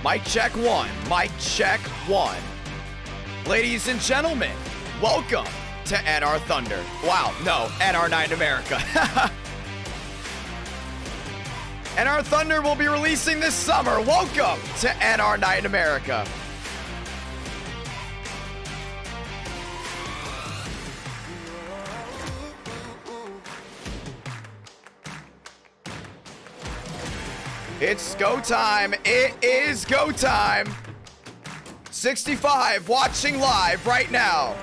Mic check one. Mic check one. Ladies and gentlemen, welcome to NR Thunder. Wow, no, NR Night in America. NR Thunder will be releasing this summer. Welcome to NR Night in America. It's go time. It is go time. 65 watching live right now.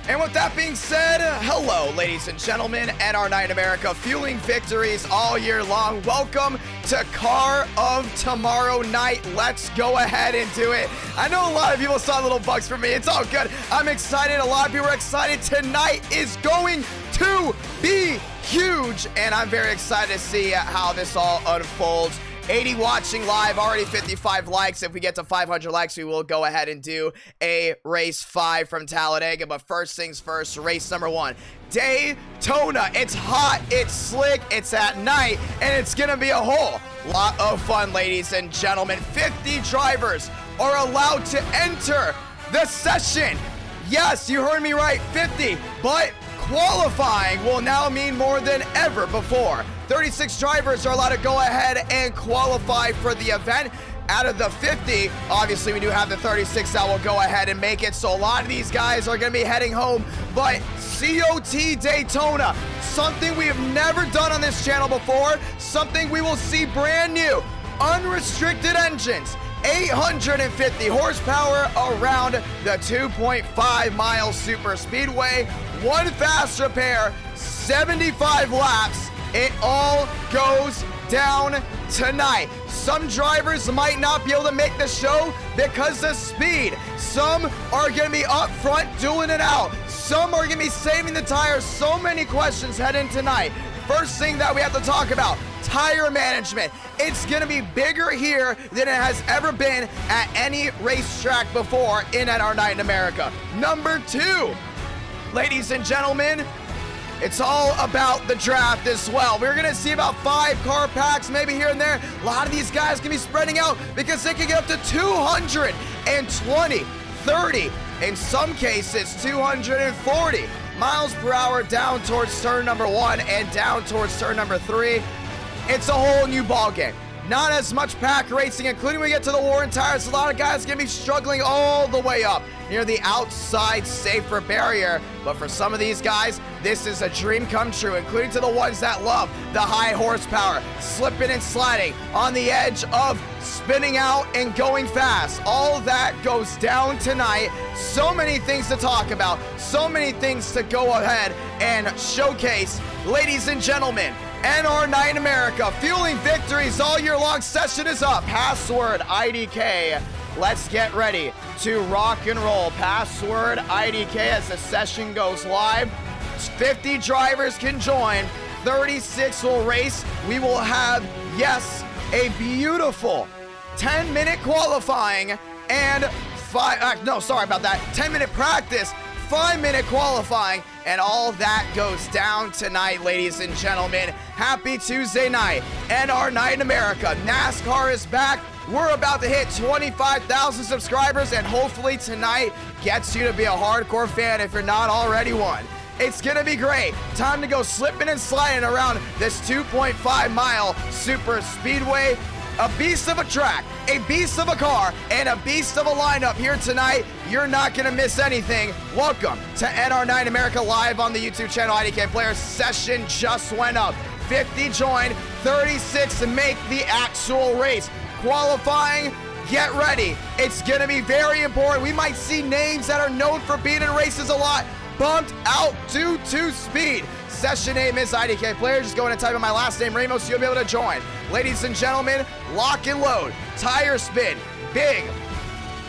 And with that being said, hello, ladies and gentlemen, NR Night in America, fueling victories all year long. Welcome to Car of Tomorrow Night. Let's go ahead and do it. I know a lot of people saw little bugs from me. It's all good. I'm excited. A lot of people are excited. Tonight is going to be huge, and I'm very excited to see how this all unfolds. 80 watching live, already 55 likes. If we get to 500 likes, we will go ahead and do a race 5 from Talladega. But first things first, race number 1. Daytona. It's hot, it's slick, it's at night, and it's gonna be a whole lot of fun, ladies and gentlemen. 50 drivers are allowed to enter the session. Yes, you heard me right, 50, but qualifying will now mean more than ever before. 36 drivers are allowed to go ahead and qualify for the event. Out of the 50, obviously we do have the 36 that will go ahead and make it, so a lot of these guys are going to be heading home. But COT Daytona, something we have never done on this channel before, something we will see brand new. Unrestricted engines, 850 horsepower around the 2.5 mile super speedway, one fast repair, 75 laps. It all goes down tonight. Some drivers might not be able to make the show because of speed. Some are going to be up front dueling it out. Some are going to be saving the tires. So many questions heading tonight. First thing that we have to talk about, tire management. It's going to be bigger here than it has ever been at any racetrack before in NR Night in America. Number 2, ladies and gentlemen, it's all about the draft as well. We're going to see about 5 car packs maybe here and there. A lot of these guys can be spreading out because they can get up to 220, 30, in some cases 240 miles per hour down towards turn number 1 and down towards turn number 3. It's a whole new ball game. Not as much pack racing, including when we get to the Warren tires. A lot of guys going to be struggling all the way up near the outside safer barrier. But for some of these guys, this is a dream come true, including to the ones that love the high horsepower, slipping and sliding on the edge of spinning out and going fast. All that goes down tonight. So many things to talk about, so many things to go ahead and showcase. Ladies and gentlemen, NR Night in America, fueling victories all year long. Session is up. Password IDK. Let's get ready to rock and roll. Password IDK as the session goes live. 50 drivers can join. 36 will race. We will have, yes, a beautiful 10-minute qualifying and 10-minute practice, 5-minute qualifying, and all that goes down tonight, ladies and gentlemen. Happy Tuesday night, NR Night in America. NASCAR is back. We're about to hit 25,000 subscribers, and hopefully tonight gets you to be a hardcore fan if you're not already one. It's gonna be great. Time to go slipping and sliding around this 2.5 mile super speedway. A beast of a track, a beast of a car, and a beast of a lineup here tonight. You're not going to miss anything. Welcome to NR Night America live on the YouTube channel. Idk Player session just went up. 50 joined, 36 to make the actual race. Qualifying, get ready. It's going to be very important. We might see names that are known for being in races a lot bumped out due to speed. Session name is Idk Player. Just go in and type in my last name, Ramos, so you'll be able to join. Ladies and gentlemen, lock and load. Tire spin, big.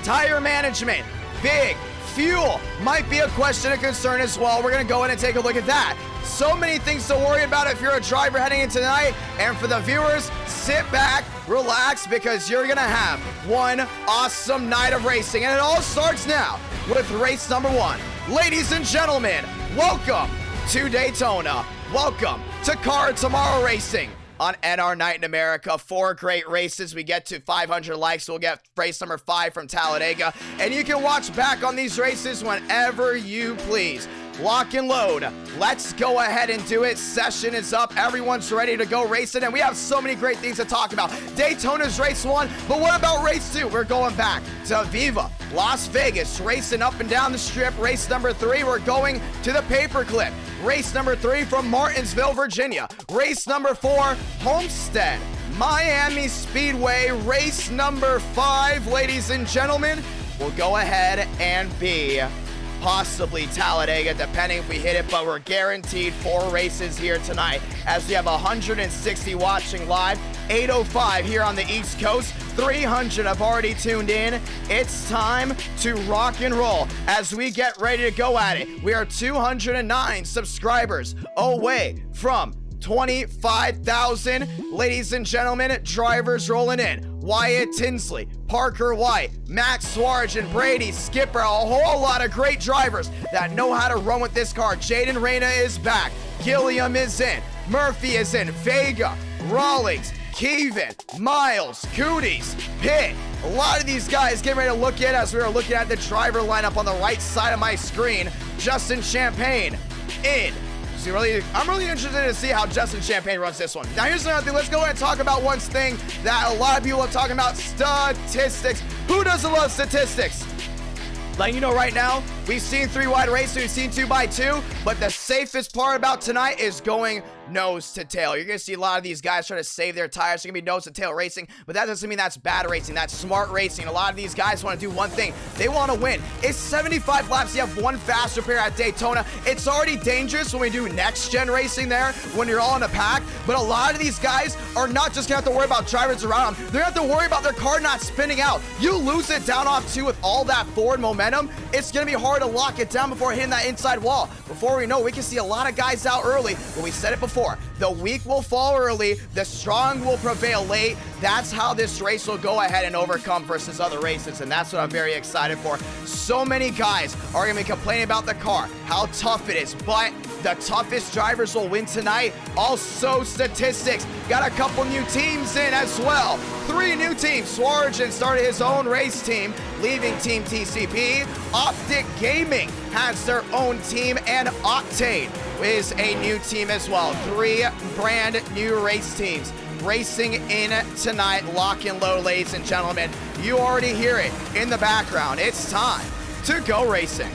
Tire management, big. Fuel might be a question of concern as well. We're going to go in and take a look at that. So many things to worry about if you're a driver heading into tonight. And for the viewers, sit back, relax, because you're gonna have one awesome night of racing. And it all starts now with race number 1. Ladies and gentlemen, welcome to Daytona. Welcome to Car Tomorrow Racing on NR Night in America. 4 great races. We get to 500 likes. We'll get race number 5 from Talladega. And you can watch back on these races whenever you please. Lock and load. Let's go ahead and do it. Session is up. Everyone's ready to go racing, and we have so many great things to talk about. Daytona's race 1, but what about race 2? We're going back to Viva Las Vegas, racing up and down the strip. Race number 3, we're going to the Paperclip. Race number 3 from Martinsville, Virginia. Race number 4, Homestead, Miami Speedway. Race number 5, ladies and gentlemen, will go ahead and be possibly Talladega, depending if we hit it, but we're guaranteed 4 races here tonight, as we have 160 watching live, 805 here on the East Coast, 300 have already tuned in. It's time to rock and roll as we get ready to go at it. We are 209 subscribers away from 25,000. Ladies and gentlemen, drivers rolling in. Wyatt Tinsley, Parker White, Max Suarez, and Brady Skipper. A whole lot of great drivers that know how to run with this car. Jaden Reyna is back. Gilliam is in. Murphy is in. Vega, Rawlings, Kevin, Miles, Cooties, Pitt. A lot of these guys getting ready to look at as we are looking at the driver lineup on the right side of my screen. Justin Champagne in. I'm really interested to see how Justin Champagne runs this one. Now, here's another thing. Let's go ahead and talk about one thing that a lot of people are talking about: statistics. Who doesn't love statistics? Letting you know right now, we've seen 3 wide races, we've seen 2x2, but the safest part about tonight is going nose to tail. You're going to see a lot of these guys try to save their tires. It's going to be nose to tail racing, but that doesn't mean that's bad racing. That's smart racing. A lot of these guys want to do one thing. They want to win. It's 75 laps. You have 1 fast repair at Daytona. It's already dangerous when we do next-gen racing there, when you're all in a pack, but a lot of these guys are not just going to have to worry about drivers around them. They're going to have to worry about their car not spinning out. You lose it down off 2 with all that forward momentum, it's going to be hard to lock it down before hitting that inside wall. Before we know, we can see a lot of guys out early, but we said it before. The weak will fall early, the strong will prevail late. That's how this race will go ahead and overcome versus other races, and that's what I'm very excited for. So many guys are going to be complaining about the car, how tough it is, but the toughest drivers will win tonight. Also, statistics. Got a couple new teams in as well. 3 new teams. Swarjan started his own race team, leaving Team TCP. Optic Gaming has their own team, and Octane is a new team as well. 3 brand new race teams racing in tonight. Lock and load, ladies and gentlemen. You already hear it in the background. It's time to go racing.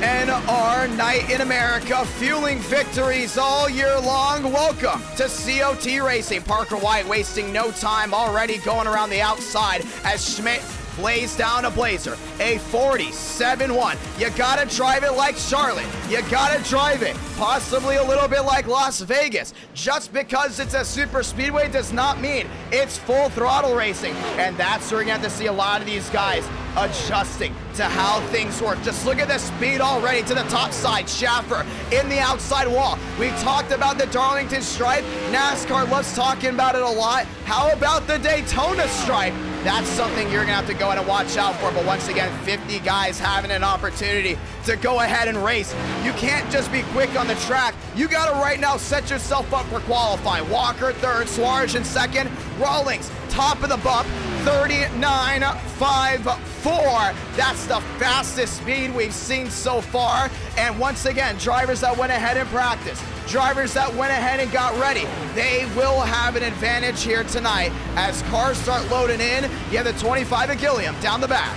NR Night in America, fueling victories all year long. Welcome to COT Racing. Parker White wasting no time, already going around the outside as Schmidt lays down a blazer, a 47-1. You gotta drive it like Charlotte. You gotta drive it possibly a little bit like Las Vegas. Just because it's a super speedway does not mean it's full throttle racing. And that's where you're gonna have to see a lot of these guys adjusting to how things work. Just look at the speed already to the top side. Schaffer in the outside wall. We talked about the Darlington stripe. NASCAR loves talking about it a lot. How about the Daytona stripe? That's something you're gonna have to go in and watch out for. But once again, 50 guys having an opportunity to go ahead and race. You can't just be quick on the track. You gotta right now set yourself up for qualifying. Walker third, Suarez in second, Rawlings top of the bump, 39.54. That's the fastest speed we've seen so far. And once again, drivers that went ahead and practiced, drivers that went ahead and got ready, they will have an advantage here tonight as cars start loading in. You have the 25 of Gilliam down the back.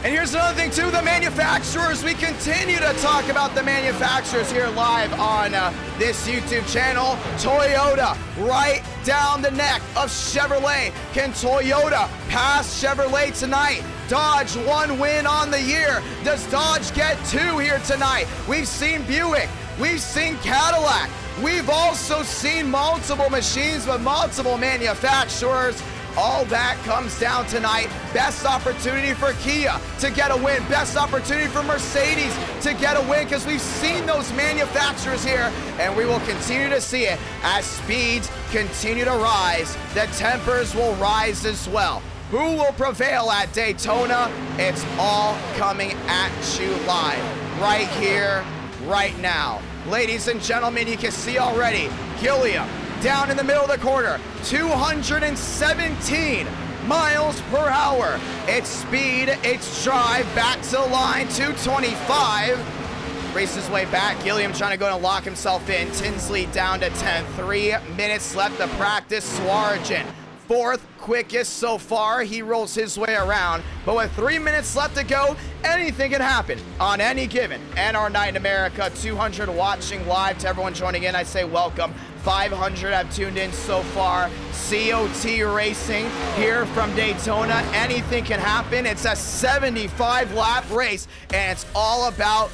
And here's another thing too, the manufacturers. We continue to talk about the manufacturers here live on this YouTube channel. Toyota right down the neck of Chevrolet. Can Toyota pass Chevrolet tonight? Dodge 1 win on the year. Does Dodge get 2 here tonight? We've seen Buick. We've seen Cadillac. We've also seen multiple machines with multiple manufacturers All that comes down tonight. Best opportunity for Kia to get a win. Best opportunity for Mercedes to get a win, because we've seen those manufacturers here, and we will continue to see it as speeds continue to rise. The tempers will rise as well. Who will prevail at Daytona? It's all coming at you live right here, right now. Ladies and gentlemen, you can see already Gilliam down in the middle of the corner, 217 miles per hour. It's speed, it's drive, back to the line, 225. Races his way back. Gilliam trying to go and lock himself in. Tinsley down to 10. 3 minutes left to practice. Swarjan, fourth quickest so far. He rolls his way around. But with 3 minutes left to go, anything can happen on any given NR Night in America. 200 watching live. To everyone joining in, I say welcome. 500 have tuned in so far. COT Racing here from Daytona. Anything can happen. It's a 75 lap race, and it's all about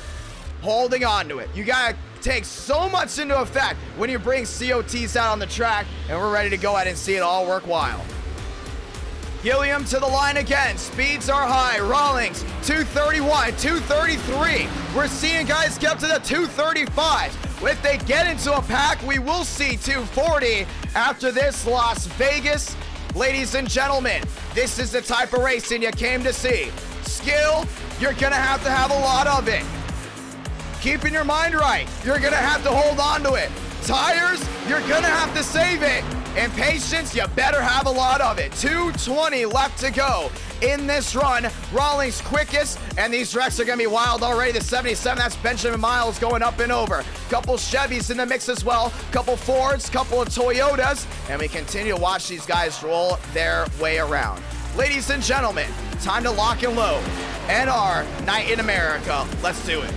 holding on to it. You gotta take so much into effect when you bring COTs out on the track, and we're ready to go ahead and see it all worthwhile. Gilliam to the line again. Speeds are high. Rawlings, 231, 233. We're seeing guys get up to the 235s. If they get into a pack, we will see 240 after this Las Vegas. Ladies and gentlemen, this is the type of racing you came to see. Skill, you're gonna have to have a lot of it. Keeping your mind right, you're gonna have to hold on to it. Tires, you're gonna have to save it. And patience, you better have a lot of it. 220 left to go in this run. Rawlings quickest, and these wrecks are gonna be wild already. The 77, that's Benjamin Miles going up and over. Couple Chevys in the mix as well. Couple Fords, couple of Toyotas, and we continue to watch these guys roll their way around. Ladies and gentlemen, time to lock and load. NR Night in America. Let's do it.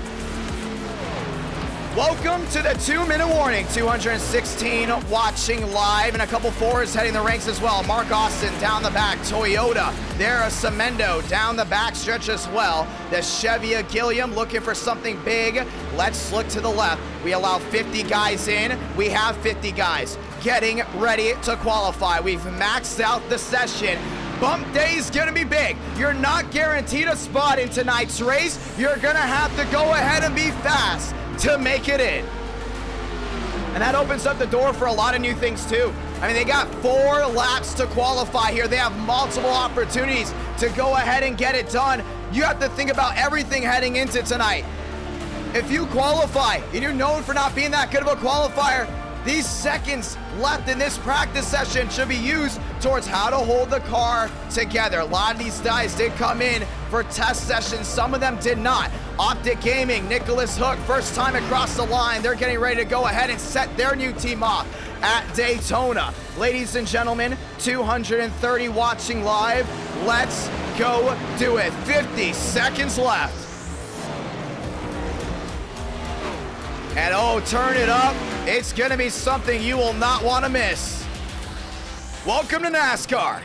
Welcome to the 2-minute warning. 216 watching live, and a couple Fords heading the ranks as well. Mark Austin down the back. Toyota, there a Semendo down the back stretch as well. The Chevy of Gilliam looking for something big. Let's look to the left. We allow 50 guys in. We have 50 guys getting ready to qualify. We've maxed out the session. Bump day is gonna be big. You're not guaranteed a spot in tonight's race. You're gonna have to go ahead and be fast to make it in. And that opens up the door for a lot of new things too. I mean, they got 4 laps to qualify here. They have multiple opportunities to go ahead and get it done. You have to think about everything heading into tonight. If you qualify and you're known for not being that good of a qualifier, these seconds left in this practice session should be used towards how to hold the car together. A lot of these guys did come in for test sessions. Some of them did not. Optic Gaming, Nicholas Hook, first time across the line. They're getting ready to go ahead and set their new team off at Daytona. Ladies and gentlemen, 230 watching live. Let's go do it. 50 seconds left. And oh, turn it up. It's gonna be something you will not want to miss. Welcome to NASCAR.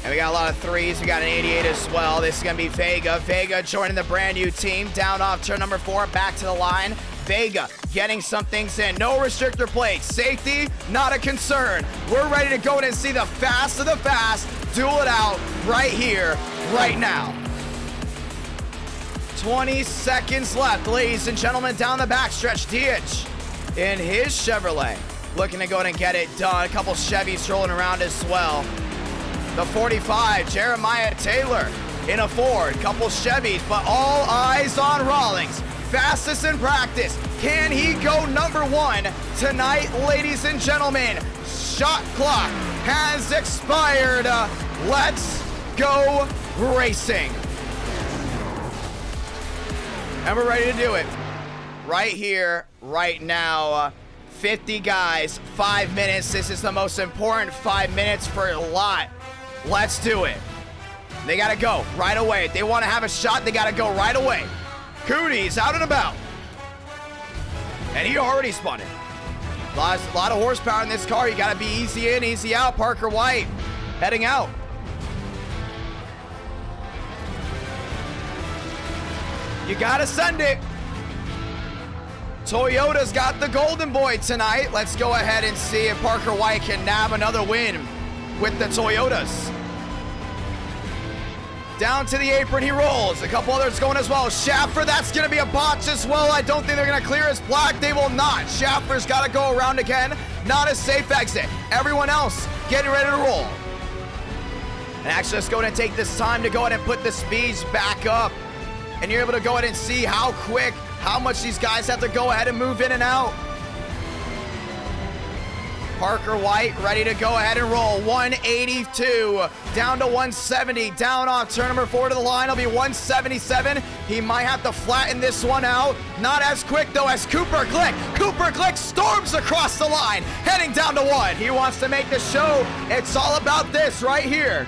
And we got a lot of 3s. We got an 88 as well. This is gonna be Vega. Vega joining the brand new team. Down off turn number 4, back to the line. Vega getting some things in. No restrictor plates. Safety, not a concern. We're ready to go in and see the fast of the fast. Duel it out right here, right now. 20 seconds left, ladies and gentlemen, down the backstretch. Dietz in his Chevrolet, looking to go ahead and get it done. A couple Chevys rolling around as well. The 45, Jeremiah Taylor in a Ford. Couple Chevys, but all eyes on Rawlings. Fastest in practice. Can he go number 1 tonight, ladies and gentlemen? Shot clock has expired. Let's go racing. And we're ready to do it. Right here, right now. 50 guys, 5 minutes. This is the most important 5 minutes for a lot. Let's do it. They gotta go right away. If they wanna have a shot, they gotta go right away. Cootie's out and about. And he already spun it. A lot of horsepower in this car. You gotta be easy in, easy out. Parker White heading out. You gotta send it. Toyota's got the golden boy tonight. Let's go ahead and see if Parker White can nab another win with the Toyotas. Down to the apron he rolls. A couple others going as well. Schaffer, that's going to be a botch as well. I don't think they're going to clear his black. They will not. Schaffer's got to go around again. Not a safe exit. Everyone else getting ready to roll. And actually, let's go ahead and take this time to go ahead and put the speeds back up. And you're able to go ahead and see how quick, how much these guys have to go ahead and move in and out. Parker White ready to go ahead and roll. 182 down to 170. Down off turn number 4 to the line. It'll be 177. He might have to flatten this one out. Not as quick though as Cooper Glick. Cooper Glick storms across the line, heading down to 1. He wants to make the show. It's all about this right here.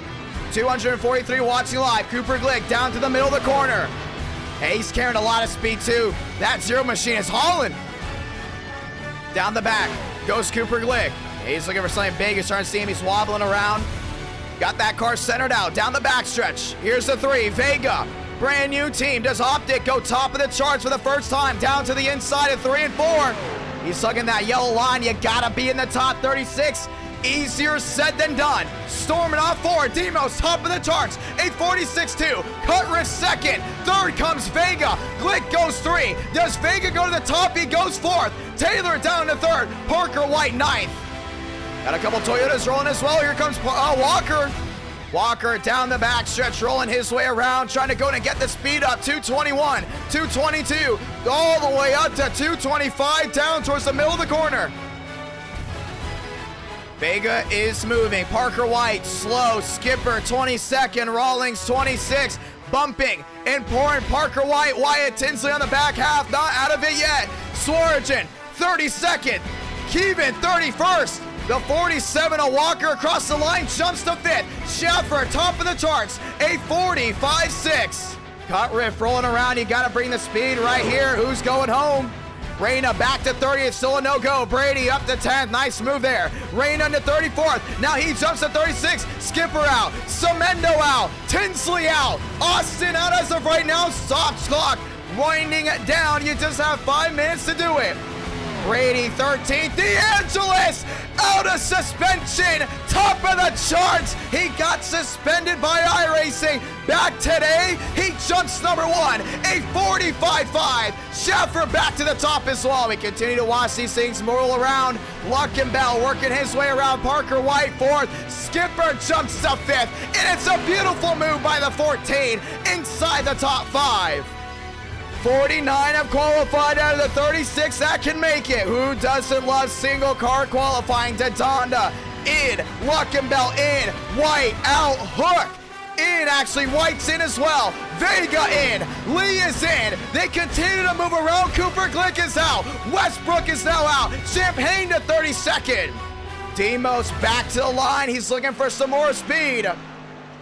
243 watching live. Cooper Glick down to the middle of the corner. Hey, he's carrying a lot of speed too. That Zero Machine is hauling. Down the back goes Cooper Glick. He's looking for something big. He's trying to see him. He's wobbling around. Got that car centered out. Down the backstretch. Here's the 3. Vega. Brand new team. Does Optic go top of the charts for the first time? Down to the inside of 3 and 4. He's hugging that yellow line. You gotta be in the top 36. Easier said than done. Storming off 4. Demos top of the charts. 846-2. Cut Riff second. Third comes Vega. Glick goes 3. Does Vega go to the top? He goes 4th. Taylor down to 3rd. Parker White 9th. Got a couple Toyotas rolling as well. Here comes Walker. Walker down the backstretch, rolling his way around, trying to go and get the speed up. 221, 222, all the way up to 225, down towards the middle of the corner. Vega is moving. Parker White, slow. Skipper, 22nd. Rawlings, 26. Bumping and pouring. Parker White. Wyatt Tinsley on the back half. Not out of it yet. Swearigan, 32nd. Keevan, 31st. The 47 of Walker across the line jumps to 5th. Schaffer, top of the charts. A 40.56. Cut Riff rolling around. You got to bring the speed right here. Who's going home? Reyna back to 30th, still a no-go. Brady up to 10th, nice move there. Reyna to 34th, now he jumps to 36. Skipper out, Semendo out, Tinsley out, Austin out as of right now. Stops clock, winding it down. You just have 5 minutes to do it. Brady 13th, DeAngelis out of suspension, top of the charts. He got suspended by Iracing. Back today, he jumps number 1, a 45.5. Schaffer back to the top as well. We continue to watch these things roll around. Luckenbell working his way around. Parker White 4th. Skipper jumps to 5th, and it's a beautiful move by the 14 inside the top 5. 49 have qualified out of the 36 that can make it. Who doesn't love single car qualifying? Donda in, Luckenbell in, White out, Hook in. Actually, White's in as well. Vega in, Lee is in. They continue to move around. Cooper Glick is out. Westbrook is now out. Champagne to 32nd. Demos back to the line. He's looking for some more speed.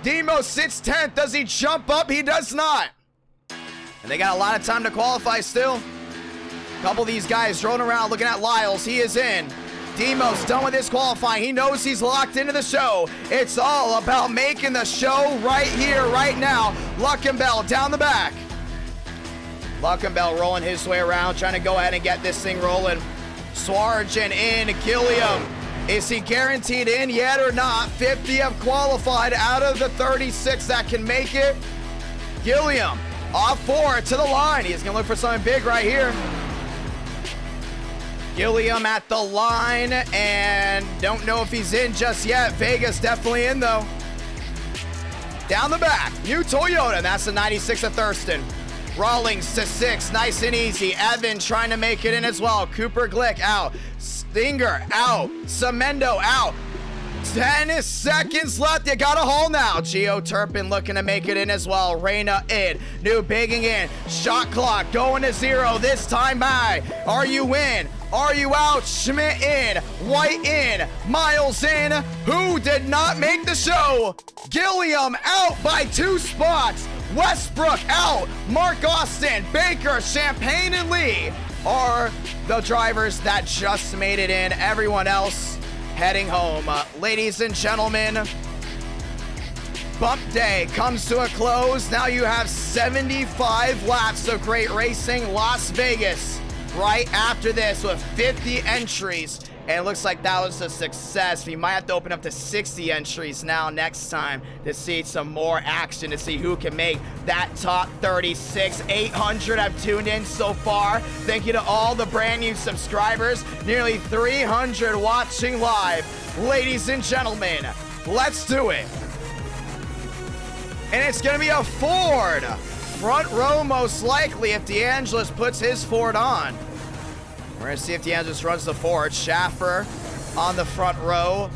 Demos sits 10th. Does he jump up? He does not. And they got a lot of time to qualify still. A couple of these guys rolling around looking at Lyles. He is in. Demos done with his qualifying. He knows he's locked into the show. It's all about making the show right here, right now. Luckenbell down the back. Luckenbell rolling his way around, trying to go ahead and get this thing rolling. Swearigan in. Gilliam. Is he guaranteed in yet or not? 50 have qualified out of the 36 that can make it. Gilliam. Off 4 to the line. He's going to look for something big right here. Gilliam at the line, and don't know if he's in just yet. Vega's definitely in, though. Down the back, new Toyota, and that's the 96 of Thurston. Rawlings to 6, nice and easy. Evan trying to make it in as well. Cooper Glick out. Stinger out. Semendo out. 10 seconds left. You got a haul now. Gio Turpin looking to make it in as well. Reyna in. New bigging in. Shot clock going to 0 this time by. Are you in? Are you out? Schmidt in. White in. Miles in. Who did not make the show? Gilliam out by 2 spots. Westbrook out. Mark Austin, Baker, Champagne, and Lee are the drivers that just made it in. Everyone else heading home. Ladies and gentlemen, bump day comes to a close. Now you have 75 laps of great racing. Las Vegas right after this with 50 entries And it looks like that was a success. We might have to open up to 60 entries now next time to see some more action, to see who can make that top 36. 800 have tuned in so far. Thank you to all the brand new subscribers. Nearly 300 watching live. Ladies and gentlemen, let's do it. And it's going to be a Ford. Front row most likely if DeAngelis puts his Ford on. We're going to see if DeAngelis runs the Ford. Schaffer on the front row.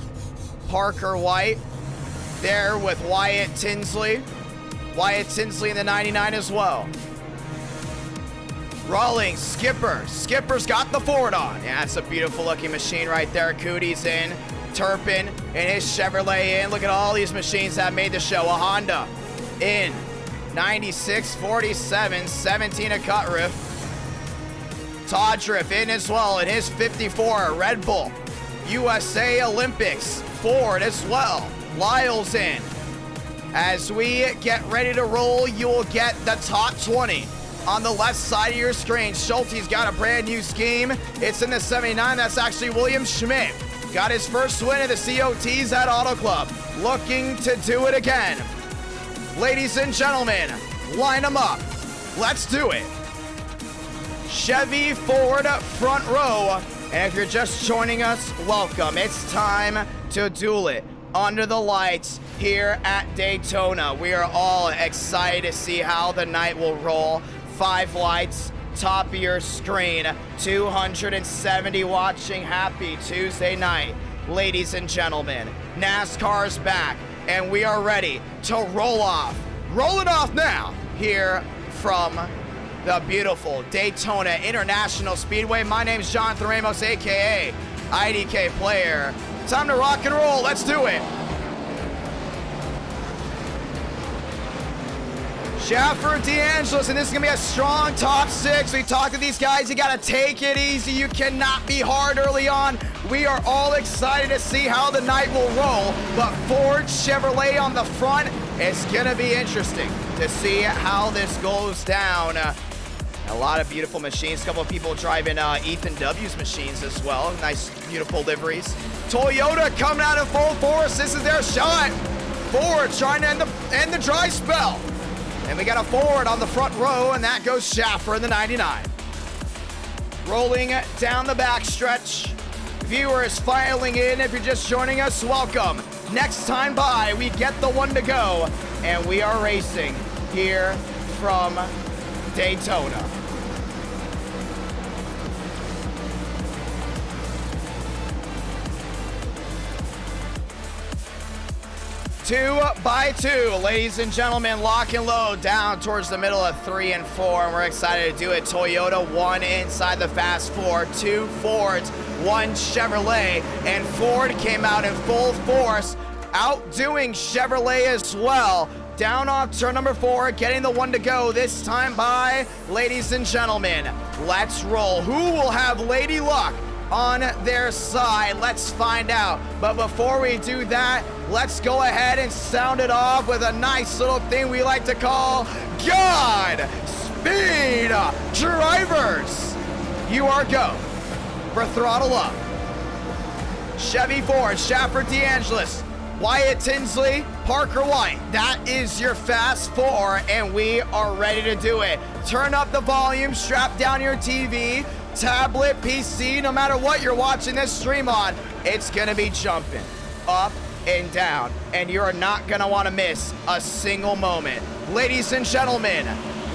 Parker White there with Wyatt Tinsley. Wyatt Tinsley in the 99 as well. Rawlings, Skipper. Skipper's got the Ford on. Yeah, it's a beautiful looking machine right there. Cootie's in. Turpin and his Chevrolet in. Look at all these machines that made the show. A Honda in. 96, 47, 17 of Cutriff. Todriff in as well in his 54. Red Bull. USA Olympics. Ford as well. Lyle's in. As we get ready to roll, you will get the top 20 on the left side of your screen. Schulte's got a brand new scheme. It's in the 79. That's actually William Schmidt. Got his first win at the COTs at Auto Club. Looking to do it again. Ladies and gentlemen, line them up. Let's do it. Chevy Ford front row. And if you're just joining us, welcome. It's time to duel it under the lights here at Daytona. We are all excited to see how the night will roll. 5 lights, top of your screen. 270 watching. Happy Tuesday night. Ladies and gentlemen, NASCAR's back, and we are ready to roll off. Roll it off now here from the beautiful Daytona International Speedway. My name's Jonathan Ramos, aka IDK Player. Time to rock and roll. Let's do it. Schaffer, DeAngelis, and this is going to be a strong top 6. We talked to these guys. You got to take it easy. You cannot be hard early on. We are all excited to see how the night will roll. But Ford Chevrolet on the front, it's going to be interesting to see how this goes down. A lot of beautiful machines. A couple of people driving Ethan W's machines as well. Nice, beautiful liveries. Toyota coming out in full force. This is their shot. Ford trying to end the dry spell. And we got a Ford on the front row, and that goes Schaffer in the 99. Rolling down the backstretch. Viewers filing in. If you're just joining us, welcome. Next time by, we get the one to go, and we are racing here from Daytona. 2 by 2, ladies and gentlemen, lock and load down towards the middle of 3 and 4, and we're excited to do it. Toyota 1 inside the fast 4, 2 Fords, 1 Chevrolet, and Ford came out in full force, outdoing Chevrolet as well. Down off turn number 4, getting the one to go this time by, ladies and gentlemen. Let's roll. Who will have Lady Luck on their side? Let's find out. But before we do that, let's go ahead and sound it off with a nice little thing we like to call God Speed Drivers. You are go for Throttle Up. Chevy Ford, Schaffer, DeAngelis, Wyatt Tinsley, Parker White. That is your fast 4, and we are ready to do it. Turn up the volume, strap down your TV, tablet, PC, no matter what you're watching this stream on, it's gonna be jumping up and down, and you're not gonna want to miss a single moment. Ladies and gentlemen,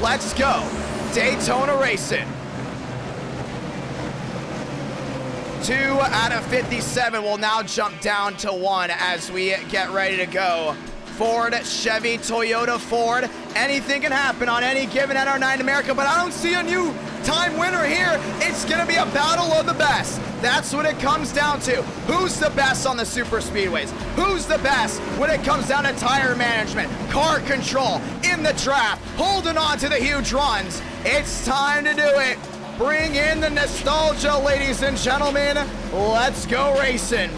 let's go. Daytona Racing. 2 out of 57 will now jump down to 1 as we get ready to go. Ford, Chevy, Toyota, Ford. Anything can happen on any given NR9 America, but I don't see a new time winner here. It's gonna be a battle of the best. That's what it comes down to. Who's the best on the super speedways? Who's the best when it comes down to tire management, car control, in the draft, holding on to the huge runs? It's time to do it. Bring in the nostalgia, ladies and gentlemen. Let's go racing.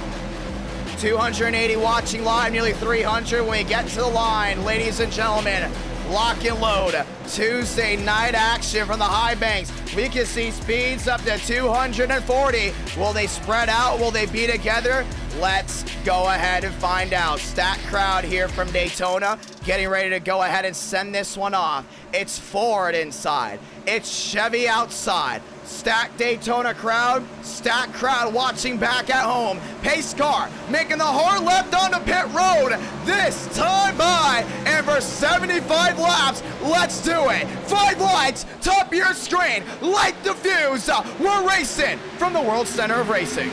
280 watching live, nearly 300 when we get to the line. Ladies and gentlemen, Lock and load. Tuesday night action from the high banks. We can see speeds up to 240. Will they spread out? Will they be together? Let's go ahead and find out. Stack crowd here from Daytona, getting ready to go ahead and send this one off. It's Ford inside. It's Chevy outside. Stack Daytona crowd, stack crowd watching back at home. Pace car making the hard left onto pit road. This time by, and for 75 laps, let's do it. 5 lights, top of your screen, light the fuse. We're racing from the World Center of Racing.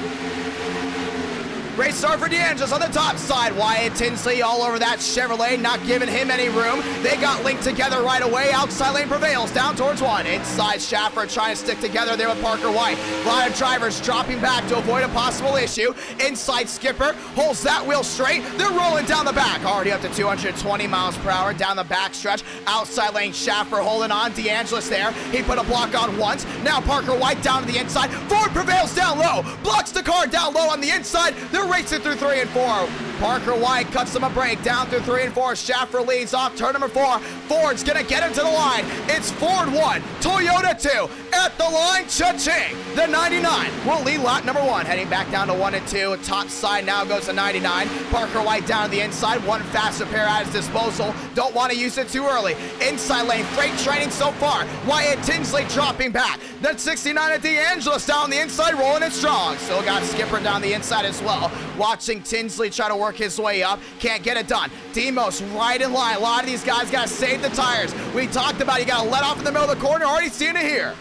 Great start for D'Angelo's on the top side. Wyatt Tinsley all over that Chevrolet, not giving him any room. They got linked together right away. Outside lane prevails, down towards one. Inside Schaffer trying to stick together there with Parker White. A lot of drivers dropping back to avoid a possible issue. Inside Skipper holds that wheel straight. They're rolling down the back, already up to 220 miles per hour down the back stretch. Outside lane Schaffer holding on. D'Angelo's there. He put a block on once. Now Parker White down to the inside. Ford prevails down low. Blocks the car down low on the inside. They're racing through 3 and 4. Parker White cuts them a break down through 3 and 4. Schaffer leads off turn number 4. Ford's gonna get him to the line. It's Ford 1, Toyota 2. At the line, cha-ching. The 99 will lead lap number 1. Heading back down to 1 and 2. Top side now goes to 99. Parker White down to the inside. One faster pair at his disposal. Don't want to use it too early. Inside lane, freight training so far. Wyatt Tinsley dropping back. Then 69 at D'Angelo's down the inside, rolling it strong. Still got Skipper down the inside as well. Watching Tinsley try to work his way up. Can't get it done. Demos right in line. A lot of these guys got to save the tires. We talked about you got to let off in the middle of the corner. Already seeing it here.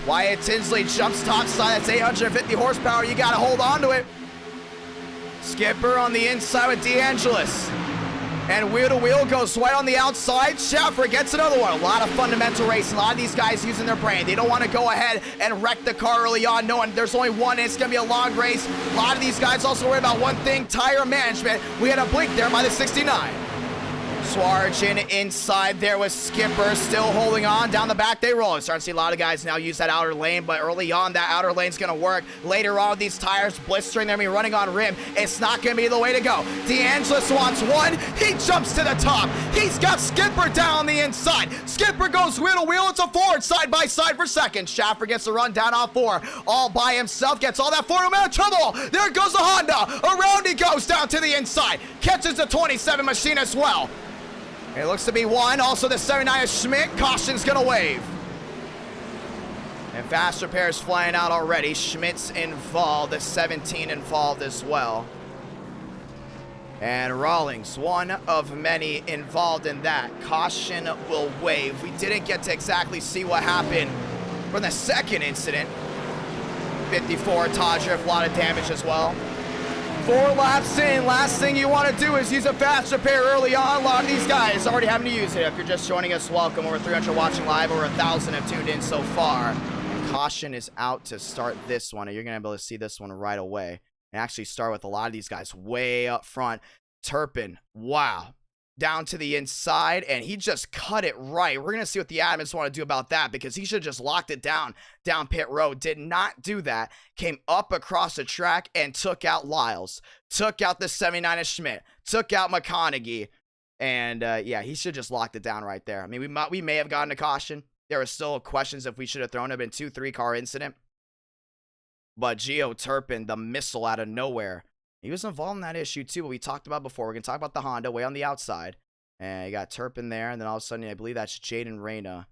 Wyatt Tinsley jumps top side. That's 850 horsepower. You got to hold on to it. Skipper on the inside with D'Angelo's. And wheel to wheel goes right on the outside. Schaffer gets another one. A lot of fundamental racing. A lot of these guys using their brain. They don't want to go ahead and wreck the car early on, knowing there's only one and it's going to be a long race. A lot of these guys also worry about one thing, tire management. We had a blink there by the 69. Swarchin inside there with Skipper still holding on. Down the back they roll. Starting to see a lot of guys now use that outer lane, but early on that outer lane's going to work. Later on these tires blistering, they're going to be running on rim. It's not going to be the way to go. D'Angelo's wants one. He jumps to the top. He's got Skipper down the inside. Skipper goes wheel to wheel. It's a Ford side by side for second. Schaffer gets the run down off 4. All by himself. Gets all that Ford. I'm in trouble. There goes the Honda. Around he goes down to the inside. Catches the 27 machine as well. It looks to be 1. Also the 79 is Schmidt. Caution's gonna wave. And fast repairs flying out already. Schmidt's involved. The 17 involved as well. And Rawlings, one of many involved in that. Caution will wave. We didn't get to exactly see what happened from the second incident. 54 Todriff, a lot of damage as well. 4 laps in. Last thing you want to do is use a fast repair early on. A lot of these guys already having to use it. If you're just joining us, welcome. Over 300 watching live. Over 1,000 have tuned in so far. And caution is out to start this one. You're going to be able to see this one right away. And actually start with a lot of these guys way up front. Turpin, wow. Down to the inside, and he just cut it right. We're going to see what the admins want to do about that, because he should have just locked it down pit road. Did not do that. Came up across the track and took out Lyles. Took out the 79 of Schmidt. Took out McConaughey. And, yeah, he should have just locked it down right there. I mean, we may have gotten a caution. There were still questions if we should have thrown it. Been 2-3 car incident. But Gio Turpin, the missile out of nowhere. He was involved in that issue, too, what we talked about before. We're going to talk about the Honda way on the outside. And you got Turpin there, and then all of a sudden, I believe that's Jaden Reyna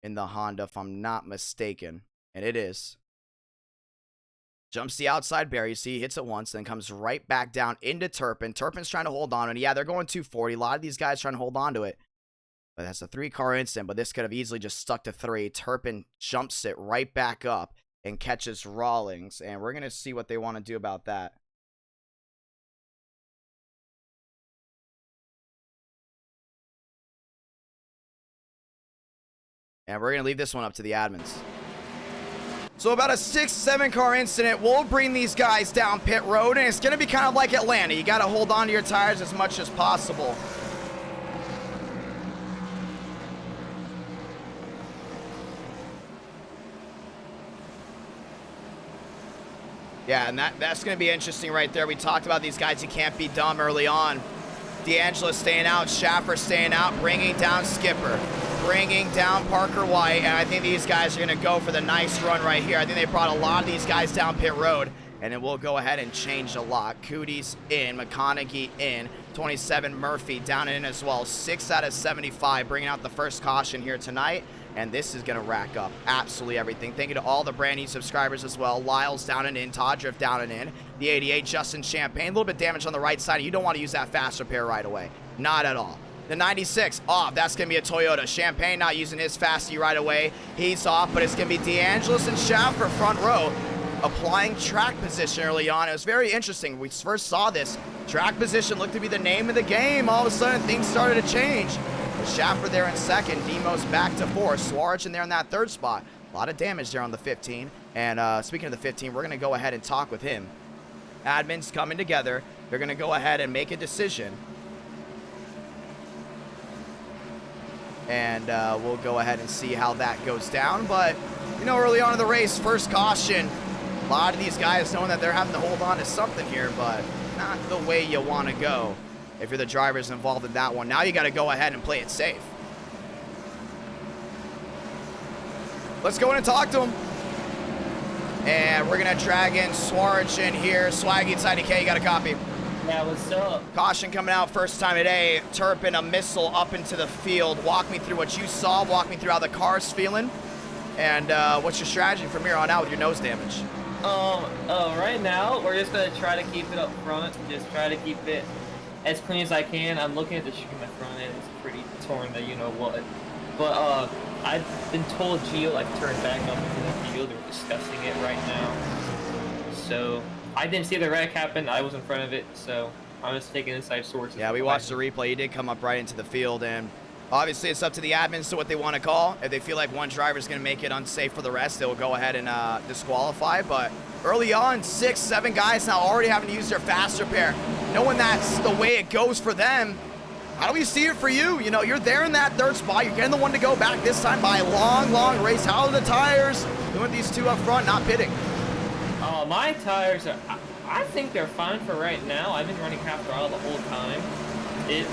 in the Honda, if I'm not mistaken. And it is. Jumps the outside barrier. You see, he hits it once, then comes right back down into Turpin. Turpin's trying to hold on. And yeah, they're going 240. A lot of these guys trying to hold on to it. But that's a 3-car incident, but this could have easily just stuck to 3. Turpin jumps it right back up and catches Rawlings. And we're going to see what they want to do about that. And we're going to leave this one up to the admins. So about a 6-7 car incident will bring these guys down pit road. And it's going to be kind of like Atlanta. You got to hold on to your tires as much as possible. Yeah, and that's going to be interesting right there. We talked about these guys. You can't be dumb early on. D'Angelo staying out, Schaffer staying out, bringing down Skipper, bringing down Parker White, and I think these guys are going to go for the nice run right here. I think they brought a lot of these guys down pit road, and then we'll go ahead and change a lot. Cootie's in, McConaughey in, 27 Murphy down in as well. 6 out of 75, bringing out the first caution here tonight, and this is going to rack up absolutely everything. Thank you to all the brand new subscribers as well. Lyle's down and in, Todd Drift down and in. The 88, Justin Champagne, a little bit damage on the right side. You don't want to use that fast repair right away. Not at all. The 96 off. That's going to be a Toyota. Champagne not using his fasty right away. He's off, but it's going to be DeAngelis and Schaffer front row applying track position early on. It was very interesting. We first saw this. Track position looked to be the name of the game. All of a sudden, things started to change. Schaffer there in second. Demos back to 4. Swarch in there in that third spot. A lot of damage there on the 15. And speaking of the 15, we're going to go ahead and talk with him. Admins coming together. They're going to go ahead and make a decision. And we'll go ahead and see how that goes down. But, you know, early on in the race, first caution. A lot of these guys knowing that they're having to hold on to something here, but not the way you want to go if you're the drivers involved in that one. Now you got to go ahead and play it safe. Let's go in and talk to him. And we're going to drag in Swarch in here. Swaggy inside Idk, you got a copy. Yeah, what's up? Caution coming out first time today. Turpin, a missile up into the field. Walk me through what you saw. Walk me through how the car's feeling. And what's your strategy from here on out with your nose damage? Right now, we're just going to try to keep it up front. Just try to keep it as clean as I can. I'm looking at the stream in front end. It's pretty torn, you know what. But, I've been told Gio, like, turn back up into the field. They're discussing it right now. So, I didn't see the wreck happen. I was in front of it, so I'm just taking inside sources. Yeah, we watched the replay. He did come up right into the field, and obviously it's up to the admins to what they want to call. If they feel like one driver is going to make it unsafe for the rest, they'll go ahead and disqualify. But early on, 6, 7 guys now already having to use their fast repair. Knowing that's the way it goes for them, how do we see it for you? You know, you're there in that third spot. You're getting the one to go back this time by a long, long race. How are the tires? Doing these two up front, not pitting. My tires are, I think they're fine for right now. I've been running half throttle the whole time.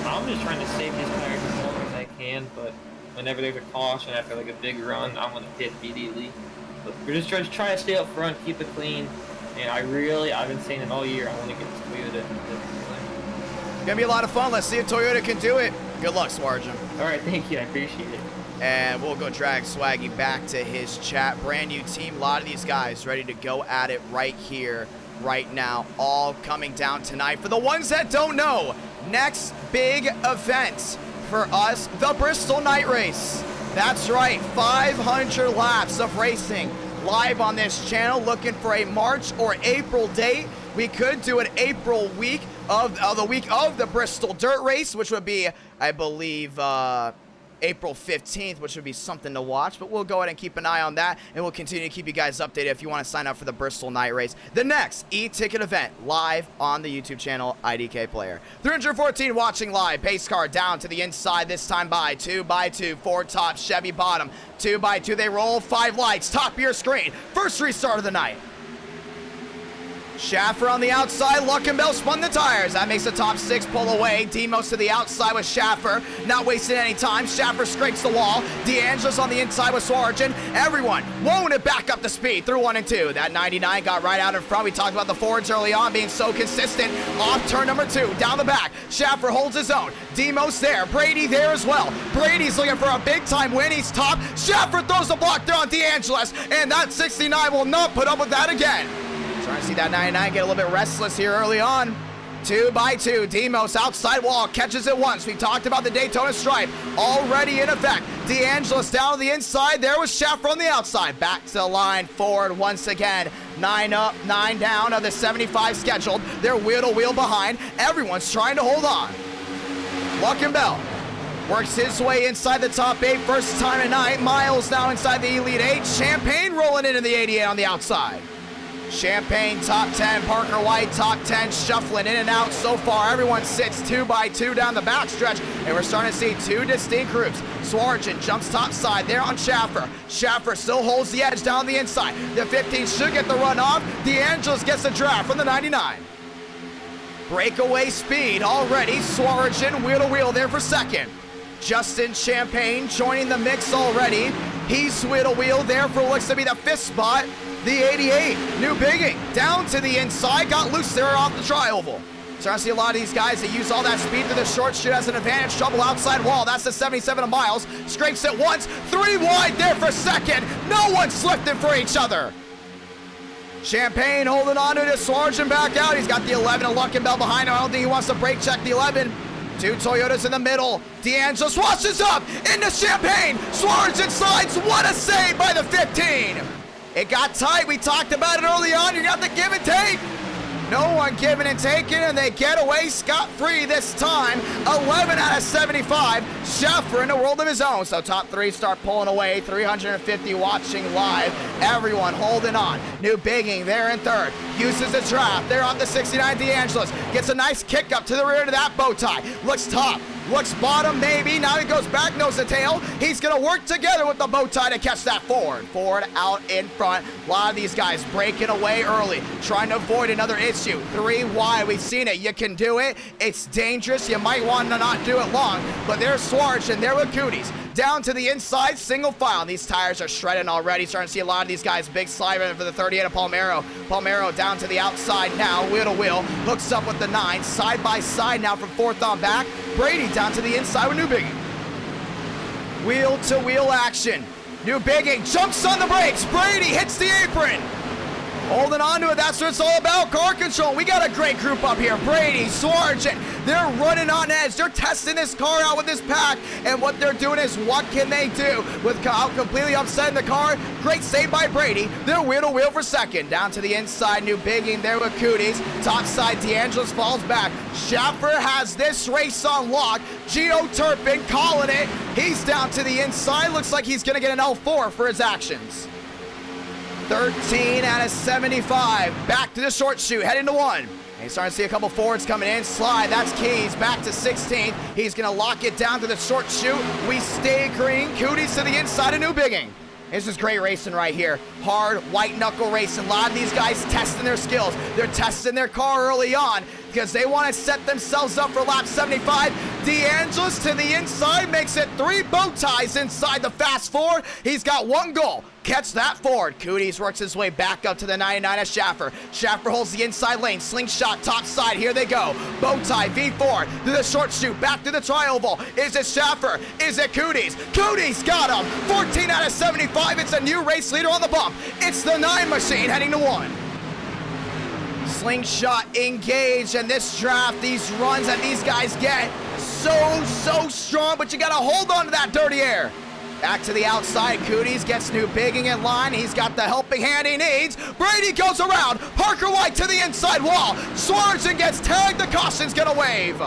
I'm just trying to save these tires as long as I can, but whenever there's a caution after like a big run, I'm going to pit immediately. But we're just trying to stay up front, keep it clean, and I've been saying it all year, I want to get this Toyota. It's going to be a lot of fun. Let's see if Toyota can do it. Good luck, Swarjan. All right, thank you. I appreciate it. And we'll go drag Swaggy back to his chat. Brand new team. A lot of these guys ready to go at it right here, right now. All coming down tonight. For the ones that don't know, next big event for us, the Bristol Night Race. That's right, 500 laps of racing live on this channel. Looking for a March or April date. We could do an April week of the week of the Bristol Dirt Race, which would be, I believe, April 15th, which would be something to watch, but we'll go ahead and keep an eye on that, and we'll continue to keep you guys updated if you want to sign up for the Bristol Night Race. The next eTicket event live on the YouTube channel, IDK Player. 314 watching live. Pace car down to the inside, this time by 2x2, 4 top, Chevy bottom, 2x2. They roll, 5 lights, top of your screen. First restart of the night. Schaffer on the outside, Luckenbell spun the tires. That makes the top 6 pull away. Demos to the outside with Schaffer, not wasting any time. Schaffer scrapes the wall. DeAngelis on the inside with Swarjan. Everyone won't it back up to speed through 1 and 2. That 99 got right out in front. We talked about the Fords early on being so consistent. Off turn number 2, down the back. Schaffer holds his own. Demos there, Brady there as well. Brady's looking for a big time win. He's top. Schaffer throws the block there on DeAngelis, and that 69 will not put up with that again. Trying to see that 99 get a little bit restless here early on. 2x2, Demos outside wall, catches it once. We talked about the Daytona stripe already in effect. DeAngelis down to the inside. There was Schaffer on the outside. Back to the line, forward once again. 9 up, 9 down of the 75 scheduled. They're wheel to wheel behind. Everyone's trying to hold on. Luckenbell works his way inside the top 8, first time tonight. Miles now inside the Elite 8. Champagne rolling into the 88 on the outside. Champagne top 10, Parker White top 10, shuffling in and out so far. Everyone sits 2x2 down the backstretch, and we're starting to see 2 distinct groups. Swarjan jumps top side there on Schaffer. Schaffer still holds the edge down the inside. The 15 should get the run off. DeAngelis gets the draft from the 99. Breakaway speed already. Swargen wheel to wheel there for second. Justin Champagne joining the mix already. He's wheel to wheel there for what looks to be the 5th spot. The 88, New Bigging, down to the inside, got loose there off the tri-oval. Starting to see a lot of these guys that use all that speed to the short shoot as an advantage. Trouble outside wall. That's the 77 of Miles. Scrapes it once. 3 wide there for second. No one's lifting for each other. Champagne holding on to this. Swargen back out. He's got the 11 of Luckenbell behind him. I don't think he wants to brake check the 11. 2 Toyotas in the middle. D'Angelo swashes up into Champagne. Swargen slides. What a save by the 15. It got tight. We talked about it early on. You got the give and take. No one giving and taking, and they get away scot-free this time. 11 out of 75. Schaffer in a world of his own. So top 3 start pulling away. 350 watching live. Everyone holding on. New Bigging there in 3rd. Uses the trap. They're off the 69. D'Angelo's gets a nice kick up to the rear to that bow tie. Looks top. Looks bottom, maybe. Now he goes back, nose to tail. He's going to work together with the bow tie to catch that forward. Ford out in front. A lot of these guys breaking away early, trying to avoid another issue. 3 wide. We've seen it. You can do it. It's dangerous. You might want to not do it long, but there's Swarch and there with Cooties. Down to the inside, single file. These tires are shredding already. Starting to see a lot of these guys. Big slide for the 38 of Palmero. Palmero down to the outside now, wheel to wheel. Hooks up with the 9. Side by side now from 4th on back. Brady down to the inside with New Bigging. Wheel to wheel action. New Bigging jumps on the brakes. Brady hits the apron. Holding on to it, that's what it's all about. Car control. We got a great group up here. Brady, Swargen, they're running on edge. They're testing this car out with this pack, and what they're doing is what can they do with Kyle completely upsetting the car. Great save by Brady. They're wheel to wheel for second. Down to the inside, New Bigging there with Cooties. Top side, D'Angelo's falls back. Schaffer has this race on lock. Gio Turpin calling it. He's down to the inside. Looks like he's going to get an L4 for his actions. 13 out of 75. Back to the short shoot, heading to 1. And he's starting to see a couple forwards coming in. Slide, that's Keys, back to 16th. He's going to lock it down to the short shoot. We stay green. Cooties to the inside of New Bigging. This is great racing right here. Hard, white knuckle racing. A lot of these guys testing their skills. They're testing their car early on because they want to set themselves up for lap 75. D'Angelo's to the inside, makes it 3 bow ties inside the fast 4. He's got 1 goal. Catch that forward. Cooties works his way back up to the 99 of Schaffer. Schaffer holds the inside lane. Slingshot top side. Here they go. Bow tie V4 to the short shoot. Back to the tri-oval. Is it Schaffer? Is it Cooties? Cooties got him. 14 out of 75. It's a new race leader on the bump. It's the 9 machine heading to 1. Slingshot engaged, and this draft, these runs that these guys get, so strong, but you got to hold on to that dirty air. Back to the outside, Cooties gets New Bigging in line. He's got the helping hand he needs. Brady goes around. Parker White to the inside wall. Swartzen gets tagged. The caution's going to wave.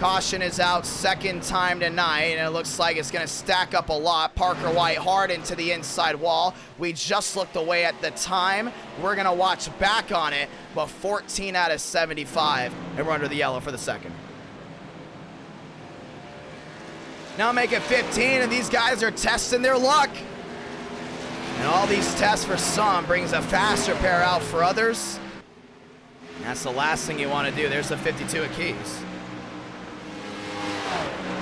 Caution is out 2nd time tonight, and it looks like it's going to stack up a lot. Parker White hard into the inside wall. We just looked away at the time. We're going to watch back on it, but 14 out of 75, and we're under the yellow for the 2nd. Now make it 15, and these guys are testing their luck. And all these tests for some brings a faster pair out for others. And that's the last thing you want to do. There's the 52 of Keys.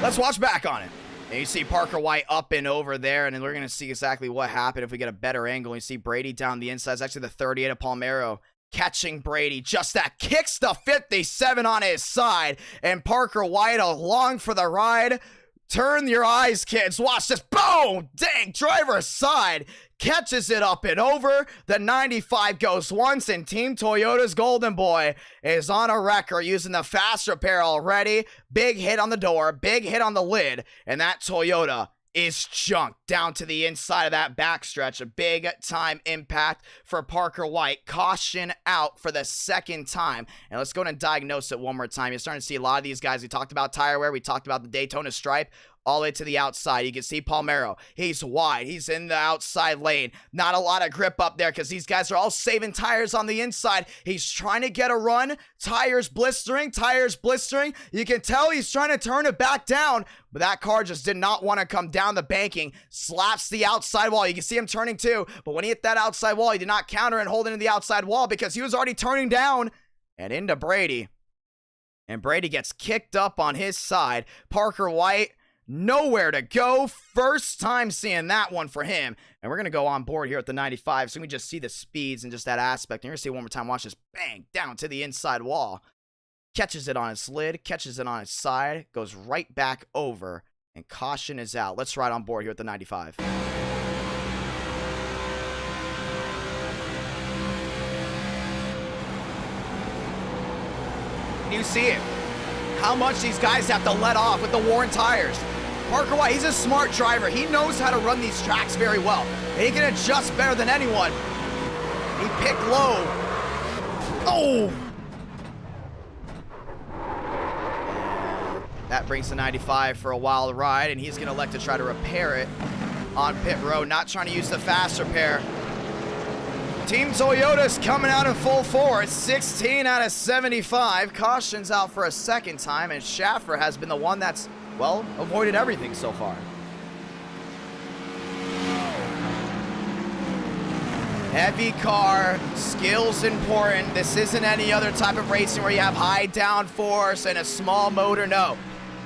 Let's watch back on it. And you see Parker White up and over there, and then we're going to see exactly what happened if we get a better angle. You see Brady down the inside. It's actually the 38 of Palmero catching Brady. Just that kicks the 57 on his side, and Parker White along for the ride. Turn your eyes, kids. Watch this. Boom! Dang, driver's side. Catches it up and over. The 95 goes once, and Team Toyota's Golden Boy is on a wrecker using the fast repair already. Big hit on the door. Big hit on the lid. And that Toyota is junked down to the inside of that backstretch. A big time impact for Parker White. Caution out for the 2nd time. And let's go and diagnose it one more time. You're starting to see a lot of these guys. We talked about tire wear. We talked about the Daytona stripe. All the way to the outside. You can see Palmero. He's wide. He's in the outside lane. Not a lot of grip up there because these guys are all saving tires on the inside. He's trying to get a run. Tires blistering. Tires blistering. You can tell he's trying to turn it back down, but that car just did not want to come down the banking. Slaps the outside wall. You can see him turning too, but when he hit that outside wall, he did not counter and hold into the outside wall because he was already turning down. and into Brady. And Brady gets kicked up on his side. Parker White, nowhere to go. First time seeing that one for him. And we're going to go on board here at the 95. So we just see the speeds and just that aspect. And you're going to see it one more time. Watch this. Bang. Down to the inside wall. Catches it on his lid. Catches it on his side. Goes right back over. And caution is out. Let's ride on board here at the 95. You see it. How much these guys have to let off with the worn tires. Parker White, he's a smart driver. He knows how to run these tracks very well. And he can adjust better than anyone. He picked low. Oh! That brings the 95 for a wild ride, and he's going to elect to try to repair it on pit road. Not trying to use the fast repair. Team Toyota's coming out in full force, 16 out of 75. Caution's out for a second time, and Schaffer has been the one that's, well, avoided everything so far. Heavy car, skill's important. This isn't any other type of racing where you have high downforce and a small motor. No.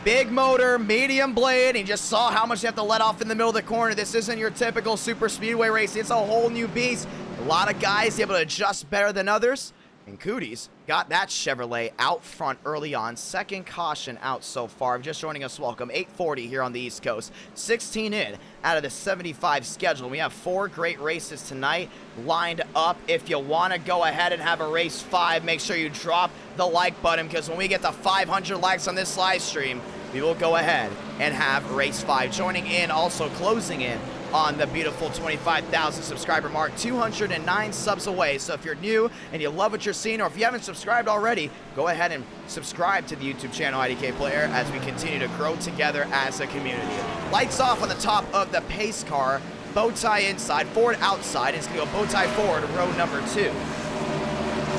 Big motor, medium blade, and you just saw how much you have to let off in the middle of the corner. This isn't your typical super speedway racing. It's a whole new beast. A lot of guys able to adjust better than others. And Cooties got that Chevrolet out front early on. Second caution out so far. Just joining us, welcome. 8:40 here on the East Coast. 16 in out of the 75 schedule. We have 4 great races tonight lined up. If you want to go ahead and have a race 5, make sure you drop the like button, because when we get to 500 likes on this live stream, we will go ahead and have race 5. Joining in, also closing in on the beautiful 25,000 subscriber mark, 209 subs away. So if you're new and you love what you're seeing, or if you haven't subscribed already, go ahead and subscribe to the YouTube channel IDK Player as we continue to grow together as a community. Lights off on the top of the pace car, bow tie inside, forward outside. It's gonna go bow tie forward, row number 2,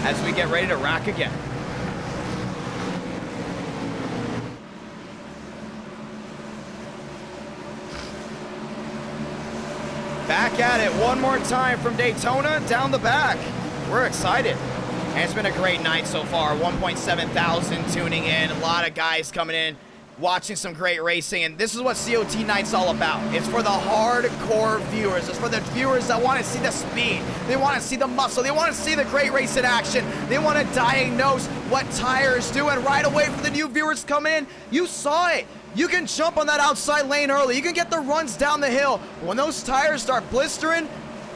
as we get ready to rack again. Back at it one more time from Daytona down the back. We're excited. And it's been a great night so far. 1.7 thousand tuning in. A lot of guys coming in, watching some great racing. And this is what COT Night's all about. It's for the hardcore viewers. It's for the viewers that want to see the speed. They want to see the muscle. They want to see the great race in action. They want to diagnose what tires do. And right away for the new viewers come in, you saw it. You can jump on that outside lane early. You can get the runs down the hill. When those tires start blistering,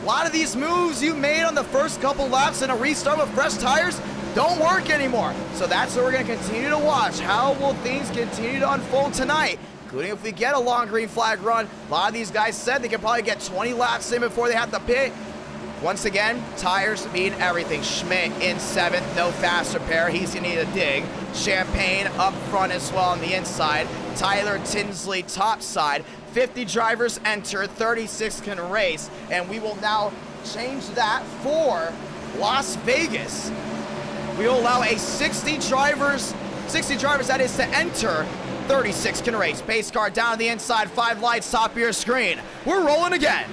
a lot of these moves you made on the first couple laps in a restart with fresh tires don't work anymore. So that's what we're going to continue to watch. How will things continue to unfold tonight, including if we get a long green flag run? A lot of these guys said they could probably get 20 laps in before they have to pit. Once again, tires mean everything. Schmidt in 7th, no fast repair. He's going to need a dig. Champagne up front as well on the inside. Tyler Tinsley top side. 50 drivers enter, 36 can race. And we will now change that for Las Vegas. We will allow a 60 drivers that is to enter, 36 can race. Base car down on the inside, 5 lights top of your screen. We're rolling again.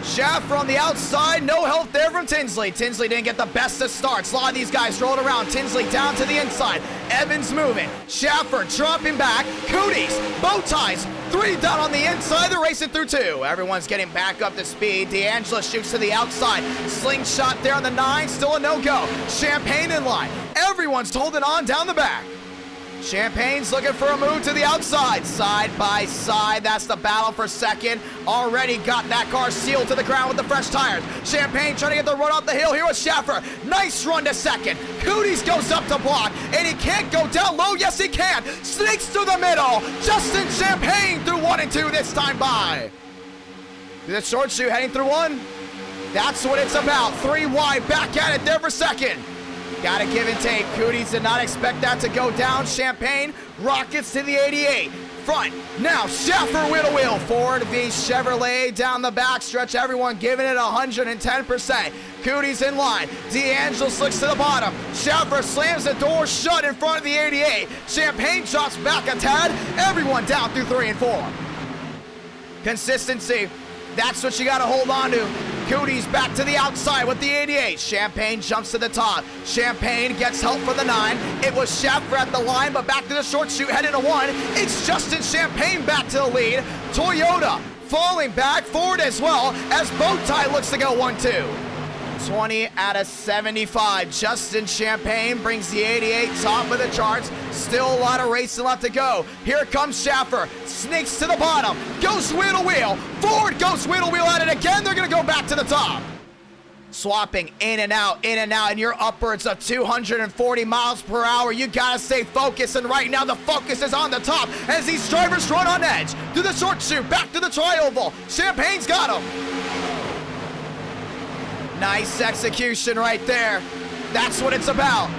Schaffer on the outside, no help there from Tinsley. Tinsley didn't get the best of starts. A lot of these guys rolling around. Tinsley down to the inside. Evans moving. Schaffer dropping back. Cooties, bow ties, 3 down on the inside. They're racing through 2. Everyone's getting back up to speed. D'Angelo shoots to the outside. Slingshot there on the 9, still a no-go. Champagne in line. Everyone's holding on down the back. Champagne's looking for a move to the outside. Side by side, that's the battle for second. Already got that car sealed to the ground with the fresh tires. Champagne trying to get the run off the hill. Here with Schaffer. Nice run to second. Cooties goes up to block, and he can't go down low. Yes, he can. Sneaks through the middle. Justin Champagne through 1 and 2 this time by. The short shoe heading through 1. That's what it's about. 3 wide, back at it there for second. Got to give and take. Cooties did not expect that to go down. Champagne rockets to the 88. Front. Now Schaffer wheel to wheel. Ford v Chevrolet down the backstretch. Everyone giving it 110%. Cooties in line. D'Angelo slicks to the bottom. Schaffer slams the door shut in front of the 88. Champagne drops back a tad. Everyone down through 3 and 4. Consistency. That's what you got to hold on to. Cooties back to the outside with the 88. Champagne jumps to the top. Champagne gets help for the 9. It was Schaffer at the line, but back to the short chute, heading to 1. It's Justin Champagne back to the lead. Toyota falling back forward as well as Bowtie looks to go 1-2. 20 out of 75. Justin Champagne brings the 88 top of the charts. Still a lot of racing left to go. Here comes Schaffer. Sneaks to the bottom. Goes wheel to wheel. Forward goes wheel to wheel at it again. They're going to go back to the top. Swapping in and out, and you're upwards of 240 miles per hour. You gotta stay focused, and right now the focus is on the top as these drivers run on edge. To the short chute, back to the tri-oval. Champagne's got him. Nice execution right there. That's what it's about.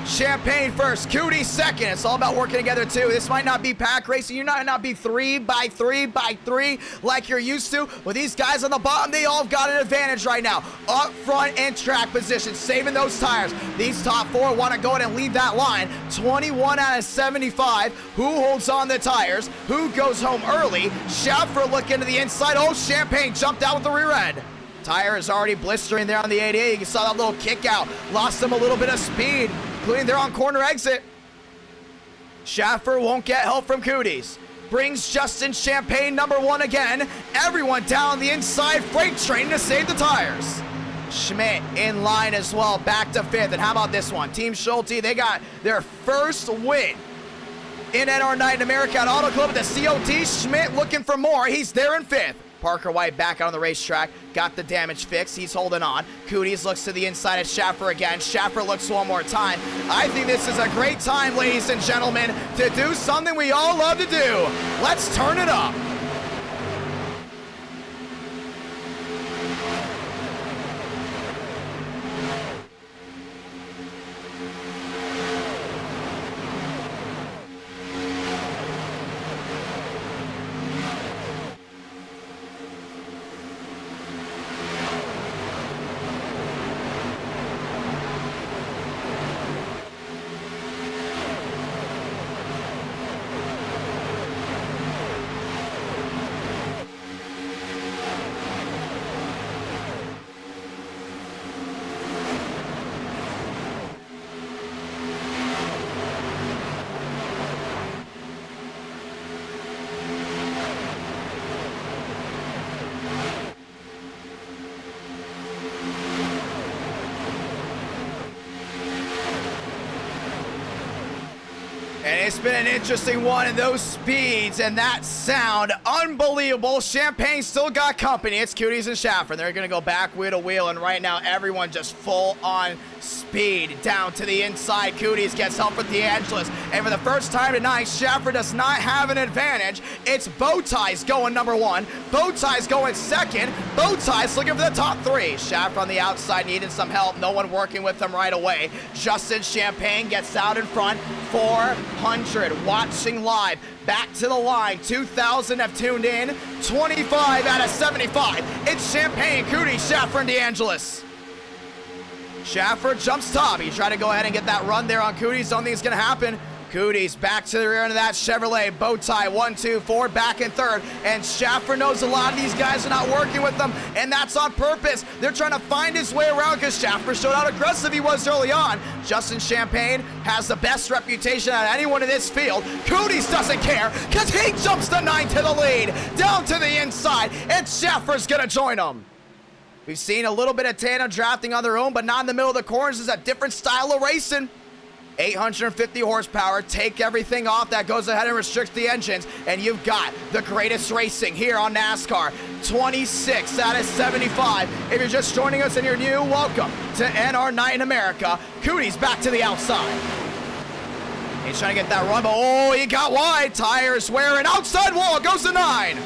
Champagne first, Cootie second. It's all about working together too. This might not be pack racing. You might not be 3x3x3 like you're used to. With these guys on the bottom, they all got an advantage right now. Up front and track position, saving those tires. These top 4 want to go ahead and lead that line. 21 out of 75. Who holds on the tires? Who goes home early? Schaffer looking to the inside. Oh, Champagne jumped out with the rear end. Tire is already blistering there on the 88. You saw that little kick out. Lost them a little bit of speed, including their on corner exit. Schaffer won't get help from Cooties. Brings Justin Champagne number 1 again. Everyone down the inside freight train to save the tires. Schmidt in line as well, back to 5th. And how about this one? Team Schulte, they got their first win in NR Night in America at Auto Club at the COT. Schmidt looking for more. He's there in 5th. Parker White back out on the racetrack, got the damage fixed. He's holding on. Cooties looks to the inside at Schaffer again. Schaffer looks one more time. I think this is a great time, ladies and gentlemen, to do something we all love to do. Let's turn it up. And it's been an interesting one, and those speeds and that sound, unbelievable. Champagne still got company. It's Cooties and Schaffer. They're going to go back wheel to wheel, and right now everyone just full on speed down to the inside. Cooties gets help with DeAngelis, and for the first time tonight, Schaffer does not have an advantage. It's Bowtie's going number 1. Bowtie's going second. Bowtie's looking for the top 3. Schaffer on the outside needed some help. No one working with him right away. Justin Champagne gets out in front. 400 watching live. Back to the line. 2,000 have tuned in. 25 out of 75. It's Champagne, Cooties, Schaffer, and DeAngelis. Schaffer jumps top. He tried to go ahead and get that run there on Cooties. Don't think it's going to happen. Cooties back to the rear end of that Chevrolet. Bowtie 1, 2, 4, back in 3rd. And Schaffer knows a lot of these guys are not working with them, and that's on purpose. They're trying to find his way around because Schaffer showed how aggressive he was early on. Justin Champagne has the best reputation out of anyone in this field. Cooties doesn't care because he jumps the 9 to the lead. Down to the inside, and Schaffer's going to join him. We've seen a little bit of tandem drafting on their own, but not in the middle of the corners. It's a different style of racing. 850 horsepower, take everything off that goes ahead and restricts the engines, and you've got the greatest racing here on NASCAR. 26 out of 75. If you're just joining us and you're new, welcome to NR Night in America. Cooties back to the outside. He's trying to get that run, but oh, he got wide. Tires wearing, outside wall, goes to 9.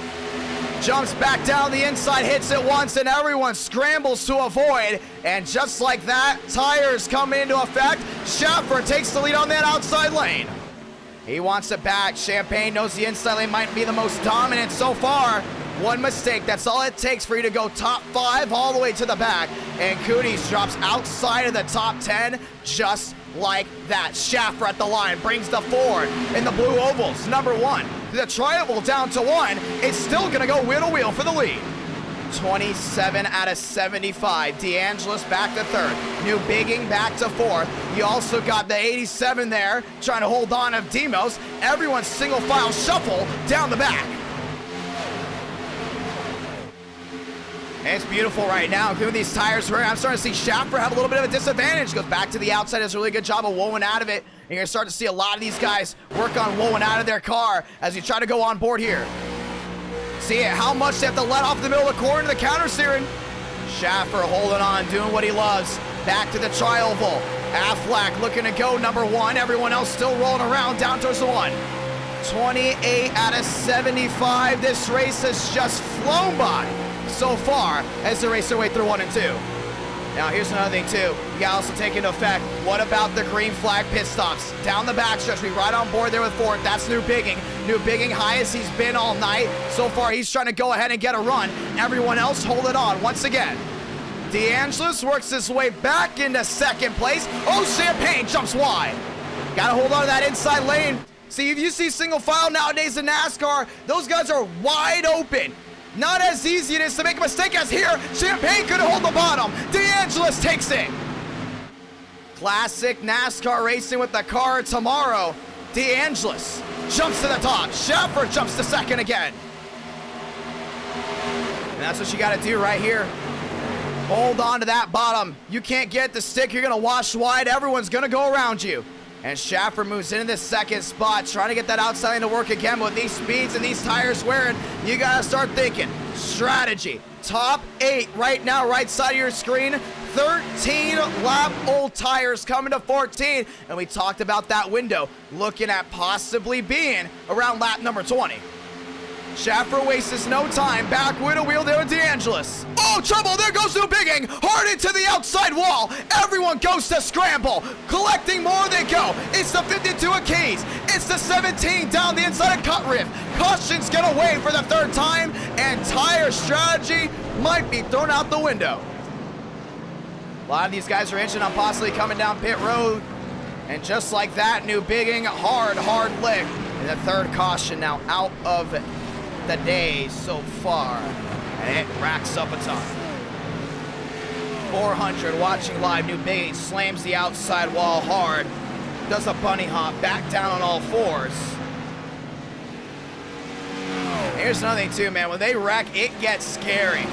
Jumps back down the inside, hits it once, and everyone scrambles to avoid. And just like that, tires come into effect. Schaffer takes the lead on that outside lane. He wants it back. Champagne knows the inside lane might be the most dominant so far. One mistake, that's all it takes for you to go top 5 all the way to the back. And Cooties drops outside of the top 10 just like that. Schaffer at the line brings the Ford in the blue ovals, number 1. The tri-oval down to 1. It's still going to go wheel to wheel for the lead. 27 out of 75. DeAngelis back to third. New Bigging back to fourth. You also got the 87 there trying to hold on of Demos. Everyone's single file shuffle down the back. And it's beautiful right now. Including these tires wearing, I'm starting to see Schaffer have a little bit of a disadvantage. Goes back to the outside, does a really good job of wowing out of it. And you're going to start to see a lot of these guys work on wowing out of their car as you try to go on board here. See how much they have to let off the middle of the corner to the counter steering. Schaffer holding on, doing what he loves. Back to the tri-oval. Affleck looking to go number one. Everyone else still rolling around down towards the one. 28 out of 75. This race has just flown by so far as they race their way through 1 and 2. Now here's another thing too. You gotta also take into effect, what about the green flag pit stops? Down the backstretch, we right on board there with fourth. That's New Bigging. New Bigging, high as he's been all night. So far, he's trying to go ahead and get a run. Everyone else hold it on once again. DeAngelis works his way back into second place. Oh, Champagne jumps wide. Gotta hold on to that inside lane. See, if you see single file nowadays in NASCAR, those guys are wide open. Not as easy it is to make a mistake as here. Champagne could hold the bottom. DeAngelis takes it. Classic NASCAR racing with the car tomorrow. DeAngelis jumps to the top. Schaffer jumps to second again. And that's what you got to do right here. Hold on to that bottom. You can't get the stick. You're going to wash wide. Everyone's going to go around you. And Schaffer moves into the second spot, trying to get that outside lane to work again. But with these speeds and these tires wearing, you got to start thinking strategy. Top 8 right now, right side of your screen. 13 lap old tires coming to 14. And we talked about that window, looking at possibly being around lap number 20. Schaffer wastes no time. Back with a wheel there with DeAngelis. Oh, trouble. There goes New Bigging. Hard into the outside wall. Everyone goes to scramble. Collecting more they go. It's the 52 of Keys. It's the 17 down the inside of Cut Riff. Cautions get away for the third time. And tire strategy might be thrown out the window. A lot of these guys are inching on possibly coming down pit road. And just like that, New Bigging, hard lick. And the third caution now out of the day so far, and it racks up a ton. 400 watching live. New Bigging slams the outside wall hard, does a bunny hop back down on all fours. Here's another thing too, man, when they wreck, it gets scary.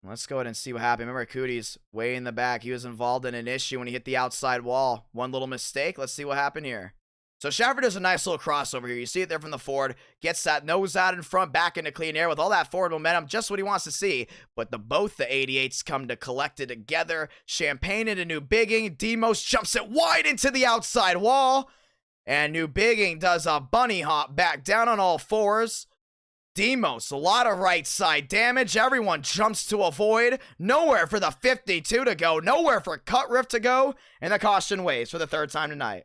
Let's go ahead and see what happened. Remember, Cootie's way in the back. He was involved in an issue when he hit the outside wall. One little mistake. Let's see what happened here. So Schaffer does a nice little crossover here. You see it there from the Ford. Gets that nose out in front, back into clean air with all that forward momentum. Just what he wants to see. But both the 88s come to collect it together. Champagne into New Bigging. Demos jumps it wide into the outside wall. And New Bigging does a bunny hop back down on all fours. Demos, a lot of right side damage. Everyone jumps to avoid. Nowhere for the 52 to go. Nowhere for Cut Riff to go. And the caution waves for the third time tonight.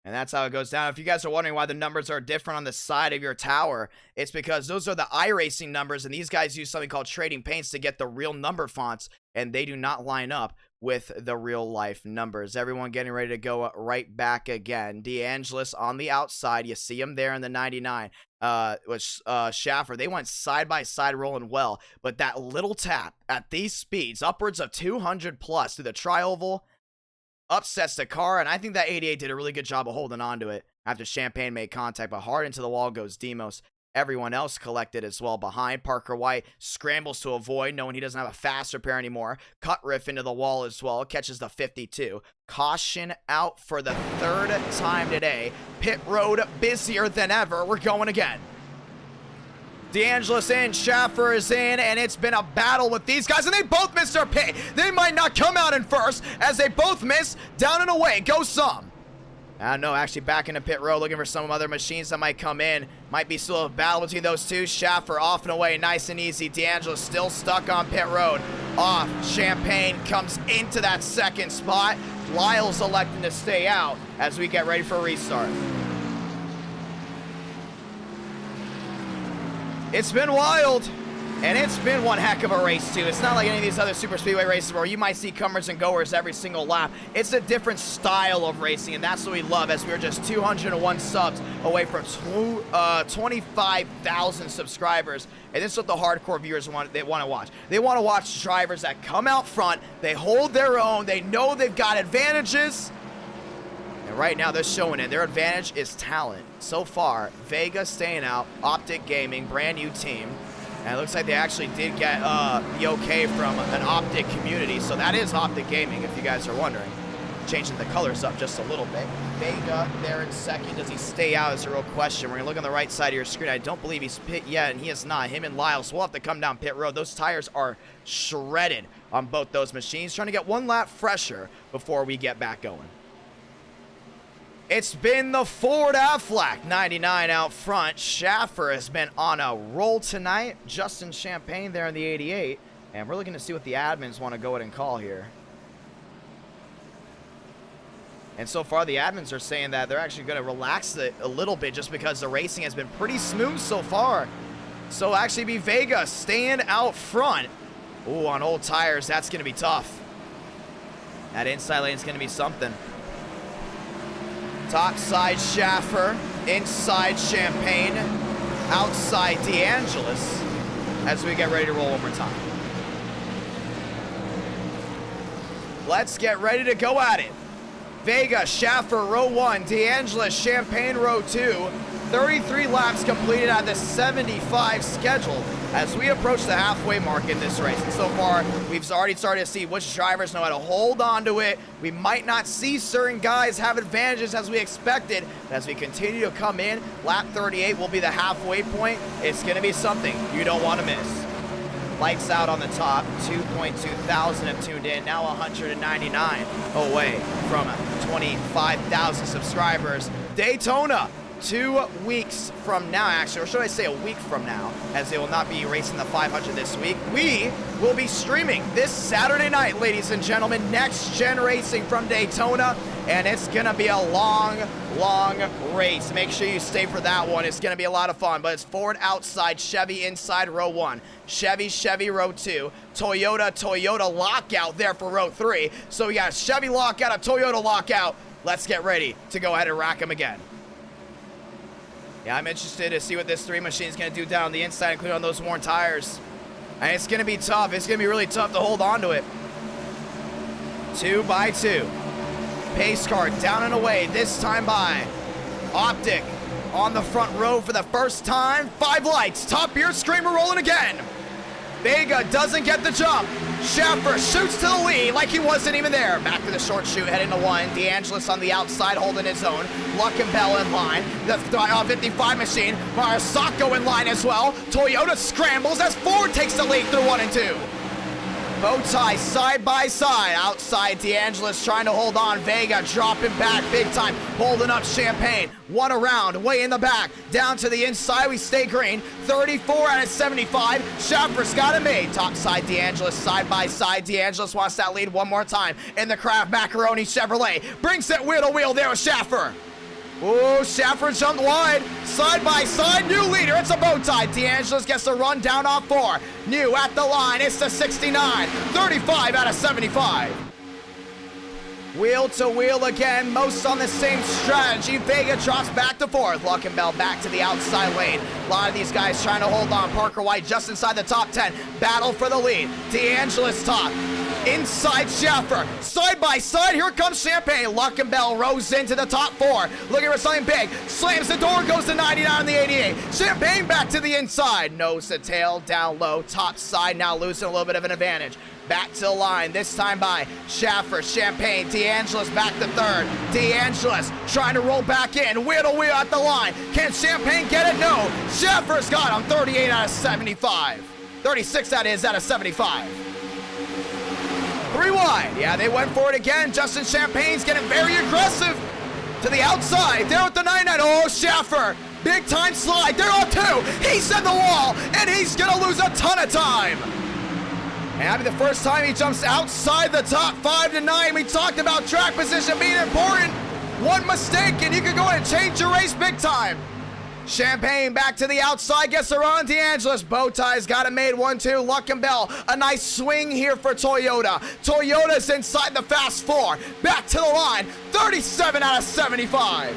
And that's how it goes down. If you guys are wondering why the numbers are different on the side of your tower, it's because those are the iRacing numbers, and these guys use something called trading paints to get the real number fonts, and they do not line up with the real life numbers. Everyone getting ready to go right back again. DeAngelis on the outside. You see him there in the 99. With Schaffer, they went side by side rolling well, but that little tap at these speeds, upwards of 200 plus through the tri-oval, upsets the car, and I think that 88 did a really good job of holding on to it after Champagne made contact, but hard into the wall goes Demos. Everyone else collected as well behind. Parker White scrambles to avoid, knowing he doesn't have a fast repair anymore. Cut Riff into the wall as well, catches the 52. Caution out for the third time today. Pit road busier than ever. We're going again. DeAngelis in, Schaffer is in, and it's been a battle with these guys, and they both missed their pit. They might not come out in first, as they both miss. Down and away, go some. I don't know, actually back into pit road, looking for some other machines that might come in. Might be still a battle between those two. Schaffer off and away, nice and easy. DeAngelis still stuck on pit road. Off, Champagne comes into that second spot. Lyle's electing to stay out as we get ready for a restart. It's been wild. And it's been one heck of a race, too. It's not like any of these other super speedway races where you might see comers and goers every single lap. It's a different style of racing, and that's what we love, as we're just 201 subs away from 25,000 subscribers. And this is what the hardcore viewers want to watch. They want to watch drivers that come out front, they hold their own, they know they've got advantages. And right now they're showing it. Their advantage is talent. So far, Vega staying out, Optic Gaming, brand new team. And it looks like they actually did get the okay from an Optic community. So that is Optic Gaming, if you guys are wondering. Changing the colors up just a little bit. Vega there in second. Does he stay out is a real question. We're going to look on the right side of your screen. I don't believe he's pit yet, and he is not. Him and Lyles will have to come down pit road. Those tires are shredded on both those machines. Trying to get one lap fresher before we get back going. It's been the Ford Aflac 99 out front. Schaffer has been on a roll tonight. Justin Champagne there in the 88. And we're looking to see what the admins want to go ahead and call here. And so far, the admins are saying that they're actually going to relax it a little bit just because the racing has been pretty smooth so far. So actually be Vega staying out front. Ooh, on old tires, that's going to be tough. That inside lane is going to be something. Top side Schaffer, inside Champagne, outside DeAngelis as we get ready to roll one more time. Let's get ready to go at it. Vega, Schaffer, row 1, DeAngelis, Champagne, row 2. 33 laps completed out of the 75 scheduled as we approach the halfway mark in this race. And so far, we've already started to see which drivers know how to hold on to it. We might not see certain guys have advantages as we expected. But as we continue to come in, lap 38 will be the halfway point. It's going to be something you don't want to miss. Lights out on the top, 2.2 thousand have tuned in, now 199 away from 25,000 subscribers. Daytona, 2 weeks from now, actually, or should I say a week from now, as they will not be racing the 500 this week. We will be streaming this Saturday night, ladies and gentlemen, Next Gen Racing from Daytona, and it's gonna be a long race. Make sure you stay for that one. It's gonna be a lot of fun, but it's Ford outside, Chevy inside row 1, Chevy row 2, Toyota lockout there for row 3. So we got a Chevy lockout, a Toyota lockout. Let's get ready to go ahead and rack them again. Yeah, I'm interested to see what this 3 machine is going to do down the inside, including on those worn tires. And it's going to be tough. It's going to be really tough to hold on to it. 2 by 2. Pace car down and away, this time by Optic on the front row for the first time. 5 lights, top gear, screamer rolling again. Vega doesn't get the jump. Schaffer shoots to the lead like he wasn't even there. Back to the short shoot, heading to 1. DeAngelis on the outside holding his own. Luckenbell in line. The 55 machine. Marsacco in line as well. Toyota scrambles as Ford takes the lead through 1 and 2. Bow tie side by side. Outside, DeAngelis trying to hold on. Vega dropping back big time. Holding up Champagne. 1 around, way in the back. Down to the inside, we stay green. 34 out of 75. Schaffer's got it made. Top side, DeAngelis side by side. DeAngelis wants that lead one more time. In the Kraft Macaroni Chevrolet. Brings it wheel to wheel there with Schaffer. Oh, Schaffer jumped wide. Side by side, new leader. It's a bow tie. DeAngelis gets a run down off 4. New at the line. It's the 69. 35 out of 75. Wheel to wheel again. Most on the same strategy. Vega drops back to 4th. Luckenbell back to the outside lane. A lot of these guys trying to hold on. Parker White just inside the top 10. Battle for the lead. DeAngelis top. Inside Schaffer, side by side, here comes Champagne. Luckenbell rows into the top 4, looking for something big, slams the door, goes to 99 on the 88. Champagne back to the inside, nose to tail, down low, top side, now losing a little bit of an advantage. Back to the line, this time by Schaffer, Champagne, DeAngelis back to 3rd. DeAngelis trying to roll back in, wheel to wheel at the line. Can Champagne get it? No. Schaffer's got him, 38 out of 75. 36 that is out of 75. 3 wide. Yeah, they went for it again. Justin Champagne's getting very aggressive to the outside. There with the 99. Oh, Schaffer. Big time slide. They're on 2. He's in the wall, and he's going to lose a ton of time. And that'll be the first time he jumps outside the top 5 to 9. We talked about track position being important. One mistake, and you could go ahead and change your race big time. Champagne back to the outside, gets around DeAngelis. Bowtie's got it made, 1-2. Luckenbell, a nice swing here for Toyota. Toyota's inside the fast four. Back to the line, 37 out of 75.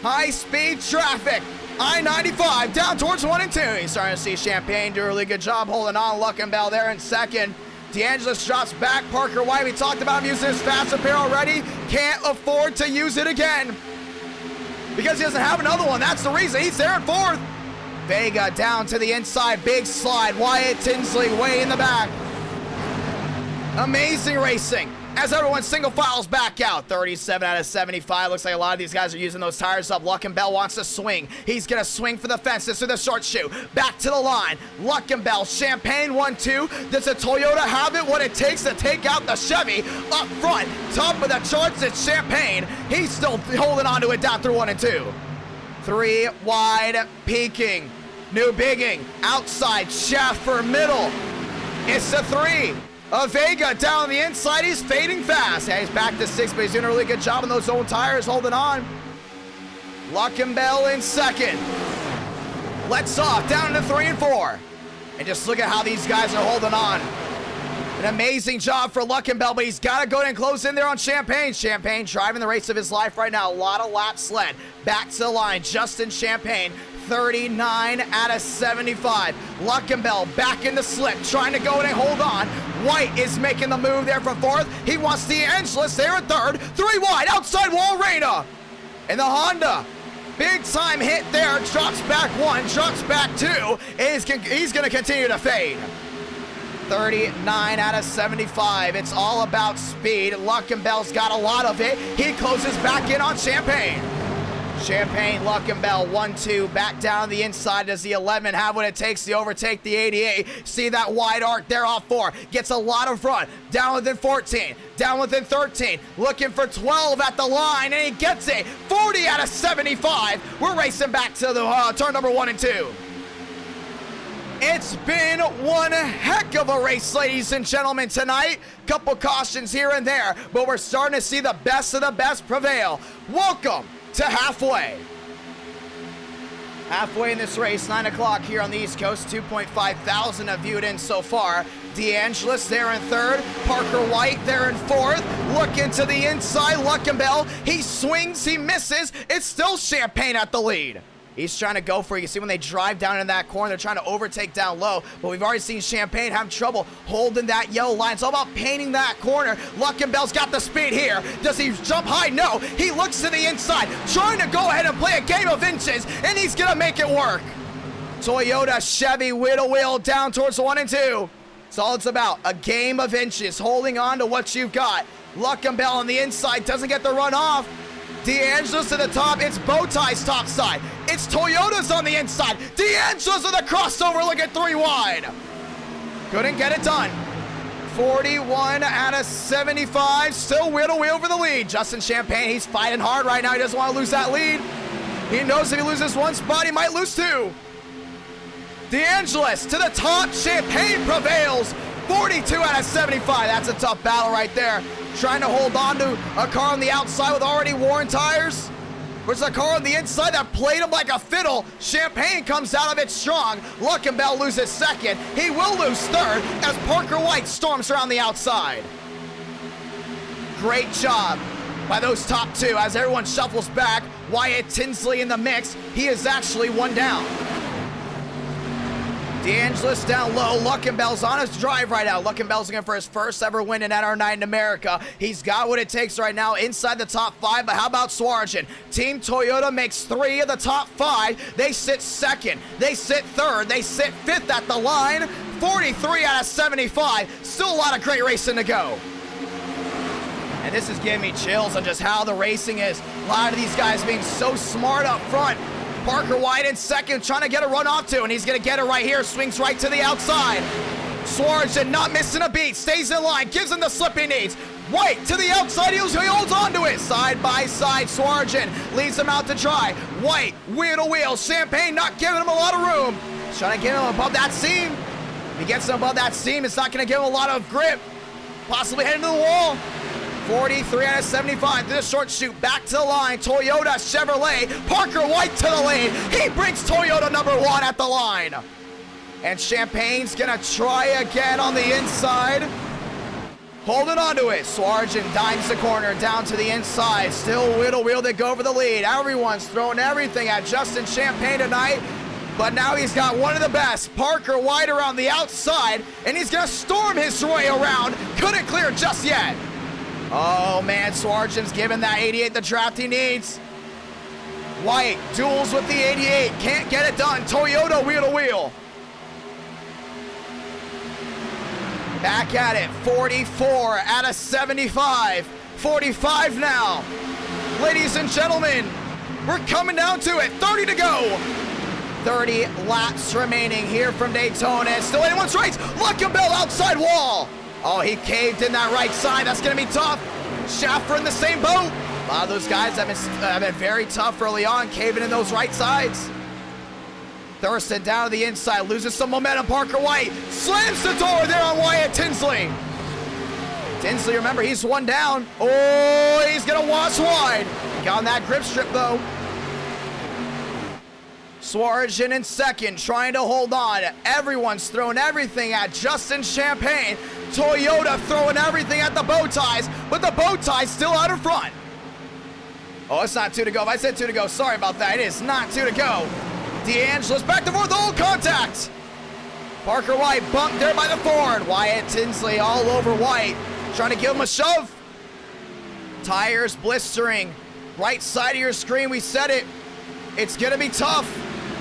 High speed traffic. I-95 down towards 1 and 2. He's starting to see Champagne do a really good job holding on. Luckenbell there in second. DeAngelis drops back. Parker White, we talked about him using his fast repair already. Can't afford to use it again because he doesn't have another one. That's the reason. He's there in fourth. Vega down to the inside. Big slide. Wyatt Tinsley way in the back. Amazing racing as everyone single files back out. 37 out of 75. Looks like a lot of these guys are using those tires up. Luckenbell wants to swing. He's going to swing for the fences through the short shoe. Back to the line. Luckenbell, Champagne 1-2. Does the Toyota have it? What it takes to take out the Chevy up front. Top of the charts, it's Champagne. He's still holding on to it down through 1 and 2. 3 wide, peaking. New bigging. Outside, Schaffer middle. It's the 3. Vega down on the inside, he's fading fast. Yeah, he's back to 6, but he's doing a really good job on those old tires, holding on. Luckenbell in second. Let's off, down to 3 and 4. And just look at how these guys are holding on. An amazing job for Luckenbell, but he's got to go ahead and close in there on Champagne. Champagne driving the race of his life right now. A lot of laps led. Back to the line, Justin Champagne. 39 out of 75. Luckenbell back in the slip, trying to go in and hold on. White is making the move there from fourth. He wants DeAngelis there at third. 3 wide, outside wall, Reyna. And the Honda, big time hit there. Drops back 1, drops back 2. He's going to continue to fade. 39 out of 75. It's all about speed. Luckenbell's got a lot of it. He closes back in on Champagne. Champagne, Luckenbell, 1-2, back down the inside. Does the 11 have what it takes to overtake the 88? See that wide arc there off 4. Gets a lot of run. Down within 14, down within 13. Looking for 12 at the line, and he gets it. 40 out of 75. We're racing back to the turn number 1 and 2. It's been one heck of a race, ladies and gentlemen, tonight. Couple cautions here and there, but we're starting to see the best of the best prevail. Welcome to halfway. Halfway in this race, 9 o'clock here on the East Coast. 2.5 thousand have viewed in so far. DeAngelis there in third. Parker White there in fourth. Looking to the inside, Luckenbell. He swings, he misses. It's still Champagne at the lead. He's trying to go for it. You see when they drive down in that corner, they're trying to overtake down low, but we've already seen Champagne have trouble holding that yellow line. It's all about painting that corner. Luckenbell's got the speed here. Does he jump high? No. He looks to the inside, trying to go ahead and play a game of inches, and he's going to make it work. Toyota, Chevy, wheel wheel down towards 1 and 2. That's all it's about, a game of inches, holding on to what you've got. Luckenbell on the inside doesn't get the run off. DeAngelis to the top. It's Bowtie's top side. It's Toyota's on the inside. DeAngelis with a crossover. Look at 3 wide. Couldn't get it done. 41 out of 75. Still wheel to wheel for the lead. Justin Champagne, he's fighting hard right now. He doesn't want to lose that lead. He knows if he loses one spot, he might lose 2. DeAngelis to the top. Champagne prevails. 42 out of 75. That's a tough battle right there. Trying to hold on to a car on the outside with already worn tires. There's a car on the inside that played him like a fiddle. Champagne comes out of it strong. Luckenbell loses second. He will lose third as Parker White storms around the outside. Great job by those top 2 as everyone shuffles back. Wyatt Tinsley in the mix. He is actually 1 down. DeAngelis down low. Luckenbell's on his drive right now. Luckenbell's looking for his first ever win in NR9 in America. He's got what it takes right now inside the top 5, but how about Swarjan? Team Toyota makes 3 of the top 5. They sit second. They sit third. They sit 5th at the line. 43 out of 75. Still a lot of great racing to go. And this is giving me chills on just how the racing is. A lot of these guys being so smart up front. Parker White in second, trying to get a run off to, and he's going to get it right here. Swings right to the outside. Swarjan not missing a beat, stays in line, gives him the slip he needs. White to the outside, he holds on to it. Side by side, Swarjan leads him out to dry. White, wheel to wheel. Champagne not giving him a lot of room. He's trying to get him above that seam. If he gets him above that seam, it's not going to give him a lot of grip. Possibly heading to the wall. 43 out of 75. This short shoot back to the line. Toyota Chevrolet. Parker White to the lead. He brings Toyota number 1 at the line. And Champagne's gonna try again on the inside. Holding on to it. Swarjan dimes the corner down to the inside. Still wheel to go for the lead. Everyone's throwing everything at Justin Champagne tonight. But now he's got one of the best. Parker White around the outside. And he's gonna storm his way around. Couldn't clear just yet. Oh man, Swarjan's giving that 88 the draft he needs. White duels with the 88. Can't get it done. Toyota wheel to wheel. Back at it, 44 out of 75. 45 now. Ladies and gentlemen, we're coming down to it. 30 to go. 30 laps remaining here from Daytona. Still anyone's race. Luckenbill outside wall. Oh, he caved in that right side. That's going to be tough. Schaffer in the same boat. A lot of those guys have been very tough early on, caving in those right sides. Thurston down to the inside, loses some momentum. Parker White slams the door there on Wyatt Tinsley. Tinsley, remember, he's one down. Oh, he's going to wash wide. Got on that grip strip, though. Swarjan in second, trying to hold on. Everyone's throwing everything at Justin Champagne. Toyota throwing everything at the bow ties, but the bow tie's still out in front. Oh, it's not 2 to go. If I said 2 to go, sorry about that. It is not 2 to go. DeAngelis back to forth, old contact. Parker White bumped there by the Ford. Wyatt Tinsley all over White, trying to give him a shove. Tires blistering. Right side of your screen, we said it. It's going to be tough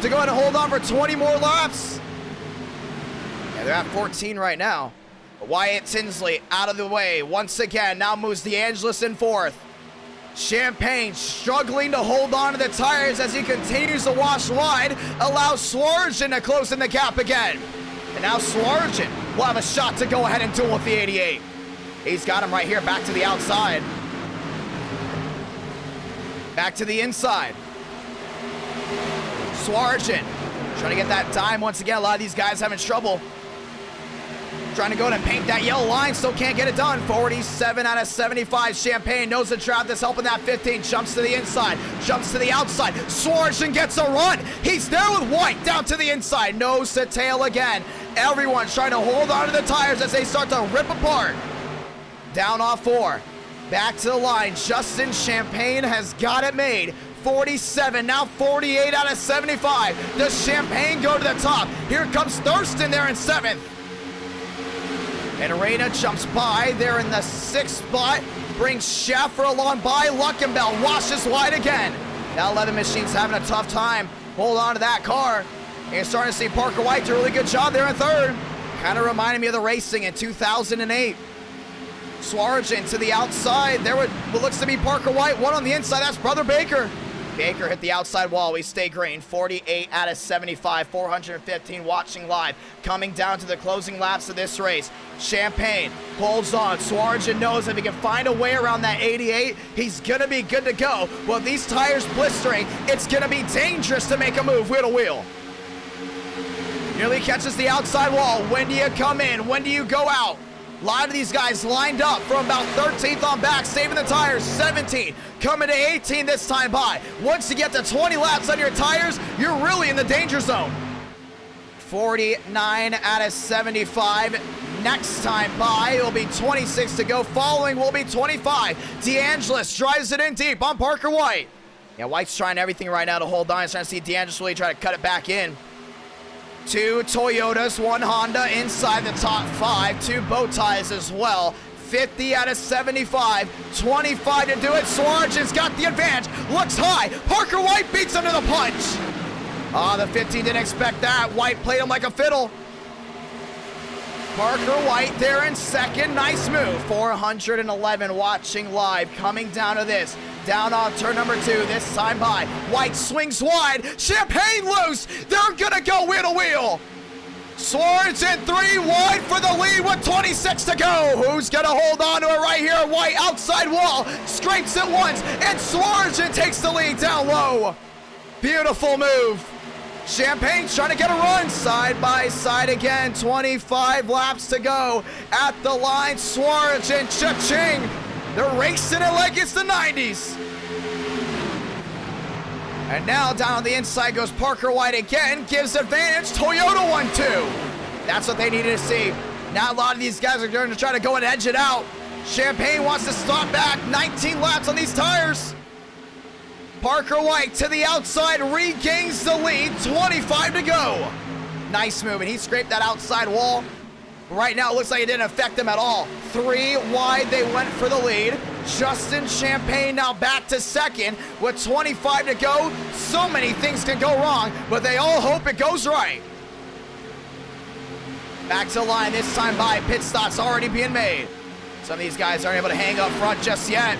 to go ahead and hold on for 20 more laps. Yeah, they're at 14 right now. Wyatt Tinsley out of the way once again. Now moves DeAngelis in fourth. Champagne struggling to hold on to the tires as he continues to wash wide, allows Swarjan to close in the gap again. And now Swarjan will have a shot to go ahead and duel with the 88. He's got him right here, back to the outside. Back to the inside. Swarjan trying to get that dime once again. A lot of these guys having trouble. Trying to go and paint that yellow line, still can't get it done. 47 out of 75. Champagne knows the trap that's helping that 15. Jumps to the inside, jumps to the outside. Swarjan gets a run. He's there with White down to the inside. Nose to tail again. Everyone's trying to hold on to the tires as they start to rip apart. Down off 4. Back to the line. Justin Champagne has got it made. 47, now 48 out of 75. Does Champagne go to the top? Here comes Thurston there in 7th. And Arena jumps by there in the 6th spot. Brings Schaffer along by. Luckenbill washes wide again. Now Leather Machine's having a tough time. Hold on to that car. And you're starting to see Parker White do a really good job there in 3rd. Kind of reminded me of the Racing in 2008. Swarjan to the outside. There what looks to be Parker White. One on the inside. That's Brother Baker. Baker hit the outside wall. We stay green. 48 out of 75. 415 watching live. Coming down to the closing laps of this race. Champagne holds on. Swarjan knows if he can find a way around that 88, he's going to be good to go. Well, these tires blistering, it's going to be dangerous to make a move wheel to wheel. Nearly catches the outside wall. When do you come in? When do you go out? A lot of these guys lined up from about 13th on back, saving the tires. 17, coming to 18 this time by. Once you get to 20 laps on your tires, you're really in the danger zone. 49 out of 75. Next time by, it'll be 26 to go. Following will be 25. DeAngelis drives it in deep on Parker White. Yeah, White's trying everything right now to hold on. He's trying to see DeAngelis really try to cut it back in. 2 Toyotas, 1 Honda inside the top 5. 2 bow ties as well. 50 out of 75. 25 to do it. Swarjan's got the advantage. Looks high. Parker White beats him to the punch. The 15 didn't expect that. White played him like a fiddle. Parker White there in 2nd. Nice move. 411 watching live. Coming down to this. Down on turn number 2, this time by. White swings wide. Champagne loose. They're gonna go wheel to wheel. Swarjan 3 wide for the lead with 26 to go. Who's gonna hold on to it right here? White outside wall. Scrapes it once. And Swarjan takes the lead down low. Beautiful move. Champagne's trying to get a run. Side by side again. 25 laps to go. At the line, Swarjan, cha-ching. They're racing it like it's the 90s. And now down on the inside goes Parker White again. Gives advantage. Toyota 1-2. That's what they needed to see. Now a lot of these guys are going to try to go and edge it out. Champagne wants to stop back. 19 laps on these tires. Parker White to the outside regains the lead. 25 to go. Nice move, and he scraped that outside wall. Right now, it looks like it didn't affect them at all. 3 wide, they went for the lead. Justin Champagne now back to second with 25 to go. So many things can go wrong, but they all hope it goes right. Back to the line, this time by pit stops already being made. Some of these guys aren't able to hang up front just yet.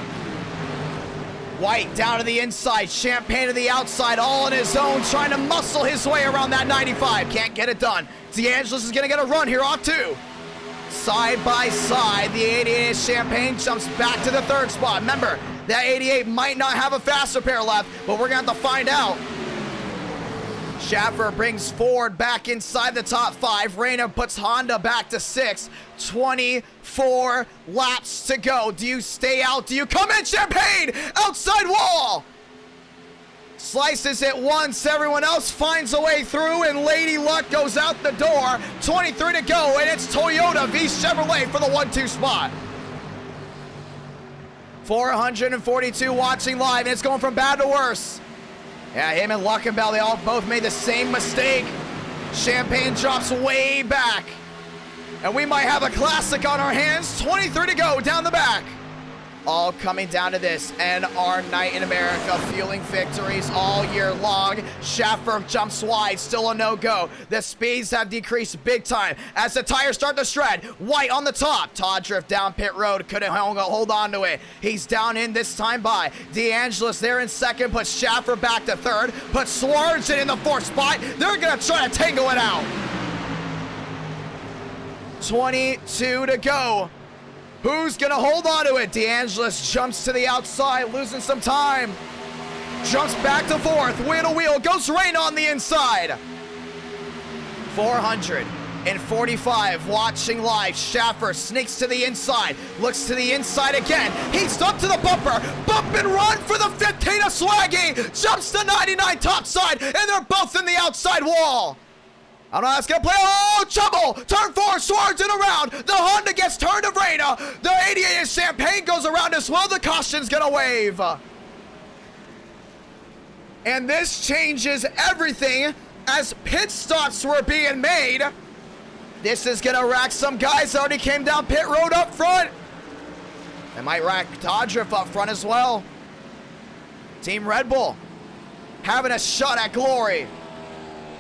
White down to the inside, Champagne to the outside, all on his own, trying to muscle his way around that 95. Can't get it done. DeAngelis is gonna get a run here off too. Side by side, the 88 Champagne jumps back to the 3rd spot. Remember, that 88 might not have a faster pair left, but we're gonna have to find out. Schaffer brings Ford back inside the top 5. Reyna puts Honda back to 6. 24 laps to go. Do you stay out? Do you come in, Champagne? Outside wall! Slices it once. Everyone else finds a way through, and Lady Luck goes out the door. 23 to go, and it's Toyota v Chevrolet for the 1-2 spot. 442 watching live, and it's going from bad to worse. Yeah, him and Luckenbell, they all both made the same mistake. Champagne drops way back. And we might have a classic on our hands. 23 to go down the back. All coming down to this. And our night in America, fueling victories all year long. Schaffer jumps wide, still a no-go. The speeds have decreased big time as the tires start to shred. White on the top. Todd drift down pit road, couldn't hold on to it. He's down in this time by DeAngelis there in second, puts Schaffer back to 3rd, puts Swartzen in the 4th spot. They're gonna try to tangle it out. 22 to go. Who's gonna hold on to it? DeAngelis jumps to the outside, losing some time. Jumps back to 4th, wheel to wheel, goes Reyna on the inside. 445 watching live. Schaffer sneaks to the inside, looks to the inside again. He's up to the bumper, bump and run for the 15 of Swaggy. Jumps to 99 top side, and they're both in the outside wall. I don't know how it's gonna play. Oh, trouble! Turn 4, Swartzen around. The Honda gets turned to Reyna. The 88 of Champagne goes around as well. The caution's gonna wave. And this changes everything as pit stops were being made. This is gonna rack some guys that already came down pit road up front. It might rack Todd Drift up front as well. Team Red Bull having a shot at glory.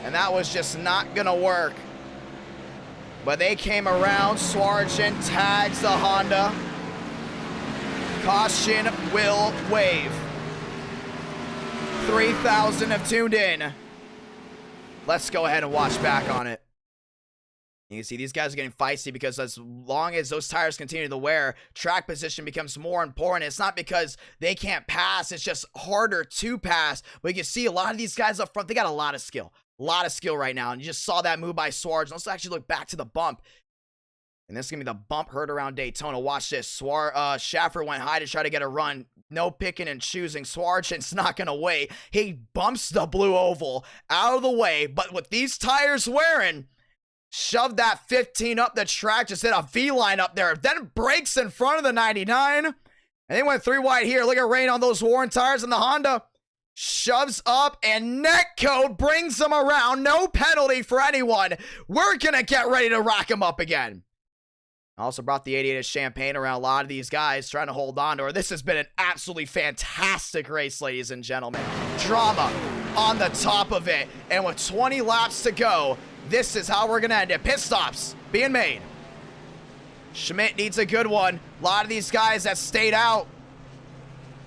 And that was just not gonna work. But they came around. Swartzen tags the Honda. Caution will wave. 3,000 have tuned in. Let's go ahead and watch back on it. You can see these guys are getting feisty because as long as those tires continue to wear, track position becomes more important. It's not because they can't pass, it's just harder to pass. But you can see a lot of these guys up front, they got a lot of skill. A lot of skill right now. And you just saw that move by Swartzen. Let's actually look back to the bump. And this is going to be the bump heard around Daytona. Watch this. Schaffer went high to try to get a run. No picking and choosing. Swartzen's not going to wait. He bumps the blue oval out of the way. But with these tires wearing, shoved that 15 up the track. Just hit a V-line up there. Then breaks in front of the 99. And they went 3 wide here. Look at rain on those Warren tires in the Honda. Shoves up and netcode brings them around. No penalty for anyone. We're going to get ready to rack them up again. Also brought the 88 of Champagne around a lot of these guys trying to hold on to her. This has been an absolutely fantastic race, ladies and gentlemen. Drama on the top of it. And with 20 laps to go, this is how we're going to end it. Pit stops being made. Schmidt needs a good one. A lot of these guys that stayed out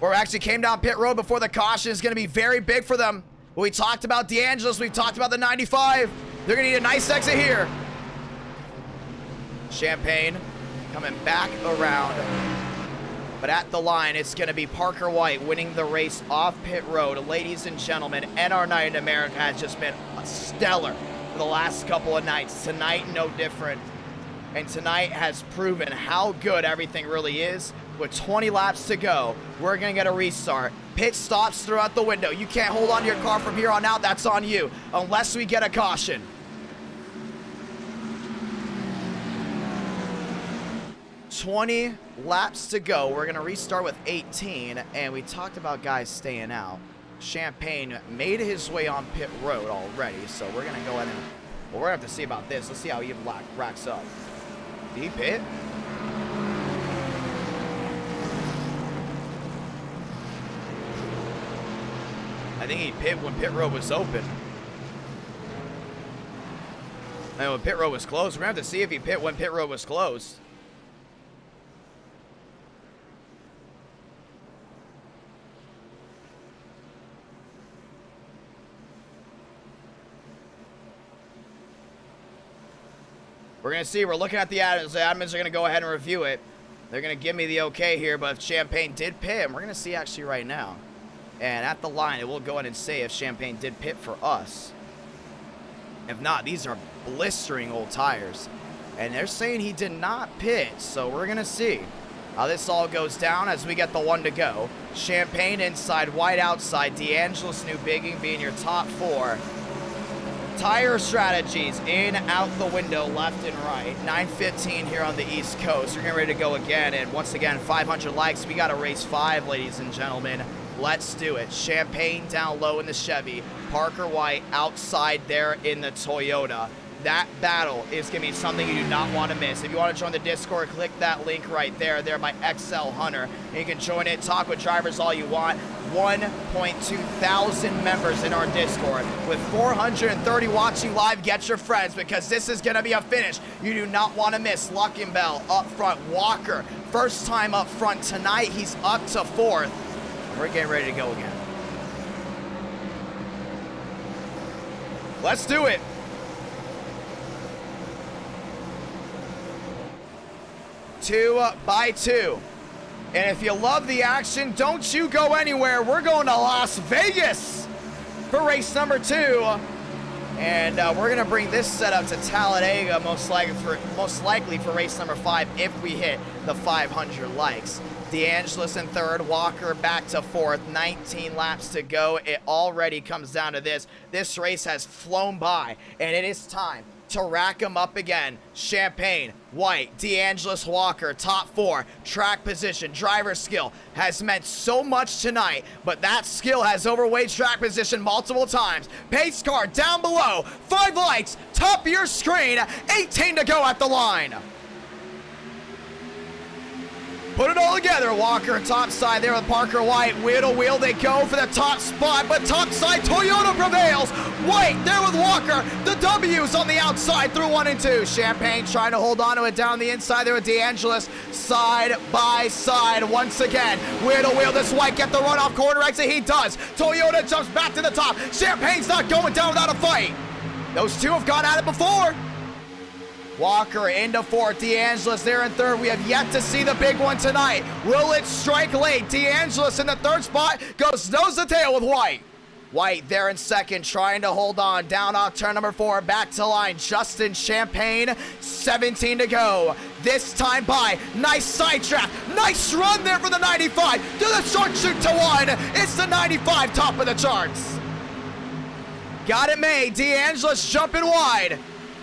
or actually came down pit road before the caution is going to be very big for them. We talked about DeAngelis. We talked about the 95. They're going to need a nice exit here. Champagne coming back around. But at the line, it's going to be Parker White winning the race off pit road. Ladies and gentlemen, and our night in America has just been stellar for the last couple of nights. Tonight, no different. And tonight has proven how good everything really is. With 20 laps to go, we're going to get a restart. Pit stops throughout the window. You can't hold on to your car from here on out. That's on you, unless we get a caution. $20 laps to go. We're going to restart with 18, and we talked about guys staying out. Champagne made his way on pit road already, so we're going to go ahead and... Well, we're going to have to see about this. Let's see how he racks up. Did he pit? I think he pit when pit road was open. And when pit road was closed, we're going to have to see if he pit when pit road was closed. We're going to see. We're looking at the admins. The admins are going to go ahead and review it. They're going to give me the okay here, but if Champagne did pit, and we're going to see actually right now. And at the line, it will go ahead and say if Champagne did pit for us. If not, these are blistering old tires. And they're saying he did not pit, so we're going to see how this all goes down as we get the one to go. Champagne inside, White outside, D'Angelo's New Bigging being your top four. Tire strategies in, out the window, left and right. 9:15 here on the East Coast. We're getting ready to go again, and once again, 500 likes. We got a race 5, ladies and gentlemen. Let's do it. Champagne down low in the Chevy. Parker White outside there in the Toyota. That battle is going to be something you do not want to miss. If you want to join the Discord, click that link right there by XL Hunter. And you can join it, talk with drivers all you want. 1.2 thousand members in our Discord. With 430 watching live, get your friends because this is going to be a finish you do not want to miss. Luckenbell up front. Walker, first time up front tonight. He's up to 4th. We're getting ready to go again. Let's do it. 2 by 2. And if you love the action, don't you go anywhere. We're going to Las Vegas for race number 2. And we're going to bring this setup to Talladega most likely for race number 5 if we hit the 500 likes. D'Angelo's in 3rd, Walker back to 4th, 19 laps to go. It already comes down to this. This race has flown by, and it is time to rack them up again. Champagne, White, D'Angelo's, Walker, top 4, track position, driver skill has meant so much tonight, but that skill has overweight track position multiple times. Pace car down below, 5 lights, top of your screen, 18 to go at the line. Put it all together. Walker top side there with Parker White. Wheel to wheel they go for the top spot, but top side Toyota prevails. White there with Walker. The W's on the outside through 1 and 2. Champagne trying to hold on to it down the inside there with D'Angelo's. Side by side once again. Wheel to wheel this White get the runoff corner exit. He does. Toyota jumps back to the top. Champagne's not going down without a fight. Those two have gone at it before. Walker into 4th, D'Angelo's there in 3rd. We have yet to see the big one tonight. Will it strike late? D'Angelo's in the 3rd spot, goes nose to tail with White. White there in 2nd, trying to hold on. Down off turn number 4, back to line. Justin Champagne, 17 to go. This time by, nice sidetrack. Nice run there for the 95. Do the short shoot to 1. It's the 95, top of the charts. Got it made. D'Angelo's jumping wide.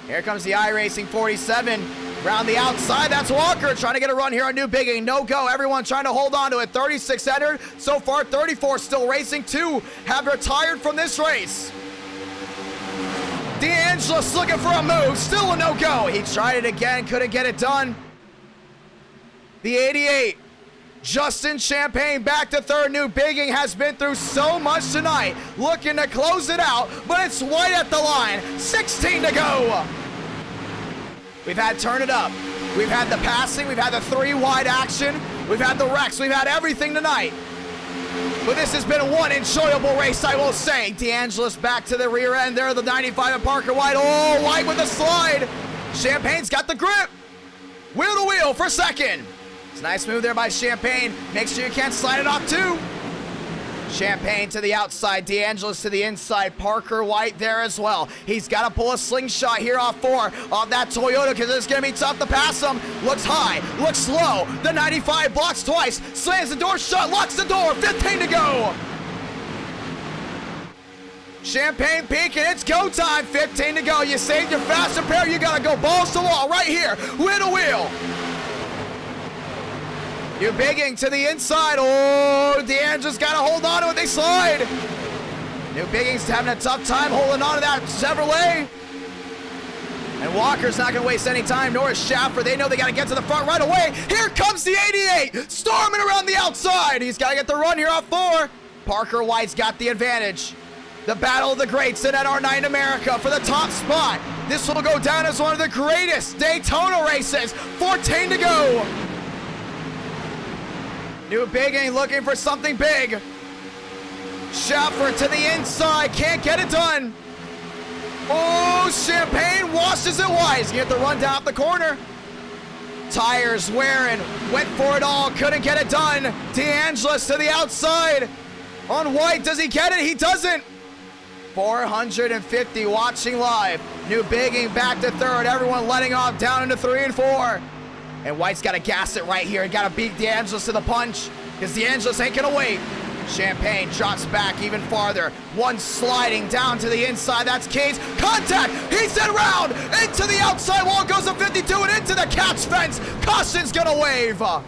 Here comes the Iracing 47. Round the outside, that's Walker trying to get a run here on New Bigging. No go, everyone trying to hold on to it. 36 entered, so far 34 still racing. 2 have retired from this race. D'Angelo's looking for a move, still a no-go. He tried it again, couldn't get it done. The 88, Justin Champagne back to 3rd. New Bigging has been through so much tonight. Looking to close it out, but it's White at the line. 16 to go. We've had turn it up. We've had the passing. We've had the 3 wide action. We've had the wrecks. We've had everything tonight. But this has been one enjoyable race, I will say. D'Angelo's back to the rear end there. The 95 of Parker White. Oh, White with the slide. Champagne's got the grip. Wheel to wheel for 2nd. It's a nice move there by Champagne. Make sure you can't slide it off too. Champagne to the outside, DeAngelis to the inside, Parker White there as well. He's got to pull a slingshot here off 4 of that Toyota because it's going to be tough to pass him. Looks high, looks low. The 95 blocks twice, slams the door shut, locks the door, 15 to go. Champagne peaking, it's go time, 15 to go. You saved your fast repair, you got to go balls to wall right here, wheel to wheel. New Bigging to the inside. Oh, DeAngelis got to hold on to it. They slide. New Bigging's having a tough time holding on to that Chevrolet. And Walker's not going to waste any time, nor is Schaffer. They know they got to get to the front right away. Here comes the 88, storming around the outside. He's got to get the run here off 4. Parker White's got the advantage. The battle of the greats in NR9 America for the top spot. This will go down as one of the greatest Daytona races. 14 to go. New Bigging looking for something big. Schaffer to the inside, can't get it done. Oh, Champagne washes it wise. Get the run down the corner. Tires wearing, went for it all, couldn't get it done. DeAngelis to the outside. On White, does he get it? He doesn't. 450 watching live. New Bigging back to 3rd. Everyone letting off down into 3 and 4. And White's got to gas it right here. Got to beat DeAngelis to the punch because DeAngelis ain't going to wait. Champagne drops back even farther. One sliding down to the inside. That's Cage. Contact. He's sent around into the outside wall. Goes to 52 and into the catch fence. Caution's going to wave. And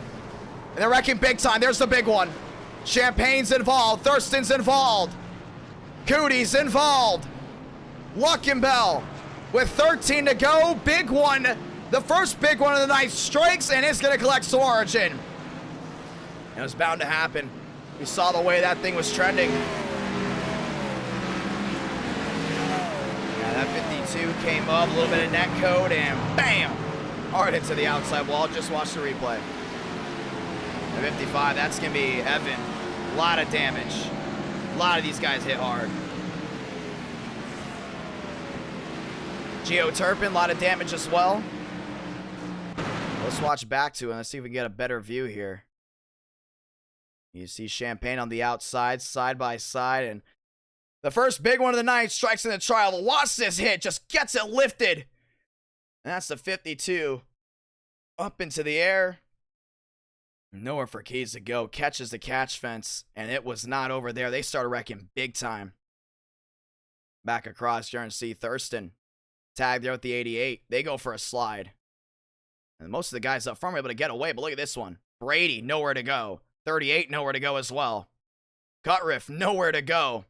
they're wrecking big time. There's the big one. Champagne's involved. Thurston's involved. Cootie's involved. Luckenbell with 13 to go. Big one. The first big one of the night strikes, and it's going to collect some origin. It was bound to happen. We saw the way that thing was trending. Yeah, that 52 came up, a little bit of net code, and bam! Hard into the outside wall. Just watch the replay. The 55, that's going to be Evan. A lot of damage. A lot of these guys hit hard. Geo Turpin, a lot of damage as well. Let's watch back to it. Let's see if we can get a better view here. You see Champagne on the outside, side by side, and the first big one of the night strikes in the trial. Watch this hit, just gets it lifted. And that's the 52. Up into the air. Nowhere for Keys to go. Catches the catch fence, and it was not over there. They started wrecking big time. Back across, you're going to see Thurston tagged there with the 88. They go for a slide. And most of the guys up front were able to get away, but look at this one. Brady, nowhere to go. 38, nowhere to go as well. Cutriff, nowhere to go.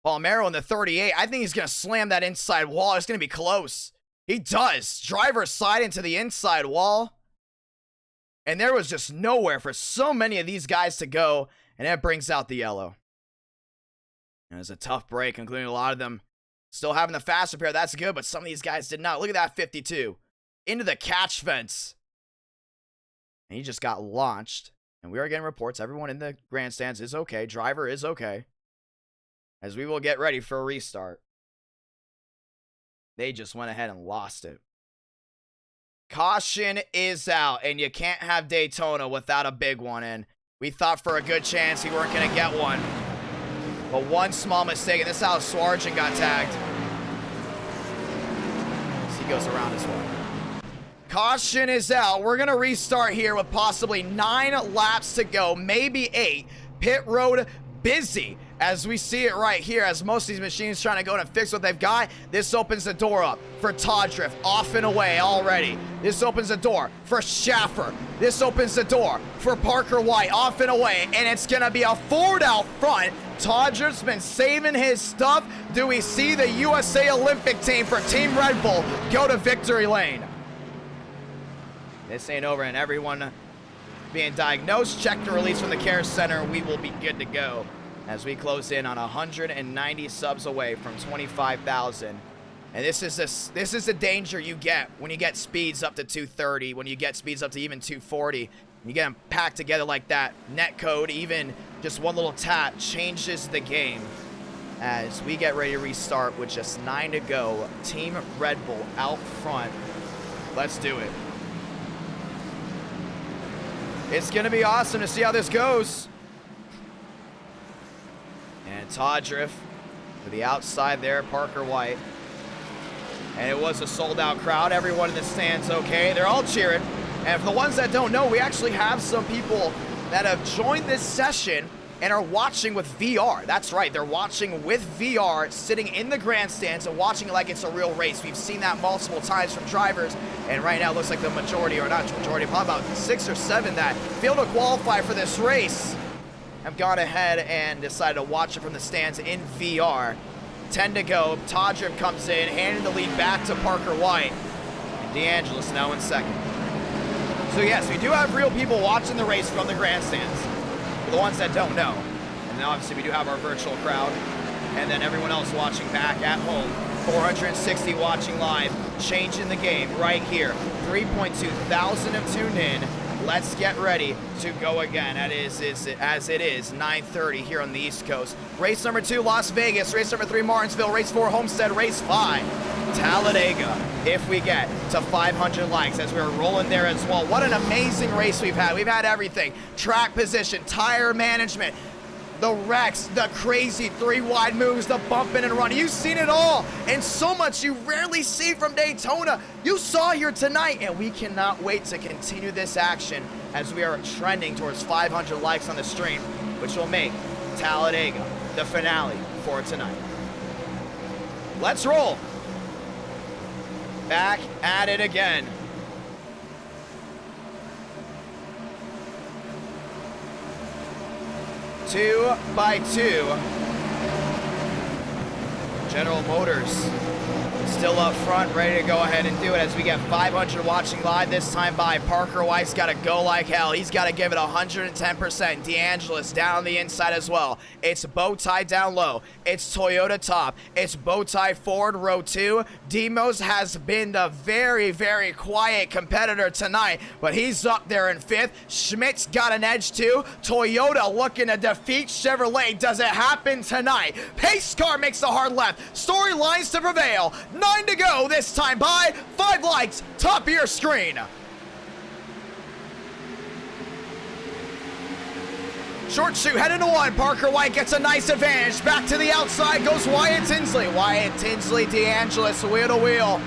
Palmero in the 38, I think he's going to slam that inside wall. It's going to be close. He does. Driver side into the inside wall. And there was just nowhere for so many of these guys to go, and that brings out the yellow. And it was a tough break, including a lot of them still having the fast repair. That's good, but some of these guys did not. Look at that 52. Into the catch fence. And he just got launched. And we are getting reports. Everyone in the grandstands is okay. Driver is okay. As we will get ready for a restart. They just went ahead and lost it. Caution is out. And you can't have Daytona without a big one. And we thought for a good chance he weren't going to get one. But one small mistake. And this is how Swarjan got tagged. So he goes around as well. Caution is out. We're going to restart here with possibly 9 laps to go, maybe 8. Pit road busy as we see it right here, as most of these machines trying to go and fix what they've got. This opens the door up for Todd Drift, off and away already. This opens the door for Schaffer. This opens the door for Parker White, off and away, and it's going to be a Ford out front. Todd Drift's been saving his stuff. Do we see the USA Olympic team for Team Red Bull go to victory lane? This ain't over, and everyone being diagnosed, checked or released from the care center. We will be good to go as we close in on 190 subs away from 25,000. And this is the danger you get when you get speeds up to 230, when you get speeds up to even 240. You get them packed together like that. Net code, even just one little tap, changes the game. As we get ready to restart with just 9 to go, Team Red Bull out front. Let's do it. It's going to be awesome to see how this goes. And Todriff to the outside there, Parker White. And it was a sold-out crowd. Everyone in the stands okay. They're all cheering. And for the ones that don't know, we actually have some people that have joined this session and are watching with VR. That's right, they're watching with VR, sitting in the grandstands and watching it like it's a real race. We've seen that multiple times from drivers, and right now it looks like the majority, or not majority, probably about 6 or 7 that failed to qualify for this race have gone ahead and decided to watch it from the stands in VR. 10 to go. Todriff comes in, handing the lead back to Parker White. And DeAngelis now in second. So yes, we do have real people watching the race from the grandstands. For the ones that don't know. And then obviously we do have our virtual crowd. And then everyone else watching back at home. 460 watching live. Changing the game right here. 3.2 thousand have tuned in. Let's get ready to go again. That is as it is 9:30 here on the East Coast. Race number 2, Las Vegas. Race number 3, Martinsville. Race 4, Homestead. Race 5, Talladega. If we get to 500 likes as we're rolling there as well. What an amazing race we've had. We've had everything. Track position, tire management, the wrecks, the crazy 3-wide moves, the bumping and running. You've seen it all, and so much you rarely see from Daytona. You saw here tonight, and we cannot wait to continue this action as we are trending towards 500 likes on the stream, which will make Talladega the finale for tonight. Let's roll. Back at it again. Two by two. General Motors still up front, ready to go ahead and do it as we get 500 watching live this time by. Parker White's got to go like hell. He's got to give it 110%. DeAngelis down the inside as well. It's bow tie down low. It's Toyota top. It's bow tie forward row 2. Demos has been the very, very quiet competitor tonight, but he's up there in 5th. Schmidt's got an edge too. Toyota looking to defeat Chevrolet. Does it happen tonight? Pace car makes the hard left. Storylines to prevail. 9 to go this time by. 5 likes, top of your screen. Short shoot, heading to 1. Parker White gets a nice advantage. Back to the outside goes Wyatt Tinsley. Wyatt Tinsley, DeAngelis, wheel to wheel.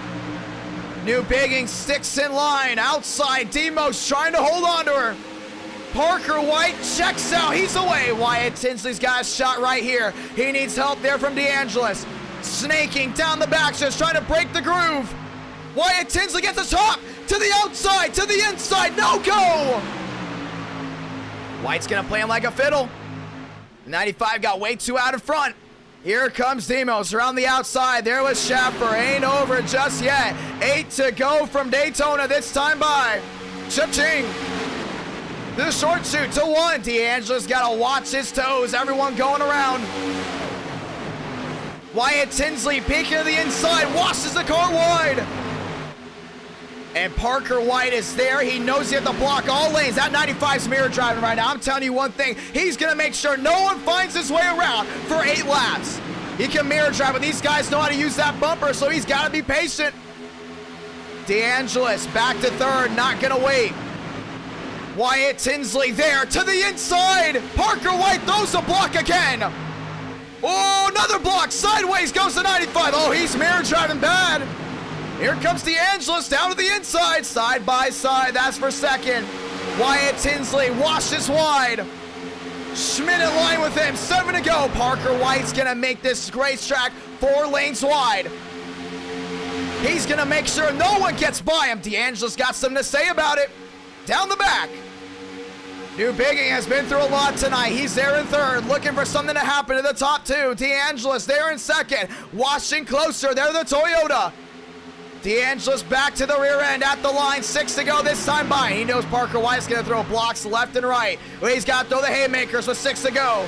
New Bigging sticks in line. Outside, Demos trying to hold on to her. Parker White checks out. He's away. Wyatt Tinsley's got a shot right here. He needs help there from DeAngelis. Snaking down the back, just trying to break the groove. Wyatt Tinsley gets the top, to the outside, to the inside, no go! White's gonna play him like a fiddle. 95 got way too out in front. Here comes Demos around the outside. There was Schaffer, ain't over just yet. 8 to go from Daytona this time by. Cha-ching. The short shoot to 1. DeAngelis gotta watch his toes, everyone going around. Wyatt Tinsley peeking to the inside, washes the car wide. And Parker White is there. He knows he has to block all lanes. That 95's mirror driving right now. I'm telling you one thing. He's going to make sure no one finds his way around for 8 laps. He can mirror drive, but these guys know how to use that bumper, so he's got to be patient. DeAngelis back to 3rd, not going to wait. Wyatt Tinsley there to the inside. Parker White throws the block again. Oh, another block. Sideways goes to 95. Oh, he's mirror driving bad. Here comes DeAngelis down to the inside. Side by side. That's for 2nd. Wyatt Tinsley washes wide. Schmidt in line with him. 7 to go. Parker White's going to make this racetrack 4 lanes wide. He's going to make sure no one gets by him. DeAngelis got something to say about it. Down the back. New Bigging has been through a lot tonight. He's there in 3rd, looking for something to happen to the top 2. DeAngelis there in 2nd, washing closer. They're the Toyota. DeAngelis back to the rear end at the line. 6 to go this time by. He knows Parker White's going to throw blocks left and right. But he's got to throw the haymakers with 6 to go.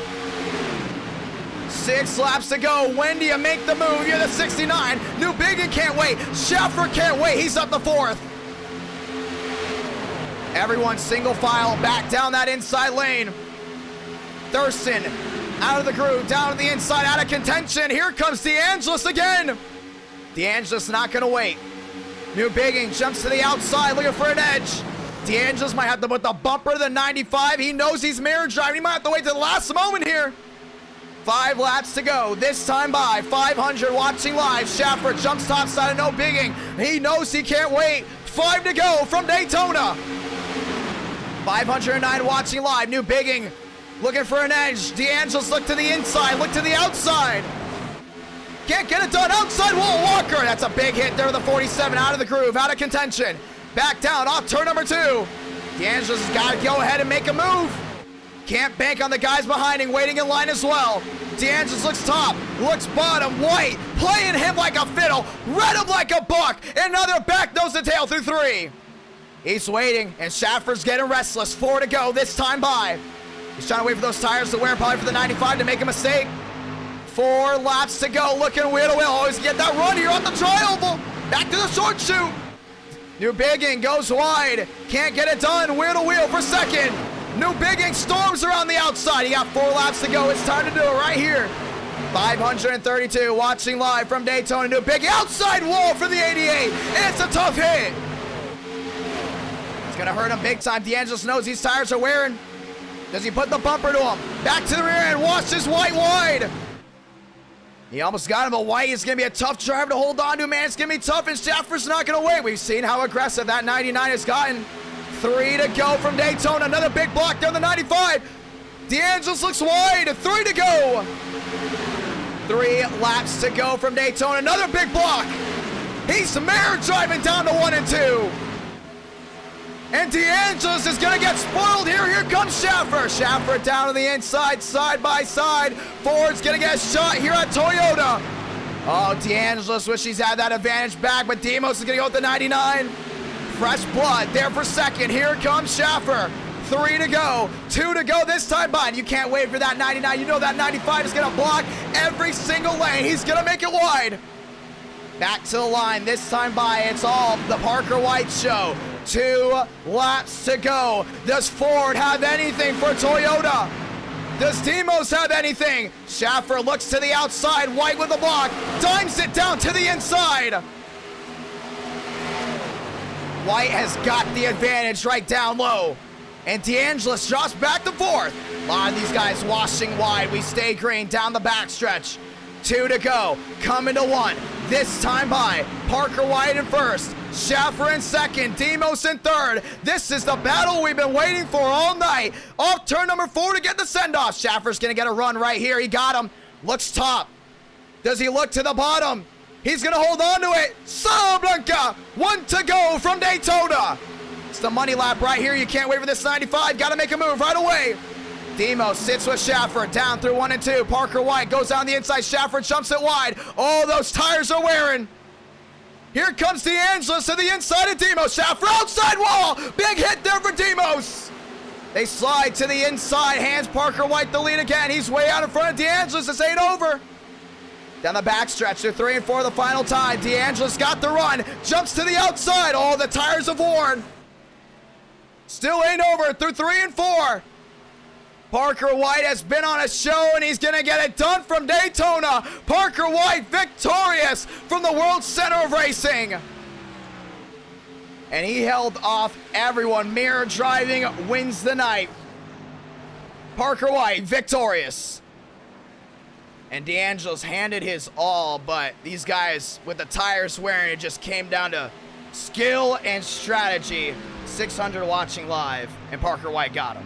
6 laps to go. When do you make the move? You're the 69. New Biggin can't wait. Schaffer can't wait. He's up the 4th. Everyone single file back down that inside lane. Thurston out of the groove, down to the inside, out of contention. Here comes DeAngelis again. DeAngelis not going to wait. New Bigging jumps to the outside looking for an edge. DeAngelis might have to put the bumper to the 95. He knows he's mirror driving. He might have to wait to the last moment here. 5 laps to go. This time by 500 watching live. Schaffer jumps topside of no bigging. He knows he can't wait. 5 to go from Daytona. 509 watching live. New bigging looking for an edge. DeAngelis look to the inside, look to the outside. Can't get it done. Outside wall. Walker. That's a big hit there. The 47 out of the groove, out of contention. Back down off turn number 2. DeAngelis has got to go ahead and make a move. Can't bank on the guys behind him, waiting in line as well. DeAngelis looks top, looks bottom. White playing him like a fiddle, read him like a buck. Another back nose to tail through 3. He's waiting, and Schaffer's getting restless. 4 to go this time by. He's trying to wait for those tires to wear, probably for the 95 to make a mistake. 4 laps to go, looking wheel to wheel. Always get that run here on the tri-oval. Back to the short chute. New bigging goes wide. Can't get it done. Wheel to wheel for second. New bigging storms around the outside. He got 4 laps to go. It's time to do it right here. 532 watching live from Daytona. New bigging outside wall for the 88. It's a tough hit. It's going to hurt him big time. DeAngelis knows these tires are wearing. Does he put the bumper to him? Back to the rear end. Washes White wide. He almost got him, but White is going to be a tough driver to hold on to, man. It's going to be tough, and Schaffer's not going to wait. We've seen how aggressive that 99 has gotten. 3 to go from Daytona. Another big block down the 95. DeAngelis looks wide. 3 to go. 3 laps to go from Daytona. Another big block. He's mirror driving down to 1 and 2. And DeAngelis is going to get spoiled here. Here comes Schaffer. Schaffer down to the inside, side by side. Ford's going to get a shot here at Toyota. Oh, DeAngelis wish he's had that advantage back, but Demos is going to go with the 99. Fresh blood there for second. Here comes Schaffer. 3 to go. 2 to go this time by. You can't wait for that 99. You know that 95 is going to block every single lane. He's going to make it wide. Back to the line. This time by. It's all the Parker White show. 2 laps to go. Does Ford have anything for Toyota? Does Demos have anything? Schaffer looks to the outside. White with the block. Dimes it down to the inside. White has got the advantage right down low. And DeAngelis drops back to 4th. A lot of these guys washing wide. We stay green down the backstretch. 2 to go. Coming to 1. This time by. Parker White in 1st. Schaffer in 2nd. Demos in 3rd. This is the battle we've been waiting for all night. Off turn number 4 to get the send-off. Schaffer's going to get a run right here. He got him. Looks top. Does he look to the bottom? He's going to hold on to it. Blanca. 1 to go from Daytona. It's the money lap right here. You can't wait for this 95. Got to make a move right away. Demo sits with Schaffer. Down through 1 and 2. Parker White goes down the inside. Schaffer jumps it wide. Oh, those tires are wearing. Here comes DeAngelis to the inside of Demos. Schaffer outside wall. Big hit there for Demos. They slide to the inside. Hands Parker White the lead again. He's way out in front of DeAngelis. This ain't over. Down the backstretch, they're 3 and 4 the final time. DeAngelis got the run, jumps to the outside. Oh, the tires have worn. Still ain't over through 3 and 4. Parker White has been on a show, and he's going to get it done from Daytona. Parker White victorious from the World Center of Racing. And he held off everyone. Mirror driving wins the night. Parker White victorious. And DeAngelis handed his all, but these guys with the tires wearing, it just came down to skill and strategy. 600 watching live, and Parker White got him.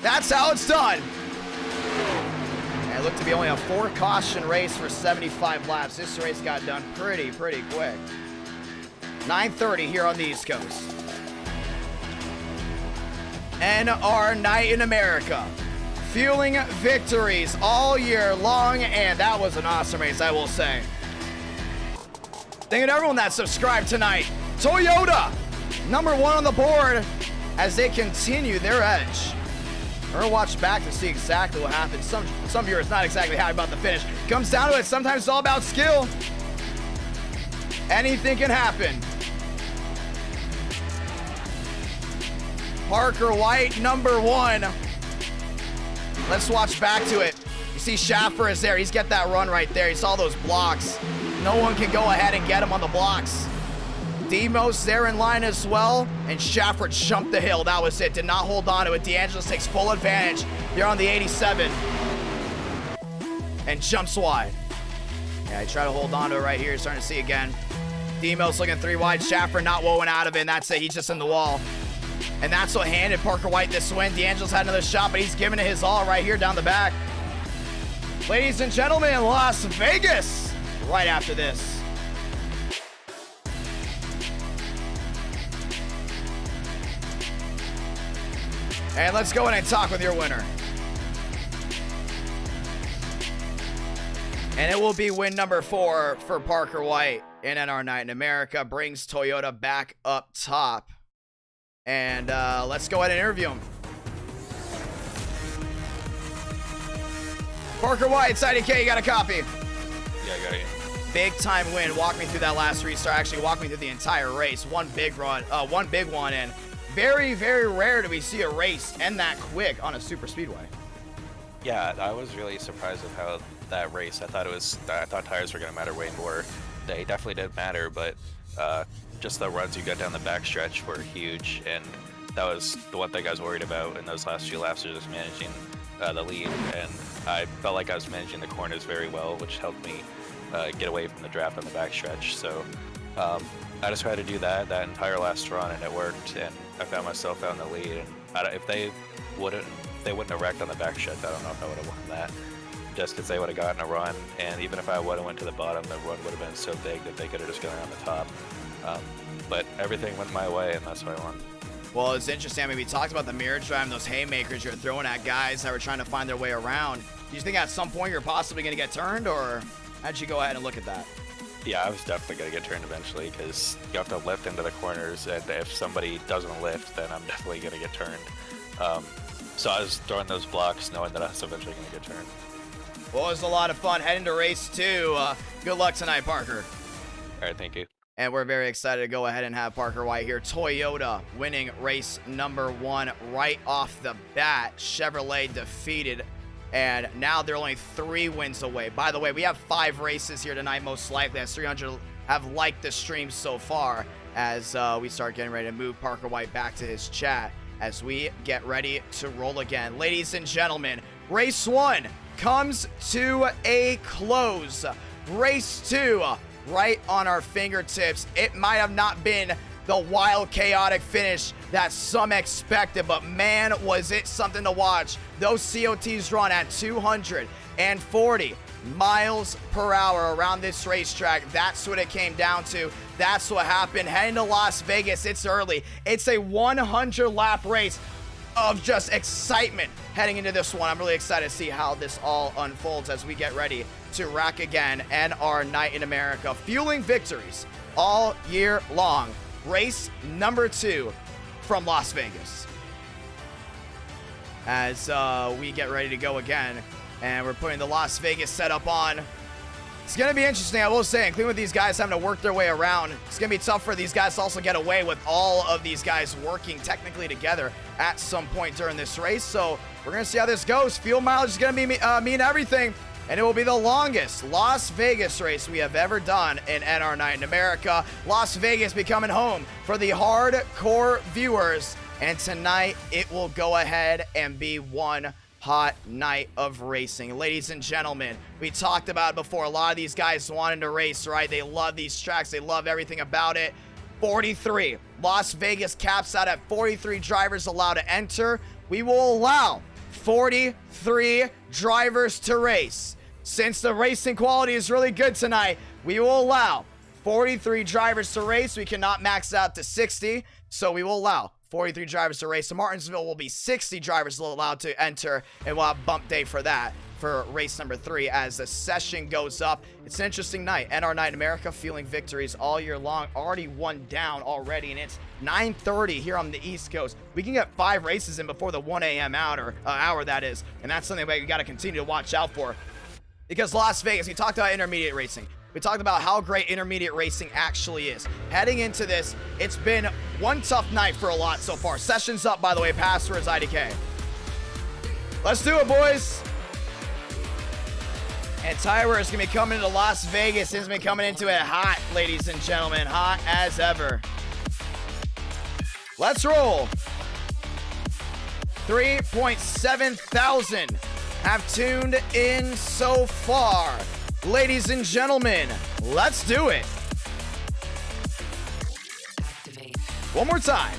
That's how it's done. And it looked to be only a 4 caution race for 75 laps. This race got done pretty quick. 9:30 here on the East Coast. And our night in America. Fueling victories all year long, and that was an awesome race, I will say. Thank you to everyone that subscribed tonight. Toyota, number 1 on the board as they continue their edge. We're gonna watch back to see exactly what happened. Some viewers not exactly happy about the finish. Comes down to it, sometimes it's all about skill. Anything can happen. Parker White, number 1. Let's watch back to it. You see Schaffer is there. He's got that run right there. He saw those blocks. No one can go ahead and get him on the blocks. Demos there in line as well. And Schaffer jumped the hill. That was it. Did not hold on to it. DeAngelis takes full advantage here on the 87. and jumps wide. Yeah, he tried to hold on to it right here. Starting to see again. Demos looking 3 wide. Schaffer not woven out of it, and that's it. He's just in the wall. And that's what handed Parker White this win. D'Angelo's had another shot, but he's giving it his all right here down the back. Ladies and gentlemen, Las Vegas right after this. And let's go in and talk with your winner. And it will be win number 4 for Parker White in NR Night in America. Brings Toyota back up top. And let's go ahead and interview him. Parker White, IDK, you got a copy? Yeah, I got it. Big time win. Walk me through that last restart. Actually, walk me through the entire race. One big run, one big one, and very, very rare do we see a race end that quick on a super speedway. Yeah, I was really surprised with how that race. I thought tires were gonna matter way more. They definitely did matter, but just the runs you got down the backstretch were huge, and that was the one thing I was worried about in those last few laps, was just managing the lead, and I felt like I was managing the corners very well, which helped me get away from the draft on the backstretch. So I just tried to do that entire last run, and it worked, and I found myself out in the lead. And if they wouldn't have wrecked on the backstretch, I don't know if I would have won that, just because they would have gotten a run, and even if I would have went to the bottom, the run would have been so big that they could have just gone around the top. But everything went my way, and that's why I won. Well, it's interesting. I mean, we talked about the mirror drive and those haymakers you're throwing at guys that were trying to find their way around. Do you think at some point you're possibly going to get turned, or how'd you go ahead and look at that? Yeah, I was definitely going to get turned eventually, because you have to lift into the corners, and if somebody doesn't lift, then I'm definitely going to get turned. So I was throwing those blocks knowing that I was eventually going to get turned. Well, it was a lot of fun heading to race 2. Good luck tonight, Parker. All right, thank you. And we're very excited to go ahead and have Parker White here. Toyota winning race number 1 right off the bat. Chevrolet defeated, and now they're only 3 wins away. By the way, we have 5 races here tonight, most likely, as 300 have liked the stream so far, as we start getting ready to move Parker White back to his chat as we get ready to roll again. Ladies and gentlemen, race 1 comes to a close. Race 2 right on our fingertips. It might have not been the wild, chaotic finish that some expected, but man, was it something to watch. Those COTs run at 240 miles per hour around this racetrack. That's what it came down to. That's what happened. Heading to Las Vegas, it's early. It's a 100-lap race of just excitement heading into this one. I'm really excited to see how this all unfolds as we get ready to rack again NR Night in America, fueling victories all year long. Race number 2 from Las Vegas. As we get ready to go again, and we're putting the Las Vegas setup on. It's going to be interesting, I will say, including with these guys having to work their way around. It's going to be tough for these guys to also get away with all of these guys working technically together at some point during this race. So we're going to see how this goes. Fuel mileage is going to mean everything, and it will be the longest Las Vegas race we have ever done in NR Night in America. Las Vegas becoming home for the hardcore viewers, and tonight it will go ahead and be one hot night of racing. Ladies and gentlemen, we talked about it before. A lot of these guys wanted to race, right? They love these tracks. They love everything about it. 43. Las Vegas caps out at 43 drivers allowed to enter. We will allow 43 drivers to race. Since the racing quality is really good tonight, we will allow 43 drivers to race. We cannot max out to 60, so we will allow 43 drivers to race. So Martinsville will be 60 drivers allowed to enter, and we'll have bump day for that for race number 3 as the session goes up. It's an interesting night. NR Night in America, feeling victories all year long. Already one down already, and it's 9:30 here on the East Coast. We can get 5 races in before the 1 a.m. hour, that is, and that's something we got to continue to watch out for. Because Las Vegas, we talked about intermediate racing. We talked about how great intermediate racing actually is. Heading into this, it's been one tough night for a lot so far. Session's up, by the way. Password is IDK. Let's do it, boys. And Tyler is going to be coming into Las Vegas. He's going to be coming into it hot, ladies and gentlemen. Hot as ever. Let's roll. 3.7 thousand have tuned in so far. Ladies and gentlemen, let's do it. One more time.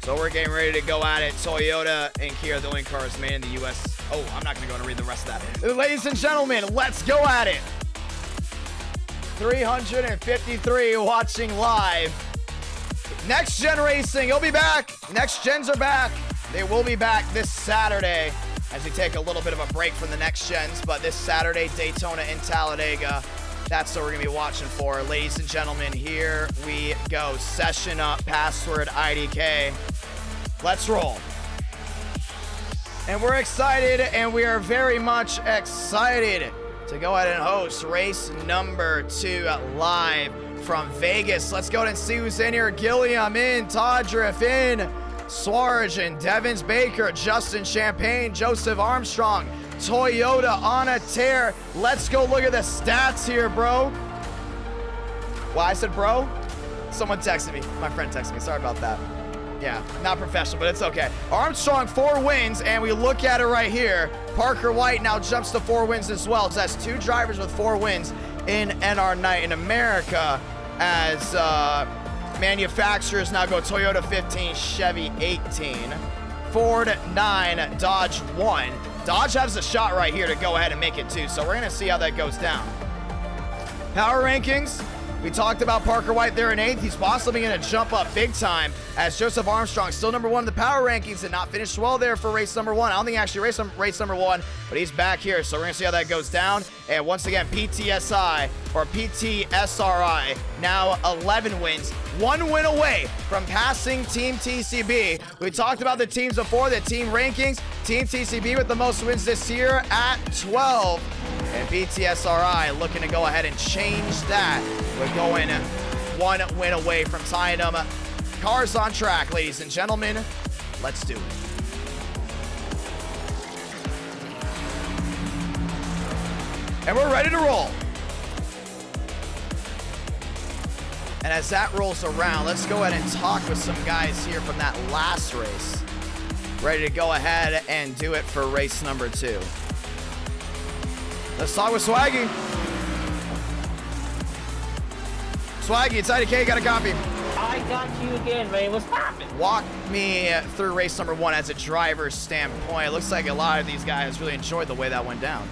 So we're getting ready to go at it. Toyota and Kia, the only cars made in the U.S. Oh, I'm not going to go and read the rest of that. Ladies and gentlemen, let's go at it. 353 watching live. Next Gen Racing, he'll be back. Next Gens are back. They will be back this Saturday as we take a little bit of a break from the Next Gens. But this Saturday, Daytona and Talladega. That's what we're going to be watching for. Ladies and gentlemen, here we go. Session up, password IDK. Let's roll. And we're excited, and we are very much excited to go ahead and host race number 2 live from Vegas. Let's go ahead and see who's in here. Gilliam in, Todriff in, Swarge, Devins Baker, Justin Champagne, Joseph Armstrong, Toyota on a tear. Let's go look at the stats here, bro. Well, I said bro? Someone texted me. My friend texted me. Sorry about that. Yeah, not professional, but it's okay. Armstrong, 4 wins, and we look at it right here. Parker White now jumps to 4 wins as well. So that's 2 drivers with 4 wins in NR Night in America, as manufacturers now go Toyota 15, Chevy 18, Ford 9, Dodge 1. Dodge has a shot right here to go ahead and make it 2, so we're going to see how that goes down. Power rankings. We talked about Parker White there in 8th. He's possibly going to jump up big time as Joseph Armstrong, still number 1 in the power rankings, and not finished well there for race number 1. I don't think he actually raced race number 1, but he's back here, so we're going to see how that goes down. And once again, PTSI or PTSRI, now 11 wins, 1 win away from passing Team TCB. We talked about the teams before, the team rankings. Team TCB with the most wins this year at 12. And PTSRI looking to go ahead and change that. We're going 1 win away from tying them. Cars on track, ladies and gentlemen. Let's do it. And we're ready to roll. And as that rolls around, let's go ahead and talk with some guys here from that last race. Ready to go ahead and do it for race number 2. Let's talk with Swaggy. Swaggy, it's IDK, got a copy. I got you again, man. What's poppin'? Walk me through race number 1 as a driver's standpoint. It looks like a lot of these guys really enjoyed the way that went down.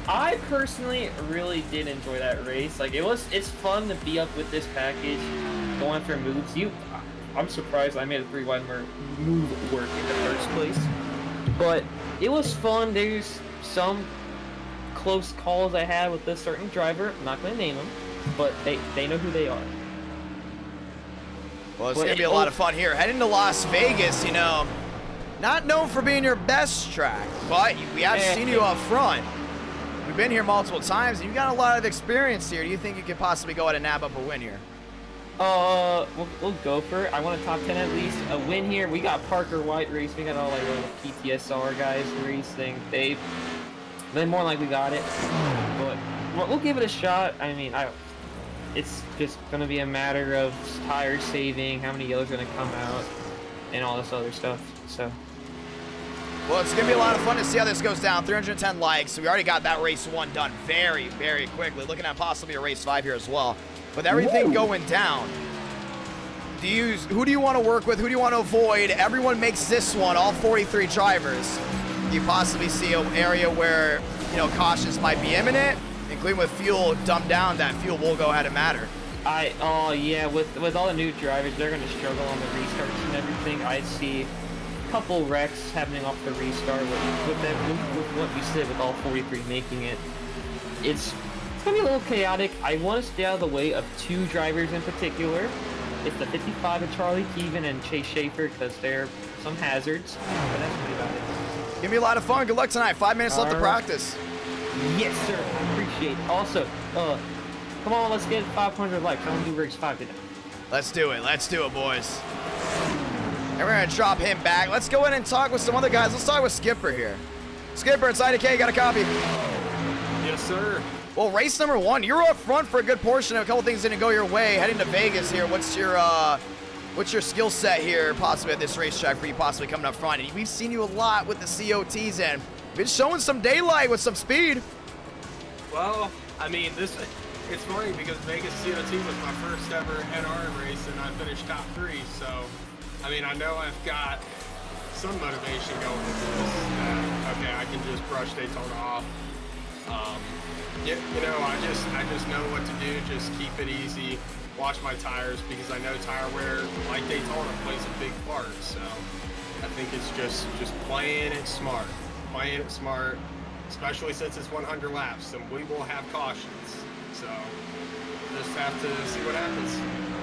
I personally really did enjoy that race. Like it's fun to be up with this package, going for moves. I'm surprised I made a 3 wide move work in the first place. But it was fun. There's some close calls I had with this certain driver. I'm not going to name them, but they know who they are. Well, it's going to be a lot of fun here. Heading to Las Vegas, you know, not known for being your best track, but we have seen you up front. We've been here multiple times, and you've got a lot of experience here. Do you think you could possibly go ahead and nab up a win here? We'll go for it. I want a top 10 at least. A win here. We got Parker White racing. We got all like the PTSR guys racing. They more likely got it, but we'll give it a shot. I mean, it's just gonna be a matter of tire saving, how many yellows are gonna come out, and all this other stuff. So. Well, it's going to be a lot of fun to see how this goes down. 310 likes. So we already got that race 1 done very, very quickly. Looking at possibly a race 5 here as well. With everything going down, who do you want to work with? Who do you want to avoid? Everyone makes this one, all 43 drivers. You possibly see an area where, you know, cautions might be imminent, including with fuel dumbed down. That fuel will go ahead and matter. Yeah, with all the new drivers, they're going to struggle on the restarts and everything. I see couple wrecks happening off the restart with what you said, with all 43 making it. It's gonna be a little chaotic. I want to stay out of the way of 2 drivers in particular. It's the 55 of Charlie Keevan and Chase Schaefer, because they're some hazards. But that's really about it. Gonna be a lot of fun. Good luck tonight. 5 minutes left to practice. Yes, sir. I appreciate it. Also, come on, let's get 500 likes. I want to do race 5 today. Let's do it. Let's do it, boys. And we're going to drop him back. Let's go in and talk with some other guys. Let's talk with Skipper here. Skipper, it's IDK. Got a copy? Yes, sir. Well, race number 1, you're up front for a good portion. A couple things didn't go your way. Heading to Vegas here. What's your skill set here, possibly at this racetrack for you possibly coming up front? And we've seen you a lot with the COTs in. Been showing some daylight with some speed. Well, I mean, it's funny because Vegas COT was my first ever NR race, and I finished top 3. So, I mean, I know I've got some motivation going into this. Okay, I can just brush Daytona off. You know, I just know what to do. Just keep it easy. Watch my tires, because I know tire wear, like Daytona, plays a big part. So I think it's just playing it smart. Playing it smart, especially since it's 100 laps, and we will have cautions. So just have to see what happens.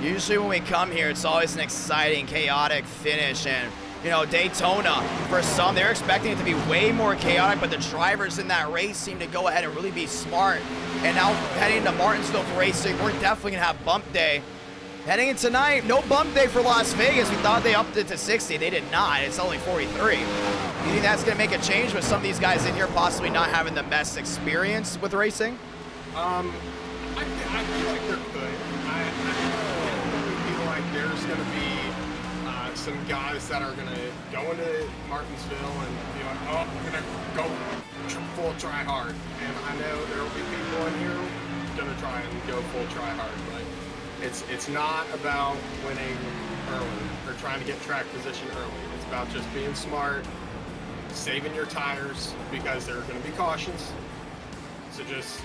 Usually when we come here, it's always an exciting, chaotic finish, and you know, Daytona, for some, they're expecting it to be way more chaotic, but the drivers in that race seem to go ahead and really be smart. And now heading to Martinsville for racing, we're definitely gonna have bump day. Heading in tonight, no bump day for Las Vegas. We thought they upped it to 60. They did not. It's only 43. You think that's going to make a change with some of these guys in here possibly not having the best experience with racing? I feel like they're good. I feel like there's going to be some guys that are going to go into Martinsville and be like, oh, I'm going to go full try hard. And I know there will be people in here going to try and go full try hard, but it's not about winning early or trying to get track position early. It's about just being smart, saving your tires, because there are going to be cautions. So just,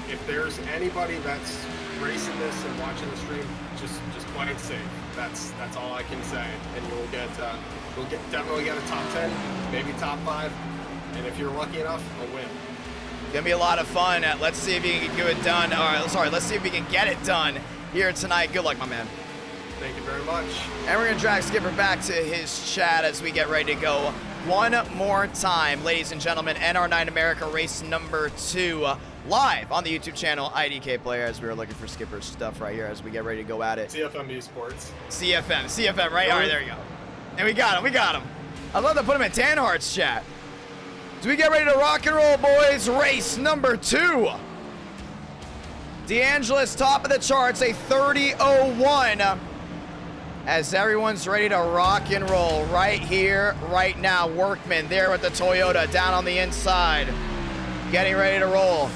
if there's anybody that's racing this and watching the stream, just play it safe. That's all I can say. And you'll definitely get a top 10, maybe top 5, and if you're lucky enough, a win. Gonna be a lot of fun. Let's see if you can get it done. Let's see if we can get it done here tonight. Good luck, my man. Thank you very much. And we're gonna drag Skipper back to his chat as we get ready to go one more time. Ladies and gentlemen, NR9 America race number 2, live on the YouTube channel, IDK Player, as we were looking for Skipper's stuff right here as we get ready to go at it. CFM Esports. CFM, right? All right, there you go. And we got him. I'd love to put him in Tanhart's chat. So we get ready to rock and roll, boys. Race number 2. DeAngelis, top of the charts, a 30.01. As everyone's ready to rock and roll right here, right now. Workman there with the Toyota down on the inside. Getting ready to roll.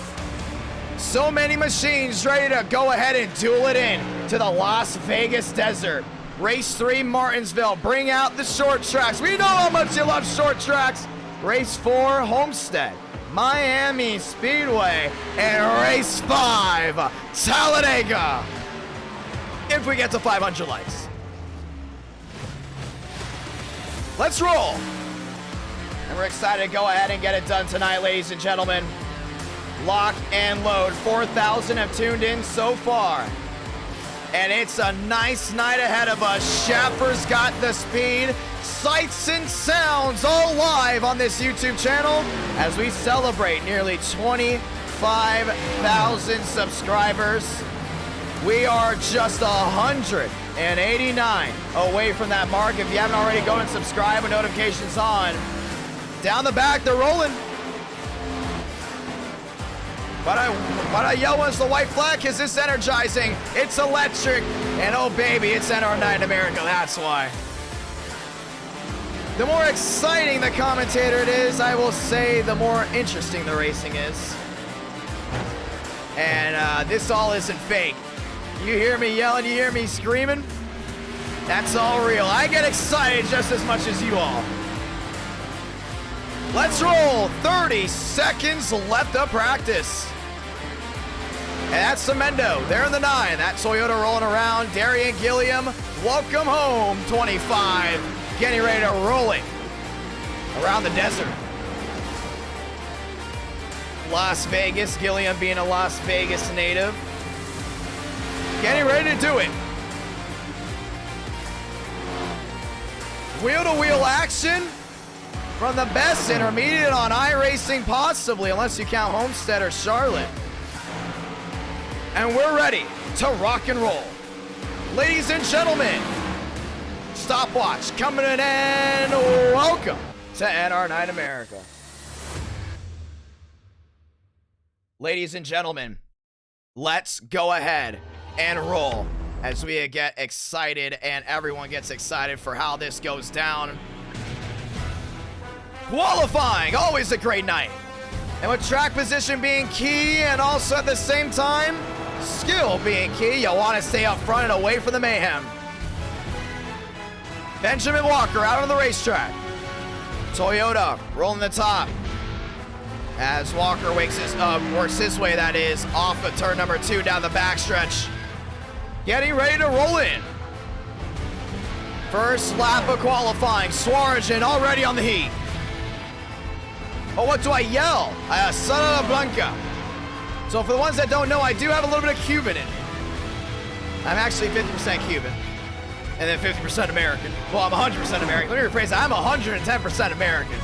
So many machines ready to go ahead and duel it in to the Las Vegas desert. Race 3, Martinsville. Bring out the short tracks. We know how much you love short tracks. Race 4, Homestead, Miami Speedway, and Race 5, Talladega. If we get to 500 likes. Let's roll. And we're excited to go ahead and get it done tonight, ladies and gentlemen. Lock and load. 4,000 have tuned in so far. And it's a nice night ahead of us. Schaffer's got the speed. Sights and sounds all live on this YouTube channel as we celebrate nearly 25,000 subscribers. We are just 189 away from that mark. If you haven't already, go and subscribe with notifications on. Down the back, they're rolling. But I yell once the white flag, because it's energizing. It's electric. And oh baby, it's NR9 America, that's why. The more exciting the commentator it is, I will say, the more interesting the racing is. And this all isn't fake. You hear me yelling, you hear me screaming? That's all real. I get excited just as much as you all. Let's roll. 30 seconds left of practice. And that's Semendo. They're in the 9. That Toyota rolling around. Darian Gilliam, welcome home. 25. Getting ready to roll it around the desert. Las Vegas. Gilliam being a Las Vegas native. Getting ready to do it. Wheel-to-wheel action from the best intermediate on iRacing, possibly, unless you count Homestead or Charlotte. And we're ready to rock and roll. Ladies and gentlemen, stopwatch coming in, and welcome to NR9 America. Ladies and gentlemen, let's go ahead and roll as we get excited and everyone gets excited for how this goes down. Qualifying, always a great night. And with track position being key and also at the same time, skill being key, you want to stay up front and away from the mayhem. Benjamin Walker out on the racetrack. Toyota rolling the top. As Walker works his way, that is, off of turn number 2 down the backstretch. Getting ready to roll in. First lap of qualifying. Swarajin already on the heat. Oh, what do I yell? Santa Blanca. So for the ones that don't know, I do have a little bit of Cuban in me. I'm actually 50% Cuban. And then 50% American. Well, I'm 100% American. Let me rephrase that. I'm 110% American.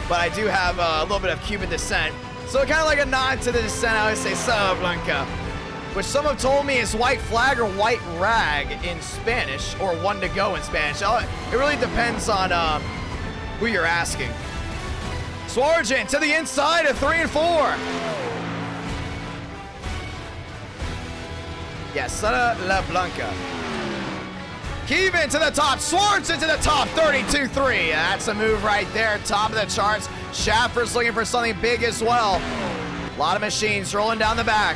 But I do have a little bit of Cuban descent. So kind of like a nod to the descent, I always say Santa Blanca. Which some have told me is white flag or white rag in Spanish, or one to go in Spanish. It really depends on who you're asking. Swarajin to the inside of 3 and 4. Yes, Santa La Blanca. Keevan to the top, Swarajin to the top, 32-3. That's a move right there, top of the charts. Schaffer's looking for something big as well. A lot of machines rolling down the back.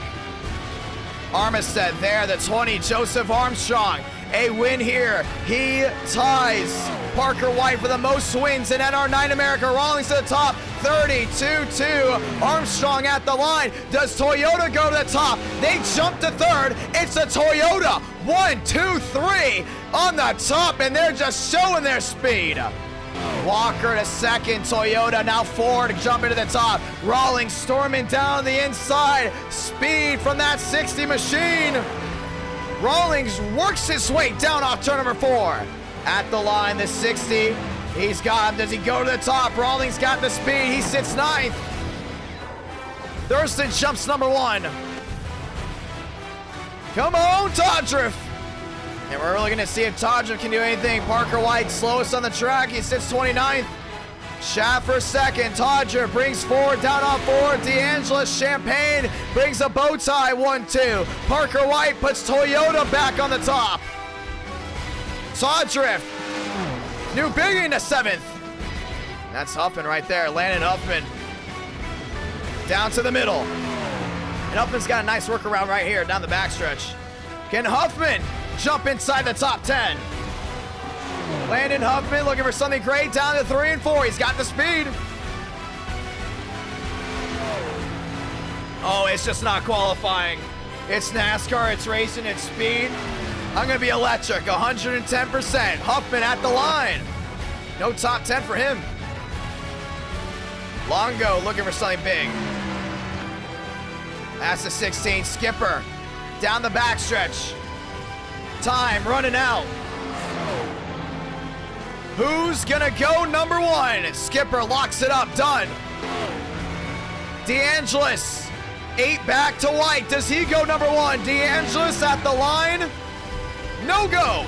Armistead there, the 20, Joseph Armstrong. A win here. He ties Parker White for the most wins in NR9 America. Rawlings to the top, 32-2. Armstrong at the line. Does Toyota go to the top? They jump to third. It's a Toyota. 1, 2, 3 on the top, and they're just showing their speed. Walker to second, Toyota now forward, jumping to the top. Rawlings storming down the inside. Speed from that 60 machine. Rawlings works his way down off turn number 4. At the line, the 60. He's got him. Does he go to the top? Rawlings got the speed. He sits 9th. Thurston jumps number 1. Come on, Todriff. And we're really going to see if Todriff can do anything. Parker White, slowest on the track. He sits 29th. Schaffer second. Todriff brings forward, down off forward. DeAngelis Champagne brings a bow tie, 1-2. Parker White puts Toyota back on the top. Todriff. New Biggie into 7th. That's Huffman right there. Landon Huffman. Down to the middle. And Huffman's got a nice workaround right here down the backstretch. Can Huffman jump inside the top 10? Landon Huffman looking for something great down to 3 and 4. He's got the speed. Oh, it's just not qualifying. It's NASCAR, it's racing, it's speed. I'm going to be electric, 110%. Huffman at the line. No top 10 for him. Longo looking for something big. That's the 16, Skipper. Down the backstretch. Time running out. Who's gonna go number 1? Skipper locks it up, done. DeAngelis, 8 back to White. Does he go number 1? DeAngelis at the line. No go.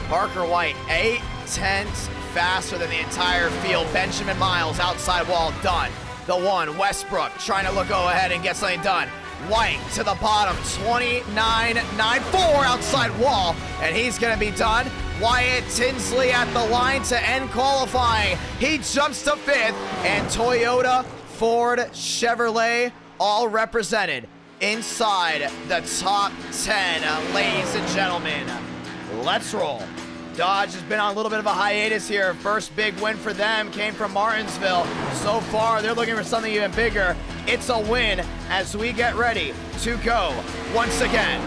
Parker White, 8/10 faster than the entire field. Benjamin Miles, outside wall, done. The 1, Westbrook, trying to go ahead and get something done. White to the bottom, 29.94 outside wall, and he's gonna be done. Wyatt Tinsley at the line to end qualifying. He jumps to 5th, and Toyota, Ford, Chevrolet, all represented inside the top 10. Ladies and gentlemen, let's roll. Dodge has been on a little bit of a hiatus here. First big win for them came from Martinsville. So far, they're looking for something even bigger. It's a win as we get ready to go once again.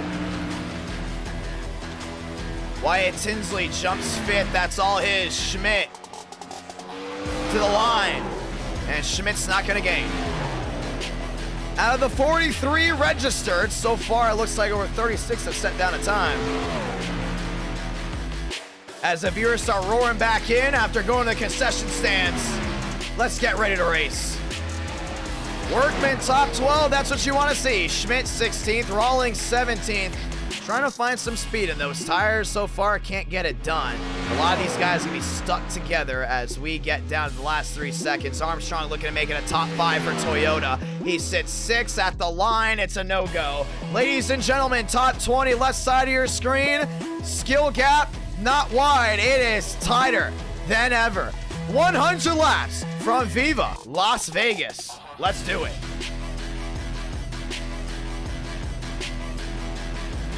Wyatt Tinsley jumps 5th. That's all his. Schmidt to the line. And Schmidt's not going to gain. Out of the 43 registered, so far it looks like over 36 have set down a time. As the viewers start roaring back in after going to the concession stands, let's get ready to race. Workman top 12, that's what you want to see. Schmidt 16th, Rawlings 17th. Trying to find some speed in those tires. So far, can't get it done. A lot of these guys are going to be stuck together as we get down to the last 3 seconds. Armstrong looking to make it a top 5 for Toyota. He sits 6th at the line. It's a no-go. Ladies and gentlemen, top 20, left side of your screen. Skill gap, not wide. It is tighter than ever. 100 laps from Viva Las Vegas. Let's do it.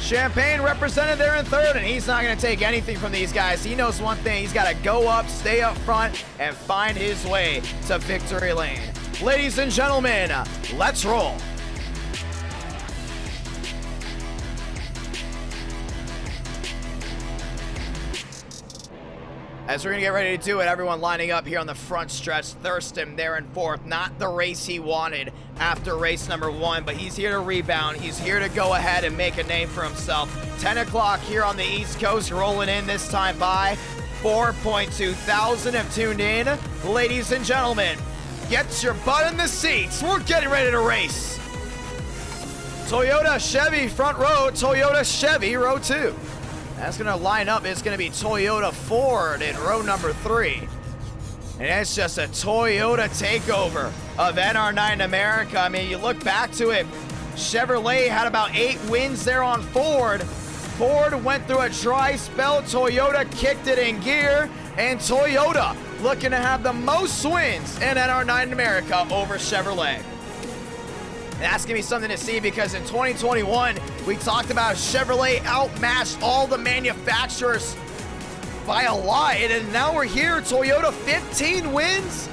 Champagne represented there in third, and he's not going to take anything from these guys. He knows one thing. He's got to go up, stay up front, and find his way to victory lane. Ladies and gentlemen, let's roll. As we're going to get ready to do it, everyone lining up here on the front stretch. Thurston there in fourth. Not the race he wanted after race number 1, but he's here to rebound. He's here to go ahead and make a name for himself. 10 o'clock here on the East Coast, rolling in this time by 4.2 thousand have tuned in. Ladies and gentlemen, get your butt in the seats. We're getting ready to race. Toyota Chevy front row, Toyota Chevy row 2. That's going to line up. It's going to be Toyota Ford in row number 3. And it's just a Toyota takeover of NR9 America. I mean, you look back to it, Chevrolet had about 8 wins there on Ford. Ford went through a dry spell. Toyota kicked it in gear. And Toyota looking to have the most wins in NR9 America over Chevrolet. And that's going to be something to see because in 2021, we talked about Chevrolet outmatched all the manufacturers by a lot. And now we're here, Toyota 15 wins,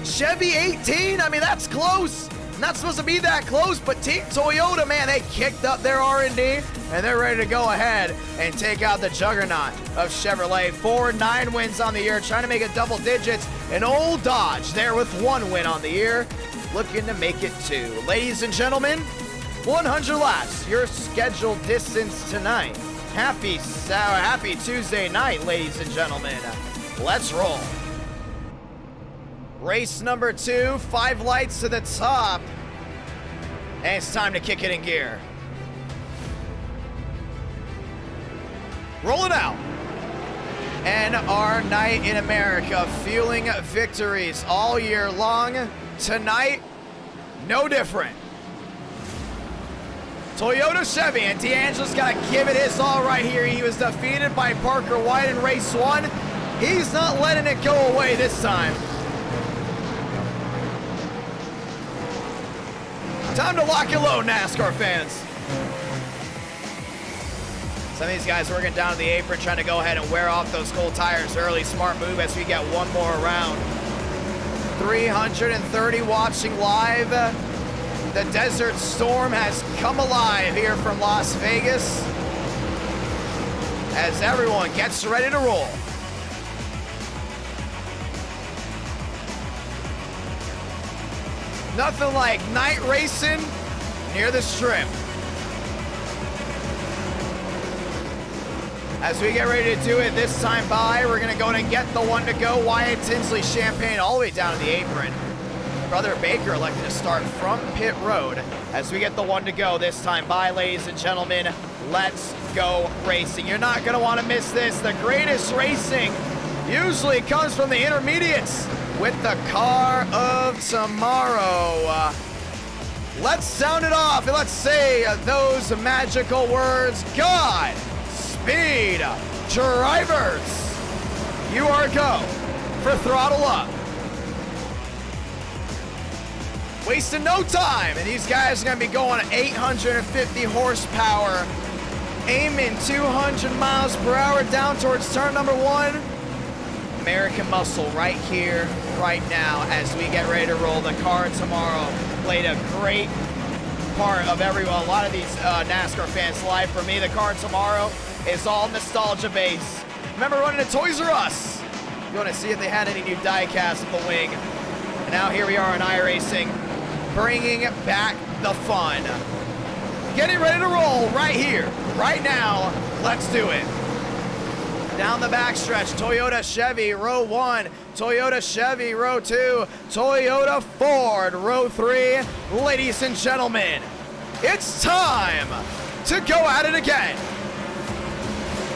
Chevy 18. I mean, that's close. Not supposed to be that close, but Team Toyota, man, they kicked up their R&D, and they're ready to go ahead and take out the juggernaut of Chevrolet. Ford, 9 wins on the year, trying to make it double digits. And old Dodge there with 1 win on the year, looking to make it 2. Ladies and gentlemen, 100 laps, your scheduled distance tonight. Happy Tuesday night, ladies and gentlemen. Let's roll. Race number 2, 5 lights to the top. And it's time to kick it in gear. Roll it out. And our night in America, fueling victories all year long. Tonight, no different. Toyota Chevy, and D'Angelo's got to give it his all right here. He was defeated by Parker White in race 1. He's not letting it go away this time. Time to lock and load, NASCAR fans. Some of these guys working down to the apron, trying to go ahead and wear off those cold tires early. Smart move as we get one more round. 330 watching live. The Desert Storm has come alive here from Las Vegas as everyone gets ready to roll. Nothing like night racing near the strip. As we get ready to do it this time by, we're going to go ahead and get the one to go. Wyatt Tinsley Champagne all the way down to the apron. Brother Baker elected to start from pit road as we get the one to go this time by, ladies and gentlemen. Let's go racing. You're not going to want to miss this. The greatest racing usually comes from the intermediates with the car of tomorrow. Let's sound it off and let's say those magical words. God speed drivers. You are go for throttle up. Wasting no time, and these guys are going to be going 850 horsepower, aiming 200 miles per hour down towards turn number 1. American muscle right here, right now, as we get ready to roll. The car tomorrow played a great part of everyone. A lot of these NASCAR fans' life. For me, the car tomorrow is all nostalgia based. Remember running to Toys R Us? You want to see if they had any new die-cast of the wing. And now here we are in iRacing, bringing back the fun. Getting ready to roll right here, right now. Let's do it. Down the backstretch, Toyota Chevy, row 1. Toyota Chevy, row 2. Toyota Ford, row 3. Ladies and gentlemen, it's time to go at it again.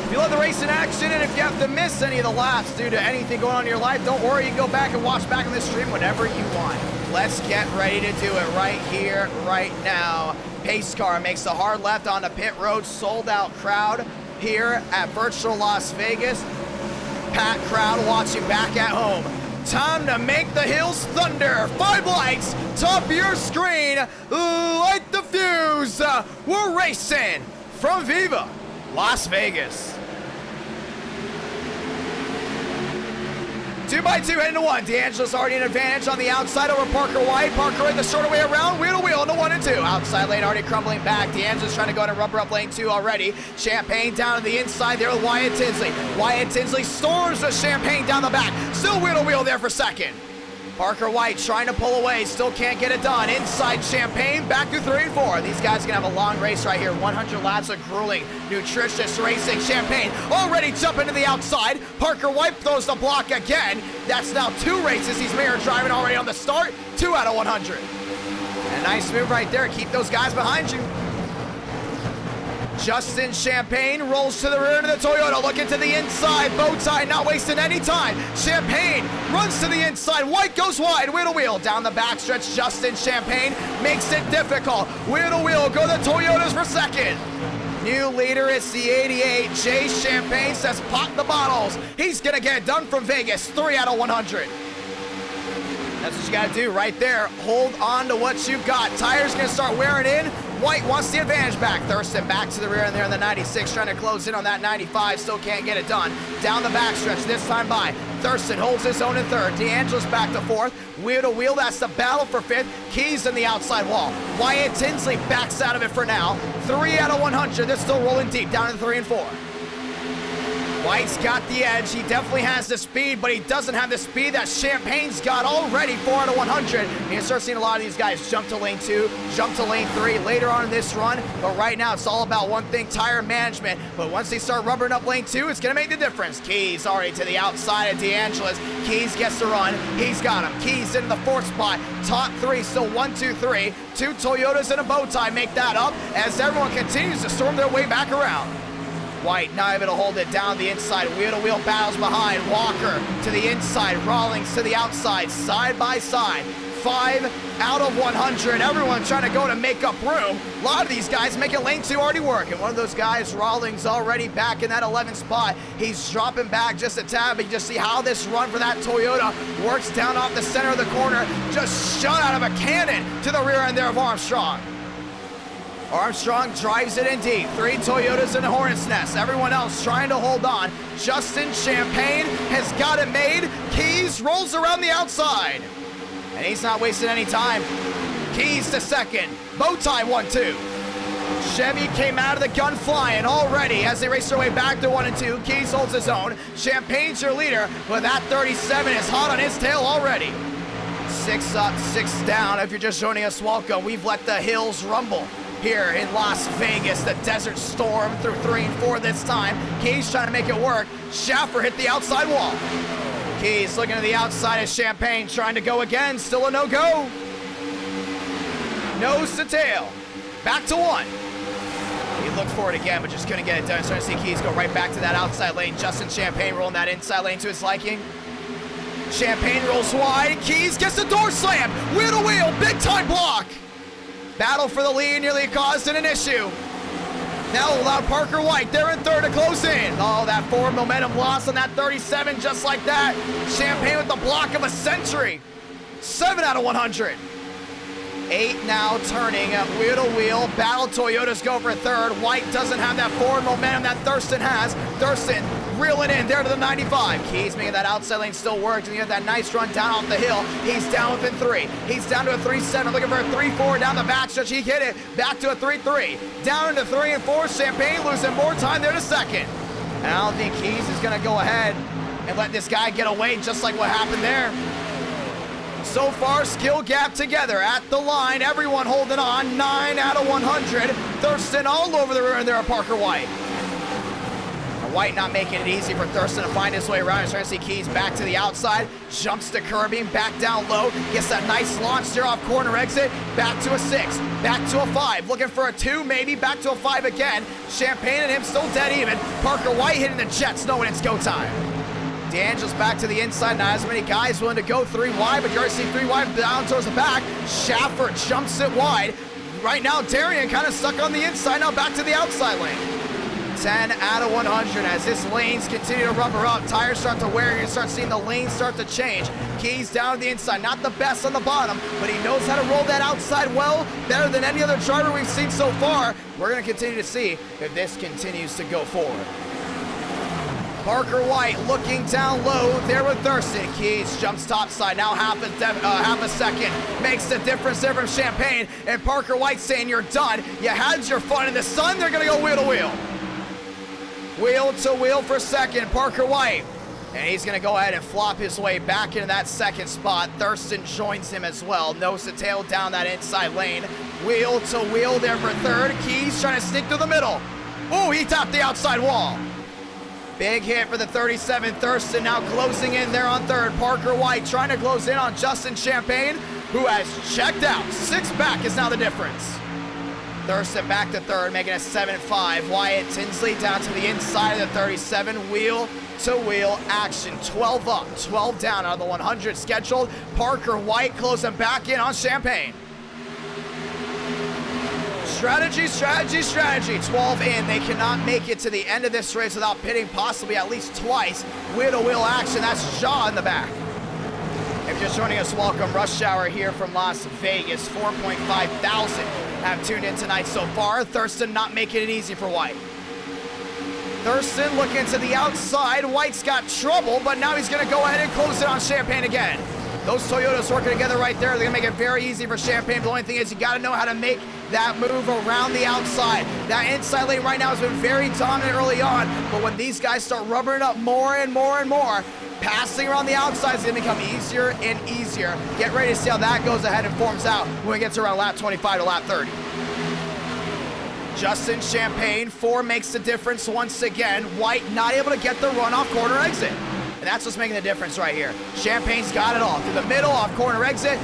If you love the race in action, and if you have to miss any of the laps due to anything going on in your life, don't worry, you can go back and watch back on this stream whenever you want. Let's get ready to do it right here, right now. Pace car makes the hard left onto pit road. Sold out crowd here at Virtual Las Vegas. Packed crowd watching back at home. Time to make the hills thunder. 5 lights, top of your screen. Light the fuse. We're racing from Viva, Las Vegas. 2x2 heading to 1. D'Angelo's already in advantage on the outside over Parker White. Parker in the shorter way around. Wheel to wheel into 1 and 2. Outside lane already crumbling back. D'Angelo's trying to go and rubber up lane 2 already. Champagne down to the inside there with Wyatt Tinsley. Wyatt Tinsley storms the Champagne down the back. Still wheel to wheel there for second. Parker White trying to pull away, still can't get it done. Inside Champagne, back to 3 and 4. These guys are gonna have a long race right here. 100 laps of grueling, nutritious racing. Champagne already jumping to the outside. Parker White throws the block again. That's now 2 races. He's mirror driving already on the start. 2 out of 100. And a nice move right there. Keep those guys behind you. Justin Champagne rolls to the rear to the Toyota, looking to the inside. Bowtie not wasting any time. Champagne runs to the inside. White goes wide. Wheel to wheel down the backstretch. Justin Champagne makes it difficult. Wheel to wheel go the Toyotas for second. New leader is the 88. Jay Champagne says pop the bottles. He's gonna get it done from Vegas. 3 out of 100. That's what you gotta do right there. Hold on to what you've got. Tires gonna start wearing in. White wants the advantage back. Thurston back to the rear and there in the 96, trying to close in on that 95. Still can't get it done. Down the backstretch, this time by. Thurston holds his own in third. D'Angelo's back to fourth. Wheel to wheel, that's the battle for fifth. Keys in the outside wall. Wyatt Tinsley backs out of it for now. 3 out of 100. They're still rolling deep, down to 3 and 4. White's got the edge. He definitely has the speed, but he doesn't have the speed that Champagne's got already. 4 out of 100. And you start seeing a lot of these guys jump to lane 2, jump to lane 3 later on in this run. But right now, it's all about one thing, tire management. But once they start rubbering up lane 2, it's going to make the difference. Keys already to the outside of D'Angelo's. Keys gets the run. He's got him. Keys into the 4th spot. Top 3, still 1, 2, 3. 2 Toyotas and a bow tie make that up as everyone continues to storm their way back around. White not able to hold it down the inside. Wheel to wheel battles behind. Walker to the inside. Rawlings to the outside. Side by side. 5 out of 100. Everyone trying to go to make up room. A lot of these guys making lane 2 already work. And one of those guys, Rawlings, already back in that 11th spot. He's dropping back just a tad. But you just see how this run for that Toyota works down off the center of the corner. Just shot out of a cannon to the rear end there of Armstrong. Armstrong drives it in deep. 3 Toyotas in the Hornet's Nest. Everyone else trying to hold on. Justin Champagne has got it made. Keys rolls around the outside. And he's not wasting any time. Keys to second. Bowtie 1, 2. Chevy came out of the gun flying already as they race their way back to 1 and 2. Keys holds his own. Champagne's your leader, but that 37 is hot on his tail already. 6 up, 6 down. If you're just joining us, welcome. We've let the hills rumble here in Las Vegas. The Desert Storm through 3 and 4 this time. Keys trying to make it work. Schaffer hit the outside wall. Keys looking to the outside of Champagne, trying to go again. Still a no-go. Nose to tail. Back to 1. He looked for it again, but just couldn't get it done. Starting to see Keys go right back to that outside lane. Justin Champagne rolling that inside lane to his liking. Champagne rolls wide. Keys gets the door slam. Wheel to wheel. Big time block. Battle for the lead nearly caused an issue. Now allowed Parker White. They're in third to close in. Oh, that forward momentum loss on that 37 just like that. Champagne with the block of a century. 7 out of 100. 8 now turning wheel to wheel. Battle Toyotas go for third. White doesn't have that forward momentum that Thurston has. Thurston reeling in there to the 95. Keys making that outside lane still worked, and you have that nice run down off the hill. He's down within 3. He's down to a 3-7, looking for a 3-4 down the backstretch. He hit it back to a 3-3. Down into 3 and 4. Champagne losing more time there to second. And I don't think Keys is going to go ahead and let this guy get away just like what happened there. So far, skill gap together at the line. Everyone holding on. 9 out of 100. Thurston all over the rear end there of Parker White. White not making it easy for Thurston to find his way around. He's trying to see Keys back to the outside. Jumps to curbing, back down low. Gets that nice launch there off corner exit. Back to a 6, back to a 5. Looking for a 2, maybe back to a 5 again. Champagne and him still dead even. Parker White hitting the jets, knowing it's go time. D'Angelo's back to the inside. Not as many guys willing to go 3 wide, but you already see 3 wide down towards the back. Schaffer jumps it wide. Right now, Darian kind of stuck on the inside. Now back to the outside lane. 10 out of 100 as this lanes continue to rubber up. Tires start to wear. You're going to start seeing the lanes start to change. Keys down the inside. Not the best on the bottom, but he knows how to roll that outside well, better than any other driver we've seen so far. We're going to continue to see if this continues to go forward. Parker White looking down low there with Thurston. Keys jumps topside, now half a second. Makes the difference there from Champagne. And Parker White saying you're done. You had your fun in the sun. They're going to go wheel to wheel. Wheel to wheel for second, Parker White. And he's going to go ahead and flop his way back into that second spot. Thurston joins him as well. Nose to tail down that inside lane. Wheel to wheel there for third. Keys trying to sneak through the middle. Oh, he tapped the outside wall. Big hit for the 37. Thurston now closing in there on third. Parker White trying to close in on Justin Champagne, who has checked out. 6 back is now the difference. Thurston back to third, making a 7-5. Wyatt Tinsley down to the inside of the 37. Wheel to wheel action. 12 up, 12 down out of the 100 scheduled. Parker White closing back in on Champagne. Strategy, strategy, strategy. 12 in. They cannot make it to the end of this race without pitting possibly at least twice. Wheel-to-wheel action. That's Shaw in the back. If you're just joining us, welcome. Rush Hour here from Las Vegas. 4.5 thousand have tuned in tonight so far. Thurston not making it easy for White. Thurston looking to the outside. White's got trouble, but now he's going to go ahead and close it on Champagne again. Those Toyotas working together right there. They're going to make it very easy for Champagne. The only thing is you got to know how to make that move around the outside. That inside lane right now has been very dominant early on, but when these guys start rubbering up more and more and more, passing around the outside is going to become easier and easier. Get ready to see how that goes ahead and forms out when we get to around lap 25 to lap 30. Justin Champagne, 4 makes the difference once again. White not able to get the runoff corner exit. And that's what's making the difference right here. Champagne's got it all. Through the middle, off corner exit.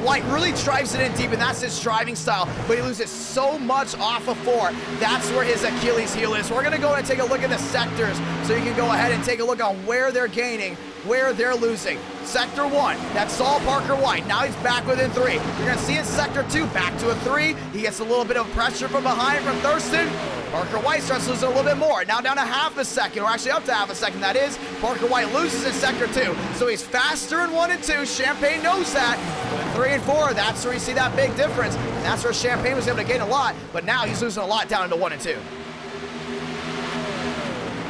White really drives it in deep, and that's his driving style. But he loses so much off of 4. That's where his Achilles heel is. We're going to go and take a look at the sectors so you can go ahead and take a look on where they're gaining, where they're losing. Sector 1, that's all Parker White. Now he's back within 3. You're going to see in Sector 2, back to a 3. He gets a little bit of pressure from behind from Thurston. Parker White starts losing a little bit more. Now down to half a second, or actually up to half a second, that is. Parker White loses in Sector 2. So he's faster in 1 and 2. Champagne knows that. But in 3 and 4, that's where you see that big difference. And that's where Champagne was able to gain a lot, but now he's losing a lot down into 1 and 2.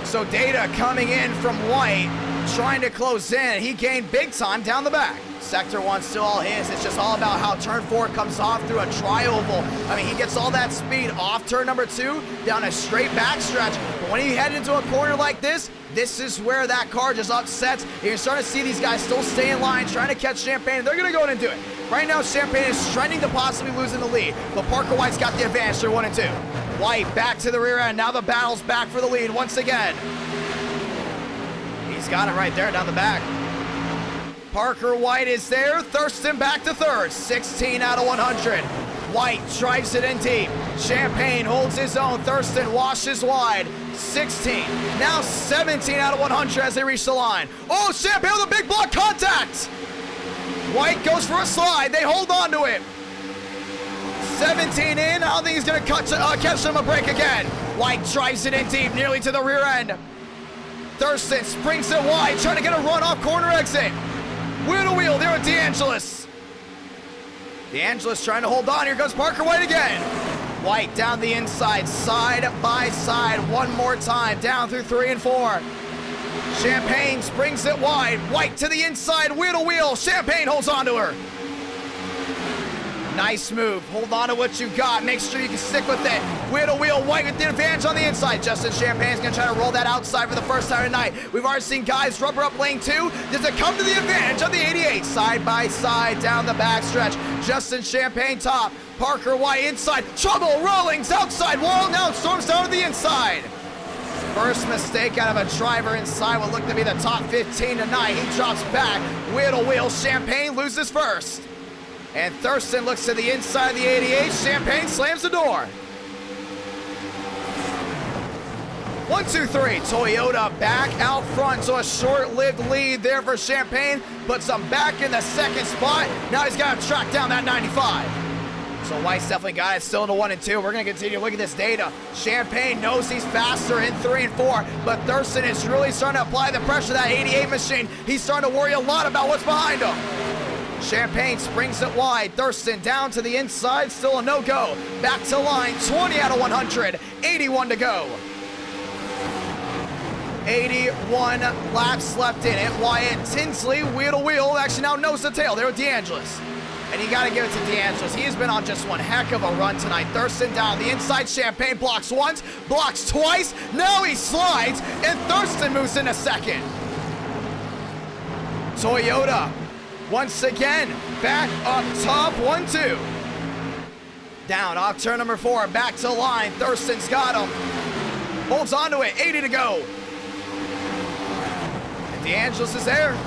So data coming in from White, trying to close in. He gained big time down the back. Sector 1 still all his. It's just all about how turn 4 comes off through a tri-oval. I mean, he gets all that speed off turn number 2 down a straight back stretch. But when he head into a corner like this is where that car just upsets. You're starting to see these guys still stay in line, trying to catch Champagne. They're going to go in and do it. Right now, Champagne is trending to possibly losing the lead. But Parker White's got the advantage through 1 and 2. White back to the rear end. Now the battle's back for the lead once again. He's got it right there down the back. Parker White is there. Thurston back to third. 16 out of 100. White drives it in deep. Champagne holds his own. Thurston washes wide. 16. Now 17 out of 100 as they reach the line. Oh, Champagne with a big block contact. White goes for a slide. They hold on to it. 17 in. I don't think he's going to catch him a break again. White drives it in deep, nearly to the rear end. Thurston springs it wide, trying to get a run off corner exit. Wheel to wheel there with DeAngelis. DeAngelis trying to hold on. Here goes Parker White again. White down the inside, side by side. One more time, down through 3 and 4. Champagne springs it wide. White to the inside, wheel to wheel. Champagne holds on to her. Nice move. Hold on to what you got. Make sure you can stick with it. Wheel to wheel. White with the advantage on the inside. Justin Champagne's going to try to roll that outside for the first time tonight. We've already seen guys rubber up lane 2. Does it come to the advantage of the 88? Side by side down the back stretch. Justin Champagne top. Parker White inside. Trouble. Rollings outside wall. Now it storms down to the inside. First mistake out of a driver inside what looked to be the top 15 tonight. He drops back. Wheel to wheel. Champagne loses first. And Thurston looks to the inside of the 88. Champagne slams the door. 1, 2, 3. Toyota back out front. So a short-lived lead there for Champagne. Puts him back in the second spot. Now he's got to track down that 95. So White's definitely got it, still into 1 and 2. We're going to continue to look at this data. Champagne knows he's faster in 3 and 4, but Thurston is really starting to apply the pressure to that 88 machine. He's starting to worry a lot about what's behind him. Champagne springs it wide. Thurston down to the inside, still a no-go. Back to line, 20 out of 100, 81 to go. 81 laps left in it. Wyatt Tinsley, wheel to wheel, actually now nose to tail there with DeAngelis. And you got to give it to DeAngelis. He has been on just one heck of a run tonight. Thurston down the inside. Champagne blocks once, blocks twice. Now he slides, and Thurston moves into second. Toyota, once again, back up top. 1-2. Down off turn number 4. Back to line. Thurston's got him. Holds on to it. 80 to go. And DeAngelis is there.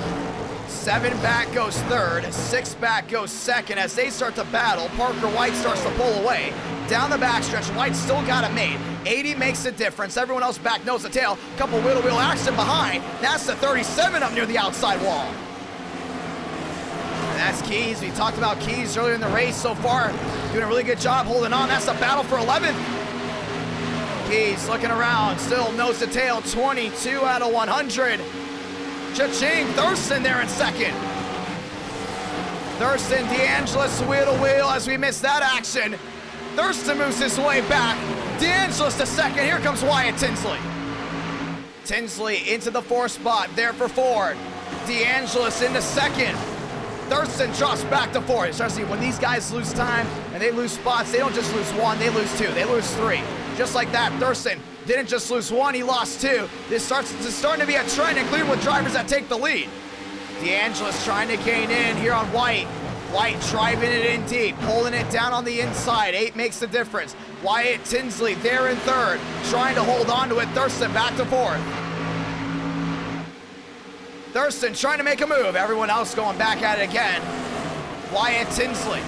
7 back goes third, 6 back goes second. As they start to battle, Parker White starts to pull away. Down the backstretch, White still got it made. 80 makes a difference. Everyone else back nose to tail. Couple wheel-to-wheel action behind. That's the 37 up near the outside wall. And that's Keys. We talked about Keys earlier in the race so far. Doing a really good job holding on. That's the battle for 11th. Keys looking around, still nose to tail, 22 out of 100. Cha-ching, Thurston there in second. Thurston, DeAngelis, wheel to wheel as we miss that action. Thurston moves his way back. DeAngelis to second. Here comes Wyatt Tinsley. Tinsley into the 4th spot, there for Ford. DeAngelis into second. Thurston drops back to 4th. Especially when these guys lose time and they lose spots, they don't just lose 1, they lose 2, they lose 3. Just like that, Thurston didn't just lose 1, he lost 2. This starting to be a trend, including with drivers that take the lead. DeAngelis trying to gain in here on White. White driving it in deep, pulling it down on the inside. 8 makes the difference. Wyatt Tinsley there in 3rd, trying to hold on to it. Thurston back to 4th. Thurston trying to make a move. Everyone else going back at it again. Wyatt Tinsley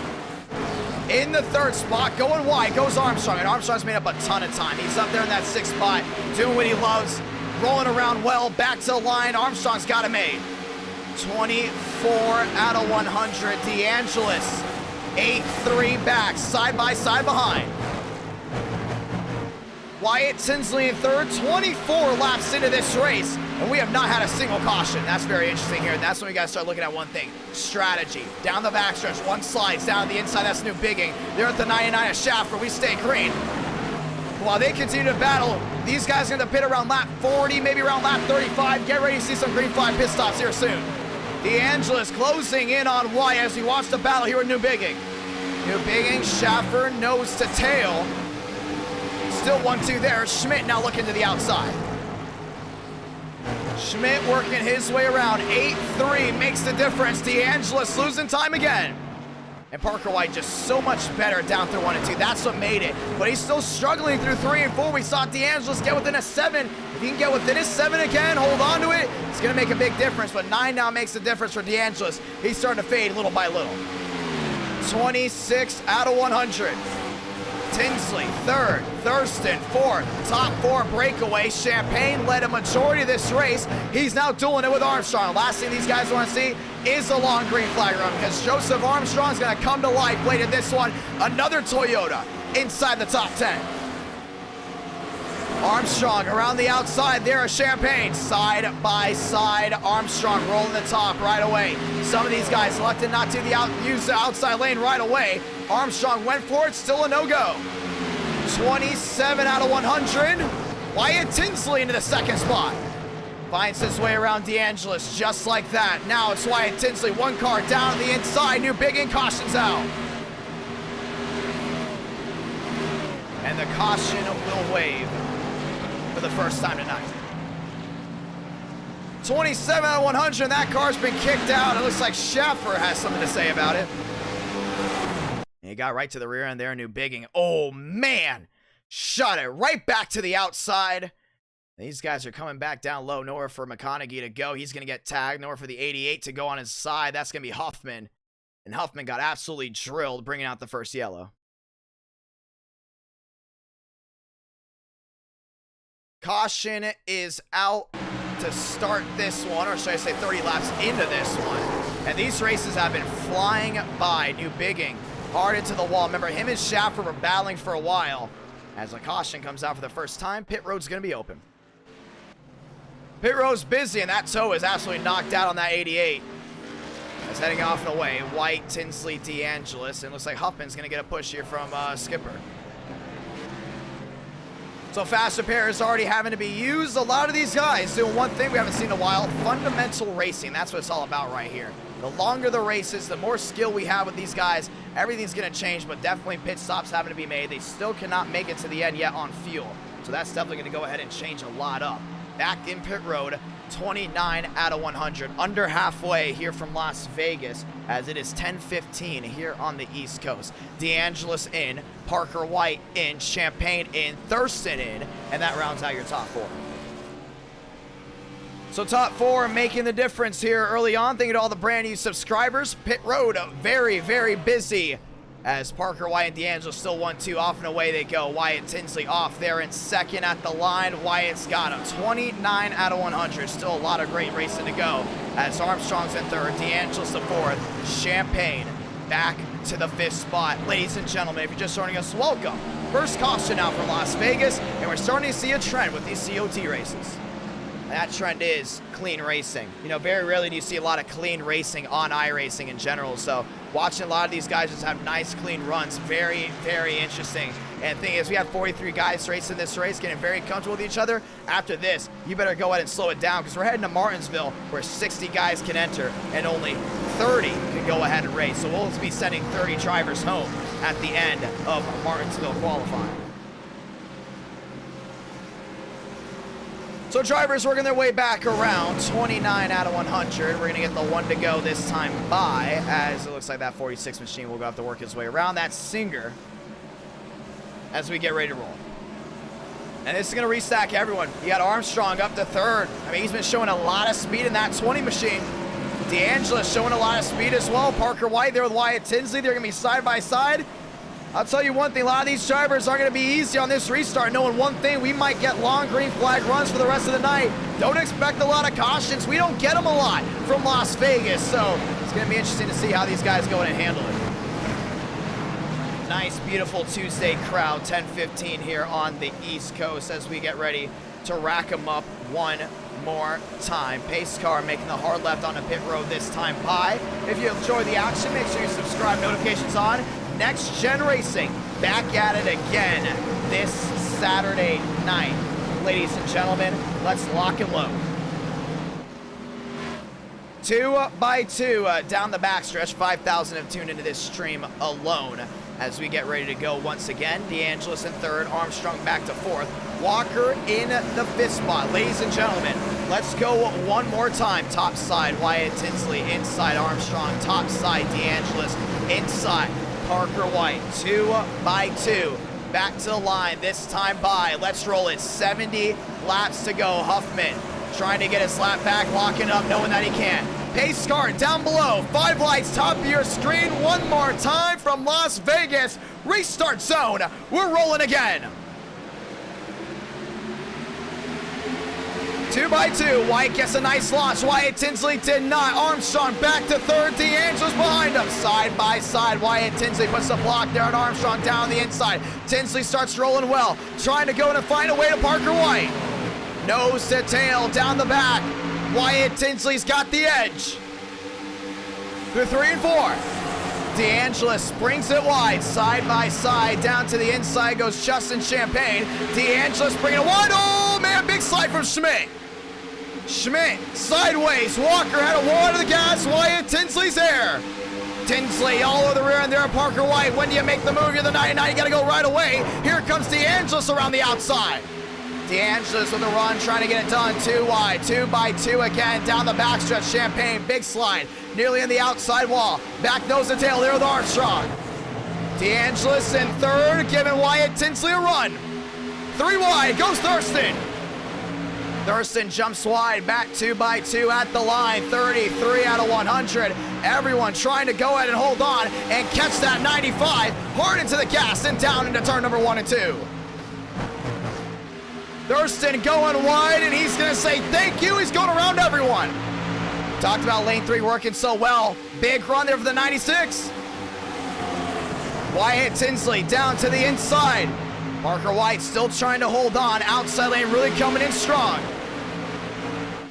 in the 3rd spot, going wide, goes Armstrong, and Armstrong's made up a ton of time. He's up there in that 6th spot, doing what he loves, rolling around well, back to the line. Armstrong's got it made. 24 out of 100. DeAngelis, 8-3 back, side by side behind. Wyatt Tinsley in 3rd, 24 laps into this race, and we have not had a single caution. That's very interesting here, and that's when we got to start looking at one thing. Strategy. Down the backstretch, 1 slides down the inside. That's New Bigging. They're at the 99 of Schaffer. We stay green. While they continue to battle, these guys are going to pit around lap 40, maybe around lap 35. Get ready to see some green flag pit stops here soon. DeAngelis closing in on Wyatt as we watch the battle here with New Bigging. New Bigging, Schaffer, nose to tail. Still 1-2 there. Schmidt now looking to the outside. Schmidt working his way around. 8-3 makes the difference. DeAngelis losing time again. And Parker White just so much better down through 1 and 2. That's what made it. But he's still struggling through 3 and 4. We saw DeAngelis get within a 7. If he can get within his 7 again, hold on to it, it's going to make a big difference. But 9 now makes the difference for DeAngelis. He's starting to fade little by little. 26 out of 100. Tinsley, 3rd, Thurston, 4th, top 4 breakaway. Champagne led a majority of this race. He's now dueling it with Armstrong. Last thing these guys want to see is a long green flag run because Joseph Armstrong's going to come to life late in this one. Another Toyota inside the top 10. Armstrong around the outside there of Champagne. Side by side, Armstrong rolling the top right away. Some of these guys elected not to use the outside lane right away. Armstrong went for it, still a no-go. 27 out of 100. Wyatt Tinsley into the 2nd spot. Finds his way around DeAngelis just like that. Now it's Wyatt Tinsley, 1 car down on the inside. New Bigging cautions out. And the caution will wave for the first time tonight. 27 out of 100, that car's been kicked out. It looks like Schaffer has something to say about it. He got right to the rear end there, New Bigging. Oh, man. Shot it right back to the outside. These guys are coming back down low. Nowhere for McConaughey to go. He's going to get tagged. Nowhere for the 88 to go on his side. That's going to be Huffman. And Huffman got absolutely drilled, bringing out the first yellow. Caution is out to start this one, or should I say 30 laps into this one. And these races have been flying by. New Bigging hard into the wall. Remember, him and Schaffer were battling for a while. As a caution comes out for the first time, pit road's going to be open. Pit road's busy, and that toe is absolutely knocked out on that 88. It's heading off and away. White, Tinsley, DeAngelis, and looks like Huffman's going to get a push here from Skipper. So fast repair is already having to be used. A lot of these guys doing one thing we haven't seen in a while, fundamental racing. That's what it's all about right here. The longer the races, the more skill we have with these guys, everything's going to change, but definitely pit stops having to be made. They still cannot make it to the end yet on fuel. So that's definitely going to go ahead and change a lot up. Back in pit road, 29 out of 100. Under halfway here from Las Vegas, as it is 10:15 here on the East Coast. DeAngelis in, Parker White in, Champagne in, Thurston in, and that rounds out your top 4. So top 4 making the difference here early on. Thank you to all the brand new subscribers. Pit road very, very busy as Parker White and DeAngelo still 1-2. Off and away they go. Wyatt Tinsley off there in second at the line. Wyatt's got him. 29 out of 100. Still a lot of great racing to go as Armstrong's in third. DeAngelo's the fourth. Champagne back to the 5th spot. Ladies and gentlemen, if you're just joining us, welcome. First caution out from Las Vegas, and we're starting to see a trend with these COT races. That trend is clean racing. You know, very rarely do you see a lot of clean racing on iRacing in general. So watching a lot of these guys just have nice, clean runs, very, very interesting. And the thing is, we have 43 guys racing this race, getting very comfortable with each other. After this, you better go ahead and slow it down because we're heading to Martinsville where 60 guys can enter and only 30 can go ahead and race. So we'll be sending 30 drivers home at the end of Martinsville qualifying. So drivers working their way back around, 29 out of 100. We're going to get the 1 to go this time by, as it looks like that 46 machine will go have to work his way around. That's Singer as we get ready to roll. And this is going to restack everyone. You got Armstrong up to third. I mean, he's been showing a lot of speed in that 20 machine. DeAngelo showing a lot of speed as well. Parker White there with Wyatt Tinsley. They're going to be side by side. I'll tell you one thing, a lot of these drivers aren't going to be easy on this restart, knowing one thing, we might get long green flag runs for the rest of the night. Don't expect a lot of cautions. We don't get them a lot from Las Vegas, so it's going to be interesting to see how these guys go in and handle it. Nice, beautiful Tuesday crowd, 10:15 here on the East Coast as we get ready to rack them up one more time. Pace car making the hard left on the pit road this time by. If you enjoy the action, make sure you subscribe, notifications on. Next Gen Racing, back at it again this Saturday night. Ladies and gentlemen, let's lock and load. 2 by 2 down the backstretch. 5,000 have tuned into this stream alone as we get ready to go once again. DeAngelis in third, Armstrong back to fourth. Walker in the 5th spot. Ladies and gentlemen, let's go one more time. Top side, Wyatt Tinsley. Inside, Armstrong. Top side, DeAngelis. Inside, Parker White. 2 by 2. Back to the line, this time by. Let's roll it. 70 laps to go. Huffman trying to get his lap back, locking up, knowing that he can. Pace car down below. 5 lights, top of your screen. One more time from Las Vegas. Restart zone. We're rolling again. 2 by 2. White gets a nice launch. Wyatt Tinsley did not. Armstrong back to third. DeAngelo's behind him. Side by side. Wyatt Tinsley puts the block there on Armstrong down the inside. Tinsley starts rolling well. Trying to go in and find a way to Parker White. Nose to tail down the back. Wyatt Tinsley's got the edge. Through 3 and 4. DeAngelis brings it wide, side by side, down to the inside goes Justin Champagne. DeAngelis bringing it wide. Oh man, big slide from Schmidt. Schmidt sideways. Walker had a wall to the gas. Wyatt Tinsley's there. Tinsley all over the rear end there. Parker White. When do you make the move? You're the 99. You got to go right away. Here comes DeAngelis around the outside. DeAngelis with a run, trying to get it done. 2 wide, 2 by 2 again, down the backstretch. Champagne, big slide, nearly in the outside wall. Back nose to tail there with Armstrong. DeAngelis in third, giving Wyatt Tinsley a run. 3 wide, goes Thurston. Thurston jumps wide, back 2 by 2 at the line. 33 out of 100. Everyone trying to go ahead and hold on and catch that 95. Hard into the gas and down into turn number 1 and 2. Thurston going wide, and he's going to say thank you. He's going around everyone. Talked about lane 3 working so well. Big run there for the 96. Wyatt Tinsley down to the inside. Parker White still trying to hold on. Outside lane really coming in strong.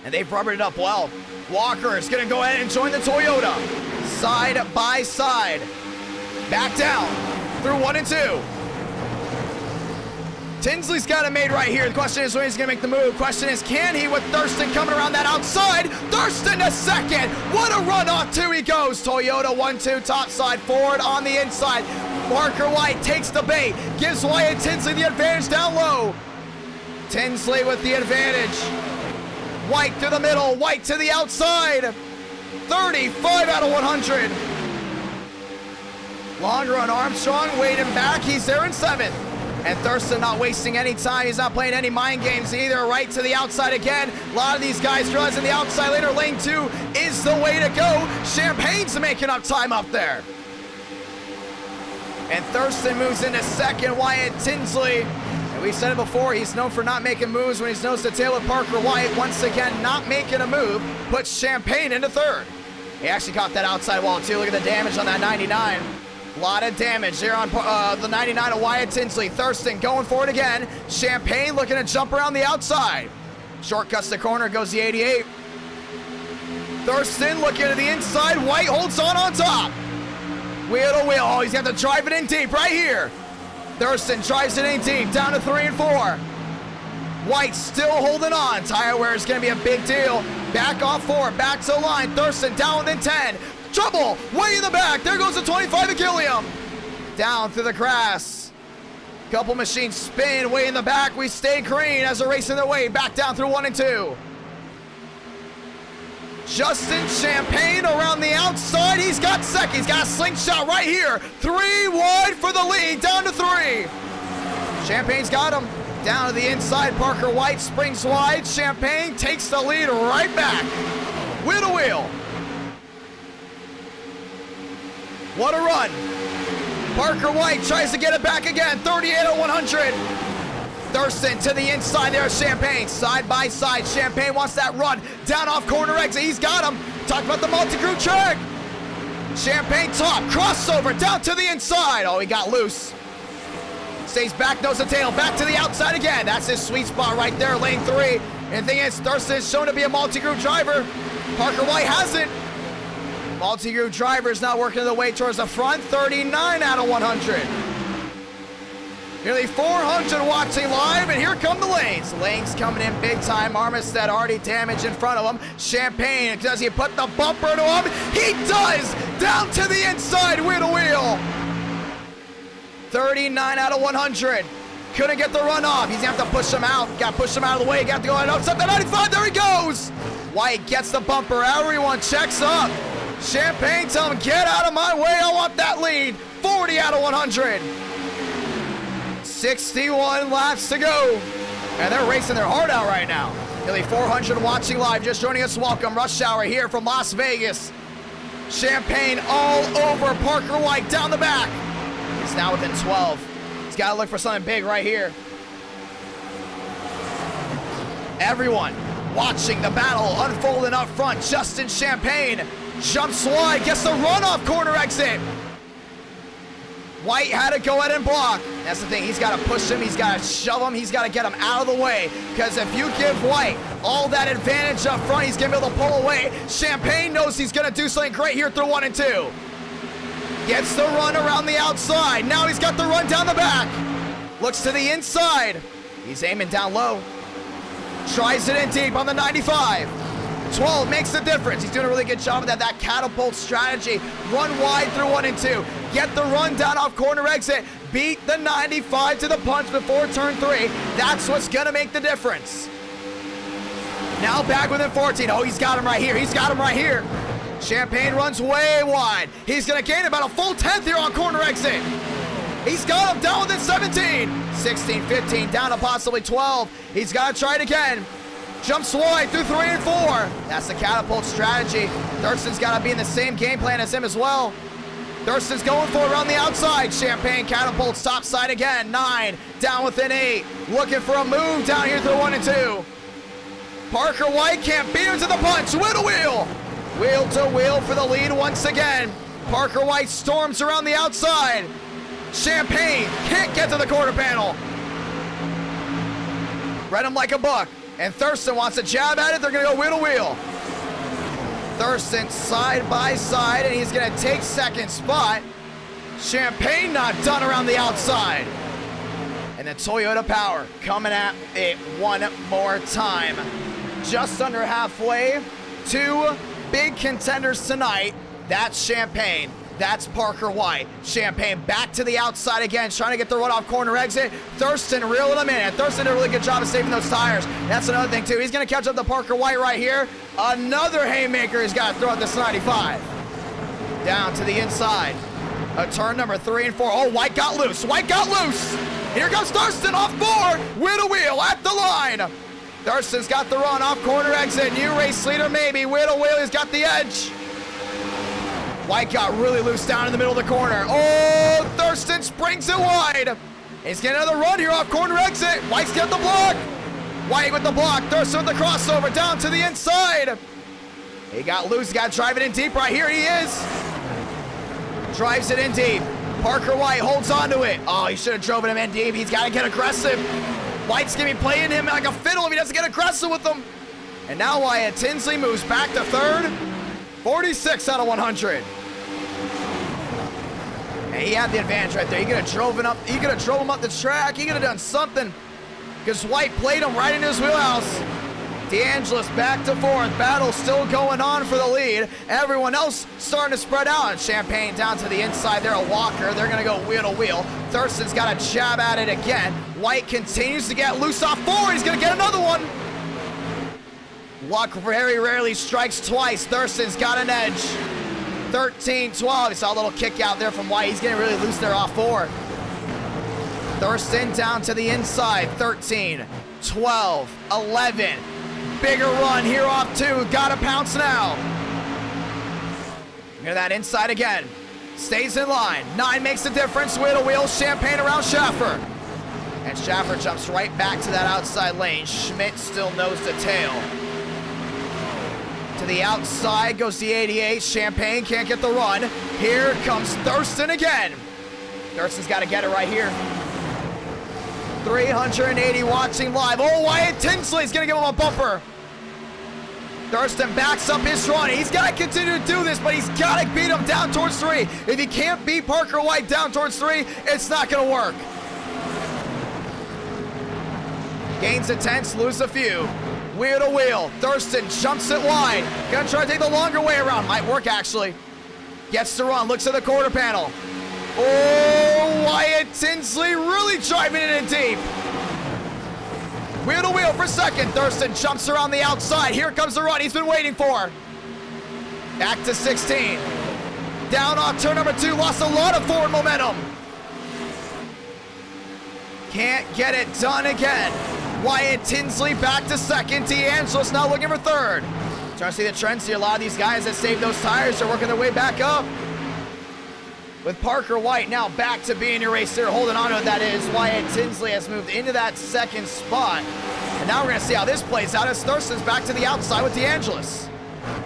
And they've rubbered it up well. Walker is going to go ahead and join the Toyota. Side by side. Back down through 1 and 2. Tinsley's got it made right here. The question is when he's going to make the move. Question is, can he with Thurston coming around that outside? Thurston to second. What a run off 2 he goes. Toyota 1-2 top side forward on the inside. Parker White takes the bait. Gives Wyatt Tinsley the advantage down low. Tinsley with the advantage. White to the middle. White to the outside. 35 out of 100. Longer on Armstrong. Wade him back. He's there in 7th. And Thurston not wasting any time. He's not playing any mind games either. Right to the outside again. A lot of these guys realizing the outside lane or lane 2 is the way to go. Champagne's making up time up there. And Thurston moves into 2nd. Wyatt Tinsley. And we said it before, he's known for not making moves when he's nose to tail with Parker White. Once again, not making a move. Puts Champagne into 3rd. He actually caught that outside wall too. Look at the damage on that 99. A lot of damage there on the 99 of Wyatt Tinsley. Thurston going for it again. Champagne looking to jump around the outside. Shortcuts the corner, goes the 88. Thurston looking to the inside. White holds on top. Wheel to wheel. Oh, he's got to drive it in deep right here. Thurston drives it in deep, down to 3 and 4. White still holding on. Tire wear is going to be a big deal. Back off 4, back to the line. Thurston down within 10. Trouble, way in the back. There goes the 25 of Gilliam. Down through the grass. Couple machines spin, way in the back. We stay green as they're racing their way back down through 1 and 2. Justin Champagne around the outside. He's got 2nd. He's got a slingshot right here. 3 wide for the lead, down to 3. Champagne's got him. Down to the inside. Parker White springs wide. Champagne takes the lead right back. Wheel to wheel. What a run. Parker White tries to get it back again. 38 out of 100. Thurston to the inside there. Champagne side by side. Champagne wants that run down off corner exit. He's got him. Talk about the multi-crew track. Champagne top crossover down to the inside. Oh, he got loose. Stays back, nose to tail. Back to the outside again. That's his sweet spot right there. Lane 3. And the thing is, Thurston is shown to be a multi-crew driver. Parker White hasn't. Multi-crew driver is not working the way towards the front. 39 out of 100. Nearly 400 watching live, and here come the lanes. Lanes coming in big time. Armistead already damaged in front of him. Champagne, does he put the bumper to him? He does! Down to the inside, wheel to wheel. 39 out of 100. Couldn't get the run off. He's gonna have to push him out. Got to push him out of the way. Got to go ahead and upset the 95. There he goes. White gets the bumper. Everyone checks up. Champagne tell him, get out of my way. I want that lead. 40 out of 100. 61 laps to go. And they're racing their heart out right now. Nearly 400 watching live. Just joining us, welcome. Rush Hour here from Las Vegas. Champagne all over Parker White down the back. He's now within 12. He's got to look for something big right here. Everyone watching the battle unfolding up front. Justin Champagne jumps wide, gets the runoff corner exit. White had to go ahead and block. That's the thing, he's got to push him, he's got to shove him, he's got to get him out of the way. Because if you give White all that advantage up front, he's going to be able to pull away. Champagne knows he's going to do something great here through 1 and 2. Gets the run around the outside. Now he's got the run down the back. Looks to the inside. He's aiming down low. Tries it in deep on the 95. 12 makes the difference. He's doing a really good job of that. That catapult strategy. Run wide through 1 and 2. Get the run down off corner exit. Beat the 95 to the punch before turn 3. That's what's going to make the difference. Now back within 14. Oh, he's got him right here. He's got him right here. Champagne runs way wide. He's going to gain about a full 10th here on corner exit. He's got him down within 17. 16, 15, down to possibly 12. He's got to try it again. Jumps wide through 3 and 4. That's the catapult strategy. Thurston's got to be in the same game plan as him as well. Thurston's going for it around the outside. Champagne catapults top side again. 9, down within 8. Looking for a move down here through 1 and 2. Parker White can't beat him to the punch. Wheel to wheel. Wheel to wheel for the lead once again. Parker White storms around the outside. Champagne can't get to the quarter panel. Read him like a buck. And Thurston wants a jab at it. They're going to go wheel to wheel. Thurston side by side, and he's going to take second spot. Champagne not done around the outside. And the Toyota Power coming at it one more time. Just under halfway. Two big contenders tonight. That's Champagne. That's Parker White. Champagne back to the outside again, trying to get the runoff corner exit. Thurston reeling him in. And Thurston did a really good job of saving those tires. That's another thing, too. He's going to catch up to Parker White right here. Another haymaker he's got to throw at this 95. Down to the inside. A turn number 3 and 4. Oh, White got loose. White got loose. Here comes Thurston off board. Wheel to wheel at the line. Thurston's got the run off corner exit. New race leader, maybe. Wheel to wheel, he's got the edge. White got really loose down in the middle of the corner. Oh, Thurston springs it wide. He's getting another run here off corner exit. White's got the block. White with the block. Thurston with the crossover down to the inside. He got loose. He got to drive it in deep right here. He is. Drives it in deep. Parker White holds on to it. Oh, he should have driven him in deep. He's got to get aggressive. White's going to be playing him like a fiddle if he doesn't get aggressive with him. And now Wyatt Tinsley moves back to third. 46 out of 100. And he had the advantage right there. He could have drove him up the track. He could have done something because White played him right in his wheelhouse. DeAngelis back to fourth. Battle still going on for the lead. Everyone else starting to spread out. And Champagne down to the inside there. A Walker. They're going to go wheel to wheel. Thurston's got a jab at it again. White continues to get loose off four. He's going to get another one. Luck very rarely strikes twice. Thurston's got an edge. 13-12. He saw a little kick out there from White. He's getting really loose there off four. Thurston down to the inside. 13, 12, 11. Bigger run here off two. Gotta pounce now. Near that inside again. Stays in line. 9 makes the difference. Wheel to wheel. Champagne around Schaffer. And Schaffer jumps right back to that outside lane. Schmidt still nose to tail. To the outside goes the 88. Champagne can't get the run. Here comes Thurston again. Thurston's got to get it right here. 380 watching live. Oh, Wyatt Tinsley's going to give him a bumper. Thurston backs up his run. He's got to continue to do this, but he's got to beat him down towards 3. If he can't beat Parker White down towards 3, it's not going to work. Gains a tenth, lose a few. Wheel to wheel. Thurston jumps it wide. Gonna try to take the longer way around. Might work, actually. Gets the run. Looks at the quarter panel. Oh, Wyatt Tinsley really driving it in deep. Wheel to wheel for second. Thurston jumps around the outside. Here comes the run he's been waiting for. Back to 16. Down off turn number 2. Lost a lot of forward momentum. Can't get it done again. Wyatt Tinsley back to second. DeAngelis now looking for third. Trying to see the trends here. A lot of these guys that saved those tires are working their way back up. With Parker White now back to being your racer, holding on to it, that is. Wyatt Tinsley has moved into that second spot. And now we're going to see how this plays out as Thurston's back to the outside with DeAngelis.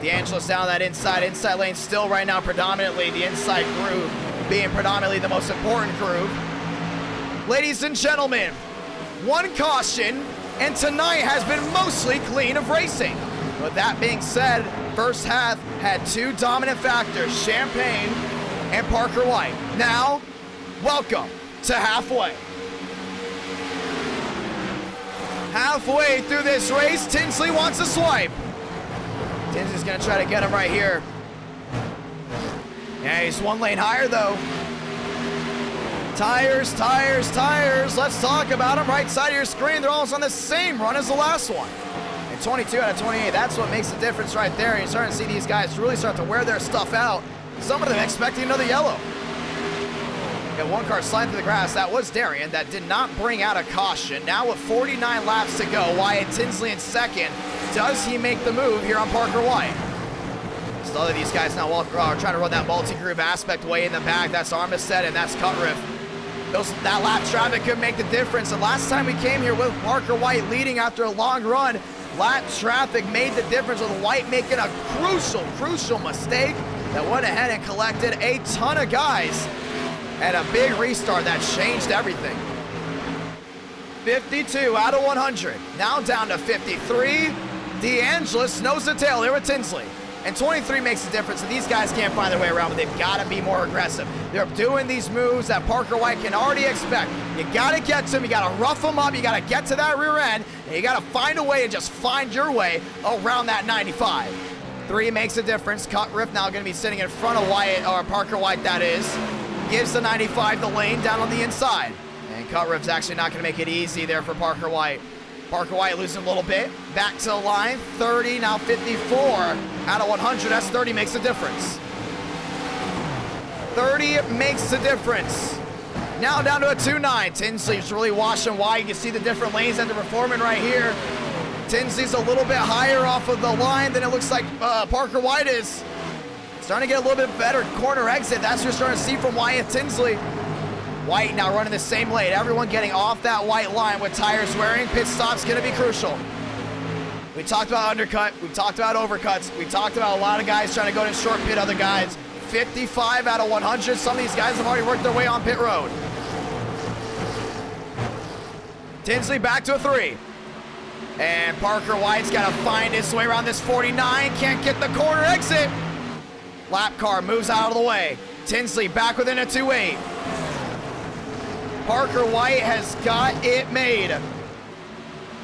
DeAngelis down that inside lane still right now predominantly the inside groove being predominantly the most important groove. Ladies and gentlemen, one caution, and tonight has been mostly clean of racing. With that being said, first half had 2 dominant factors, Champagne and Parker White. Now, welcome to halfway. Halfway through this race, Tinsley wants a swipe. Tinsley's gonna try to get him right here. Yeah, he's 1 lane higher though. Tires, tires, tires. Let's talk about them. Right side of your screen, they're almost on the same run as the last one. And 22 out of 28, that's what makes the difference right there. You're starting to see these guys really start to wear their stuff out. Some of them expecting another yellow. Got 1 car sliding through the grass. That was Darian. That did not bring out a caution. Now with 49 laps to go, Wyatt Tinsley in second. Does he make the move here on Parker White? Still other these guys now are trying to run that multi-groove aspect way in the back. That's Armistead and that's Cutriff. That lap traffic could make the difference. And last time we came here with Parker White leading after a long run, lap traffic made the difference with White making a crucial mistake that went ahead and collected a ton of guys And a big restart that changed everything. 52 out of 100. Now down to 53. DeAngelis nose to tail here with Tinsley. And 23 makes a difference, and these guys can't find their way around, but they've got to be more aggressive. They're doing these moves that Parker White can already expect. You got to get to them, you got to rough them up, you got to get to that rear end, and you got to find a way and just find your way around that 95. 3 makes a difference. Cut Riff now going to be sitting in front of Wyatt, or Parker White that is. Gives the 95 the lane down on the inside. And Cut Riff's actually not going to make it easy there for Parker White. Parker White losing a little bit. Back to the line. 30, now 54 out of 100. That's 30 makes a difference. 30 makes a difference. Now down to a 2-9. Tinsley's really washing wide. You can see the different lanes that they're performing right here. Tinsley's a little bit higher off of the line than it looks like Parker White is. Starting to get a little bit better corner exit. That's what you're starting to see from Wyatt Tinsley. White now running the same lane. Everyone getting off that white line with tires wearing. Pit stop's going to be crucial. We talked about undercut. We talked about overcuts. We talked about a lot of guys trying to go to short pit other guys. 55 out of 100. Some of these guys have already worked their way on pit road. Tinsley back to a 3. And Parker White's got to find his way around this 49. Can't get the corner exit. Lap car moves out of the way. Tinsley back within a 2-8. Parker White has got it made.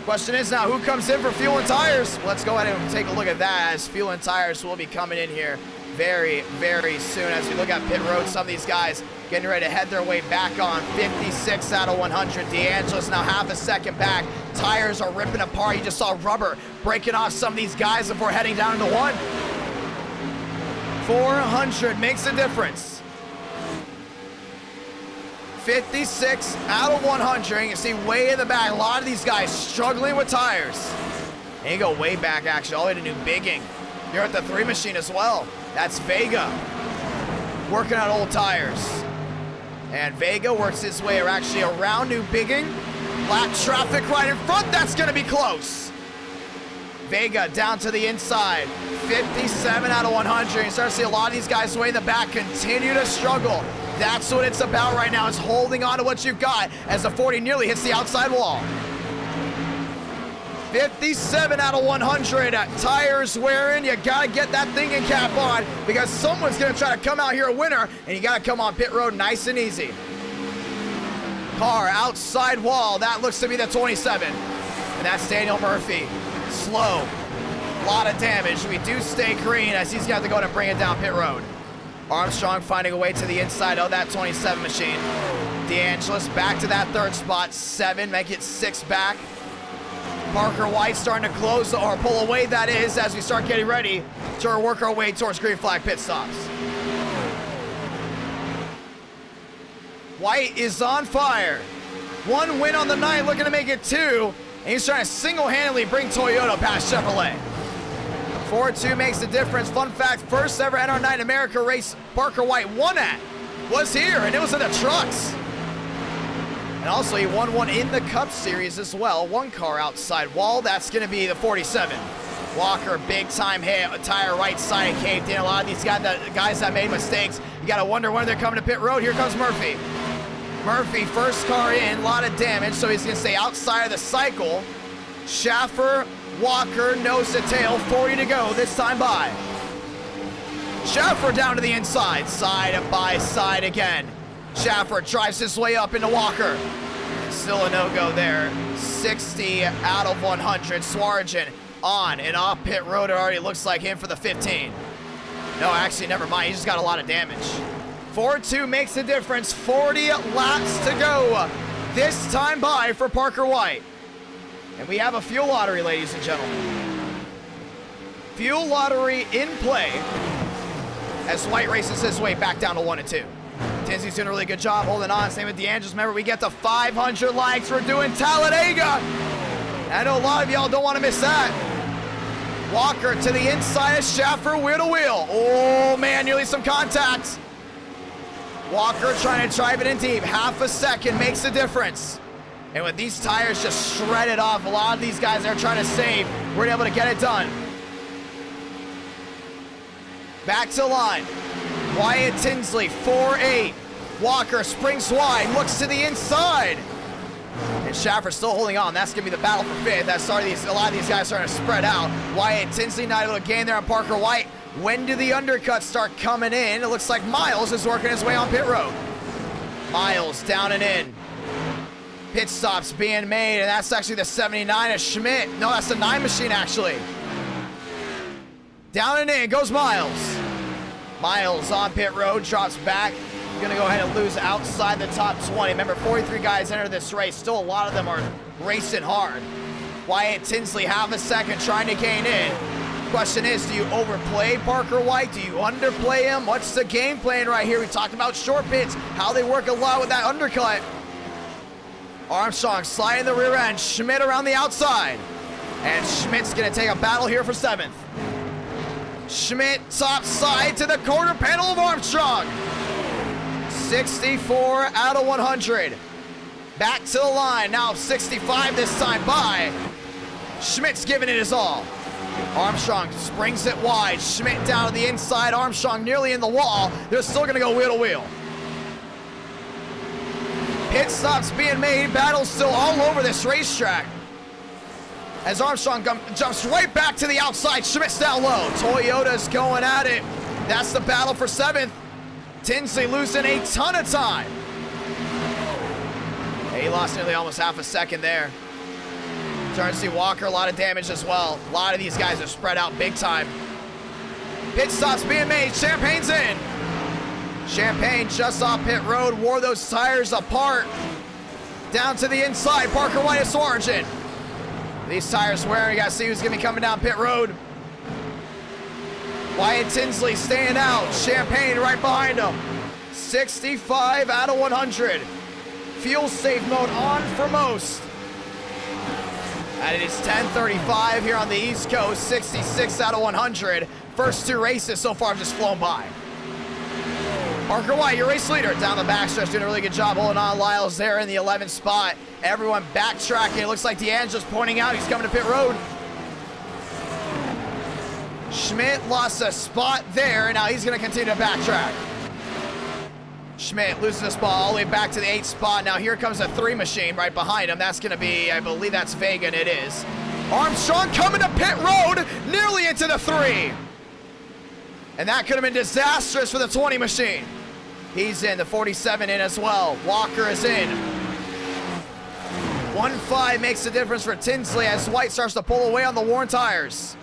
Question is now, who comes in for fuel and tires? Let's go ahead and take a look at that, as fuel and tires will be coming in here very, very soon. As we look at pit road, some of these guys getting ready to head their way back on. 56 out of 100. DeAngelis now half a second back. Tires are ripping apart. You just saw rubber breaking off some of these guys before heading down into 1. 400 makes a difference. 56 out of 100. You can see way in the back, a lot of these guys struggling with tires. And you go way back, actually, all the way to New Bigging. You're at the 3 machine as well. That's Vega working on old tires. And Vega works his way actually around New Bigging. Black traffic right in front. That's going to be close. Vega down to the inside. 57 out of 100. You start to see a lot of these guys way in the back continue to struggle. That's what it's about right now, is holding on to what you've got as the 40 nearly hits the outside wall. 57 out of 100. Tires wearing. You got to get that thinking cap on, because someone's going to try to come out here a winner, and you got to come on pit road nice and easy. Car outside wall. That looks to be the 27. And that's Daniel Murphy. Slow. A lot of damage. We do stay green as he's got to go and bring it down pit road. Armstrong finding a way to the inside of that 27 machine. DeAngelis back to that 3rd spot. 7, make it 6 back. Parker White starting to close or pull away, that is, as we start getting ready to work our way towards green flag pit stops. White is on fire. 1 win on the night, looking to make it 2. And he's trying to single-handedly bring Toyota past Chevrolet. 4-2 makes the difference. Fun fact, first ever NR9 America race Parker White won at was here, and it was in the trucks. And also he won one in the Cup Series as well. 1 car outside wall, that's gonna be the 47. Walker, big time hit, tire right side caved in. A lot of these guys that made mistakes, you gotta wonder when they're coming to pit road. Here comes Murphy. Murphy, first car in, a lot of damage, so he's gonna stay outside of the cycle. Schaffer, Walker, nose to tail, 40 to go, this time by. Schaffer down to the inside, side by side again. Schaffer drives his way up into Walker. Still a no-go there. 60 out of 100. Swarjan on and off pit road. It already looks like him for the 15. No, actually, never mind. He just got a lot of damage. 4-2 makes a difference. 40 laps to go. This time by for Parker White. And we have a fuel lottery, ladies and gentlemen. Fuel lottery in play as White races his way back down to 1 and 2. Tinsley's doing a really good job holding on. Same with DeAngelis. Remember, we get to 500 likes. We're doing Talladega. I know a lot of y'all don't want to miss that. Walker to the inside of Schaffer, wheel to wheel. Oh, man, nearly some contact. Walker trying to drive it in deep. Half a second makes a difference. And with these tires just shredded off, a lot of these guys are trying to save. We're able to get it done. Back to line. Wyatt Tinsley, 4-8. Walker springs wide, looks to the inside. And Schaffer's still holding on. That's going to be the battle for 5th. That's starting a lot of these guys starting to spread out. Wyatt Tinsley not able to gain there on Parker White. When do the undercuts start coming in? It looks like Miles is working his way on pit road. Miles down and in. Pit stops being made, and that's actually the 79 of Schmidt. No, that's the 9 machine, actually. Down and in goes Miles. Miles on pit road, drops back. Gonna go ahead and lose outside the top 20. Remember, 43 guys enter this race. Still a lot of them are racing hard. Wyatt Tinsley, half a second trying to gain in. Question is, do you overplay Parker White? Do you underplay him? What's the game plan right here? We talked about short pits, how they work a lot with that undercut. Armstrong sliding the rear end. Schmidt around the outside. And Schmidt's gonna take a battle here for 7th. Schmidt top side to the quarter panel of Armstrong. 64 out of 100. Back to the line, now 65 this time by. Schmidt's giving it his all. Armstrong springs it wide. Schmidt down to the inside. Armstrong nearly in the wall. They're still gonna go wheel to wheel. Pit stops being made. Battle's still all over this racetrack. As Armstrong jumps right back to the outside. Schmidt's down low. Toyota's going at it. That's the battle for 7th. Tinsley losing a ton of time. He lost nearly almost half a second there. Starting to see Walker, a lot of damage as well. A lot of these guys are spread out big time. Pit stops being made. Champagne's in. Champagne just off pit road, wore those tires apart. Down to the inside, Parker White is origin. These tires wearing, you gotta see who's gonna be coming down pit road. Wyatt Tinsley staying out, Champagne right behind him. 65 out of 100. Fuel safe mode on for most. And it is 10:35 here on the East Coast, 66 out of 100. First 2 races so far have just flown by. Parker White, your race leader, down the backstretch, doing a really good job holding on. Lyles there in the 11th spot. Everyone backtracking. It looks like D'Angela's pointing out he's coming to pit road. Schmidt lost a spot there, and now he's going to continue to backtrack. Schmidt loses a spot all the way back to the 8th spot. Now here comes a 3 machine right behind him. That's going to be, I believe that's Vega, and it is. Armstrong coming to pit road, nearly into the 3. And that could have been disastrous for the 20 machine. He's in, the 47 in as well. Walker is in. 1.5 makes the difference for Tinsley as White starts to pull away on the worn tires.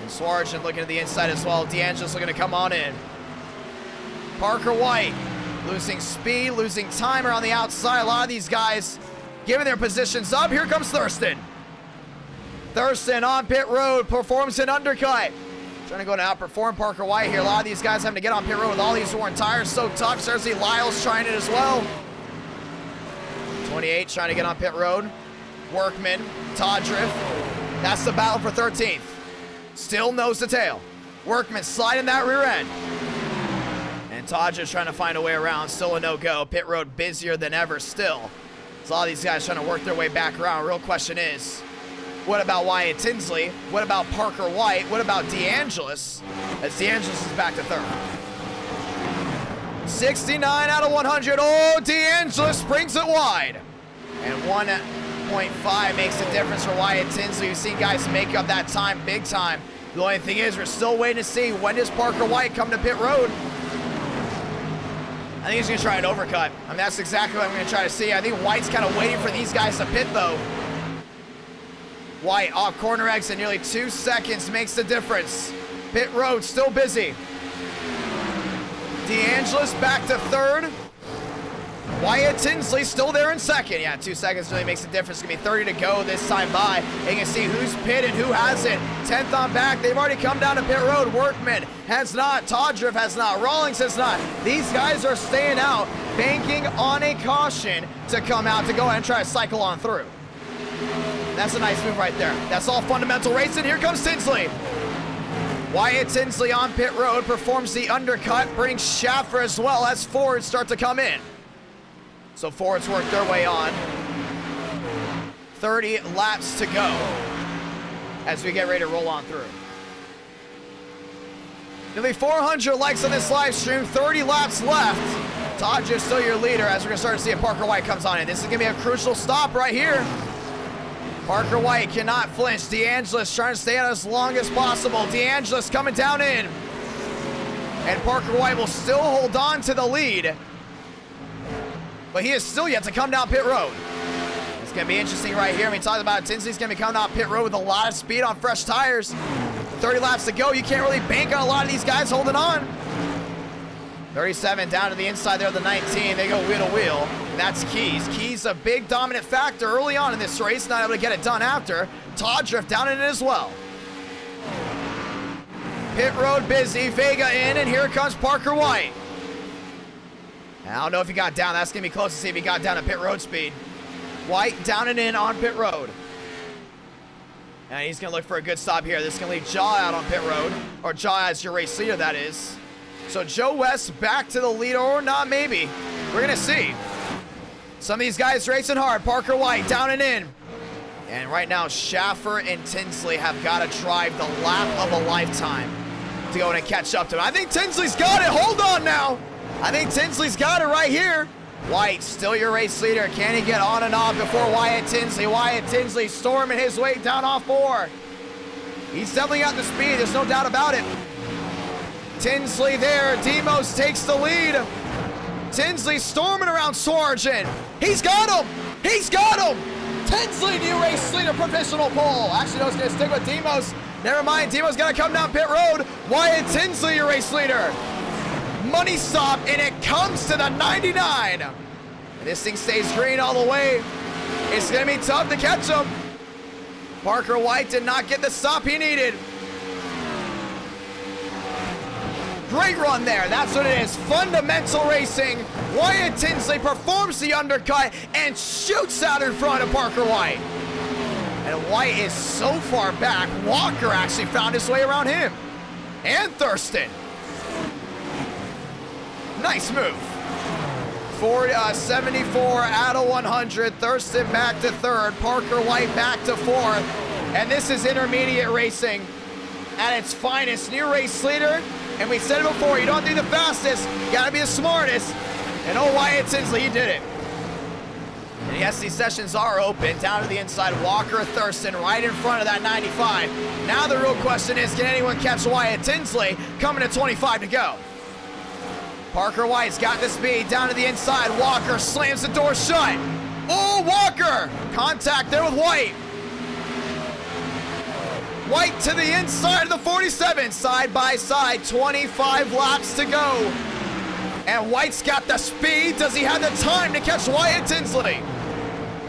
And Swarjan looking at the inside as well. D'Angela's looking to come on in. Parker White losing speed, losing time around the outside. A lot of these guys giving their positions up. Here comes Thurston. Thurston on pit road, performs an undercut. Trying to go to outperform Parker White here. A lot of these guys having to get on pit road with all these worn tires. So tough. Cersei Lyles trying it as well. 28 trying to get on pit road. Workman, Todriff. That's the battle for 13th. Still nose to tail. Workman sliding that rear end. And Todriff trying to find a way around. Still a no-go. Pit road busier than ever still. So a lot of these guys trying to work their way back around. Real question is, what about Wyatt Tinsley? What about Parker White? What about DeAngelis? As DeAngelis is back to 3rd. 69 out of 100. Oh, DeAngelis brings it wide. And 1.5 makes a difference for Wyatt Tinsley. We've seen guys make up that time big time. The only thing is, we're still waiting to see, when does Parker White come to pit road? I think he's going to try an overcut. I mean, that's exactly what I'm going to try to see. I think White's kind of waiting for these guys to pit, though. White off corner exit, nearly 2 seconds makes the difference. Pit road still busy. DeAngelis back to 3rd. Wyatt Tinsley still there in 2nd. Yeah, 2 seconds really makes a difference. It's gonna be 30 to go this time by. You can see who's pit and who hasn't. 10th on back. They've already come down to pit road. Workman has not. Todriff has not. Rawlings has not. These guys are staying out, banking on a caution to come out to go ahead and try to cycle on through. That's a nice move right there. That's all fundamental racing. Here comes Tinsley. Wyatt Tinsley on pit road performs the undercut, brings Schaffer as well as Fords start to come in. So Fords work their way on. 30 laps to go as we get ready to roll on through. Nearly 400 likes on this live stream, 30 laps left. Todd is still your leader as we're going to start to see if Parker White comes on in. This is going to be a crucial stop right here. Parker White cannot flinch. DeAngelis trying to stay out as long as possible. DeAngelis coming down in. And Parker White will still hold on to the lead. But he is still yet to come down pit road. It's going to be interesting right here. We talked about Tinsley's going to be coming down pit road with a lot of speed on fresh tires. 30 laps to go. You can't really bank on a lot of these guys holding on. 37 down to the inside there of the 19. They go wheel to wheel. And that's Keys. Keys a big dominant factor early on in this race. Not able to get it done after. Todd Drift down in it as well. Pit road busy. Vega in. And here comes Parker White. I don't know if he got down. That's going to be close to see if he got down at pit road speed. White down and in on pit road. And he's going to look for a good stop here. This is going to leave Jaw out on pit road. Or Jaw as your race leader, that is. So Joe West back to the lead, or not maybe. We're going to see. Some of these guys racing hard. Parker White down and in. And right now, Schaffer and Tinsley have got to drive the lap of a lifetime to go in and catch up to him. I think Tinsley's got it. Hold on now. I think Tinsley's got it right here. White, still your race leader. Can he get on and off before Wyatt Tinsley? Wyatt Tinsley storming his way down off 4. He's definitely got the speed. There's no doubt about it. Tinsley there. Demos takes the lead. Tinsley storming around Sargent. He's got him. He's got him. Tinsley, new race leader, provisional pole. Actually, no, it's going to stick with Demos. Never mind. Demos got to come down pit road. Wyatt Tinsley, your race leader. Money stop, and it comes to the 99. And this thing stays green all the way. It's going to be tough to catch him. Parker White did not get the stop he needed. Great run there. That's what it is. Fundamental racing. Wyatt Tinsley performs the undercut and shoots out in front of Parker White. And White is so far back, Walker actually found his way around him. And Thurston. Nice move. 74 out of 100. Thurston back to 3rd. Parker White back to 4th. And this is intermediate racing at its finest. New race leader. And we said it before, you don't do the fastest, you gotta be the smartest. And oh, Wyatt Tinsley, he did it. And yes, these sessions are open. Down to the inside, Walker, Thurston, right in front of that 95. Now the real question is, can anyone catch Wyatt Tinsley? Coming to 25 to go. Parker White's got the speed. Down to the inside, Walker slams the door shut. Oh, Walker! Contact there with White. White to the inside of the 47, side by side, 25 laps to go. And White's got the speed. Does he have the time to catch Wyatt Tinsley?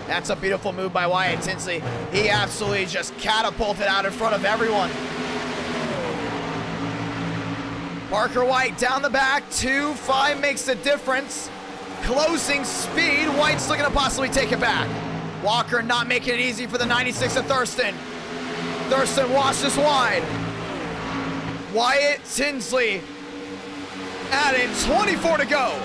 That's a beautiful move by Wyatt Tinsley. He absolutely just catapulted out in front of everyone. Parker White down the back, 2.5 makes the difference. Closing speed, White's looking to possibly take it back. Walker not making it easy for the 96 of Thurston. Thurston washes wide. Wyatt Tinsley added 24 to go.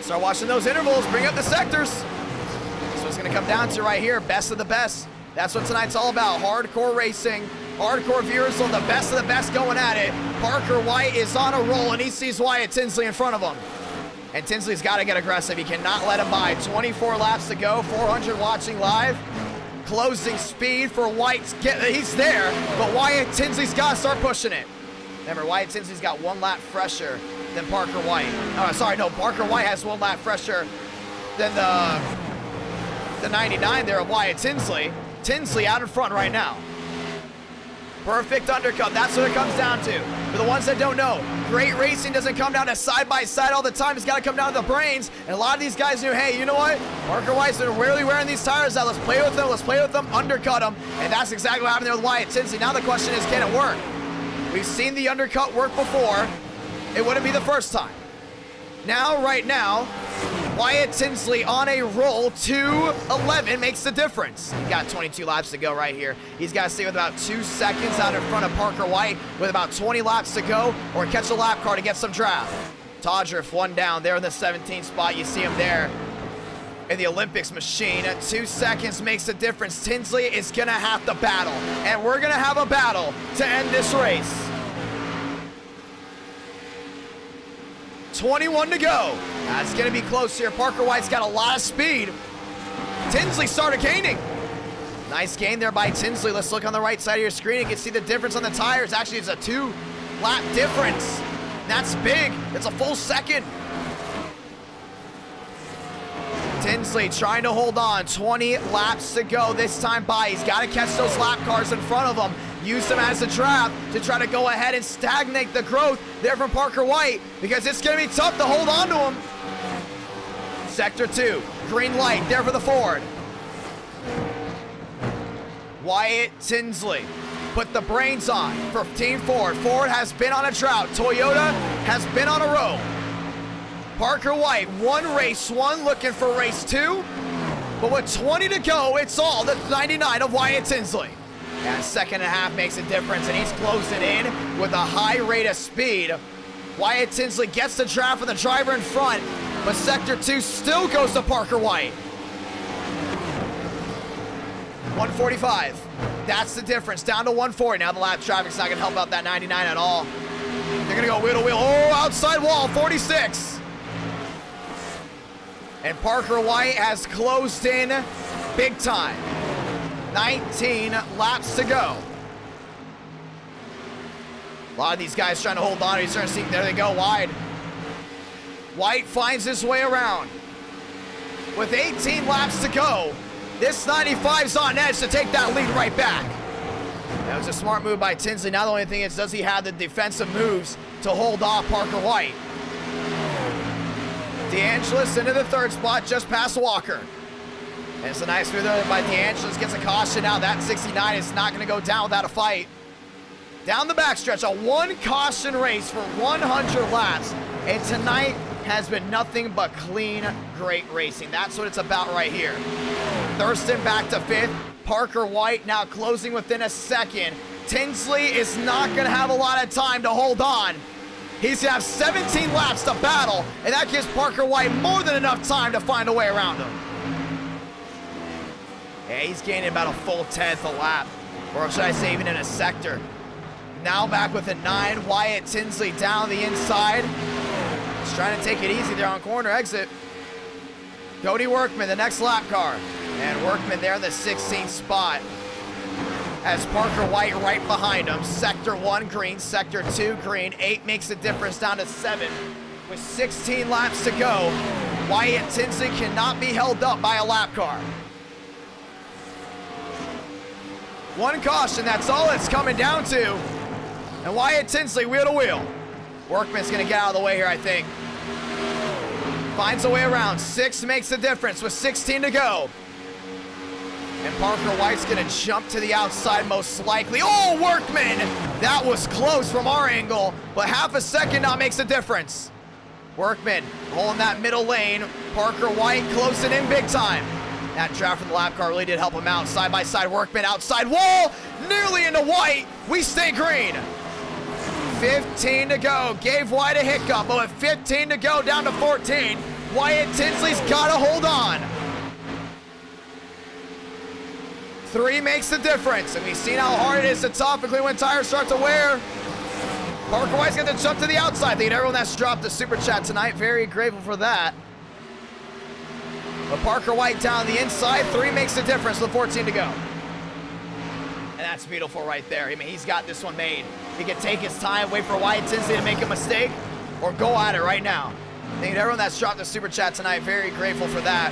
Start watching those intervals, bring up the sectors. That's what it's gonna come down to right here, best of the best. That's what tonight's all about, hardcore racing. Hardcore viewers on the best of the best going at it. Parker White is on a roll and he sees Wyatt Tinsley in front of him. And Tinsley's gotta get aggressive, he cannot let him by. 24 laps to go, 400 watching live. Closing speed for White. He's there, but Wyatt Tinsley's got to start pushing it. Remember, Wyatt Tinsley's got 1 lap fresher than Parker White. Oh, sorry, no, Parker White has 1 lap fresher than the 99 there of Wyatt Tinsley. Tinsley out in front right now. Perfect undercut, that's what it comes down to. For the ones that don't know, great racing doesn't come down to side by side all the time. It's got to come down to the brains. And a lot of these guys knew, hey, you know what? Parker White's been rarely wearing these tires out. Let's play with them, undercut them. And that's exactly what happened there with Wyatt Tinsley. Now the question is, can it work? We've seen the undercut work before. It wouldn't be the first time. Now, right now, Wyatt Tinsley on a roll, 2:11 makes the difference. He's got 22 laps to go right here. He's got to stay with about 2 seconds out in front of Parker White with about 20 laps to go, or catch a lap car to get some draft. Todriff 1 down there in the 17th spot. You see him there in the Olympics machine. 2 seconds makes the difference. Tinsley is going to have to battle, and we're going to have a battle to end this race. 21 to go. That's going to be close here. Parker White's got a lot of speed. Tinsley started gaining. Nice gain there by Tinsley. Let's look on the right side of your screen. You can see the difference on the tires. Actually, it's a 2-lap difference. That's big. It's a full second. Tinsley trying to hold on. 20 laps to go this time by. He's got to catch those lap cars in front of him. Use them as a trap to try to go ahead and stagnate the growth there from Parker White, because it's going to be tough to hold on to him. Sector 2, green light there for the Ford. Wyatt Tinsley put the brains on for Team Ford. Ford has been on a drought. Toyota has been on a roll. Parker White, one race one, looking for race 2. But with 20 to go, it's all the 99 of Wyatt Tinsley. And second and a half makes a difference, and he's closing in with a high rate of speed. Wyatt Tinsley gets the draft from the driver in front, but Sector 2 still goes to Parker White. 145. That's the difference. Down to 140. Now the lap traffic's not going to help out that 99 at all. They're going to go wheel to wheel. Oh, outside wall, 46. And Parker White has closed in big time. 19 laps to go. A lot of these guys trying to hold on. He's trying to see. There they go, wide. White finds his way around. With 18 laps to go, this 95's on edge to take that lead right back. That was a smart move by Tinsley. Now the only thing is, does he have the defensive moves to hold off Parker White? DeAngelis into the third spot, just past Walker. And it's a nice move there by DeAngelis. Gets a caution now. That 69 is not going to go down without a fight. Down the backstretch, a one caution race for 100 laps. And tonight has been nothing but clean, great racing. That's what it's about right here. Thurston back to 5th. Parker White now closing within a second. Tinsley is not going to have a lot of time to hold on. He's going to have 17 laps to battle, and that gives Parker White more than enough time to find a way around him. Yeah, he's gaining about a full 10th a lap, or should I say even in a sector. Now back with a 9, Wyatt Tinsley down the inside. He's trying to take it easy there on corner exit. Cody Workman, the next lap car. And Workman there in the 16th spot. As Parker White right behind him. Sector 1 green, Sector 2 green. 8 makes a difference down to 7. With 16 laps to go, Wyatt Tinsley cannot be held up by a lap car. One caution, that's all it's coming down to. And Wyatt Tinsley wheel to wheel. Workman's gonna get out of the way here, I think. Finds a way around. 6 makes the difference with 16 to go. And Parker White's gonna jump to the outside most likely. Oh, Workman! That was close from our angle, but half a second now makes a difference. Workman holding that middle lane. Parker White closing in big time. That draft from the lap car really did help him out. Side by side, Workman outside wall, nearly into White. We stay green. 15 to go. Gave White a hiccup, but with 15 to go, down to 14. Wyatt Tinsley's got to hold on. 3 makes the difference, and we've seen how hard it is to topically when tires start to wear. Parker White's got to jump to the outside. Thank everyone that's dropped the super chat tonight. Very grateful for that. But Parker White down the inside. 3 makes the difference with 14 to go. And that's beautiful right there. I mean, he's got this one made. He can take his time, wait for Wyatt Tinsley to make a mistake, or go at it right now. Thank everyone that's dropped the super chat tonight. Very grateful for that.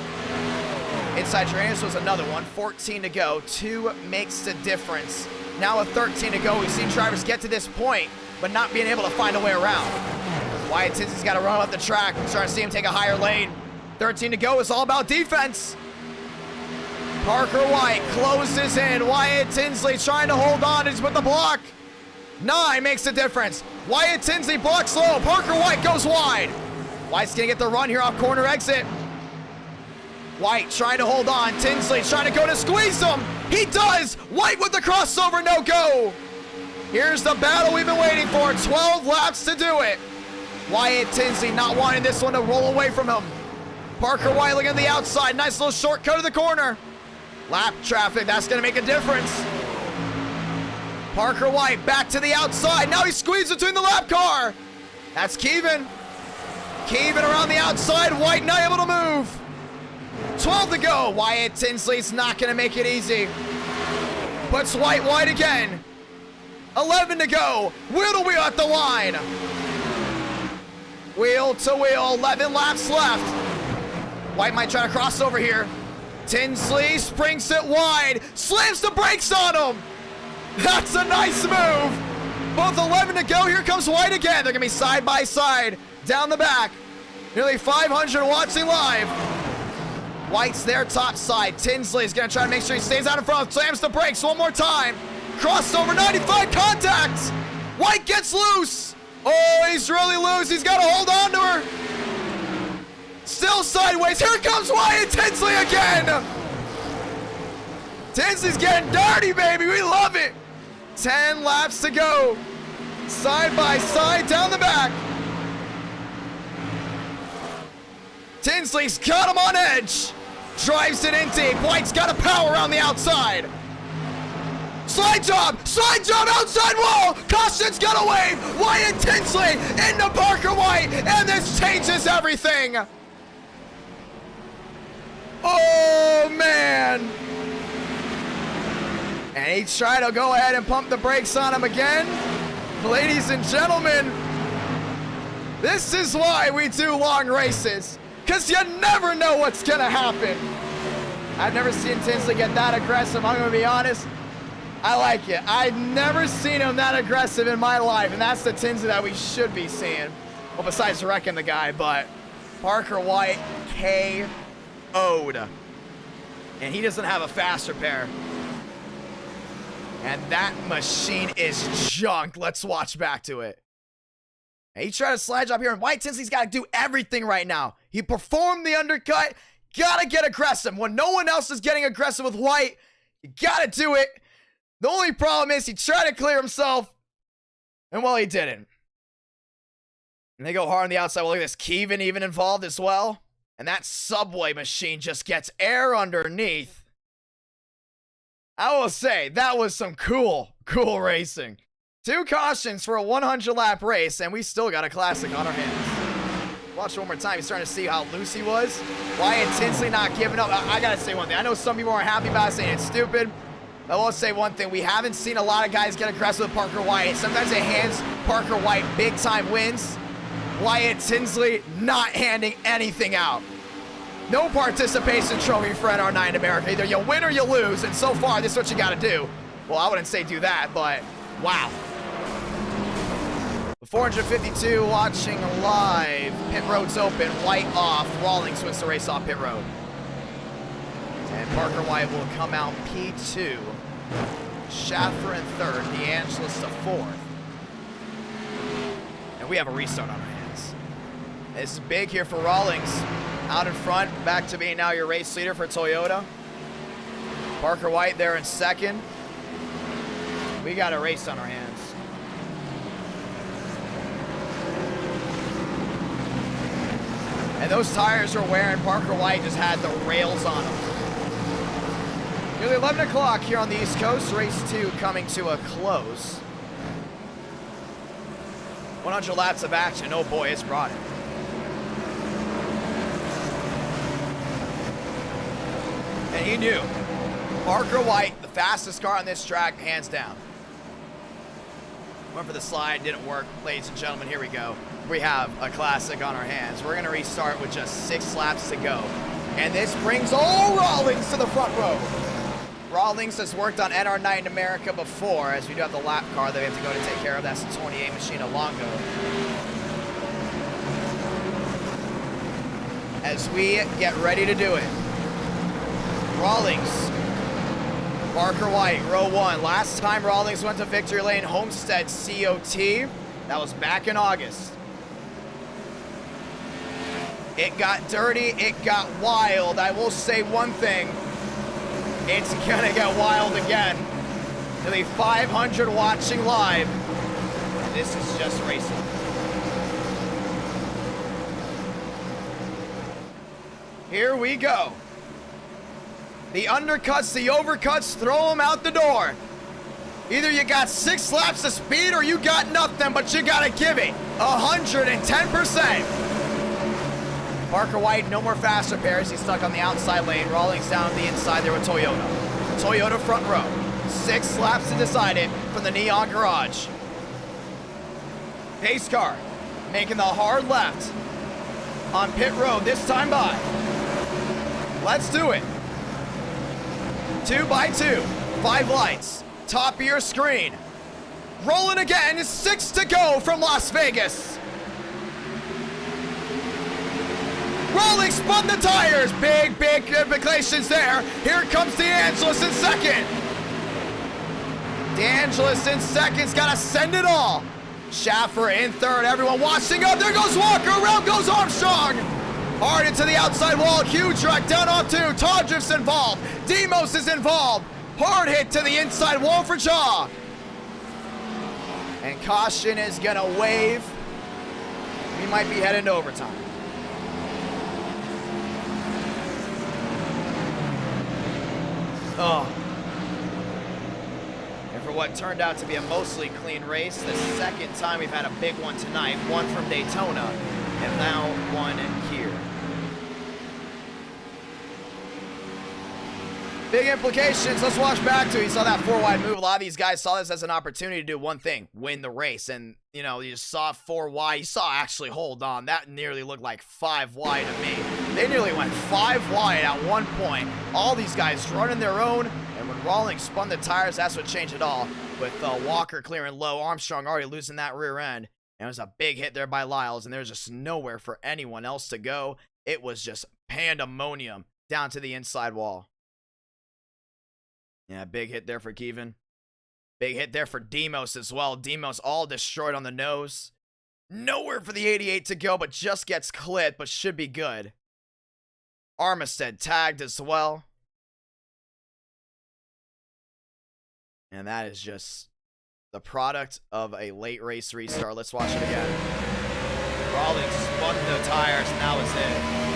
Inside Uranus was another one. 14 to go. 2 makes the difference. Now with 13 to go, we've seen drivers get to this point, but not being able to find a way around. Wyatt Tinsley's got to run up the track. We're starting to see him take a higher lane. 13 to go. It's all about defense. Parker White closes in. Wyatt Tinsley trying to hold on. He's with the block. 9 makes the difference. Wyatt Tinsley blocks low. Parker White goes wide. White's going to get the run here off corner exit. White trying to hold on. Tinsley trying to go to squeeze him. He does. White with the crossover, no go. Here's the battle we've been waiting for. 12 laps to do it. Wyatt Tinsley not wanting this one to roll away from him. Parker White looking at the outside. Nice little shortcut to the corner. Lap traffic, that's going to make a difference. Parker White back to the outside. Now he squeezed between the lap car. That's Kevin. Keeping around the outside. White not able to move. 12 to go. Wyatt Tinsley's not going to make it easy. Puts White wide again. 11 to go. Wheel to wheel at the line. Wheel to wheel. 11 laps left. White might try to cross over here. Tinsley springs it wide. Slams the brakes on him. That's a nice move. Both 11 to go. Here comes White again. They're going to be side by side down the back. Nearly 500 watching live. White's there top side. Tinsley's going to try to make sure he stays out in front. Slams the brakes one more time. Crossover 95 contact. White gets loose. Oh, he's really loose. He's got to hold on to her. Still sideways. Here comes Wyatt Tinsley again. Tinsley's getting dirty, baby. We love it. 10 laps to go. Side by side down the back. Tinsley's got him on edge. Drives it in deep. White's got a power on the outside. Slide job outside wall. Caution's gonna wave. Wyatt Tinsley into Parker White, and this changes everything. Oh, man. And he's trying to go ahead and pump the brakes on him again. Ladies and gentlemen, this is why we do long races, because you never know what's going to happen. I've never seen Tinsley get that aggressive. I'm going to be honest. I like it. I've never seen him that aggressive in my life, and that's the Tinsley that we should be seeing. Well, besides wrecking the guy, but Parker White KO'd. And he doesn't have a faster pair. And that machine is junk. Let's watch back to it. And he tried to slide job here, and Wyatt Tinsley's got to do everything right now. He performed the undercut. Got to get aggressive. When no one else is getting aggressive with White, you got to do it. The only problem is he tried to clear himself, and well, he didn't. And they go hard on the outside. Well, look at this. Kevin even involved as well. And that subway machine just gets air underneath. I will say, that was some cool racing. 2 cautions for a 100-lap race, and we still got a classic on our hands. Watch it one more time. You're starting to see how loose he was. Wyatt Tinsley not giving up. I got to say one thing. I know some people aren't happy about it, saying it's stupid. I will say one thing. We haven't seen a lot of guys get aggressive with Parker White. Sometimes it hands Parker White big-time wins. Wyatt Tinsley not handing anything out. No participation trophy for NR9 America. Either you win or you lose, and so far, this is what you got to do. Well, I wouldn't say do that, but wow. 452 watching live. Pit road's open. White off. Rawlings wins the race off pit road. And Parker White will come out P2. Schaffer in 3rd. DeAngelis to 4th. And we have a restart on our hands. This is big here for Rawlings. Out in front, back to being now your race leader for Toyota. Parker White there in 2nd. We got a race on our hands. And those tires are wearing. Parker White just had the rails on them. Nearly 11 o'clock here on the East Coast. Race 2 coming to a close. 100 laps of action. Oh boy, it's brought it. And he knew. Parker White, the fastest car on this track, hands down. Went for the slide, didn't work. Ladies and gentlemen, here we go. We have a classic on our hands. We're going to restart with just 6 laps to go. And this brings old Rawlings to the front row. Rawlings has worked on NR9 in America before, as we do have the lap car that we have to go to take care of. That's the 28 machine of Longo. As we get ready to do it. Rawlings, Parker White, row 1. Last time Rawlings went to victory lane, Homestead COT. That was back in August. It got dirty, it got wild. I will say one thing. It's gonna get wild again. Nearly 500 watching live. And this is just racing. Here we go. The undercuts, the overcuts, throw them out the door. Either you got 6 laps of speed or you got nothing, but you gotta give it 110%. Parker White, no more fast repairs. He's stuck on the outside lane. Rawlings down the inside there with Toyota. Toyota front row. 6 laps to decide it from the Neon Garage. Pace car making the hard left on pit road this time by. Let's do it. 2 by 2. 5 lights. Top of your screen. Rolling again. 6 to go from Las Vegas. Rawlings spun the tires. Big implications there. Here comes DeAngelis in second. DeAngelis in second's got to send it all. Schaffer in third. Everyone watching up. There goes Walker. Around goes Armstrong. Hard into the outside wall. Huge wreck down off 2. Todriff's involved. Demos is involved. Hard hit to the inside wall for Jaw. And caution is going to wave. We might be heading to overtime. Oh. And for what turned out to be a mostly clean race, the second time we've had a big one tonight, one from Daytona, and now one here. Big implications. Let's watch back to it. You saw that 4 wide move. A lot of these guys saw this as an opportunity to do one thing, win the race. And, you know, you just saw 4 wide. You saw actually hold on. That nearly looked like 5 wide to me. They nearly went 5 wide at one point. All these guys running their own. And when Rawlings spun the tires, that's what changed it all. With Walker clearing low, Armstrong already losing that rear end. And it was a big hit there by Lyles. And there's just nowhere for anyone else to go. It was just pandemonium down to the inside wall. Yeah, big hit there for Kevin. Big hit there for Demos as well. Demos all destroyed on the nose. Nowhere for the 88 to go, but just gets clipped, but should be good. Armistead tagged as well. And that is just the product of a late race restart. Let's watch it again. Rawlings spun the tires, and that was it.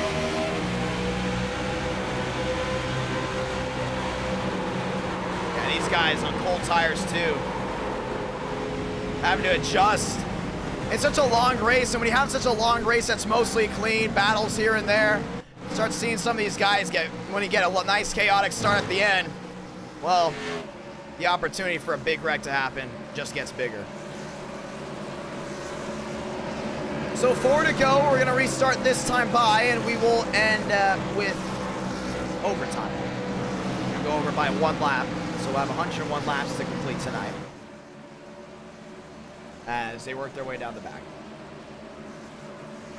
These guys on cold tires too, having to adjust. It's such a long race, and when you have such a long race that's mostly clean, battles here and there, start seeing some of these guys when you get a nice chaotic start at the end, well, the opportunity for a big wreck to happen just gets bigger. So 4 to go. We're gonna restart this time by, and we will end with overtime. We'll go over by 1 lap. So we'll have 101 laps to complete tonight as they work their way down the back.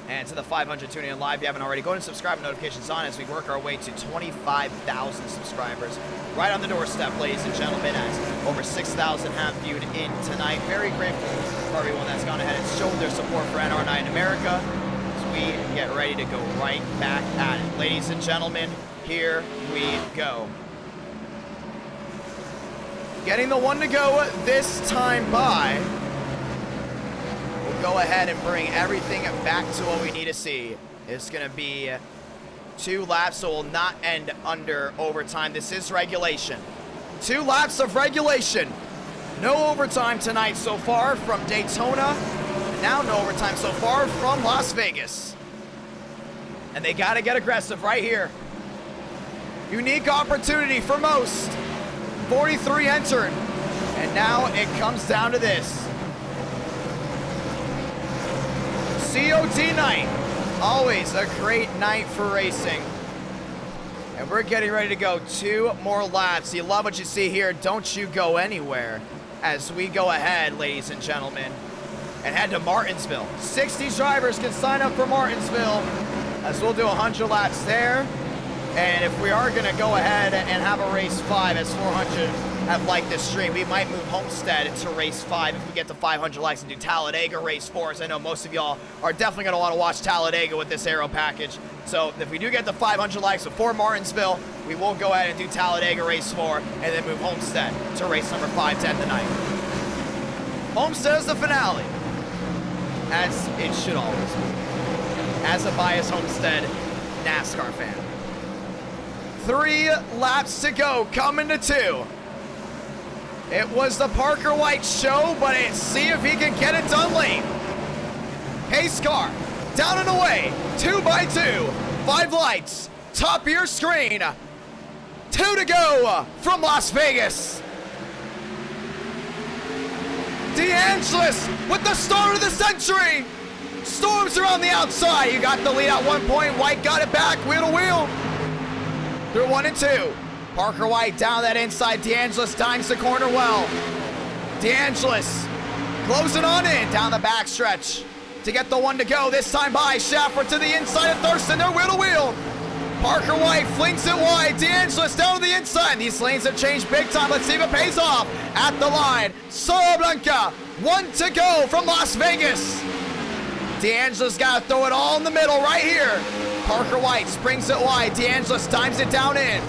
And to the 500 tuning in live, if you haven't already, go ahead and subscribe and notifications on as we work our way to 25,000 subscribers. Right on the doorstep, ladies and gentlemen, as over 6,000 have viewed in tonight. Very grateful for everyone that's gone ahead and shown their support for NR Night in America as we get ready to go right back at it. Ladies and gentlemen, here we go. Getting the 1 to go this time by. We'll go ahead and bring everything back to what we need to see. It's going to be 2 laps, so we'll not end under overtime. This is regulation. 2 laps of regulation. No overtime tonight so far from Daytona. Now no overtime so far from Las Vegas. And they got to get aggressive right here. Unique opportunity for most. 43 entered, and now it comes down to this. COT night, always a great night for racing. And we're getting ready to go 2 more laps. You love what you see here. Don't you go anywhere as we go ahead, ladies and gentlemen, and head to Martinsville. 60 drivers can sign up for Martinsville as we'll do 100 laps there. And if we are going to go ahead and have a race 5, as 400 have liked this stream, we might move Homestead to race 5 if we get to 500 likes and do Talladega race 4, as I know most of y'all are definitely going to want to watch Talladega with this aero package. So if we do get the 500 likes before Martinsville, we will go ahead and do Talladega race 4 and then move Homestead to race number 5 to end the night. Homestead is the finale, as it should always be. As a biased Homestead NASCAR fan. 3 laps to go, coming to 2. It was the Parker White show, but let's see if he can get it done late. Pace car down and away, 2 by 2, 5 lights, top of your screen, 2 to go from Las Vegas. DeAngelis with the start of the century. Storms around the outside. You got the lead at 1 point. White got it back, wheel to wheel. Through 1 and 2. Parker White down that inside. DeAngelis dimes the corner well. DeAngelis closing on in down the backstretch to get the 1 to go. This time by Schaffer to the inside of Thurston. They're wheel to wheel. Parker White flings it wide. DeAngelis down to the inside. These lanes have changed big time. Let's see if it pays off. At the line, Blanca, 1 to go from Las Vegas. DeAngelis got to throw it all in the middle right here. Parker White springs it wide. DeAngelis times it down in.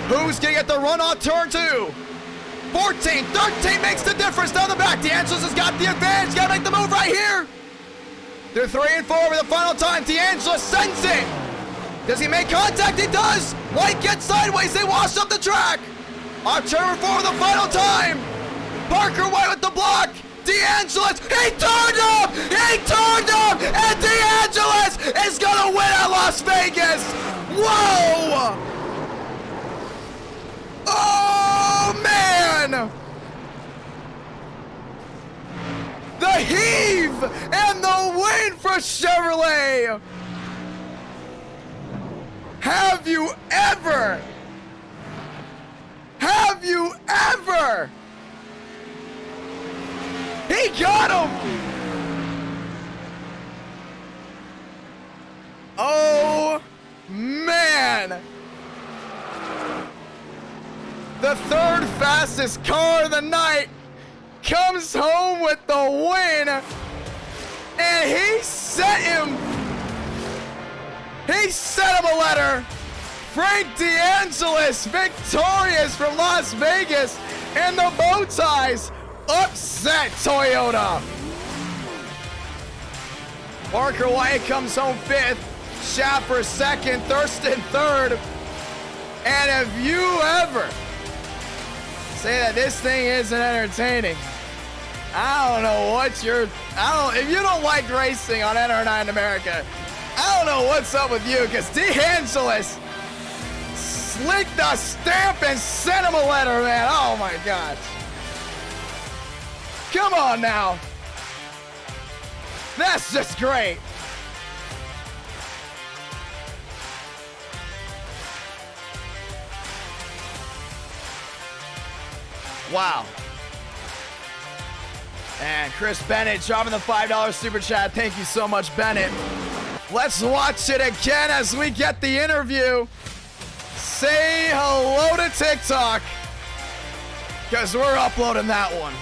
Who's going to get the run on turn 2? 14, 13 makes the difference down the back. DeAngelis has got the advantage. Got to make the move right here. They're 3 and 4 for the final time. DeAngelis sends it. Does he make contact? He does. White gets sideways. They wash up the track. On turn 4 for the final time. Parker White with the block. DeAngelis, he turned up! He turned up! And DeAngelis is gonna win at Las Vegas! Whoa! Oh, man! The heave and the win for Chevrolet! Have you ever? Have you ever? He got him! Oh, man! The 3rd fastest car of the night comes home with the win, and he sent him a letter. Frank DeAngelis victorious from Las Vegas, and the bow ties upset Toyota. Parker White comes home 5th, Schaffer 2nd, Thurston 3rd. And if you ever say that this thing isn't entertaining, I don't know what if you don't like racing on NR9 America, I don't know what's up with you, because DeAngelis slicked a stamp and sent him a letter, man. Oh my gosh. Come on now. That's just great. Wow. And Chris Bennett dropping the $5 super chat. Thank you so much, Bennett. Let's watch it again as we get the interview. Say hello to TikTok, because we're uploading that one.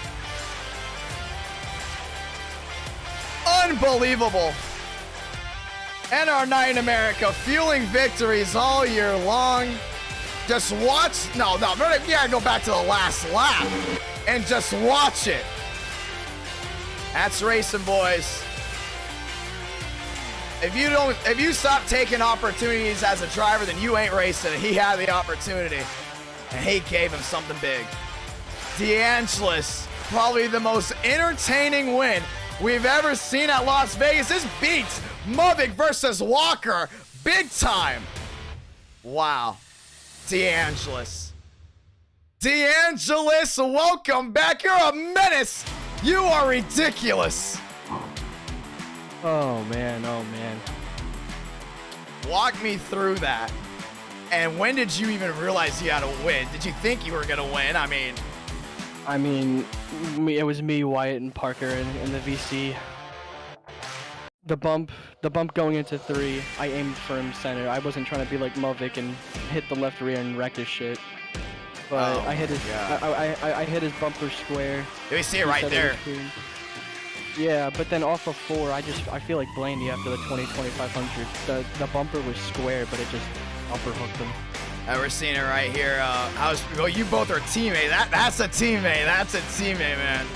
Unbelievable. NR9 in America, fueling victories all year long. Just watch, you gotta go back to the last lap and just watch it. That's racing, boys. If you stop taking opportunities as a driver, then you ain't racing. He had the opportunity, and he gave him something big. DeAngelis, probably the most entertaining win we've ever seen at Las Vegas. This beats Mavic versus Walker big time. Wow. DeAngelis. DeAngelis, welcome back. You're a menace. You are ridiculous. Oh man, oh man. Walk me through that. And when did you even realize you had to win? Did you think you were gonna win? I mean, It was me, Wyatt, and Parker in the VC. The bump going into 3, I aimed for him center. I wasn't trying to be like Mavic and hit the left rear and wreck his shit. But I hit his I hit his bumper square. we see it right there. Yeah, but then off of 4, I feel like Blandy after the 2500. The bumper was square, but it just upper hooked him. We're seeing it right here. You both are teammates. That's a teammate. That's a teammate, man.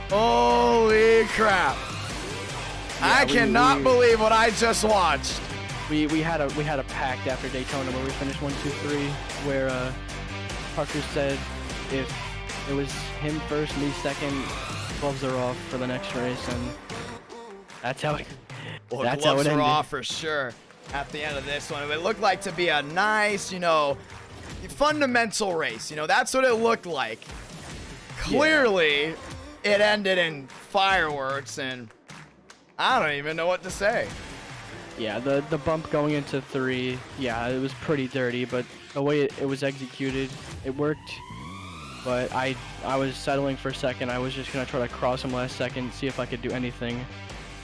Holy crap! Yeah, I cannot believe what I just watched. We had a pact after Daytona where we finished 1, 2, 3, where Parker said if it was him first, me second, gloves are off for the next race, and that's how Well, That's how gloves it are ended. off for sure at the end of this one. It looked like to be a nice, you know, fundamental race. You know, that's what it looked like. Clearly, it ended in fireworks, and I don't even know what to say. Yeah, the bump going into 3, yeah, it was pretty dirty, but the way it was executed, it worked. But I was settling for second. I was just gonna try to cross him last second, see if I could do anything,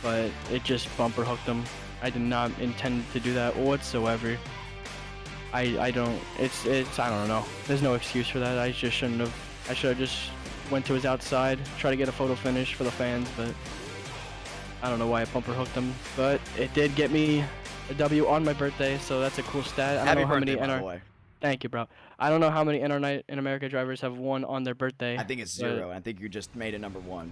but it just bumper hooked him. I did not intend to do that whatsoever. I don't know. There's no excuse for that. I just shouldn't have. I should have just went to his outside, try to get a photo finish for the fans, but I don't know why I bumper hooked him. But it did get me a W on my birthday, so that's a cool stat. I don't Happy know how birthday, many by the way. Thank you, bro. I don't know how many NR Night in America drivers have won on their birthday. I think it's but- 0. I think you just made it number 1.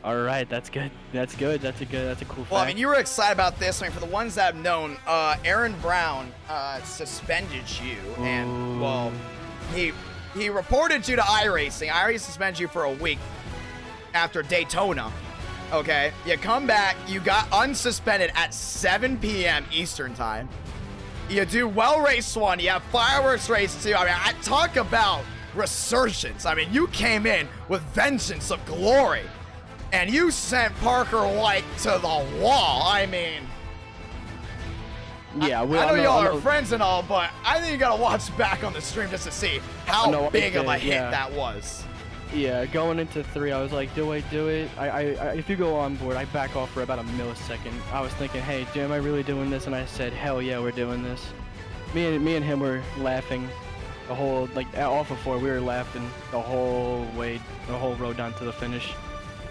All right, that's good. That's good. That's a cool fact. Well, I mean, you were excited about this. I mean, for the ones that have known, Aaron Brown suspended you, and well, he reported you to Iracing. Iracing suspended you for a week after Daytona. Okay, you come back, you got unsuspended at 7 p.m. Eastern time. You do well race 1, you have fireworks race 2. I mean, I talk about resurgence. I mean, you came in with vengeance of glory. And you sent Parker White to the wall. I mean, yeah, I know y'all are friends and all, but I think you gotta watch back on the stream just to see how big of a hit that was. Yeah, going into 3, I was like, do I do it? I if you go on board, I back off for about a millisecond. I was thinking, hey, am I really doing this? And I said, hell yeah, we're doing this. Me and him were laughing the whole, like, off of 4, we were laughing the whole road down to the finish.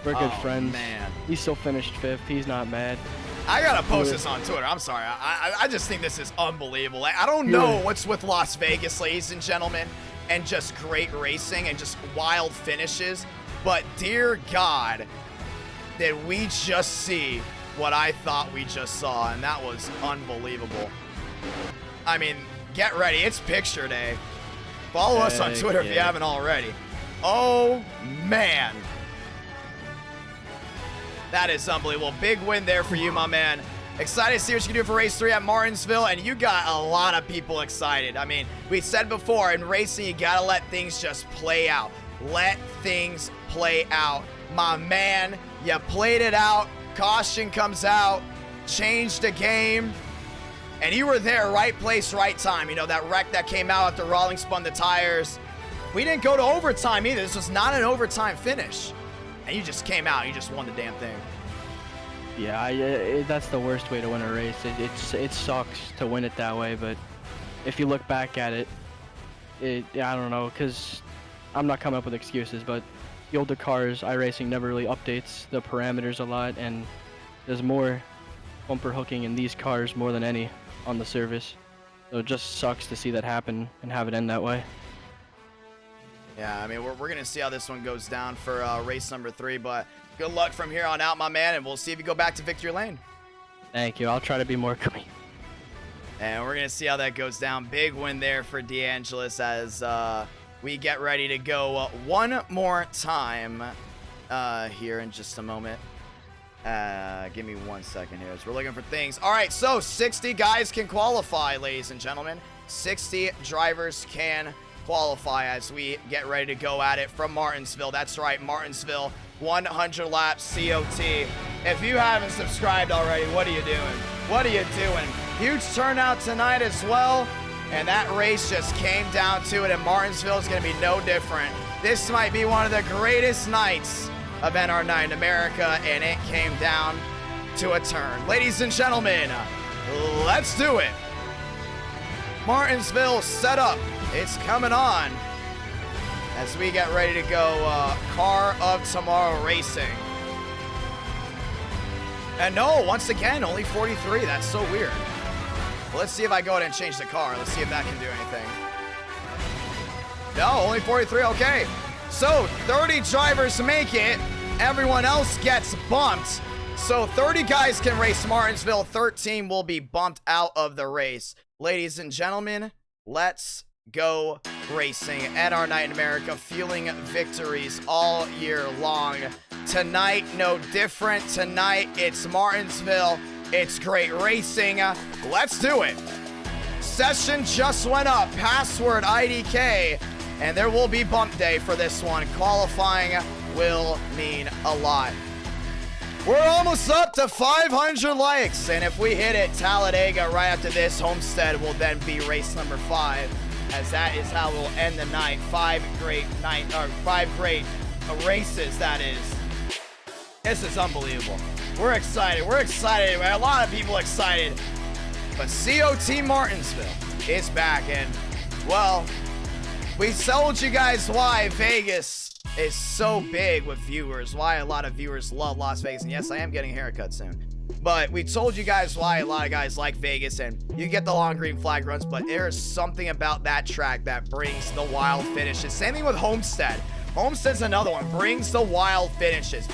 We're good friends. Man. He still finished 5th. He's not mad. I gotta post this on Twitter. I'm sorry. I just think this is unbelievable. Like, I don't know what's with Las Vegas, ladies and gentlemen, and just great racing and just wild finishes. But dear God, did we just see what I thought we just saw, and that was unbelievable. I mean, get ready. It's picture day. Follow us on Twitter if you haven't already. Oh, man. That is unbelievable. Big win there for you, my man. Excited to see what you can do for race 3 at Martinsville, and you got a lot of people excited. I mean, we said before, in racing, you gotta let things just play out. Let things play out. My man, you played it out. Caution comes out. Changed the game. And you were there, right place, right time. You know, that wreck that came out after Rawlings spun the tires. We didn't go to overtime either. This was not an overtime finish. And you just came out. You just won the damn thing. Yeah, that's the worst way to win a race. It sucks to win it that way, but if you look back at it, I don't know, because I'm not coming up with excuses, but the older cars, iRacing never really updates the parameters a lot, and there's more bumper hooking in these cars more than any on the service. So it just sucks to see that happen and have it end that way. Yeah, I mean, we're going to see how this one goes down for race number 3, but good luck from here on out, my man, and we'll see if you go back to victory lane. Thank you. I'll try to be more clean. And we're going to see how that goes down. Big win there for DeAngelis as we get ready to go one more time here in just a moment. Give me 1 second here as we're looking for things. All right, so 60 guys can qualify, ladies and gentlemen. 60 drivers can qualify as we get ready to go at it from Martinsville. That's right, Martinsville, 100 laps COT. If you haven't subscribed already, what are you doing? What are you doing? Huge turnout tonight as well, and that race just came down to it, and Martinsville is going to be no different. This might be one of the greatest nights of NR9 America, and it came down to a turn. Ladies and gentlemen, let's do it. Martinsville set up. It's coming on as we get ready to go Car of Tomorrow Racing. And no, once again, only 43. That's so weird. Well, let's see if I go ahead and change the car. Let's see if that can do anything. No, only 43. Okay. So 30 drivers make it. Everyone else gets bumped. So 30 guys can race Martinsville. 13 will be bumped out of the race. Ladies and gentlemen, let's go racing. NR9 America, fueling victories all year long. Tonight, no different. Tonight, it's Martinsville. It's great racing. Let's do it. Session just went up. Password IDK. And there will be bump day for this one. Qualifying will mean a lot. We're almost up to 500 likes. And if we hit it, Talladega right after this, Homestead will then be race number 5. As that is how we'll end the night. 5 great races, that is. This is unbelievable. We're excited. We're excited. A lot of people excited. But COT Martinsville is back. And, well, we told you guys why Vegas is so big with viewers. Why a lot of viewers love Las Vegas. And yes, I am getting a haircut soon. But we told you guys why a lot of guys like Vegas. And you get the long green flag runs. But there's something about that track that brings the wild finishes. Same thing with Homestead. Homestead's another one. Brings the wild finishes.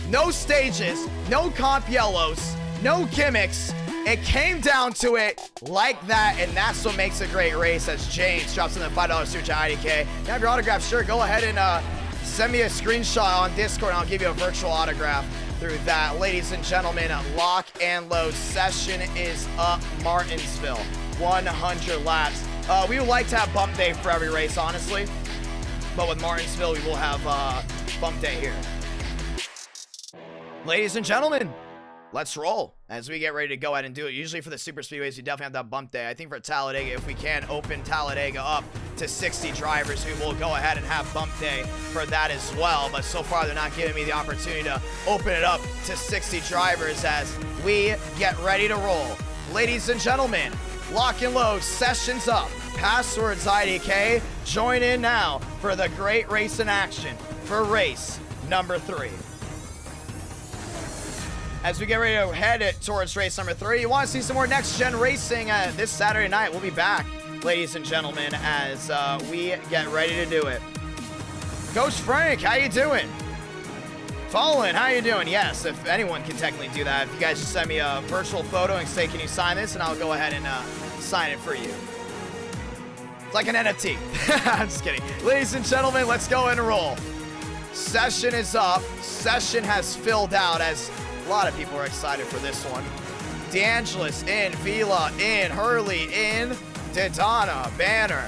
No stages, no comp yellows, no gimmicks. It came down to it like that, and that's what makes a great race. As James drops in the $5 super chat IDK. You have your autograph, sure, go ahead and send me a screenshot on Discord, and I'll give you a virtual autograph through that. Ladies and gentlemen, lock and load. Session is up, Martinsville. 100 laps. We would like to have bump day for every race, honestly. But with Martinsville, we will have bump day here. Ladies and gentlemen, let's roll as we get ready to go ahead and do it. Usually for the super speedways, we definitely have that bump day. I think for Talladega, if we can open Talladega up to 60 drivers, we will go ahead and have bump day for that as well. But so far, they're not giving me the opportunity to open it up to 60 drivers as we get ready to roll. Ladies and gentlemen, lock and load, sessions up. Passwords IDK, join in now for the great race in action for race number 3. As we get ready to head it towards race number 3, you want to see some more next-gen racing this Saturday night. We'll be back, ladies and gentlemen, as we get ready to do it. Coach Frank, how you doing? Following, how you doing? Yes, if anyone can technically do that. If you guys just send me a virtual photo and say, can you sign this? And I'll go ahead and sign it for you. It's like an NFT. I'm just kidding. Ladies and gentlemen, let's go and roll. Session is up. Session has filled out as a lot of people are excited for this one. DeAngelis in, Vila in, Hurley in, Daytona, Banner,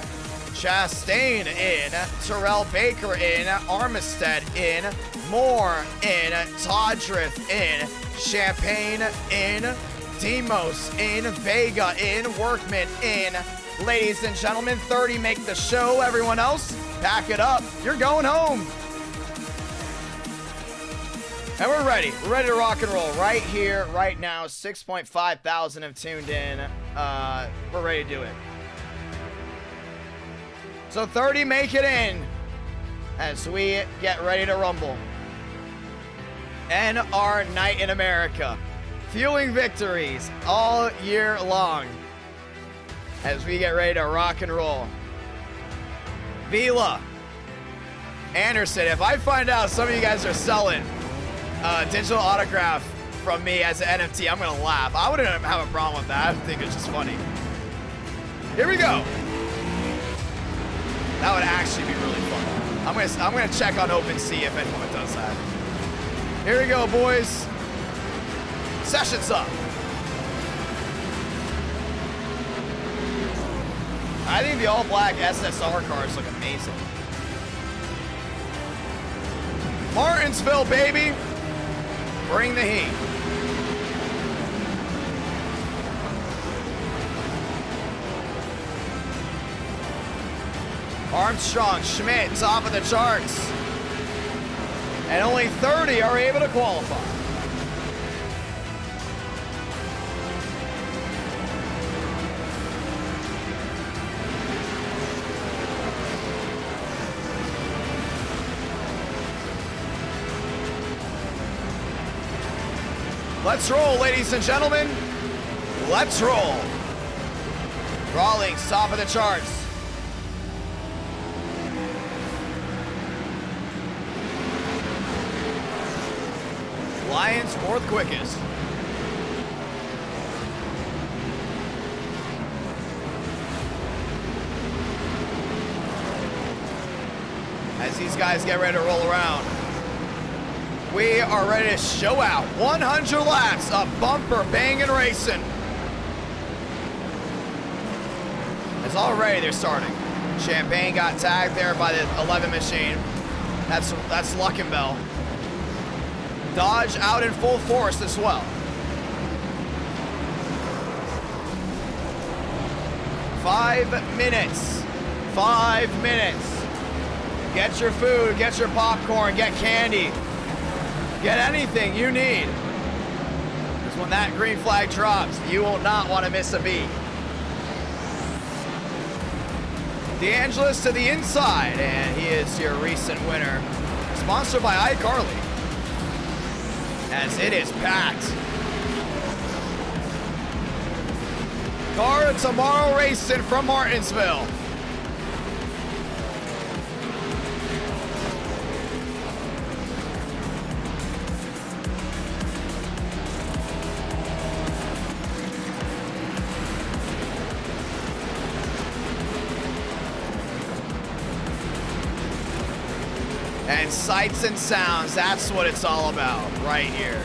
Chastain in, Terrell Baker in, Armistead in, Moore in, Todriff in, Champagne in, Demos in, Vega in, Workman in. Ladies and gentlemen, 30 make the show. Everyone else, pack it up. You're going home. And we're ready. We're ready to rock and roll right here, right now. 6.5 thousand have tuned in. We're ready to do it. So 30 make it in as we get ready to rumble. And our night in America. Fueling victories all year long as we get ready to rock and roll. Vila. Anderson, if I find out some of you guys are selling digital autograph from me as an NFT, I'm gonna laugh. I wouldn't have a problem with that. I think it's just funny. Here we go. That would actually be really fun. I'm gonna check on OpenSea if anyone does that. Here we go, boys. Session's up. I think the all-black SSR cars look amazing. Martinsville, baby. Bring the heat. Armstrong, Schmidt, top of the charts. And only 30 are able to qualify. Let's roll, ladies and gentlemen. Let's roll. Rawlings, top of the charts. Lions, fourth quickest. As these guys get ready to roll around. we are ready to show out 100 laps of bumper banging racing. As already they're starting. Champagne got tagged there by the 11 machine. That's Luckenbell. Dodge out in full force as well. 5 minutes. 5 minutes. Get your food, get your popcorn, get candy. Get anything you need. Because when that green flag drops, you will not want to miss a beat. DeAngelis to the inside, and he is your recent winner. Sponsored by iCarly. As it is packed. Car of Tomorrow Racing from Martinsville. And sights and sounds, that's what it's all about right here.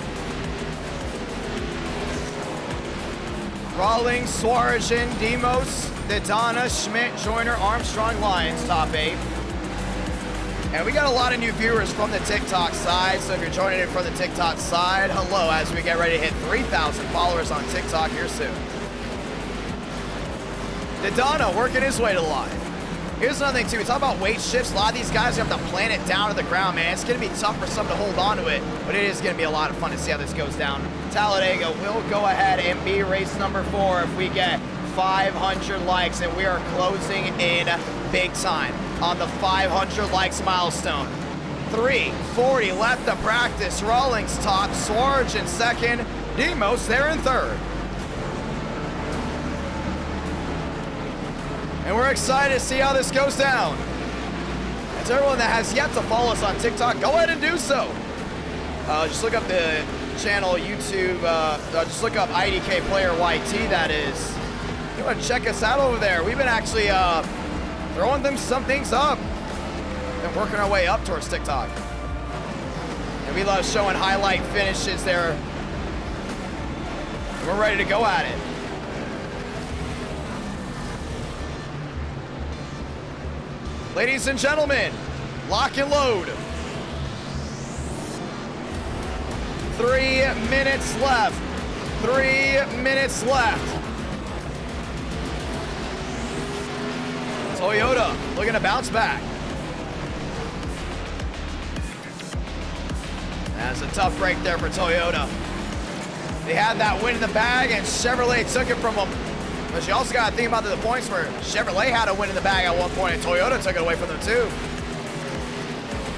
Rawlings, Swarzin, Demos, Daytona, Schmidt, Joyner, Armstrong, Lyons, top 8. And we got a lot of new viewers from the TikTok side, so if you're joining in from the TikTok side, hello, as we get ready to hit 3,000 followers on TikTok here soon. Daytona working his way to the line. Here's another thing too, we talk about weight shifts. A lot of these guys have to plan it down to the ground, man. It's gonna be tough for some to hold on to it, but it is gonna be a lot of fun to see how this goes down. Talladega will go ahead and be race number 4 if we get 500 likes, and we are closing in big time on the 500 likes milestone. 3:40 left to practice. Rawlings top, Swarge in second, Demos there in third. And we're excited to see how this goes down. And to everyone that has yet to follow us on TikTok, go ahead and do so. Just look up the channel YouTube, just look up IDK Player YT, that is. You want to check us out over there. We've been actually throwing some things up. Been working our way up towards TikTok. And we love showing highlight finishes there. We're ready to go at it. Ladies and gentlemen, lock and load. 3 minutes left. 3 minutes left. Toyota looking to bounce back. That's a tough break there for Toyota. They had that win in the bag, and Chevrolet took it from them. But you also got to think about the points where Chevrolet had a win in the bag at one point, and Toyota took it away from them too.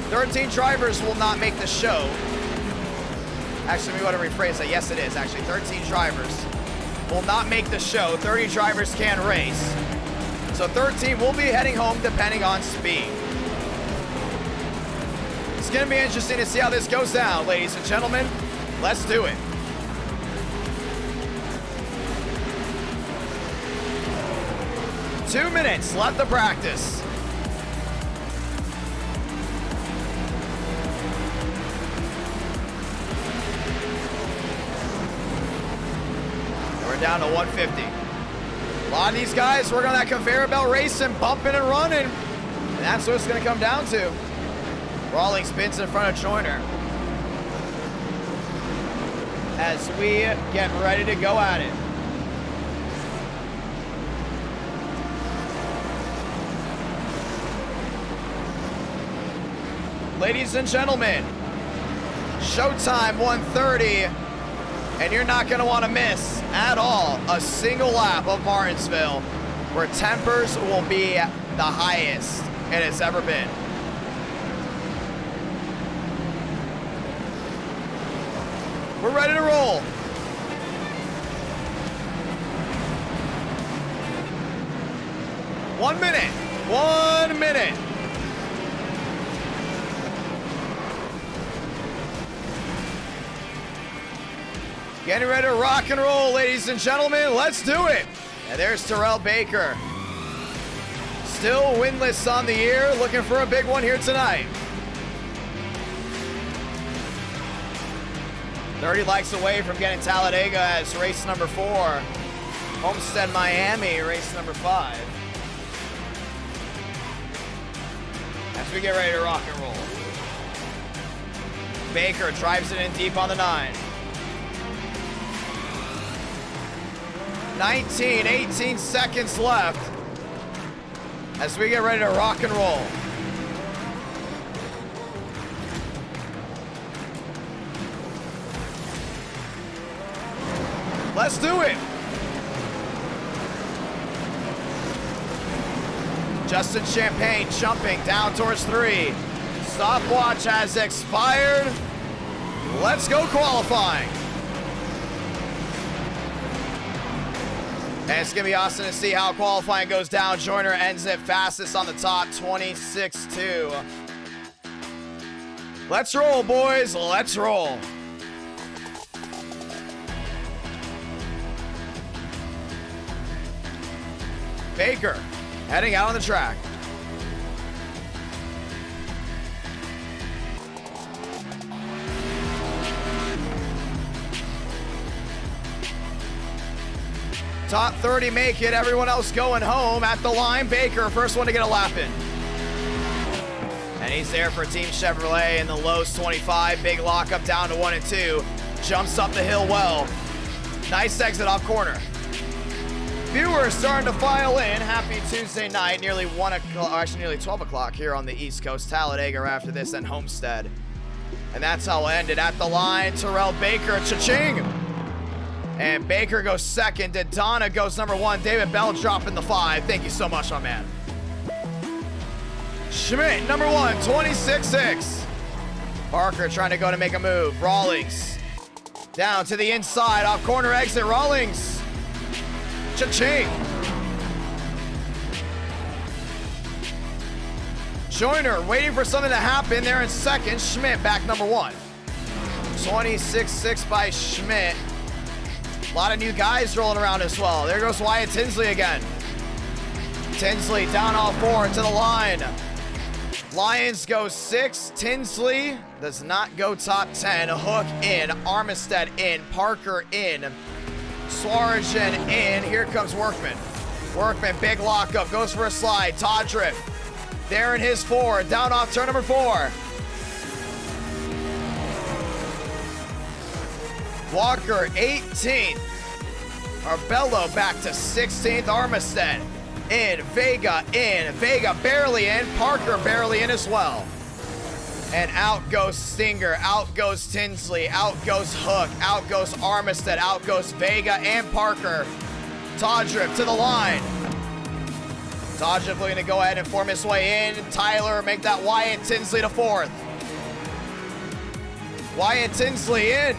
13 drivers will not make the show. Actually, we want to rephrase that. Yes, it is actually. 13 drivers will not make the show. 30 drivers can race. So 13 will be heading home depending on speed. It's going to be interesting to see how this goes down, ladies and gentlemen. Let's do it. Two minutes left to practice. We're down to 150. A lot of these guys work on that conveyor belt racing, bumping and running. And that's what it's going to come down to. Rawlings spins in front of Joyner. As we get ready to go at it. Ladies and gentlemen, showtime 1:30, and you're not going to want to miss at all a single lap of Martinsville, where tempers will be the highest it has ever been. We're ready to roll. One minute. Getting ready to rock and roll, ladies and gentlemen. Let's do it. And there's Terrell Baker. Still winless on the year, looking for a big one here tonight. 30 likes away from getting Talladega as race number 4. Homestead, Miami, race number 5. As we get ready to rock and roll. Baker drives it in deep on the 9. 18 seconds left as we get ready to rock and roll. Let's do it. Justin Champagne jumping down towards 3. Stopwatch has expired. Let's go qualifying. And it's going to be awesome to see how qualifying goes down. Joyner ends it fastest on the top, 26-2. Let's roll, boys. Let's roll. Baker heading out on the track. Top 30 make it. Everyone else going home at the line. Baker, first one to get a lap in. And he's there for Team Chevrolet in the lows 25. Big lockup down to 1 and 2. Jumps up the hill well. Nice exit off corner. Viewers starting to file in. Happy Tuesday night. Nearly 1 o'clock, actually nearly 12 o'clock here on the East Coast. Talladega after this, then Homestead. And that's how it ended. At the line, Terrell Baker, cha-ching! And Baker goes second. Donna goes number 1. David Bell dropping the 5. Thank you so much, my man. Schmidt, number 1, 26-6. Parker trying to go to make a move. Rawlings down to the inside. Off corner exit. Rawlings. Cha-ching. Joyner waiting for something to happen. There in second. Schmidt back number 1. 26-6 by Schmidt. A lot of new guys rolling around as well. There goes Wyatt Tinsley again. Tinsley down all 4 to the line. Lions go 6. Tinsley does not go top 10. Hook in. Armistead in. Parker in. Swarjan in. Here comes Workman. Workman, big lockup. Goes for a slide. Todriff there in his 4. Down off turn number 4. Walker 18th. Arbello back to 16th. Armistead in. Vega in. Vega barely in. Parker barely in as well. And out goes Stinger. Out goes Tinsley. Out goes Hook. Out goes Armistead. Out goes Vega and Parker. Todriff to the line. Todriff looking to go ahead and form his way in. Tyler make that Wyatt Tinsley to 4th. Wyatt Tinsley in.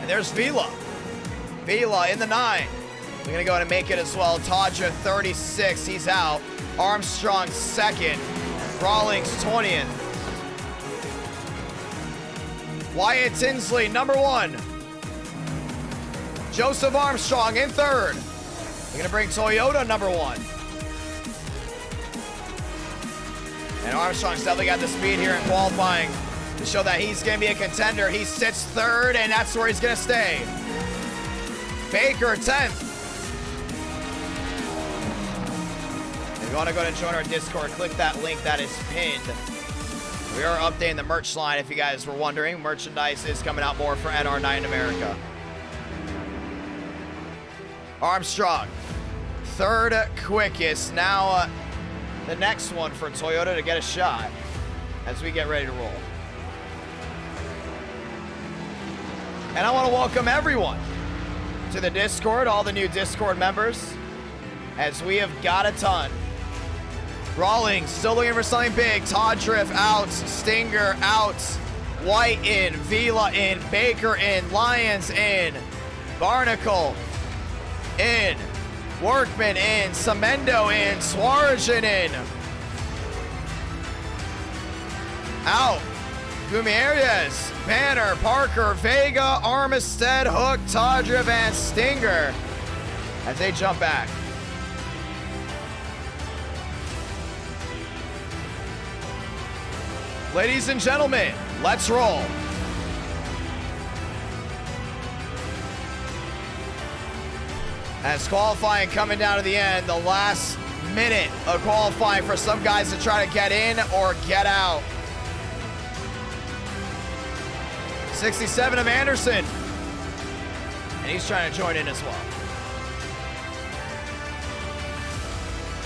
And there's Vila. Vila in the 9. We're going to go ahead and make it as well. Todriff 36. He's out. Armstrong 2nd. Rawlings 20th. Wyatt Tinsley number 1. Joseph Armstrong in 3rd. We're going to bring Toyota number 1. And Armstrong's definitely got the speed here in qualifying to show that he's going to be a contender. He sits 3rd, and that's where he's going to stay. Baker 10th. If you want to go to join our Discord, click that link that is pinned. We are updating the merch line if you guys were wondering. Merchandise is coming out more for NR Night in America. Armstrong, 3rd quickest. Now the next one for Toyota to get a shot as we get ready to roll. And I want to welcome everyone to the Discord, all the new Discord members, as we have got a ton. Rawlings still looking for something big. Todriff out. Stinger out. White in. Vila in. Baker in. Lyons in. Barnacle in. Workman in. Semendo in. Swarjan in. Out. Gutierrez, Banner, Parker, Vega, Armistead, Hook, Todriff, and Stinger as they jump back. Ladies and gentlemen, let's roll. As qualifying coming down to the end, the last minute of qualifying for some guys to try to get in or get out. 67 of Anderson. And he's trying to join in as well.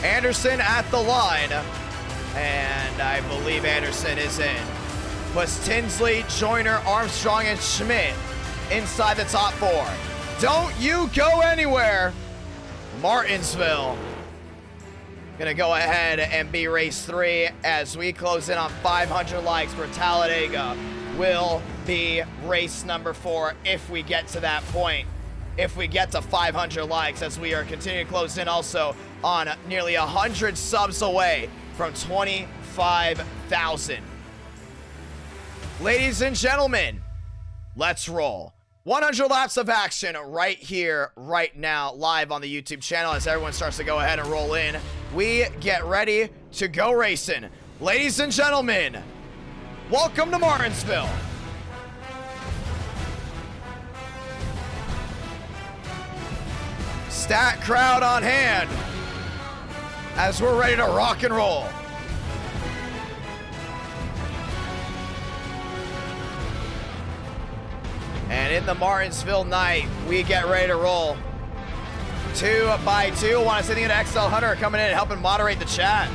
Anderson at the line. And I believe Anderson is in. Puts Tinsley, Joyner, Armstrong, and Schmidt inside the top 4. Don't you go anywhere. Martinsville gonna go ahead and be race 3 as we close in on 500 likes for Talladega. Will be race number 4 if we get to that point. If we get to 500 likes, as we are continuing to close in also on nearly 100 subs away from 25,000. Ladies and gentlemen, let's roll. 100 laps of action right here, right now, live on the YouTube channel as everyone starts to go ahead and roll in. We get ready to go racing. Ladies and gentlemen, welcome to Martinsville. Stat crowd on hand as we're ready to rock and roll. And in the Martinsville night, we get ready to roll. 2 by 2. Want to say thank you to XL Hunter coming in and helping moderate the chat.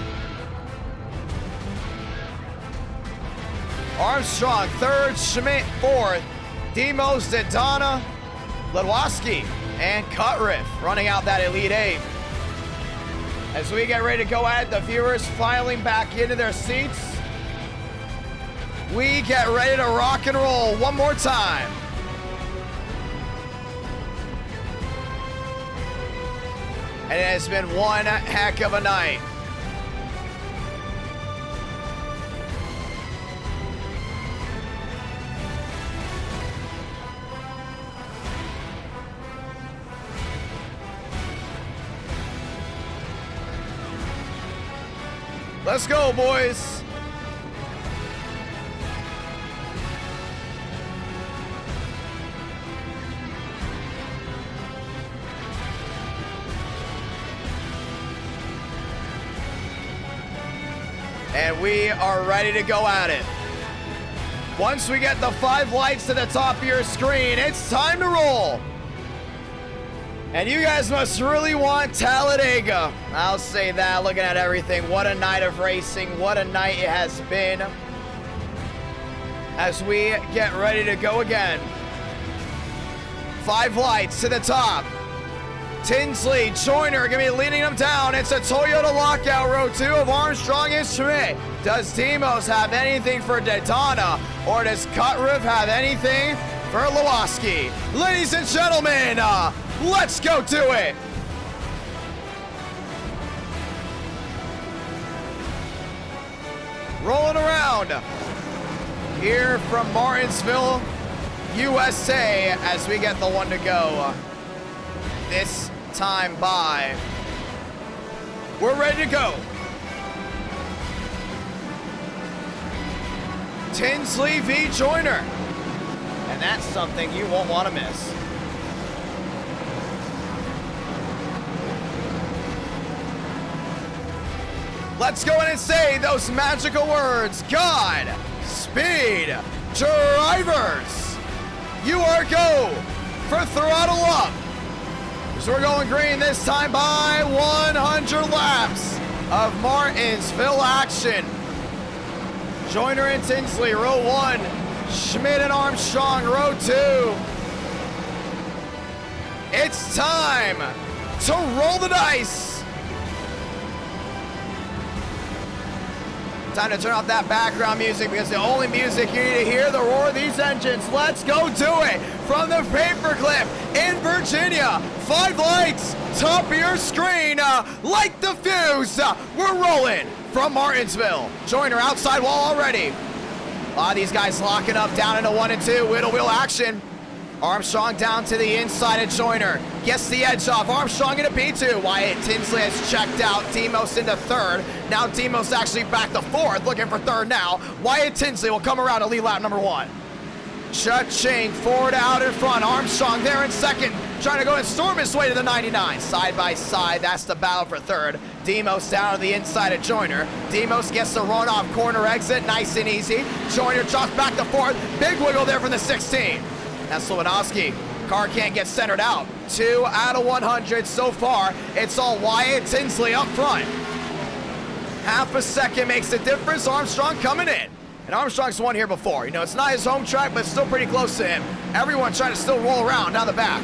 Armstrong, 3rd. Schmidt, 4th. Demos, Daytona, Ledwowski, and Cutriff running out that Elite 8. As we get ready to go at the viewers filing back into their seats, we get ready to rock and roll one more time. And it has been one heck of a night. Let's go, boys. And we are ready to go at it. Once we get the 5 lights to the top of your screen, it's time to roll. And you guys must really want Talladega. I'll say that, looking at everything. What a night of racing. What a night it has been. As we get ready to go again. 5 lights to the top. Tinsley, Joyner gonna be leading them down. It's a Toyota lockout, row 2 of Armstrong and Schmidt. Does Demos have anything for Daytona, or does Cutriff have anything for Ledwowski? Ladies and gentlemen, let's go do it. Rolling around here from Martinsville, USA, as we get the one to go. This time by. We're ready to go. Tinsley v. Joyner. And that's something you won't want to miss. Let's go in and say those magical words. God, speed, drivers. You are go for throttle up. So we're going green this time by 100 laps of Martinsville action. Joyner and Tinsley, row 1. Schmidt and Armstrong, row 2. It's time to roll the dice. Time to turn off that background music, because the only music you need to hear the roar of these engines. Let's go do it from the paperclip in Virginia. 5 lights, top of your screen. Light the fuse. We're rolling from Martinsville. Joyner outside wall already. A lot of these guys locking up down into 1 and 2. Wheel action. Armstrong down to the inside of Joyner. Gets the edge off. Armstrong into P2. Wyatt Tinsley has checked out. Demos into 3rd. Now Demos actually back to 4th. Looking for 3rd now. Wyatt Tinsley will come around to lead lap number 1. Cha-ching, forward out in front. Armstrong there in 2nd. trying to go and storm his way to the 99. Side by side, that's the battle for third. Demos down to the inside of Joyner. Demos gets the run off corner exit, nice and easy. Joyner drops back to fourth. Big wiggle there from the 16. That's Lewanowski. Car can't get centered out. 2 out of 100 so far. It's all Wyatt Tinsley up front. Half a second makes a difference. Armstrong coming in. And Armstrong's won here before. You know, it's not his home track, but it's still pretty close to him. Everyone trying to still roll around down the back.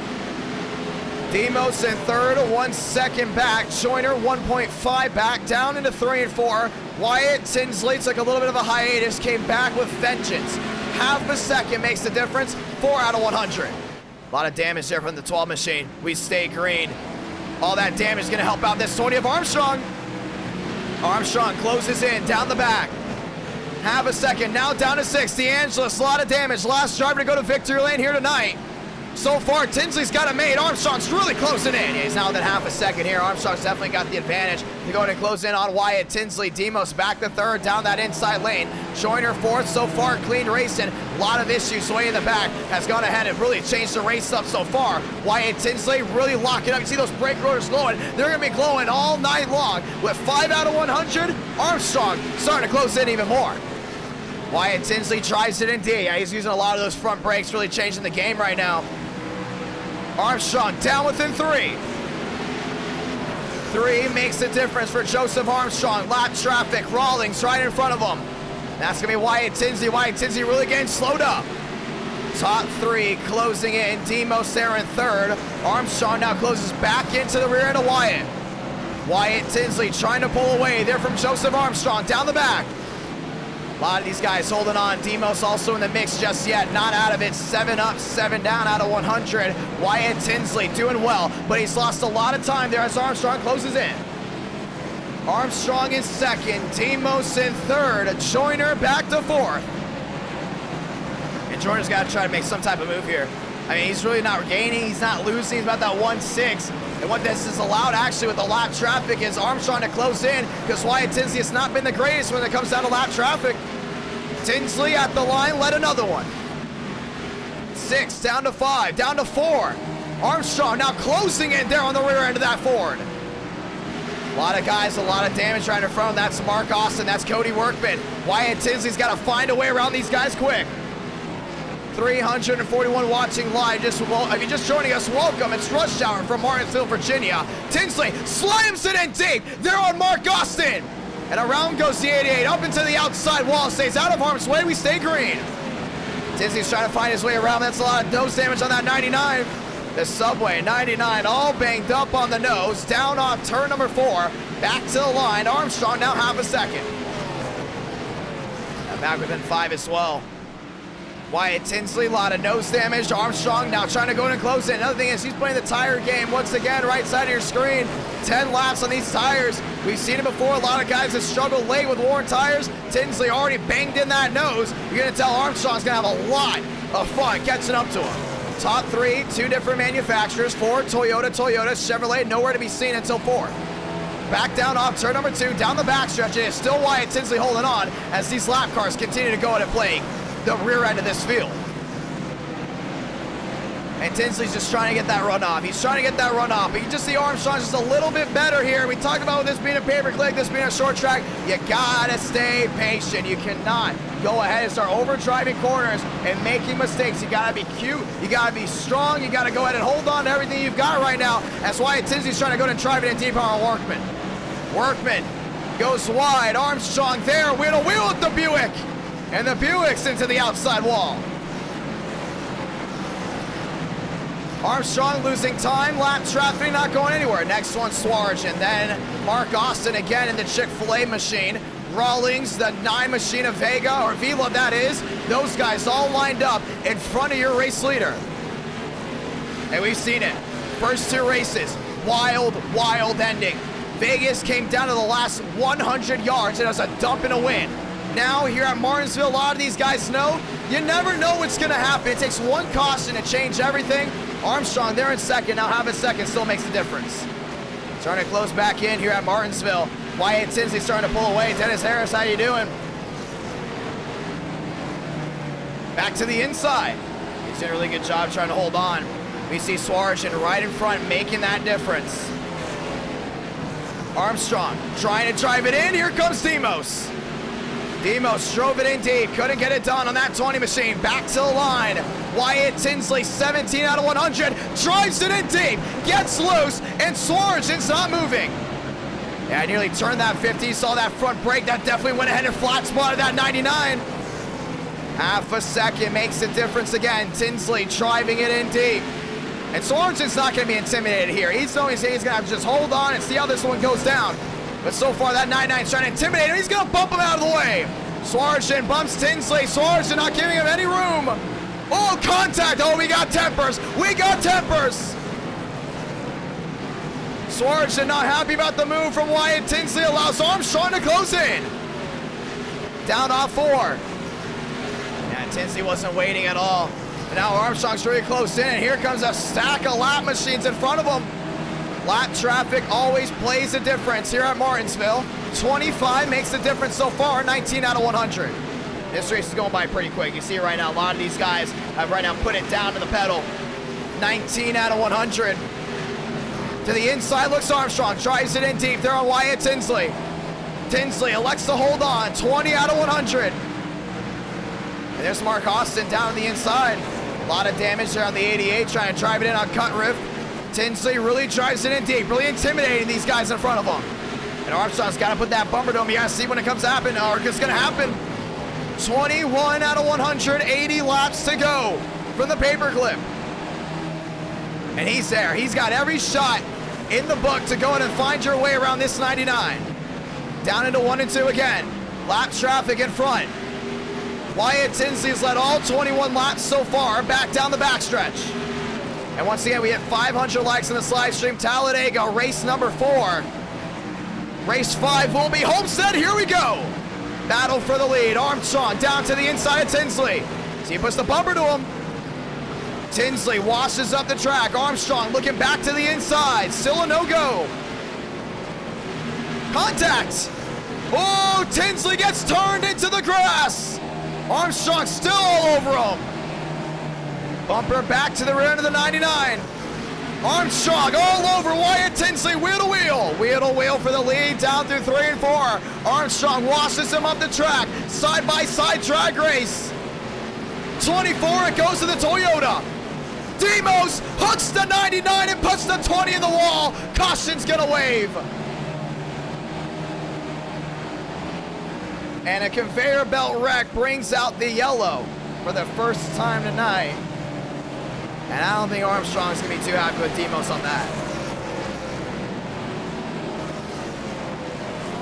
Demos in third, 1 second back. Joyner 1.5 back, down into 3 and 4. Wyatt Tinsley took a little bit of a hiatus, came back with vengeance. Half a second makes the difference. 4 out of 100. A lot of damage there from the 12 machine. We stay green. All that damage is going to help out this 20 of Armstrong. Armstrong closes in, down the back. Half a second, now down to 6. DeAngelis, a lot of damage. Last driver to go to victory lane here tonight. So far, Tinsley's got it made. Armstrong's really closing in. He's now within half a second here. Armstrong's definitely got the advantage to go ahead and close in on Wyatt Tinsley. Demos back to third, down that inside lane. Joyner fourth, so far, clean racing. A lot of issues way in the back. Has gone ahead and really changed the race up so far. Wyatt Tinsley really locking up. You see those brake rotors glowing. They're going to be glowing all night long. With 5 out of 100, Armstrong starting to close in even more. Wyatt Tinsley tries it in D. Yeah, he's using a lot of those front brakes, really changing the game right now. Armstrong down within 3. 3 makes a difference for Joseph Armstrong. Lap traffic, Rawlings right in front of him. That's going to be Wyatt Tinsley. Wyatt Tinsley really getting slowed up. Top 3 closing in. Demos there in third. Armstrong now closes back into the rear end of Wyatt. Wyatt Tinsley trying to pull away there from Joseph Armstrong down the back. A lot of these guys holding on. Demos also in the mix just yet. Not out of it. 7 up, 7 down out of 100. Wyatt Tinsley doing well, but he's lost a lot of time there as Armstrong closes in. Armstrong in second. Demos in third. Joyner back to fourth. And Joyner's got to try to make some type of move here. I mean, he's really not gaining. He's not losing. He's about that 1.6. And what this is allowed actually with the lap traffic is Armstrong to close in, because Wyatt Tinsley has not been the greatest when it comes down to lap traffic. Tinsley at the line, led another one. 6 down to 5, down to 4. Armstrong now closing in there on the rear end of that Ford. A lot of guys, a lot of damage right in front of him. That's Mark Austin, that's Cody Workman. Wyatt Tinsley's got to find a way around these guys quick. 341 watching live. If you're just joining us, welcome. It's Rush Hour from Martinsville, Virginia. Tinsley slams it in deep. They're on Mark Austin. And around goes the 88, up into the outside wall. Stays out of harm's way. We stay green. Tinsley's trying to find his way around. That's a lot of nose damage on that 99. The Subway 99 all banged up on the nose. Down off turn number 4. Back to the line. Armstrong now half a second. And back within 5 as well. Wyatt Tinsley, a lot of nose damage. Armstrong now trying to go in and close it. Another thing is he's playing the tire game. Once again, right side of your screen. 10 laps on these tires. We've seen it before. A lot of guys have struggled late with worn tires. Tinsley already banged in that nose. You're going to tell Armstrong's going to have a lot of fun catching up to him. Top 3, 2 different manufacturers. Ford, Toyota, Chevrolet, nowhere to be seen until 4th. Back down off turn number 2, down the backstretch. It is still Wyatt Tinsley holding on as these lap cars continue to go at it, playing the rear end of this field. And Tinsley's just trying to get that run off. He's trying to get that run off. But you can just see Armstrong's just a little bit better here. We talked about this being a pay-per-click, this being a short track. You gotta stay patient. You cannot go ahead and start overdriving corners and making mistakes. You gotta be cute. You gotta be strong. You gotta go ahead and hold on to everything you've got right now. That's why Tinsley's trying to go ahead and drive it in deep on Workman. Workman goes wide. Armstrong there. Wheel to wheel with the Buick. And the Buick's into the outside wall. Armstrong losing time, lap traffic not going anywhere. Next one, Swarge, and then Mark Austin again in the Chick-fil-A machine. Rawlings, the 9 machine of Vega, or Vila that is. Those guys all lined up in front of your race leader. And we've seen it. First 2 races, wild ending. Vegas came down to the last 100 yards and it was a dump and a win. Now here at Martinsville, a lot of these guys know you never know what's going to happen. It takes one caution to change everything. Armstrong there in second. Now half a second still makes a difference. Starting to close back in here at Martinsville. Wyatt Tinsley starting to pull away. Dennis Harris, how you doing? Back to the inside. He's doing a really good job trying to hold on. We see Swarjan right in front, making that difference. Armstrong trying to drive it in. Here comes Demos. Demos drove it in deep. Couldn't get it done on that 20 machine. Back to the line. Wyatt Tinsley, 17 out of 100. Drives it in deep. Gets loose. And Swarjan's not moving. Yeah, nearly turned that 50. Saw that front brake. That definitely went ahead and flat spotted that 99. Half a second makes a difference again. Tinsley driving it in deep. And Swarjan's not going to be intimidated here. He's going to have to just hold on and see how this one goes down. But so far, that 99's trying to intimidate him. He's going to bump him out of the way. Swarjan bumps Tinsley. Swarjan not giving him any room. Oh, contact. Oh, we got tempers. We got tempers. Swarjan not happy about the move from Wyatt Tinsley. Allows Armstrong to close in. Down off 4. Yeah, Tinsley wasn't waiting at all. And now Armstrong's really close in. And here comes a stack of lap machines in front of him. Lap traffic always plays a difference here at Martinsville. 25 makes the difference so far, 19 out of 100. This race is going by pretty quick. You see right now, a lot of these guys have right now put it down to the pedal. 19 out of 100. To the inside looks Armstrong, drives it in deep. They're on Wyatt Tinsley. Tinsley elects to hold on, 20 out of 100. And there's Mark Austin down on the inside. A lot of damage there on the 88, trying to drive it in on cut riff. Tinsley really drives it in deep, really intimidating these guys in front of him. And Armstrong's got to put that bumper to him. You got to see when it comes to happen, or it's going to happen. 21 out of 100, 80 laps to go from the paperclip. And he's there. He's got every shot in the book to go in and find your way around this 99. Down into 1 and 2 again. Lap traffic in front. Wyatt Tinsley's led all 21 laps so far, back down the backstretch. And once again, we hit 500 likes in the live stream. Talladega, race number 4. Race 5 will be Homestead. Here we go. Battle for the lead. Armstrong down to the inside of Tinsley. See, he puts the bumper to him. Tinsley washes up the track. Armstrong looking back to the inside. Still a no-go. Contact. Oh, Tinsley gets turned into the grass. Armstrong still all over him. Bumper back to the rear end of the 99. Armstrong all over Wyatt Tinsley, wheel to wheel. Wheel to wheel for the lead, down through 3 and 4. Armstrong washes him up the track. Side-by-side drag race. 24, it goes to the Toyota. Demos hooks the 99 and puts the 20 in the wall. Caution's gonna wave. And a conveyor belt wreck brings out the yellow for the first time tonight. And I don't think Armstrong's gonna be too happy with Demos on that.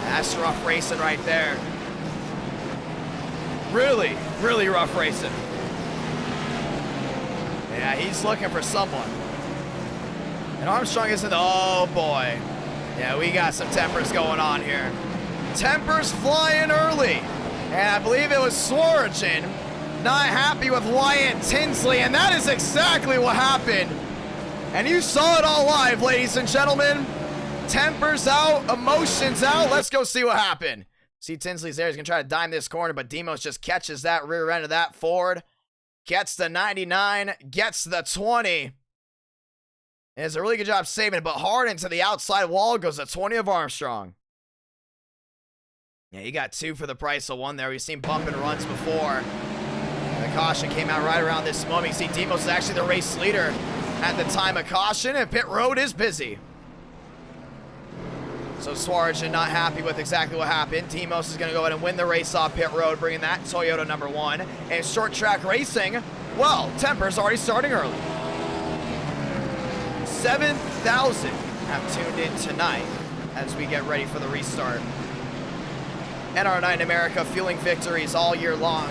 That's rough racing right there. Really, really rough racing. Yeah, he's looking for someone. And Armstrong isn't, oh boy. Yeah, we got some tempers going on here. Tempers flying early. And I believe it was Swarjan not happy with Wyatt Tinsley, and that is exactly what happened. And you saw it all live, ladies and gentlemen. Tempers out, emotions out. Let's go see what happened. See, Tinsley's there. He's going to try to dime this corner, but Demos just catches that rear end of that Ford. Gets the 99, gets the 20. And it's a really good job saving it, but hard into the outside wall goes the 20 of Armstrong. Yeah, he got 2 for the price of 1 there. We've seen bump and runs before. The caution came out right around this moment. You see Demos is actually the race leader at the time of caution, and pit road is busy. So Swarjan not happy with exactly what happened. Demos is going to go ahead and win the race off pit road, bringing that Toyota number 1. And short track racing, well, tempers already starting early. 7,000 have tuned in tonight as we get ready for the restart. NR9 America fueling victories all year long.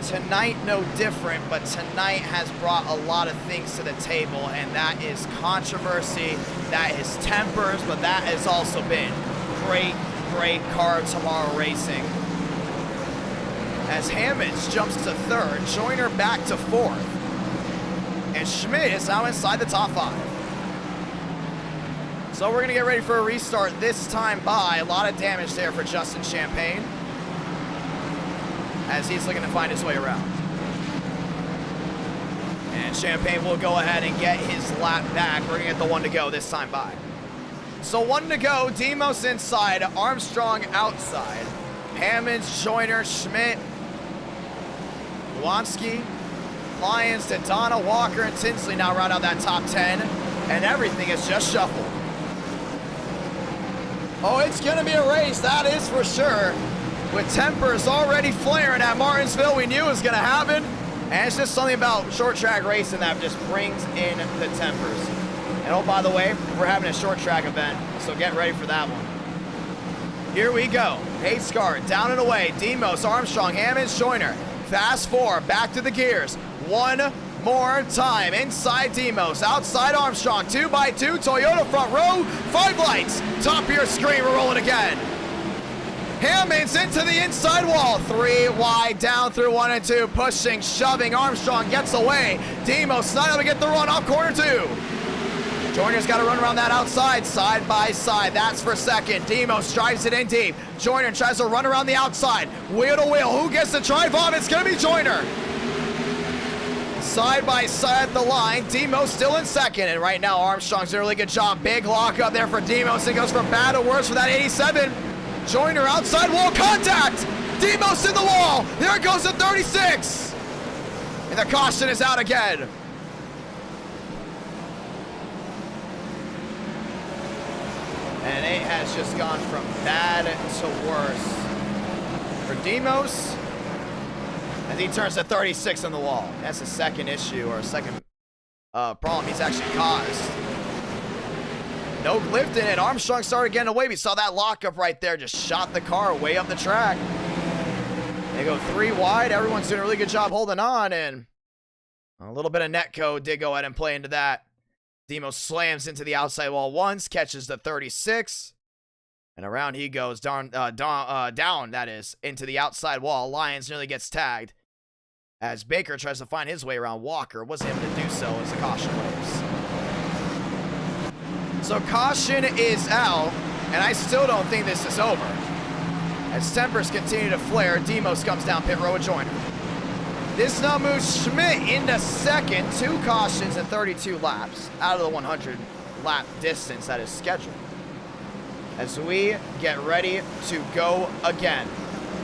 Tonight, no different, but tonight has brought a lot of things to the table, and that is controversy, that is tempers, but that has also been great, great car tomorrow racing. As Hammonds jumps to 3rd, Joyner back to 4th, and Schmidt is now inside the top 5. So we're going to get ready for a restart, this time by a lot of damage there for Justin Champagne, as he's looking to find his way around. And And Champagne will go ahead and get his lap back. We're going to get the 1 to go this time by. So 1 to go. Demos inside. Armstrong outside. Hammonds, Joyner, Schmidt, Lewansky, Lyons, Daytona, Walker, and Tinsley now round out that top 10. And everything is just shuffled. Oh, it's going to be a race. That is for sure. With tempers already flaring at Martinsville, we knew it was going to happen. And it's just something about short track racing that just brings in the tempers. And oh, by the way, we're having a short track event, so get ready for that one. Here we go. Hayescar down and away. Demos, Armstrong, Hammonds, Joyner. Fast 4, back to the gears. One more time. Inside Demos, outside Armstrong. 2x2, Toyota front row. 5 lights. Top of your screen, we're rolling again. Hammonds into the inside wall. 3 wide down through 1 and 2. Pushing, shoving. Armstrong gets away. Demos not able to get the run off corner 2. Joyner's got to run around that outside, side by side. That's for second. Demos drives it in deep. Joyner tries to run around the outside. Wheel to wheel. Who gets the drive off? It's going to be Joyner. Side by side at the line. Demos still in second. And right now, Armstrong's doing a really good job. Big lock up there for Demos. It goes from bad to worse for that 87. Joyner outside wall contact. Demos in the wall. There it goes to 36. And the caution is out again. And it has just gone from bad to worse for Demos as he turns to 36 on the wall. That's a second issue, or a second problem he's actually caused. No lifting, and Armstrong started getting away. We saw that lockup right there, just shot the car way up the track. They go 3 wide. Everyone's doing a really good job holding on, and a little bit of netcode did go ahead and play into that. Demos slams into the outside wall once, catches the 36, and around he goes down, that is, into the outside wall. Lyons nearly gets tagged as Baker tries to find his way around Walker. Wasn't able to do so as the caution waves. So caution is out, and I still don't think this is over. As tempers continue to flare, Demos comes down pit road with Joyner. This now moves Schmidt into second. 2 cautions and 32 laps out of the 100 lap distance that is scheduled. As we get ready to go again.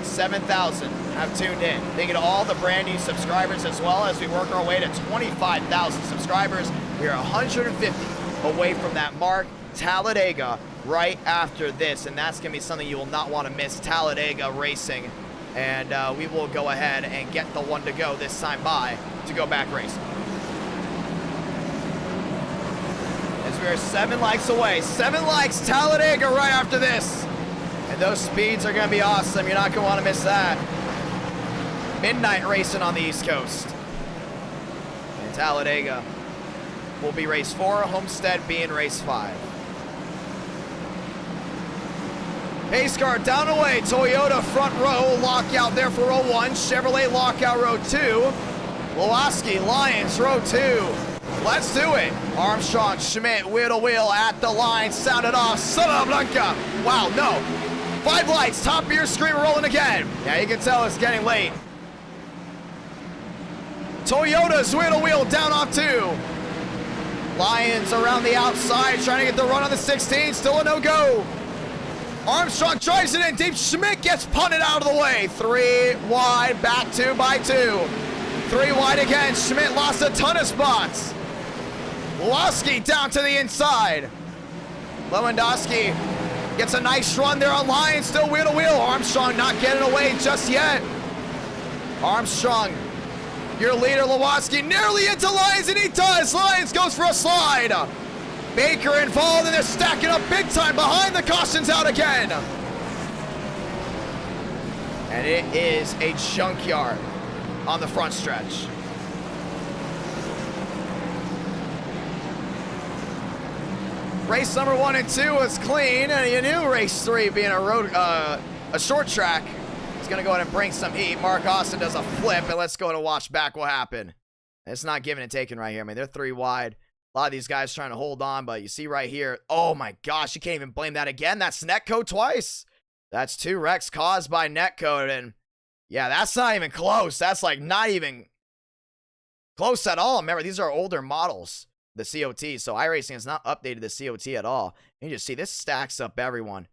7,000 have tuned in. Thank you to all the brand new subscribers as well as we work our way to 25,000 subscribers. We are 150 away from that mark. Talladega right after this, and that's going to be something you will not want to miss. Talladega Racing. And we will go ahead and get the 1 to go this time by to go back racing. As we are 7 likes away. 7 likes, Talladega right after this. And those speeds are going to be awesome. You're not going to want to miss that. Midnight racing on the East Coast. And Talladega will be race 4, Homestead being race 5. Hayescar down away, Toyota front row, lockout there for row 1, Chevrolet lockout row 2, Lewansky, Lyons row 2. Let's do it. Armstrong, Schmidt, wheel to wheel at the line, sounded off, Santa Blanca. Wow, no. 5 lights, top of your screen, rolling again. Yeah, you can tell it's getting late. Toyota's wheel to wheel down off 2. Lyons around the outside, trying to get the run on the 16, still a no-go. Armstrong drives it in deep. Schmidt gets punted out of the way. 3 wide, back 2x2. 3 wide again. Schmidt lost a ton of spots. Lewansky down to the inside. Lewandowski gets a nice run there on Lyons. Still wheel to wheel. Armstrong not getting away just yet. Armstrong, your leader, Lewansky, nearly into Lyons, and he does. Lyons goes for a slide. Baker involved, and they're stacking up big time behind. The caution's out again. And it is a junkyard on the front stretch. Race number 1 and 2 was clean, and you knew race 3 being a short track is going to go ahead and bring some heat. Mark Austin does a flip, and let's go to watch back what happened. It's not giving and taking right here. I mean, they're 3 wide. A lot of these guys trying to hold on, but you see right here, oh my gosh, you can't even blame that again. That's netcode twice. That's 2 wrecks caused by netcode, and yeah, that's not even close. That's like not even close at all. Remember, these are older models, the COT. So iRacing has not updated the COT at all. And you just see this stacks up everyone.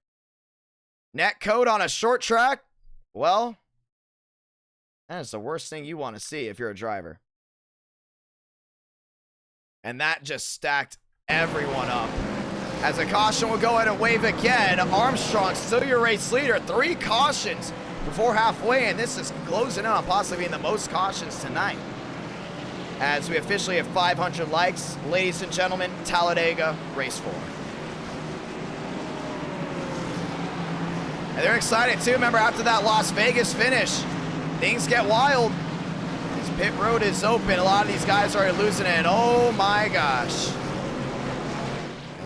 Net code on a short track. Well, that is the worst thing you want to see if you're a driver. And that just stacked everyone up. As a caution will go ahead and wave again. Armstrong still your race leader. 3 cautions before halfway, and this is closing in on possibly being the most cautions tonight. As we officially have 500 likes, ladies and gentlemen, Talladega Race 4. And they're excited too. Remember, after that Las Vegas finish, things get wild. This pit road is open. A lot of these guys are losing it. Oh my gosh.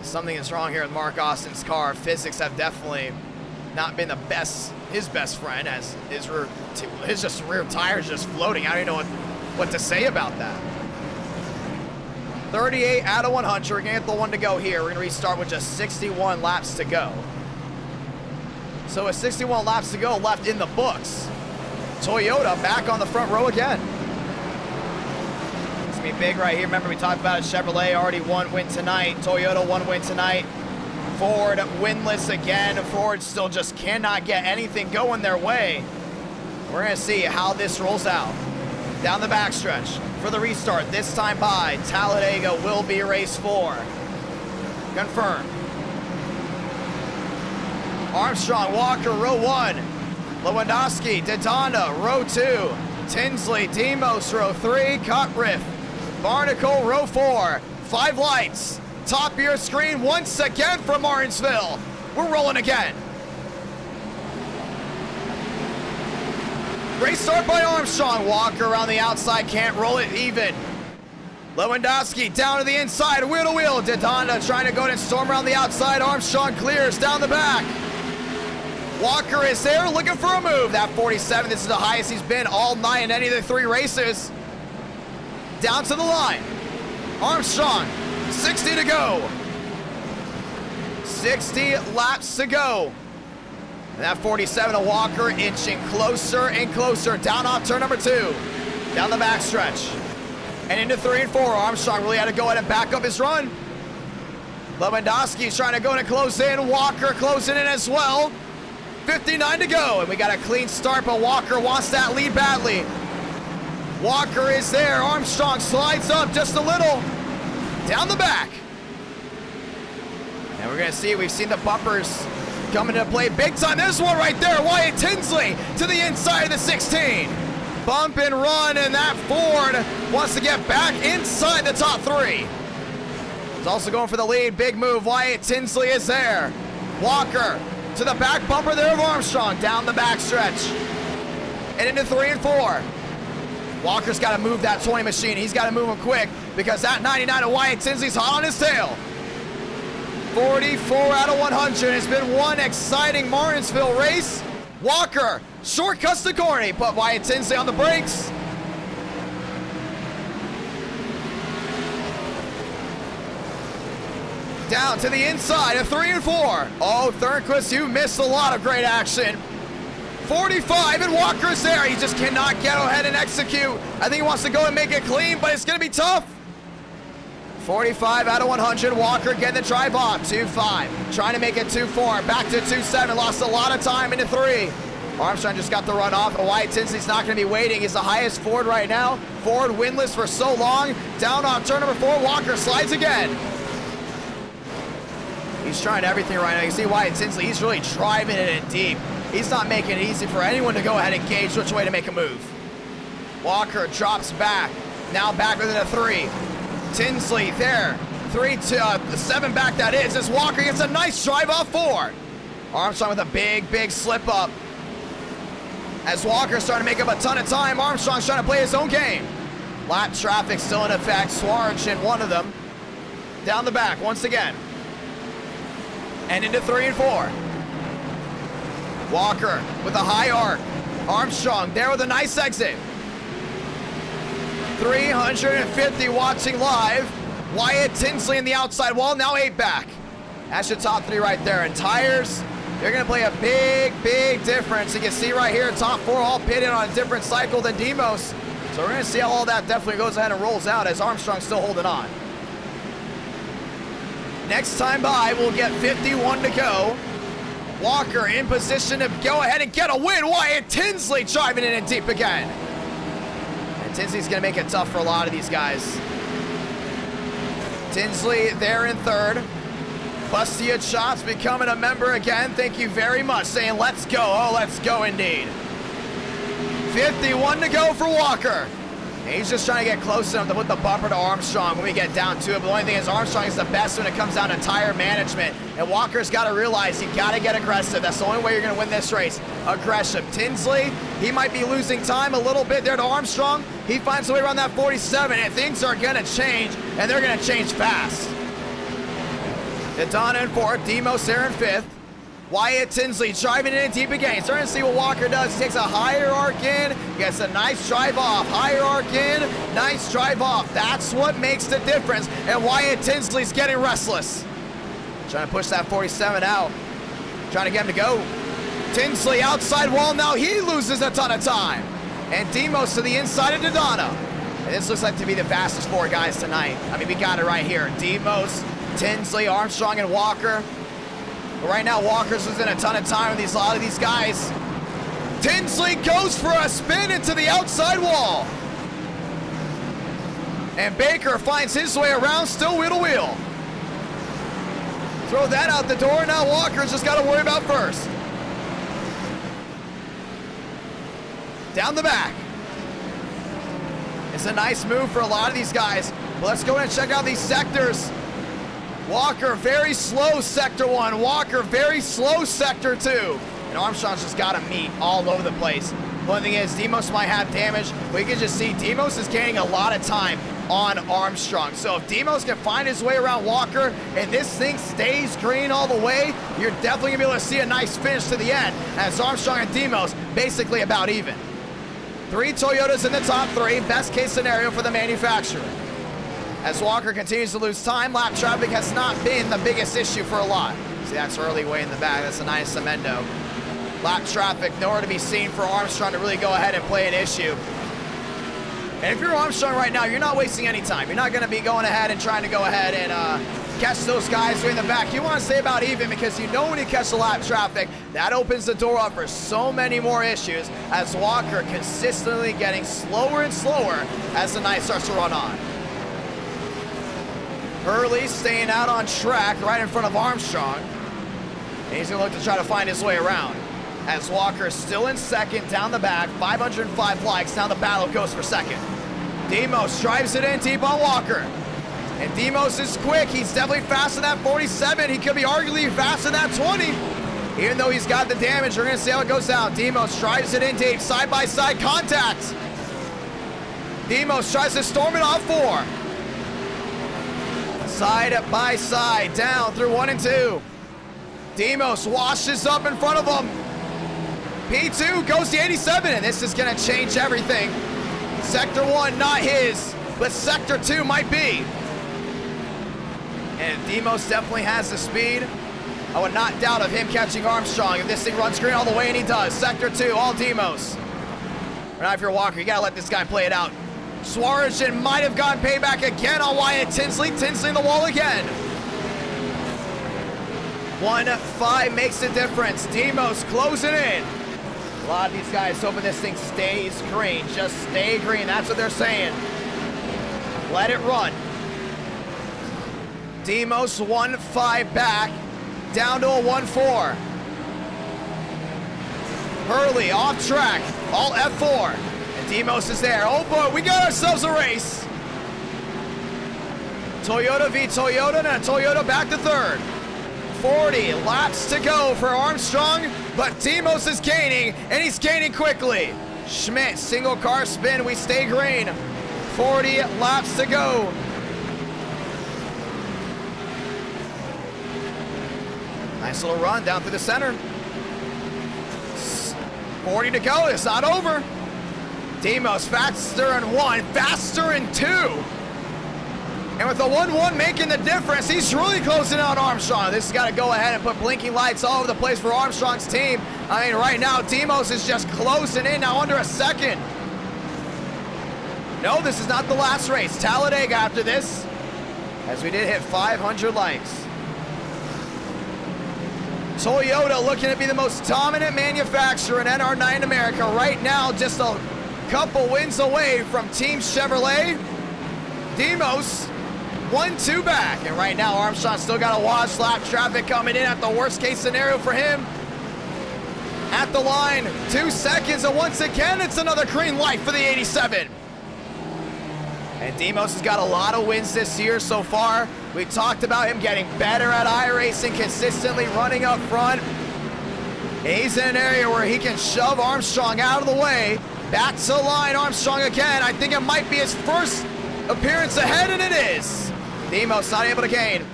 Something is wrong here with Mark Austin's car. Physics have definitely not been the best, his best friend, as his rear tires just floating. I don't even know what to say about that. 38 out of 100. We're gonna get the one to go here. We're gonna restart with just 61 laps to go. So with 61 laps to go left in the books, Toyota back on the front row again. It's gonna be big right here. Remember, we talked about it. Chevrolet already 1 win tonight. Toyota 1 win tonight. Ford winless again. Ford still just cannot get anything going their way. We're gonna see how this rolls out. Down the backstretch for the restart. This time by Talladega will be race 4. Confirmed. Armstrong, Walker, row 1. Lewandowski, Daytona, row 2. Tinsley, Demos, row 3. Cutriff, Barnacle, row 4. 5 lights. Top of your screen once again from Martinsville. We're rolling again. Great start by Armstrong. Walker around the outside, can't roll it even. Lewandowski down to the inside, wheel to wheel. Daytona trying to go and storm around the outside. Armstrong clears down the back. Walker is there looking for a move. That 47, this is the highest he's been all night in any of the 3 races. Down to the line. Armstrong, 60 to go. 60 laps to go. And that 47 of Walker inching closer and closer. Down off turn number 2. Down the backstretch. And into 3 and 4. Armstrong really had to go ahead and back up his run. Lewandowski's trying to go in and close in. Walker closing in as well. 59 to go, and we got a clean start, but Walker wants that lead badly. Walker is there. Armstrong slides up just a little. Down the back. And we're going to see, we've seen the bumpers coming into play big time. There's one right there. Wyatt Tinsley to the inside of the 16. Bump and run, and that Ford wants to get back inside the top 3. He's also going for the lead. Big move. Wyatt Tinsley is there. Walker to the back bumper there of Armstrong, down the backstretch. And into 3 and 4. Walker's got to move that 20 machine. He's got to move him quick because that 99 of Wyatt Tinsley's hot on his tail. 44 out of 100. It's been one exciting Martinsville race. Walker shortcuts the corner. He put Wyatt Tinsley on the brakes. Down to the inside of 3 and 4. Oh, Thornquist, you missed a lot of great action. 45, and Walker's there. He just cannot get ahead and execute. I think he wants to go and make it clean, but it's going to be tough. 45 out of 100. Walker getting the drive off. 2-5. Trying to make it 2-4. Back to 2-7. Lost a lot of time into 3. Armstrong just got the run off. Wyatt Tinsley's not going to be waiting. He's the highest Ford right now. Ford winless for so long. Down on turn number 4. Walker slides again. He's trying everything right now. You see Wyatt Tinsley, he's really driving it in deep. He's not making it easy for anyone to go ahead and gauge which way to make a move. Walker drops back. Now back within a 3. Tinsley there. 3 to 7 back that is. As Walker gets a nice drive off 4. Armstrong with a big slip up. As Walker's starting to make up a ton of time, Armstrong's trying to play his own game. Lap traffic still in effect. Swarge in one of them. Down the back once again. And into 3 and 4. Walker with a high arc. Armstrong there with a nice exit. 350 watching live. Wyatt Tinsley in the outside wall, now 8 back. That's your top 3 right there. And tires, they're going to play a big difference. You can see right here, top 4 all pitted on a different cycle than Demos. So we're going to see how all that definitely goes ahead and rolls out as Armstrong's still holding on. Next time by, we'll get 51 to go. Walker in position to go ahead and get a win. Wyatt Tinsley driving in deep again. And Tinsley's going to make it tough for a lot of these guys. Tinsley there in third. Busty Shots becoming a member again. Thank you very much. Saying let's go. Oh, let's go indeed. 51 to go for Walker. And he's just trying to get close enough to put the bumper to Armstrong when we get down to it. But the only thing is Armstrong is the best when it comes down to tire management. And Walker's got to realize you got to get aggressive. That's the only way you're going to win this race. Aggressive. Tinsley, he might be losing time a little bit there to Armstrong. He finds a way around that 47, and things are going to change, and they're going to change fast. Daytona in fourth, Demos there in fifth. Wyatt Tinsley driving in deep again. Starting to see what Walker does. He takes a higher arc in, gets a nice drive off. Higher arc in, nice drive off. That's what makes the difference. And Wyatt Tinsley's getting restless. Trying to push that 47 out. Trying to get him to go. Tinsley outside wall now. He loses a ton of time. And Demos to the inside of Daytona. And this looks like to be the fastest four guys tonight. I mean, we got it right here. Demos, Tinsley, Armstrong, and Walker. But right now, Walker's losing a ton of time with a lot of these guys. Tinsley goes for a spin into the outside wall. And Baker finds his way around, still wheel to wheel. Throw that out the door. Now Walker's just got to worry about first. Down the back. It's a nice move for a lot of these guys. But let's go ahead and check out these sectors. Walker very slow sector 1. Walker very slow sector 2. And Armstrong's just got to meet all over the place. One thing is, Demos might have damage. We can just see Demos is gaining a lot of time on Armstrong. So if Demos can find his way around Walker and this thing stays green all the way, you're definitely going to be able to see a nice finish to the end as Armstrong and Demos basically about even. 3 Toyotas in the top 3. Best case scenario for the manufacturer. As Walker continues to lose time, lap traffic has not been the biggest issue for a lot. See, that's early way in the back. That's a nice Cemento. Lap traffic nowhere to be seen for Armstrong to really go ahead and play an issue. And if you're Armstrong right now, you're not wasting any time. You're not going to be going ahead and trying to go ahead and catch those guys in the back. You want to stay about even because you know when you catch the lap traffic, that opens the door up for so many more issues as Walker consistently getting slower and slower as the night starts to run on. Hurley staying out on track right in front of Armstrong. And he's going to look to try to find his way around. As Walker is still in second down the back, 505 likes. Now the battle goes for second. Demos drives it in deep on Walker. And Demos is quick. He's definitely faster than that 47. He could be arguably faster than that 20. Even though he's got the damage, we're going to see how it goes down. Demos drives it in deep, side-by-side contact. Demos tries to storm it off 4. Side by side, down through 1 and 2. Demos washes up in front of him. P2 goes to 87, and this is going to change everything. Sector 1, not his, but Sector 2 might be. And Demos definitely has the speed. I would not doubt of him catching Armstrong if this thing runs green all the way, and he does. Sector 2, all Demos. Right now, if you're Walker, you got to let this guy play it out. Suarez might have gotten payback again on Wyatt Tinsley. Tinsley in the wall again. 1-5 makes the difference. Demos closing in. A lot of these guys hoping this thing stays green. Just stay green. That's what they're saying. Let it run. Demos 1-5 back. Down to a 1-4. Hurley off track. All F4. Demos is there. Oh boy, we got ourselves a race. Toyota v Toyota, and a Toyota back to third. 40 laps to go for Armstrong, but Demos is gaining, and he's gaining quickly. Schmidt, single car spin, we stay green. 40 laps to go. Nice little run down through the center. 40 to go, it's not over. Demos faster in 1, faster in 2. And with the 1-1 making the difference, he's really closing out Armstrong. This has got to go ahead and put blinking lights all over the place for Armstrong's team. I mean, right now, Demos is just closing in now under a second. No, this is not the last race. Talladega after this, as we did hit 500 likes. Toyota looking to be the most dominant manufacturer in NR9 America right now, just a couple wins away from Team Chevrolet. Demos 1-2 back, and right now Armstrong still got a wash lap traffic coming in at the worst case scenario for him. At the line, 2 seconds, and once again it's another green light for the 87. And Demos has got a lot of wins this year so far. We talked about him getting better at iRacing, consistently running up front. He's in an area where he can shove Armstrong out of the way. Back to the line, Armstrong again. I think it might be his first appearance ahead, and it is. Demos not able to gain.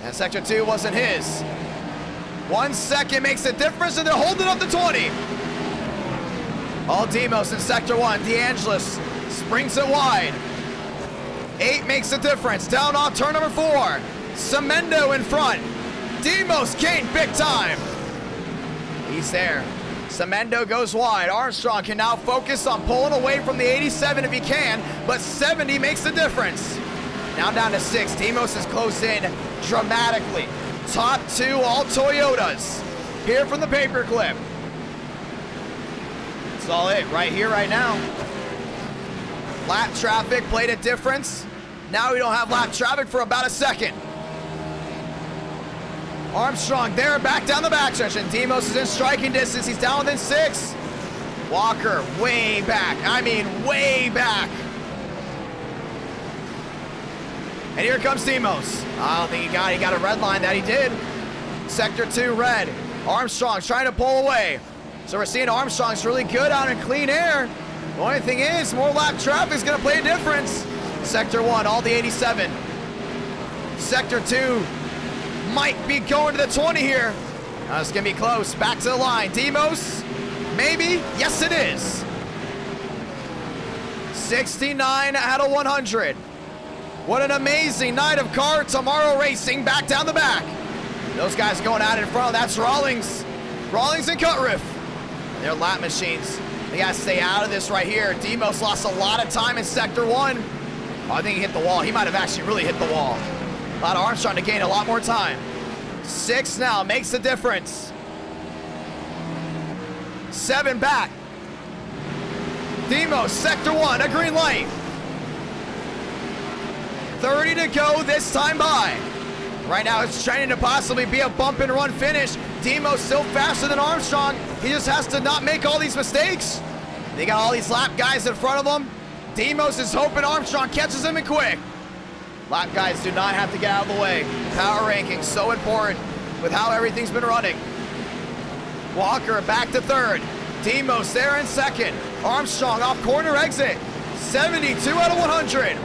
And sector 2 wasn't his. 1 second makes a difference, and they're holding up the 20. All Demos in sector 1. DeAngelis springs it wide. 8 makes a difference. Down off turn number 4. Cemendo in front. Demos gained big time. He's there. Cemendo goes wide. Armstrong can now focus on pulling away from the 87 if he can, but 70 makes the difference. Now down to 6. Demos has closed in dramatically. Top 2, all Toyotas. Here from the paperclip. That's all it right here, right now. Lap traffic played a difference. Now we don't have lap traffic for about a second. Armstrong there, back down the backstretch, and Demos is in striking distance. He's down within 6. Walker way back. I mean, way back. And here comes Demos. I don't think he got a red line. That he did. Sector 2 red. Armstrong's trying to pull away. So we're seeing Armstrong's really good out in clean air. The only thing is, more lap traffic is going to play a difference. Sector 1, all the 87. Sector 2 might be going to the 20 here. Now it's going to be close. Back to the line. Demos, maybe? Yes, it is. 69 out of 100. What an amazing night of car tomorrow racing. Back down the back. Those guys going out in front. That's Rawlings. Rawlings and Cutriff. They're lap machines. They got to stay out of this right here. Demos lost a lot of time in sector 1. Oh, I think he hit the wall. He might have actually really hit the wall. Allowed Armstrong to gain a lot more time. 6 now makes the difference. 7 back. Demos, sector 1, a green light. 30 to go this time by. Right now it's trending to possibly be a bump and run finish. Demos still faster than Armstrong. He just has to not make all these mistakes. They got all these lap guys in front of him. Demos is hoping Armstrong catches him in quick. Lap guys do not have to get out of the way. Power ranking so important with how everything's been running. Walker back to 3rd. Demos there in 2nd. Armstrong off corner exit. 72 out of 100.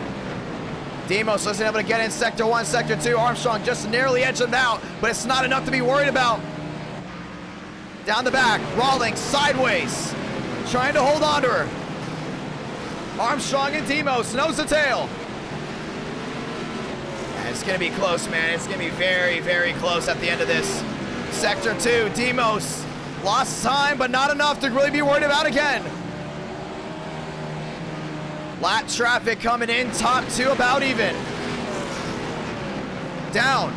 Demos wasn't able to get in sector 1, sector 2. Armstrong just nearly edged him out, but it's not enough to be worried about. Down the back, Rawlings sideways, trying to hold on to her. Armstrong and Demos, nose to tail. And it's gonna be close, man. It's gonna be very, very close at the end of this. Sector 2, Demos lost time, but not enough to really be worried about again. Lap traffic coming in, top 2 about even. Down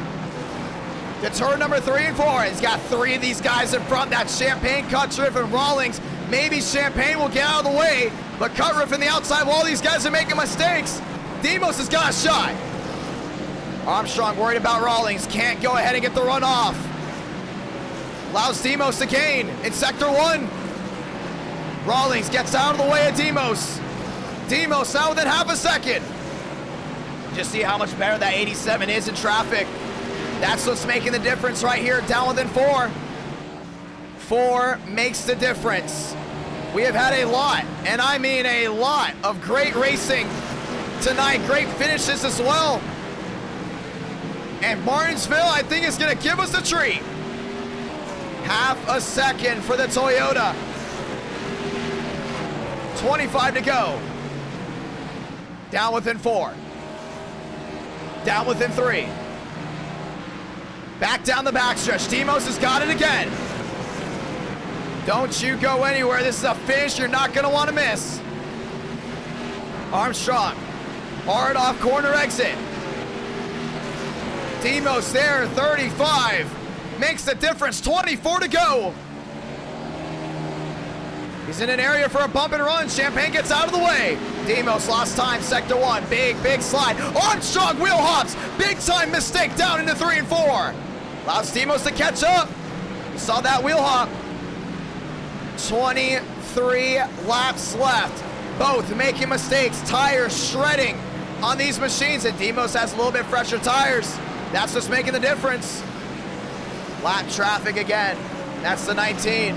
to turn number 3 and 4. He's got 3 of these guys in front. That's Champagne, Cutriff, and Rawlings. Maybe Champagne will get out of the way, but Cutriff in the outside while these guys are making mistakes. Demos has got a shot. Armstrong worried about Rawlings. Can't go ahead and get the run off. Allows Demos to gain in sector 1. Rawlings gets out of the way of Demos. Demos now within half a second. Just see how much better that 87 is in traffic. That's what's making the difference right here, down within 4. 4 makes the difference. We have had a lot, and I mean a lot, of great racing tonight. Great finishes as well. And Martinsville, I think, is going to give us a treat. Half a second for the Toyota. 25 to go. Down within 4. Down within 3. Back down the backstretch. Demos has got it again. Don't you go anywhere. This is a finish you're not going to want to miss. Armstrong, hard off corner exit. Demos there, 35. Makes the difference, 24 to go. He's in an area for a bump and run. Champagne gets out of the way. Demos lost time, sector 1. Big slide. Armstrong wheel hops. Big time mistake down into 3 and 4. Allows Demos to catch up. You saw that wheel hop. 23 laps left. Both making mistakes. Tires shredding on these machines. And Demos has a little bit fresher tires. That's what's making the difference. Lap traffic again. That's the 19.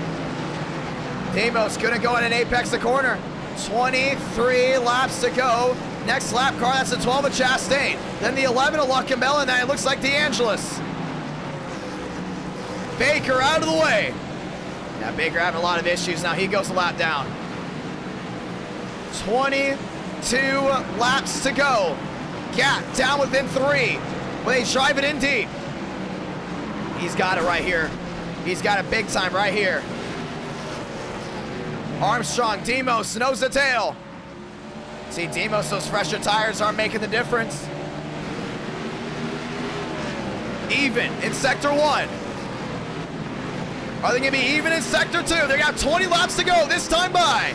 Demos couldn't go in and apex the corner. 23 laps to go. Next lap car, that's the 12 of Chastain. Then the 11 of Luckenbell, and then it looks like DeAngelis. Baker out of the way. Yeah, Baker having a lot of issues. Now he goes a lap down. 22 laps to go. Gap down within 3. Will they drive it in deep? He's got it right here. He's got it big time right here. Armstrong, Demos, nose to tail. See, Demos, those fresher tires aren't making the difference. Even in sector 1. Are they gonna be even in sector 2? They got 20 laps to go this time by.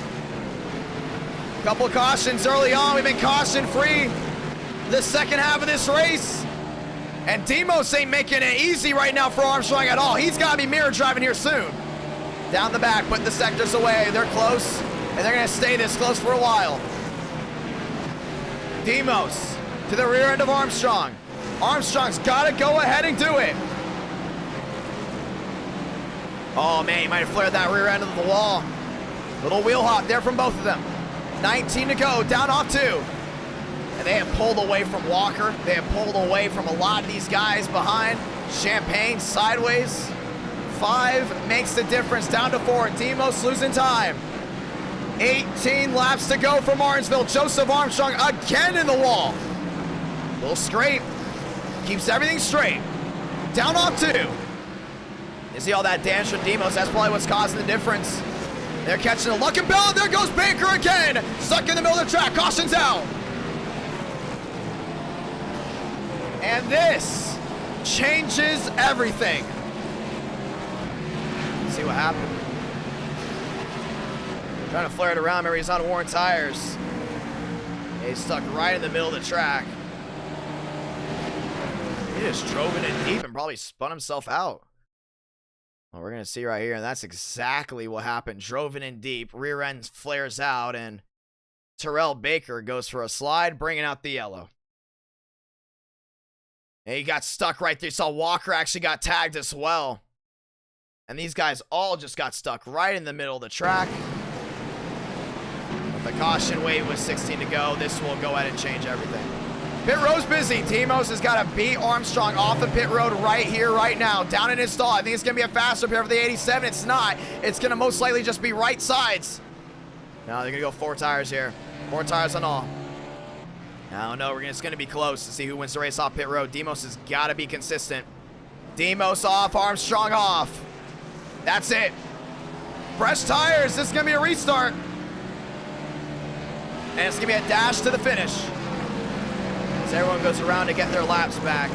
Couple of cautions early on. We've been caution free the second half of this race. And Demos ain't making it easy right now for Armstrong at all. He's gotta be mirror driving here soon. Down the back, putting the sectors away. They're close, and they're gonna stay this close for a while. Demos to the rear end of Armstrong. Armstrong's gotta go ahead and do it. Oh man, he might have flared that rear end of the wall. Little wheel hop there from both of them. 19 to go, down off 2. And they have pulled away from Walker. They have pulled away from a lot of these guys behind. Champagne sideways. 5 makes the difference, down to 4. Demos losing time. 18 laps to go for Martinsville. Joseph Armstrong again in the wall. Little scrape. Keeps everything straight. Down off 2. You see all that damage from Demos. That's probably what's causing the difference. They're catching a Luckenbell, and there goes Baker again. Stuck in the middle of the track. Caution's out. And this changes everything. See what happened. Trying to flare it around. Remember, he's on worn tires. He's stuck right in the middle of the track. He just drove it in deep and probably spun himself out. Well, we're going to see right here, and that's exactly what happened. Drove it in deep. Rear end flares out, and Terrell Baker goes for a slide, bringing out the yellow. And he got stuck right there. You saw Walker actually got tagged as well. And these guys all just got stuck right in the middle of the track. But the caution wave was 16 to go. This will go ahead and change everything. Pit road's busy. Demos has got to beat Armstrong off the pit road right here, right now. Down in his stall. I think it's going to be a faster pair for the 87. It's not. It's going to most likely just be right sides. No, they're going to go 4 tires here. 4 tires on all. I don't know. It's going to be close to see who wins the race off pit road. Demos has got to be consistent. Demos off, Armstrong off. That's it. Fresh tires. This is going to be a restart. And it's going to be a dash to the finish. As everyone goes around to get their laps back.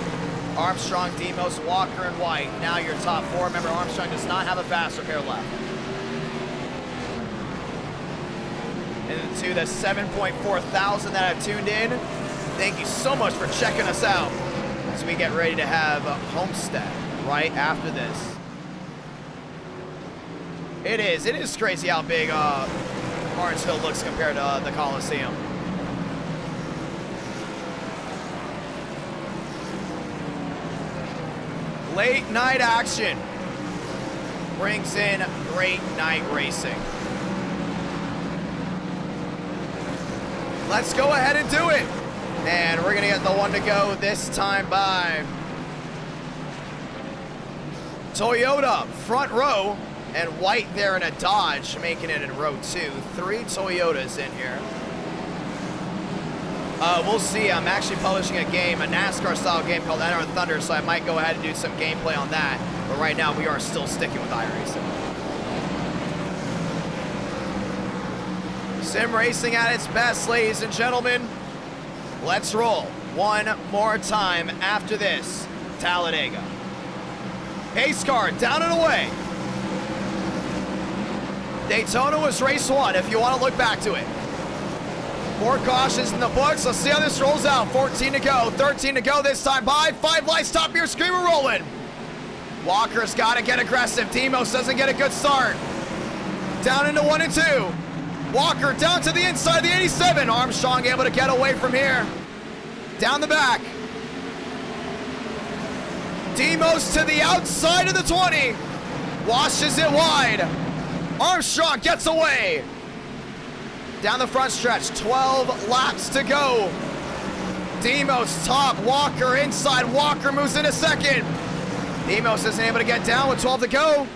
Armstrong, Demos, Walker, and White. Now your top 4. Remember, Armstrong does not have a faster pair left. And to the 7.4 thousand that have tuned in, thank you so much for checking us out as we get ready to have Homestead right after this. It is crazy how big Martinsville looks compared to the Coliseum. Late night action brings in great night racing. Let's go ahead and do it. And we're gonna get the one to go this time by Toyota front row, and White there in a Dodge making it in row 2. 3 Toyotas in here. We'll see. I'm actually publishing a game, a NASCAR style game called Enter Thunder, so I might go ahead and do some gameplay on that. But right now we are still sticking with iRacing. Sim racing at its best, ladies and gentlemen. Let's roll one more time after this. Talladega. Pace car down and away. Daytona was race 1 if you want to look back to it. 4 cautions in the books. Let's see how this rolls out. 14 to go, 13 to go this time by. 5 lights, top of your screen, we're rolling. Walker's got to get aggressive. Demos doesn't get a good start. Down into 1 and 2. Walker down to the inside of the 87. Armstrong able to get away from here. Down the back. Demos to the outside of the 20. Washes it wide. Armstrong gets away. Down the front stretch, 12 laps to go. Demos top, Walker inside. Walker moves into second. Demos isn't able to get down with 12 to go.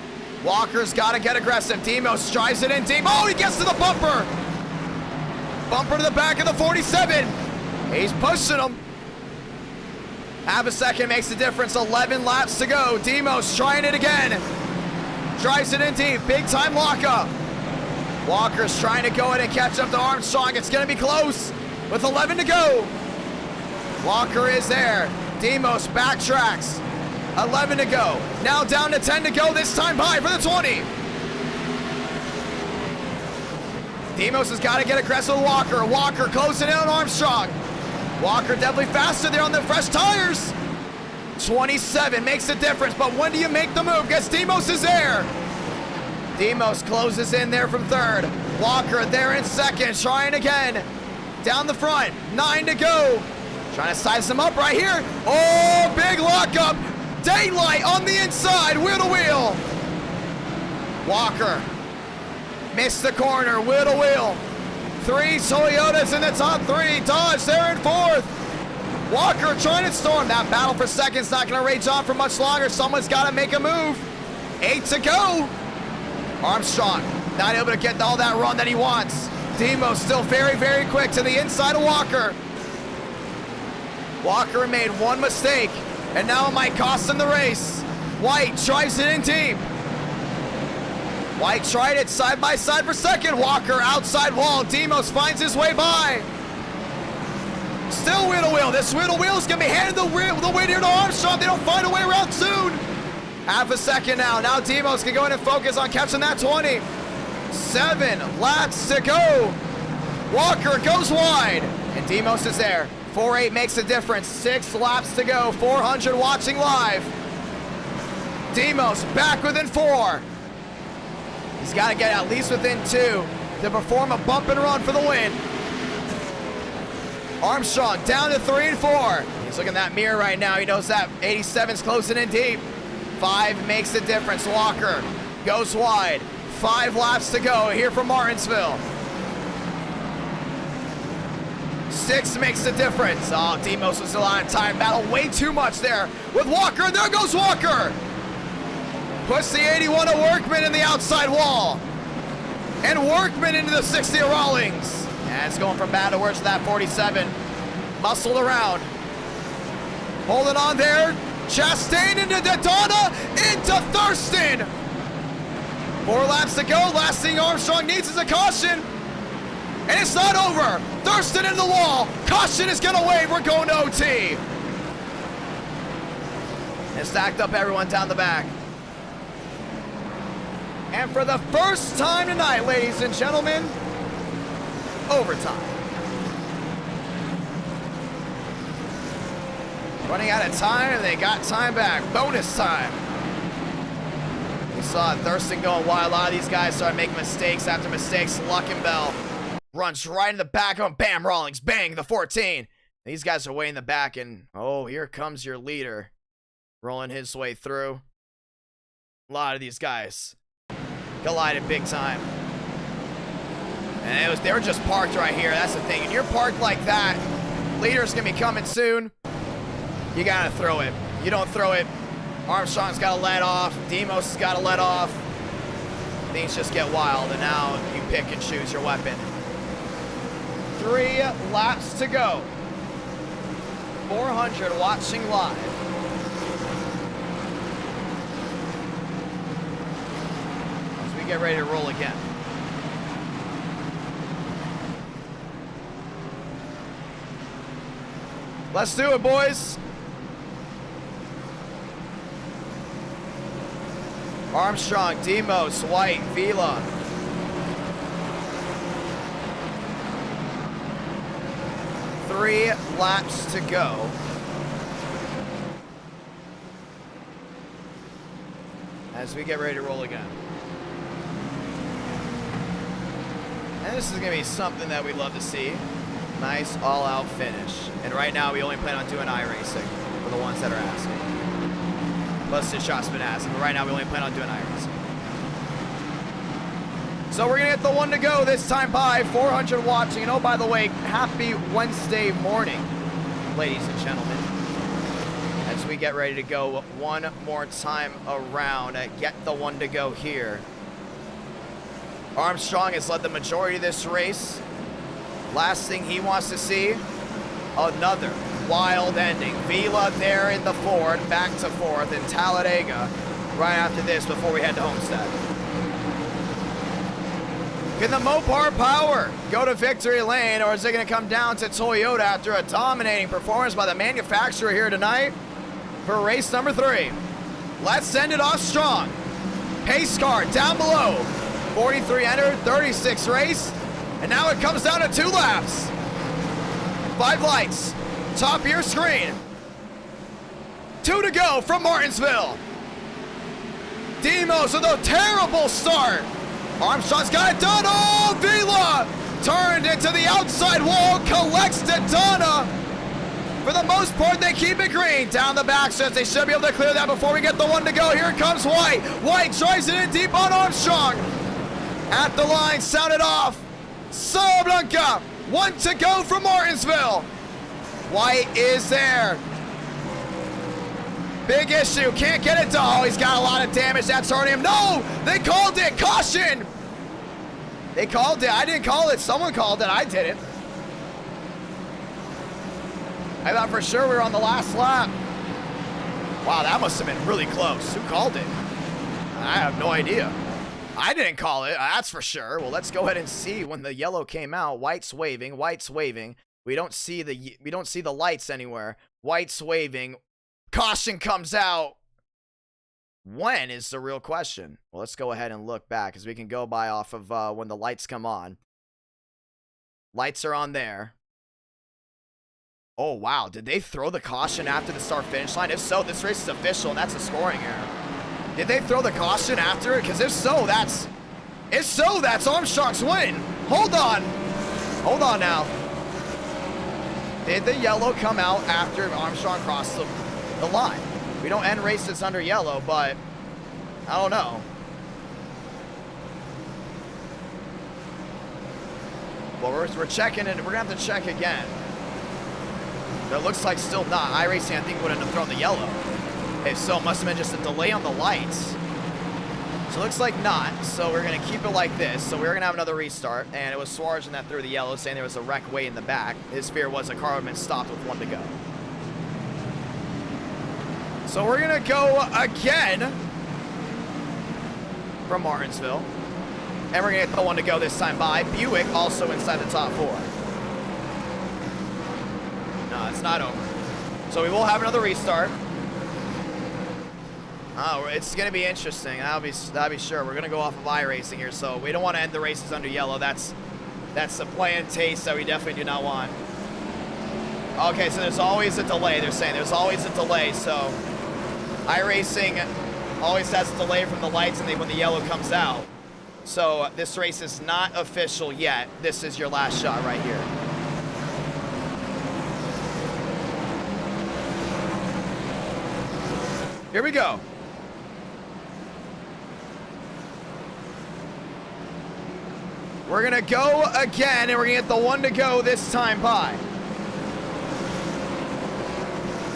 Walker's got to get aggressive. Demos drives it in deep. Oh, he gets to the bumper. Bumper to the back of the 47. He's pushing him. Half a second makes the difference. 11 laps to go. Demos trying it again. Drives it in deep. Big time lockup. Walker's trying to go in and catch up to Armstrong. It's going to be close with 11 to go. Walker is there. Demos backtracks. 11 to go. Now down to 10 to go. This time by for the 20. Demos has got to get aggressive with Walker. Walker closing in on Armstrong. Walker definitely faster there on the fresh tires. 27 makes a difference, but when do you make the move? Because Demos is there. Demos closes in there from third. Walker there in second, trying again. Down the front, 9 to go. Trying to size him up right here. Oh, big lockup. Daylight on the inside, wheel to wheel. Walker missed the corner, wheel to wheel. 3 Toyotas in the top 3. Dodge there in 4th. Walker trying to storm. That battle for second's not going to rage on for much longer. Someone's got to make a move. 8 to go. Armstrong not able to get all that run that he wants. Demos still very, very quick to the inside of Walker. Walker made one mistake, and now it might cost him the race. White drives it in deep. White tried it side by side for second. Walker outside wall. Demos finds his way by. Still wheel to wheel. This wheel to wheel is going to be handed the win here to Armstrong. They don't find a way around soon. Half a second now. Now Demos can go in and focus on catching that 20. 7 laps to go. Walker goes wide, and Demos is there. 4-8 makes a difference. 6 laps to go. 400 watching live. Demos back within 4. He's got to get at least within 2 to perform a bump and run for the win. Armstrong down to 3 and 4. He's looking at that mirror right now. He knows that 87's closing in deep. 5 makes the difference. Walker goes wide. 5 laps to go here from Martinsville. 6 makes the difference. Oh, Demos was still on time battle. Way too much there with Walker. There goes Walker. Push the 81 of Workman in the outside wall. And Workman into the 60 of Rawlings. And it's going from bad to worse to that 47. Muscled around. Holding on there. Chastain into Daytona. Into Thurston. 4 laps to go. Last thing Armstrong needs is a caution. And it's not over. Thurston into the wall. Caution is going to wave. We're going to OT. And stacked up everyone down the back. And for the first time tonight, ladies and gentlemen, overtime. Running out of time, and they got time back. Bonus time. We saw Thurston going wild. A lot of these guys started making mistakes after mistakes. Luckenbell runs right in the back of him. Bam, Rawlings. Bang, the 14. These guys are way in the back, and oh, here comes your leader. Rolling his way through. A lot of these guys collided big time. And they were just parked right here. That's the thing. And you're parked like that, leader's gonna be coming soon. You gotta throw it. You don't throw it, Armstrong's gotta let off. Demos has gotta let off. Things just get wild, and now you pick and choose your weapon. 3 laps to go. 400 watching live. Get ready to roll again. Let's do it, boys. Armstrong, Demos, White, Vila. Three laps to go. As we get ready to roll again. And this is going to be something that we love to see. Nice all-out finish. And right now, we only plan on doing iRacing for the ones that are asking. Busted Shot's been asking, but right now, we only plan on doing iRacing. So we're going to get the one to go this time by 400 watching. And oh, by the way, happy Wednesday morning, ladies and gentlemen. As we get ready to go one more time around, get the one to go here. Armstrong has led the majority of this race. Last thing he wants to see, another wild ending. Vila there in the Ford, back to fourth, and Talladega right after this before we head to Homestead. Can the Mopar Power go to victory lane, or is it going to come down to Toyota after a dominating performance by the manufacturer here tonight for race number 3? Let's send it off strong. Pace car down below. 43 entered, 36 race, and now it comes down to 2 laps. 5 lights, top of your screen. 2 to go from Martinsville. Demos with a terrible start. Armstrong's got it done. Oh, Vila turned into the outside wall, collects Daytona. For the most part, they keep it green. Down the back stretch, they should be able to clear that before we get the one to go. Here comes White. White drives it in deep on Armstrong. At the line, sounded off. Blanca, 1 to go from Martinsville. White is there. Big issue, can't get it done. Oh, he's got a lot of damage, that's hurting him. No, they called it, caution. They called it, I didn't call it, someone called it, I didn't. I thought for sure we were on the last lap. Wow, that must have been really close. Who called it? I have no idea. I didn't call it, that's for sure. Well, let's go ahead and see when the yellow came out. White's waving, White's waving. We don't see the lights anywhere. White's waving. Caution comes out. When is the real question? Well, let's go ahead and look back, as we can go by off of when the lights come on. Lights are on there. Oh, wow. Did they throw the caution after the start-finish line? If so, this race is official, and that's a scoring error. Did they throw the caution after it? Because if so, that's Armstrong's win. Hold on. Hold on now. Did the yellow come out after Armstrong crossed the line? We don't end races under yellow, but I don't know. Well, we're checking it. We're going to have to check again. But it looks like still not. iRacing, I think, would have thrown the yellow. If so, it must have been just a delay on the lights. So it looks like not. So we're going to keep it like this. So we're going to have another restart. And it was Swarjan that threw the yellow, saying there was a wreck way in the back. His fear was a car had been stopped with 1 to go. So we're going to go again from Martinsville. And we're going to get the 1 to go this time by Buick, also inside the top 4. No, it's not over. So we will have another restart. Oh, it's going to be interesting. That'll be sure. We're going to go off of iRacing here, so we don't want to end the races under yellow. That's a bland taste that we definitely do not want. Okay, so there's always a delay. They're saying there's always a delay, so iRacing always has a delay from the lights and when the yellow comes out. So this race is not official yet. This is your last shot right here. Here we go. We're going to go again, and we're going to get the 1 to go this time by.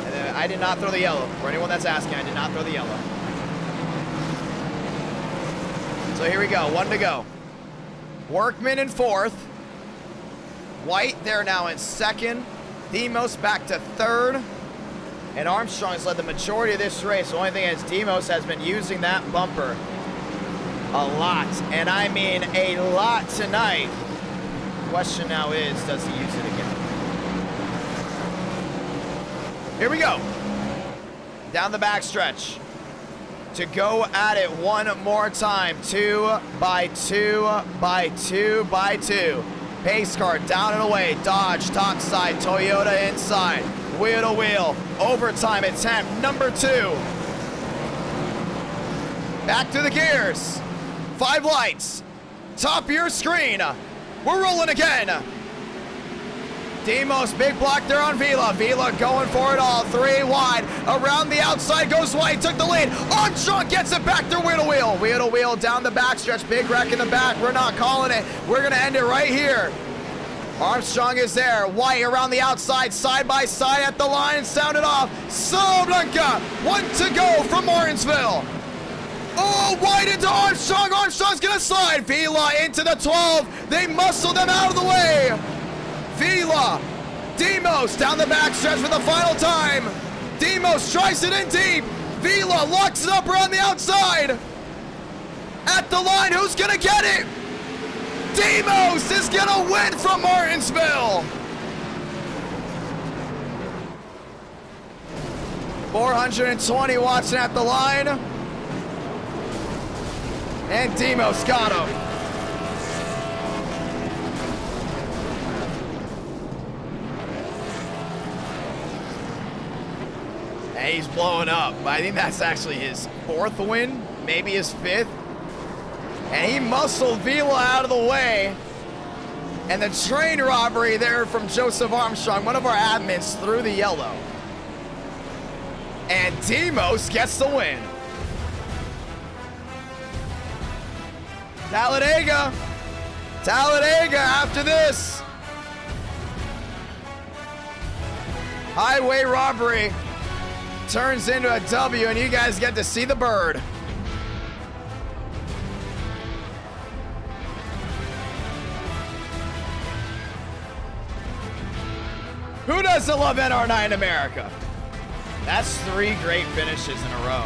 And I did not throw the yellow. For anyone that's asking, I did not throw the yellow. So here we go, 1 to go. Workman in 4th. White there now in 2nd. Demos back to 3rd. And Armstrong has led the majority of this race. The only thing is Demos has been using that bumper a lot, and I mean a lot tonight. Question now is, does he use it again? Here we go. Down the backstretch. To go at it one more time. 2 by 2 by 2 by 2. Pace car down and away. Dodge top side. Toyota inside. Wheel to wheel. Overtime attempt number 2. Back to the gears. 5 lights. Top of your screen. We're rolling again. Demos, big block there on Vila. Vila going for it all. 3 wide. Around the outside goes White. Took the lead. Armstrong gets it back there. Wheel to wheel. Wheel to wheel down the backstretch. Big wreck in the back. We're not calling it. We're going to end it right here. Armstrong is there. White around the outside. Side by side at the line. Sounded off. Blanca. 1 to go from Martinsville. Oh, White into Armstrong. Armstrong's going to slide. Vila into the 12. They muscle them out of the way. Vila, Demos down the backstretch for the final time. Demos tries it in deep. Vila locks it up around the outside. At the line, who's gonna get it? Demos is gonna win from Martinsville. 420 watching at the line. And Demos got him. And he's blowing up. I think that's actually his 4th win, maybe his 5th. And he muscled Vila out of the way. And the train robbery there from Joseph Armstrong, one of our admins, threw the yellow. And Demos gets the win. Talladega. Talladega after this. Highway robbery turns into a W, and you guys get to see the bird. Who doesn't love NR9 America? That's 3 great finishes in a row.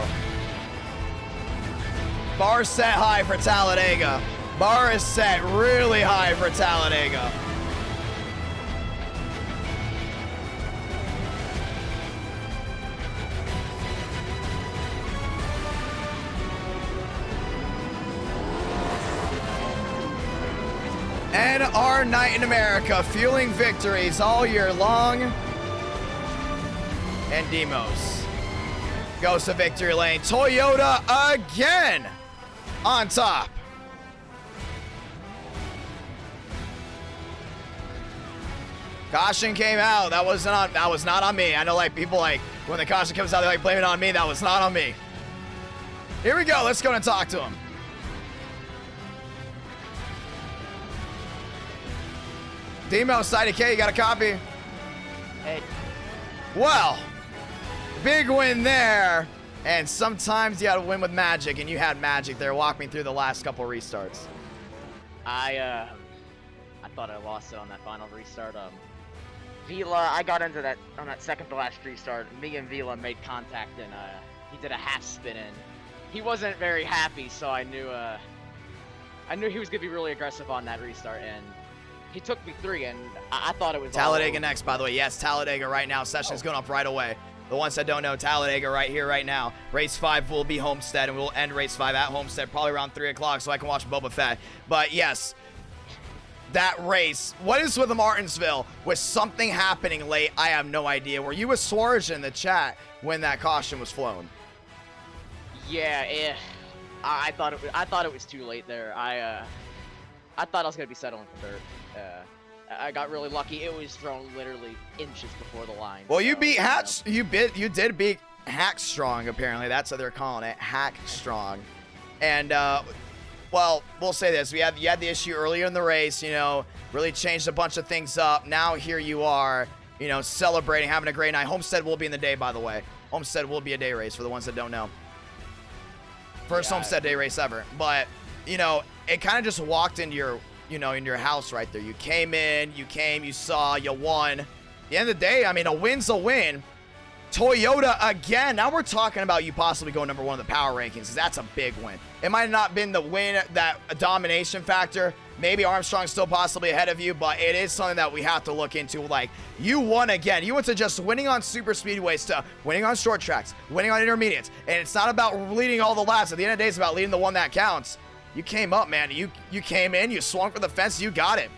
Bar set high for Talladega. Bar is set really high for Talladega. And our night in America, fueling victories all year long. And Demos goes to victory lane. Toyota again on top. Caution came out. That was not on me. I know, like, people, like, when the caution comes out, they like blame it on me. That was not on me. Here we go. Let's go and talk to him. Demos, IDK, you got a copy? Hey. Well, big win there. And sometimes you gotta win with magic, and you had magic there. Walk me through the last couple restarts. I thought I lost it on that final restart. Vila, I got into that on that second to last restart. Me and Vila made contact, and he did a half spin in. He wasn't very happy, so I knew he was gonna be really aggressive on that restart, and he took me 3, and I thought it was Talladega next, by the way. Yes, Talladega right now. Session's going up right away. The ones that don't know, Talladega right here, right now. Race 5 will be Homestead, and we'll end Race 5 at Homestead probably around 3 o'clock so I can watch Boba Fett. But yes, that race. What is with Martinsville? Was something happening late? I have no idea. Were you with Swarge in the chat when that caution was flown? Yeah, I thought it was too late there. I thought I was gonna be settling for third. I got really lucky. It was thrown literally inches before the line. Well, you beat Hatch. You did beat Hack Strong. Apparently, that's what they're calling it, Hack Strong. And well, we'll say this: you had the issue earlier in the race. You know, really changed a bunch of things up. Now here you are, you know, celebrating, having a great night. Homestead will be in the day, by the way. Homestead will be a day race for the ones that don't know. First Homestead day race ever. But you know, it kind of just walked into your, you know, in your house right there. You came in, you saw, you won. At the end of the day, I mean, a win's a win. Toyota again. Now we're talking about you possibly going number 1 in the power rankings, because that's a big win. It might have not been the win, that domination factor. Maybe Armstrong's still possibly ahead of you, but it is something that we have to look into. Like, you won again. You went to just winning on super speedways to winning on short tracks, winning on intermediates. And it's not about leading all the laps. At the end of the day, it's about leading the one that counts. You came up, man. You came in, you swung for the fence, you got it.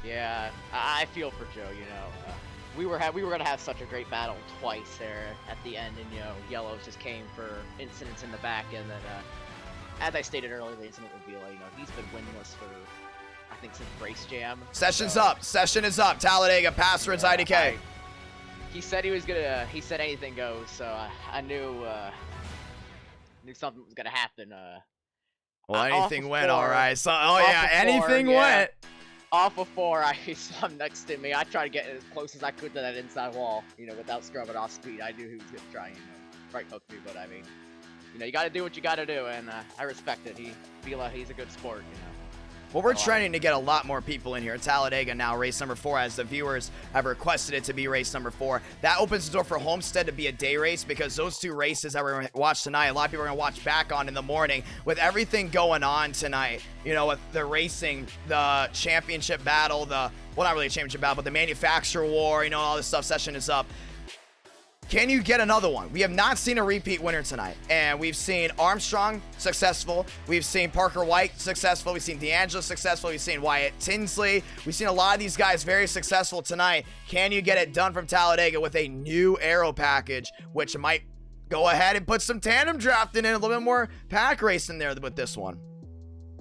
Yeah, I feel for Joe, you know. We were gonna have such a great battle twice there at the end, and you know, yellows just came for incidents in the back, and then as I stated earlier, the incident with Vila, you know, he's been winless for I think since Race Jam. Session's up. Session is up. Talladega, pass for IDK. He said he was gonna. He said anything goes, so I knew something was gonna happen. Well, anything went all right. So, anything yeah. went. Off before I saw him next to me, I tried to get as close as I could to that inside wall, you know, without scrubbing off speed. I knew he was gonna try, you know, right hook me, but I mean, you know, you gotta do what you gotta do, and I respect it. He's a good sport, you know. Well, we're trying to get a lot more people in here. Talladega now, race number 4, as the viewers have requested it to be race number 4. That opens the door for Homestead to be a day race, because those 2 races that we're going to watch tonight, a lot of people are going to watch back on in the morning. With everything going on tonight, you know, with the racing, the championship battle, well, not really a championship battle, but the manufacturer war, you know, all this stuff, session is up. Can you get another one? We have not seen a repeat winner tonight. And we've seen Armstrong successful. We've seen Parker White successful. We've seen D'Angelo successful. We've seen Wyatt Tinsley. We've seen a lot of these guys very successful tonight. Can you get it done from Talladega with a new aero package, which might go ahead and put some tandem drafting in, a little bit more pack racing there with this one?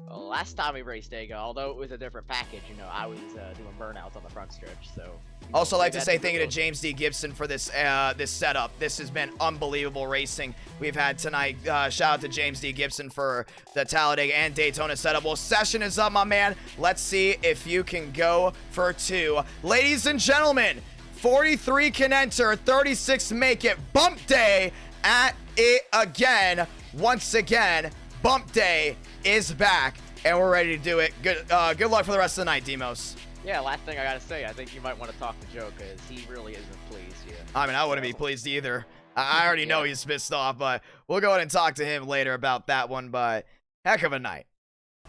Well, last time we raced Dega, although it was a different package, you know, I was doing burnouts on the front stretch, so. Also like to say thank you to James D. Gibson for this this setup. This has been unbelievable racing we've had tonight. Shout out to James D. Gibson for the Talladega and Daytona setup. Well, session is up, my man. Let's see if you can go for 2. Ladies and gentlemen, 43 can enter, 36 make it. Bump day at it again. Once again, bump day is back, and we're ready to do it. Good luck for the rest of the night, Demos. Yeah, last thing I gotta say, I think you might want to talk to Joe, because he really isn't pleased. Yeah. I mean, I wouldn't be pleased either. I already know he's pissed off, but we'll go ahead and talk to him later about that one. But heck of a night.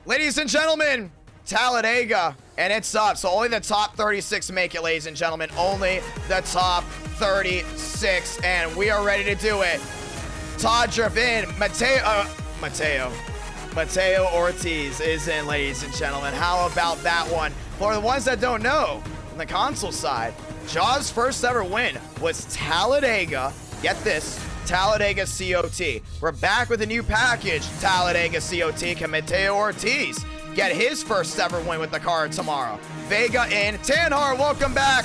Ladies and gentlemen, Talladega, and it's up. So only the top 36 make it, ladies and gentlemen. Only the top 36, and we are ready to do it. Todd Driven, Mateo Ortiz is in, ladies and gentlemen. How about that one? For the ones that don't know, on the console side, Jaw's first ever win was Talladega. Get this, Talladega COT. We're back with a new package, Talladega COT. Can Mateo Ortiz get his first ever win with the car tomorrow? Vega in. Tanhart, welcome back.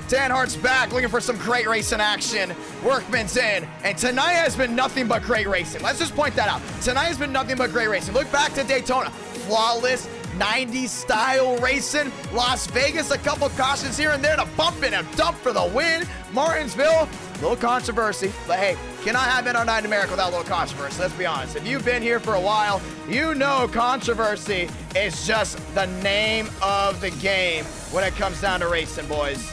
Tanhart's back, looking for some great racing action. Workman's in, and tonight has been nothing but great racing. Let's just point that out. Tonight has been nothing but great racing. Look back to Daytona. Flawless 90s style racing. Las Vegas, a couple cautions here and there to bump in and dump for the win. Martinsville, a little controversy, but hey, cannot have it on Night in America without a little controversy. Let's be honest. If you've been here for a while, you know controversy is just the name of the game when it comes down to racing, boys.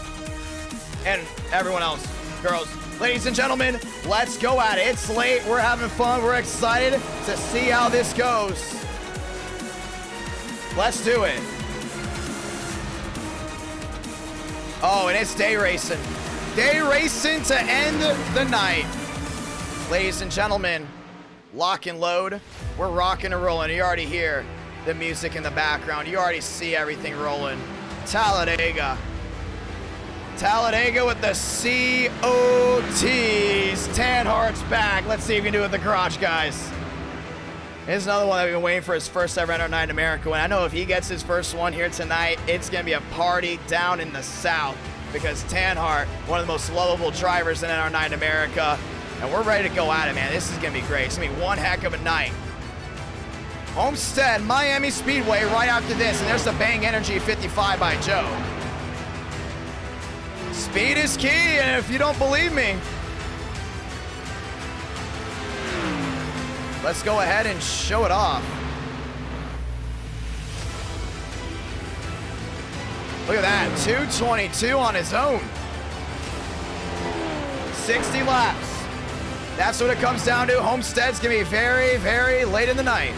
And everyone else, girls. Ladies and gentlemen, let's go at it. It's late. We're having fun. We're excited to see how this goes. Let's do it. Oh, and it's day racing. Day racing to end the night. Ladies and gentlemen, lock and load. We're rocking and rolling. You already hear the music in the background. You already see everything rolling. Talladega. Talladega with the COTs. Tanhart's back. Let's see if we can do it with the garage, guys. Here's another one that we've been waiting for his first ever Night in America win. I know if he gets his first one here tonight, it's going to be a party down in the South, because Tanhart, one of the most lovable drivers in our Night in America, and we're ready to go at it, man. This is going to be great. It's going to be one heck of a night. Homestead, Miami Speedway right after this, and there's the Bang Energy 55 by Joe. Speed is key, and if you don't believe me, let's go ahead and show it off. Look at that, 222 on his own. 60 laps. That's what it comes down to. Homestead's gonna be very, very late in the night.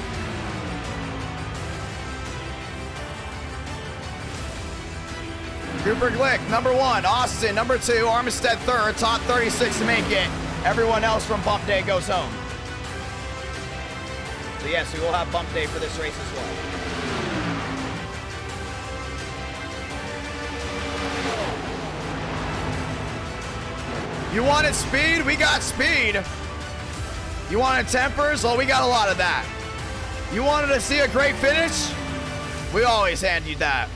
Cooper Glick, number 1. Austin, number 2. Armistead, 3rd. Top 36 to make it. Everyone else from Bump Day goes home. So yes, we will have Bump Day for this race as well. You wanted speed? We got speed. You wanted tempers? Well, we got a lot of that. You wanted to see a great finish? We always hand you that.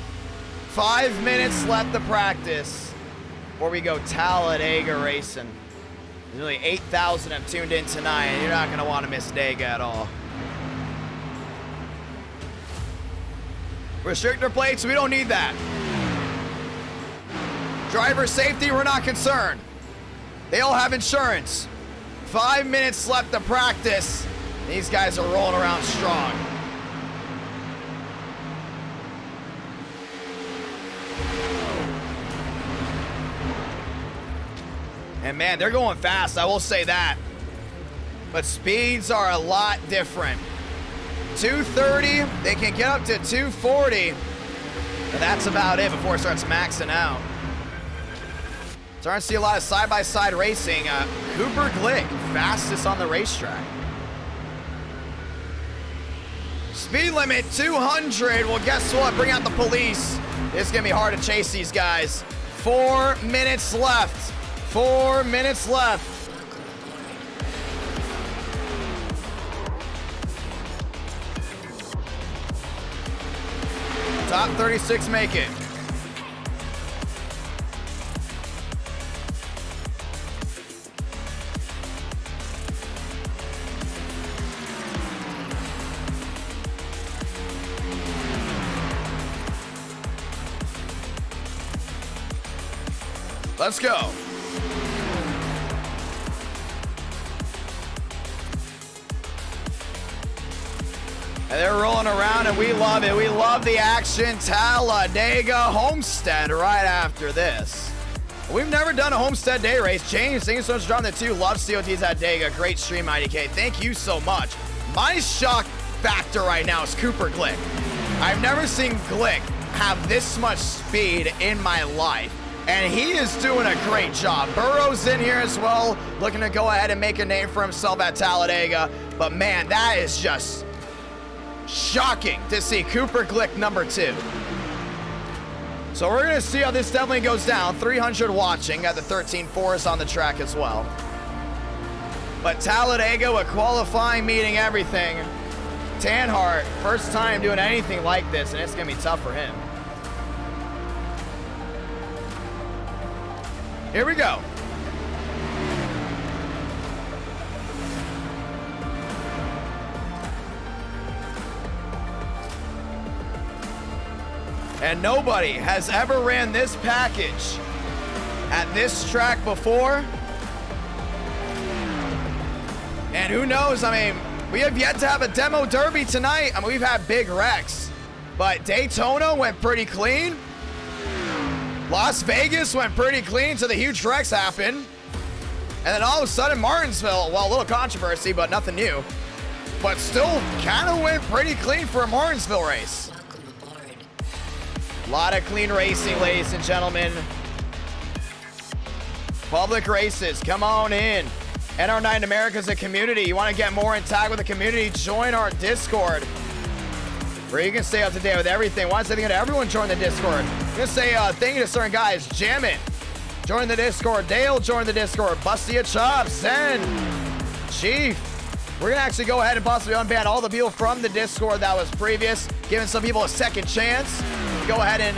5 minutes left to practice before we go Talladega Racing. There's nearly 8,000 have tuned in tonight, and you're not going to want to miss Dega at all. Restrictor plates, we don't need that. Driver safety, we're not concerned. They all have insurance. 5 minutes left to practice. These guys are rolling around strong. And man, they're going fast, I will say that. But speeds are a lot different. 230, they can get up to 240. And that's about it before it starts maxing out. Starting to see a lot of side-by-side racing. Cooper Glick, fastest on the racetrack. Speed limit 200. Well, guess what? Bring out the police. It's gonna be hard to chase these guys. 4 minutes left. 4 minutes left. Top 36 make it. Let's go. And they're rolling around, and we love it. We love the action. Talladega Homestead right after this. We've never done a Homestead Day race. James, thank you so much for dropping the 2. Love COTs at Dega. Great stream, IDK. Thank you so much. My shock factor right now is Cooper Glick. I've never seen Glick have this much speed in my life. And he is doing a great job. Burrow's in here as well, looking to go ahead and make a name for himself at Talladega. But man, that is just shocking to see Cooper Glick number 2. So we're gonna see how this definitely goes down. 300 watching, got the 13.4s on the track as well. But Talladega with qualifying, meeting everything. Tanhart, first time doing anything like this, and it's gonna be tough for him. Here we go. And nobody has ever ran this package at this track before. And who knows, I mean, we have yet to have a demo derby tonight. I mean, we've had big wrecks, but Daytona went pretty clean. Las Vegas went pretty clean, so the huge wrecks happened. And then all of a sudden, Martinsville, well, a little controversy, but nothing new. But still kind of went pretty clean for a Martinsville race. A lot of clean racing, ladies and gentlemen. Public races, come on in. NR9 America's a community. You want to get more in tag with the community, join our Discord, where you can stay up to date with everything. Why is it everyone join the Discord? I'm gonna say thank you to certain guys. Jammin, join the Discord. Dale, join the Discord. Busty Chop, Zen, Chief. We're gonna actually go ahead and possibly unban all the people from the Discord that was previous, giving some people a second chance. Go ahead and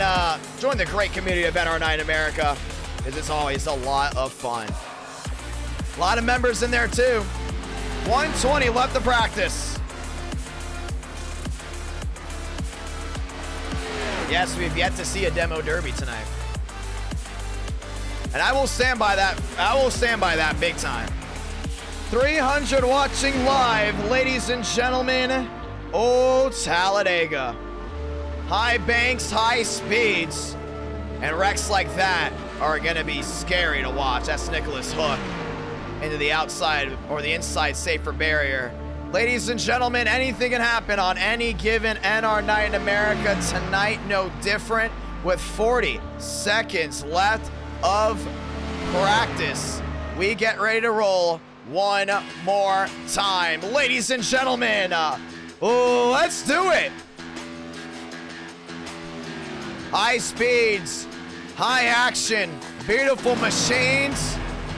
join the great community of NR9 America, because it's always a lot of fun. A lot of members in there too. 120 left to practice. Yes, we've yet to see a demo derby tonight. And I will stand by that. I will stand by that big time. 300 watching live, ladies and gentlemen. Oh, Talladega. High banks, high speeds. And wrecks like that are going to be scary to watch. That's Nicholas Hook. into the outside or the inside safer barrier. Ladies and gentlemen, anything can happen on any given NR night in America. Tonight, no different, with 40 seconds left of practice. We get ready to roll one more time. Ladies and gentlemen, let's do it. High speeds, high action, beautiful machines,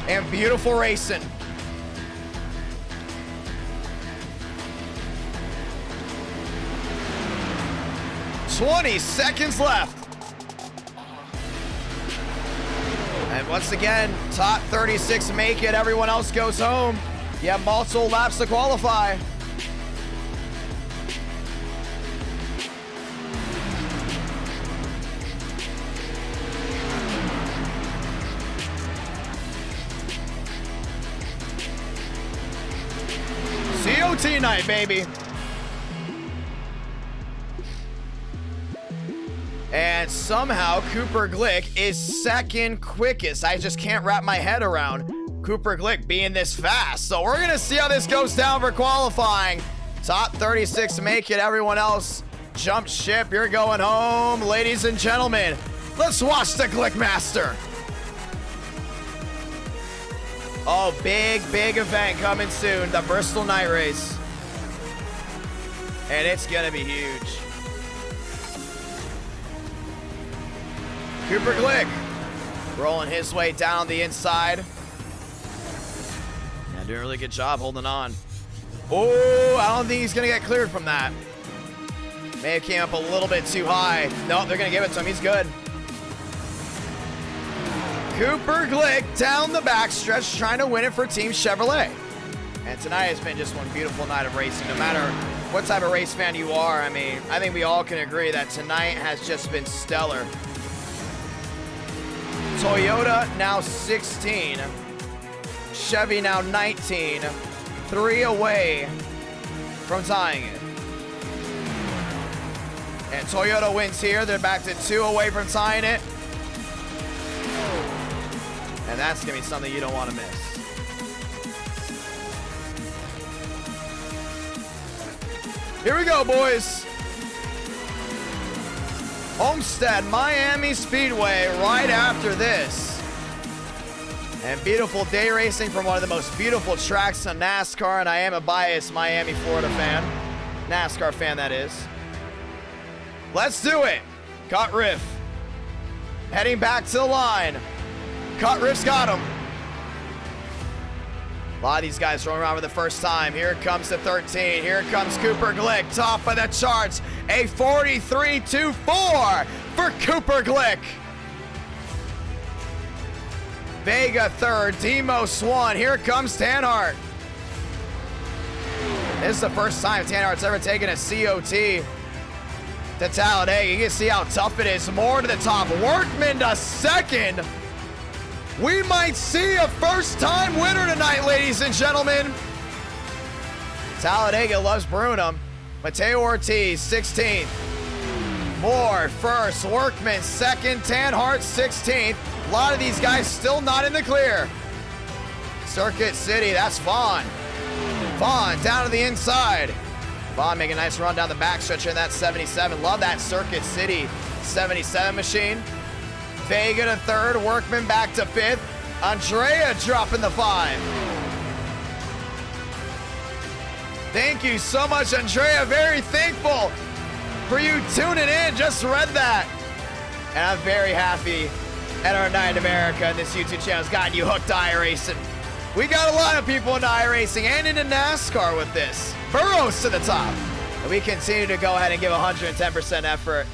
and beautiful racing. "20 seconds left. And once again, top 36 make it. Everyone else goes home. You have multiple laps to qualify. COT night, baby. And somehow Cooper Glick is second quickest. I just can't wrap my head around Cooper Glick being this fast. So we're gonna see how this goes down for qualifying. Top 36 make it. Everyone else jump ship. You're going home. Ladies and gentlemen, let's watch the Glick Master. Oh, big event coming soon. The Bristol Night Race. And it's gonna be huge. Cooper Glick rolling his way down the inside. Yeah, doing a really good job holding on. Oh, I don't think he's going to get cleared from that. May have came up a little bit too high. No, they're going to give it to him. He's good. Cooper Glick down the backstretch trying to win it for Team Chevrolet. And tonight has been just one beautiful night of racing. No matter what type of race fan you are, I mean, I think we all can agree that tonight has just been stellar. Toyota now 16, Chevy now 19, 3 away from tying it. And Toyota wins here. They're back to 2 away from tying it. And that's going to be something you don't want to miss. Here we go, boys. Homestead, Miami Speedway right after this. And beautiful day racing from one of the most beautiful tracks in NASCAR. And I am a biased Miami, Florida fan. NASCAR fan, that is. Let's do it. Cut Riff. Heading back to the line. Cut Riff's got him. A lot of these guys rolling around for the first time. Here comes the 13. Here comes Cooper Glick, top of the charts. A 43.24 for Cooper Glick. Vega third, Demo Swan. Here comes Tanhart. This is the first time Tanhart's ever taken a COT to Talladega. You can see how tough it is. More to the top. Workman to second. We might see a first-time winner tonight, ladies and gentlemen. Talladega loves Brunham. Mateo Ortiz, 16th. Moore, first. Workman, second. Tanhart, 16th. A lot of these guys still not in the clear. Circuit City, that's Vaughn. Vaughn down to the inside. Vaughn making a nice run down the backstretch in that 77. Love that Circuit City 77 machine. Vega to third, Workman back to fifth. Andrea dropping the 5. Thank you so much, Andrea. Very thankful for you tuning in. Just read that. And I'm very happy at our Night in America and this YouTube channel has gotten you hooked to iRacing. We got a lot of people into iRacing and into NASCAR with this. Burrows to the top. And we continue to go ahead and give 110% effort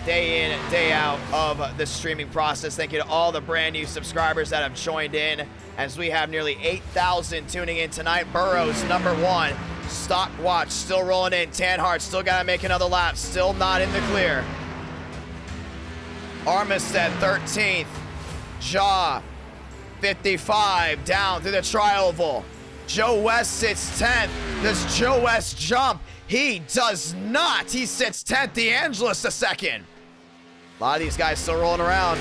day in, day out of the streaming process. Thank you to all the brand new subscribers that have joined in as we have nearly 8,000 tuning in tonight. Burrows, number 1. Stock watch still rolling in. Tanhart still got to make another lap. Still not in the clear. Armistead, 13th. Jaw, 55, down through the tri-oval. Joe West sits 10th. Does Joe West jump? He does not. He sits 10th. DeAngelis the second. A lot of these guys still rolling around.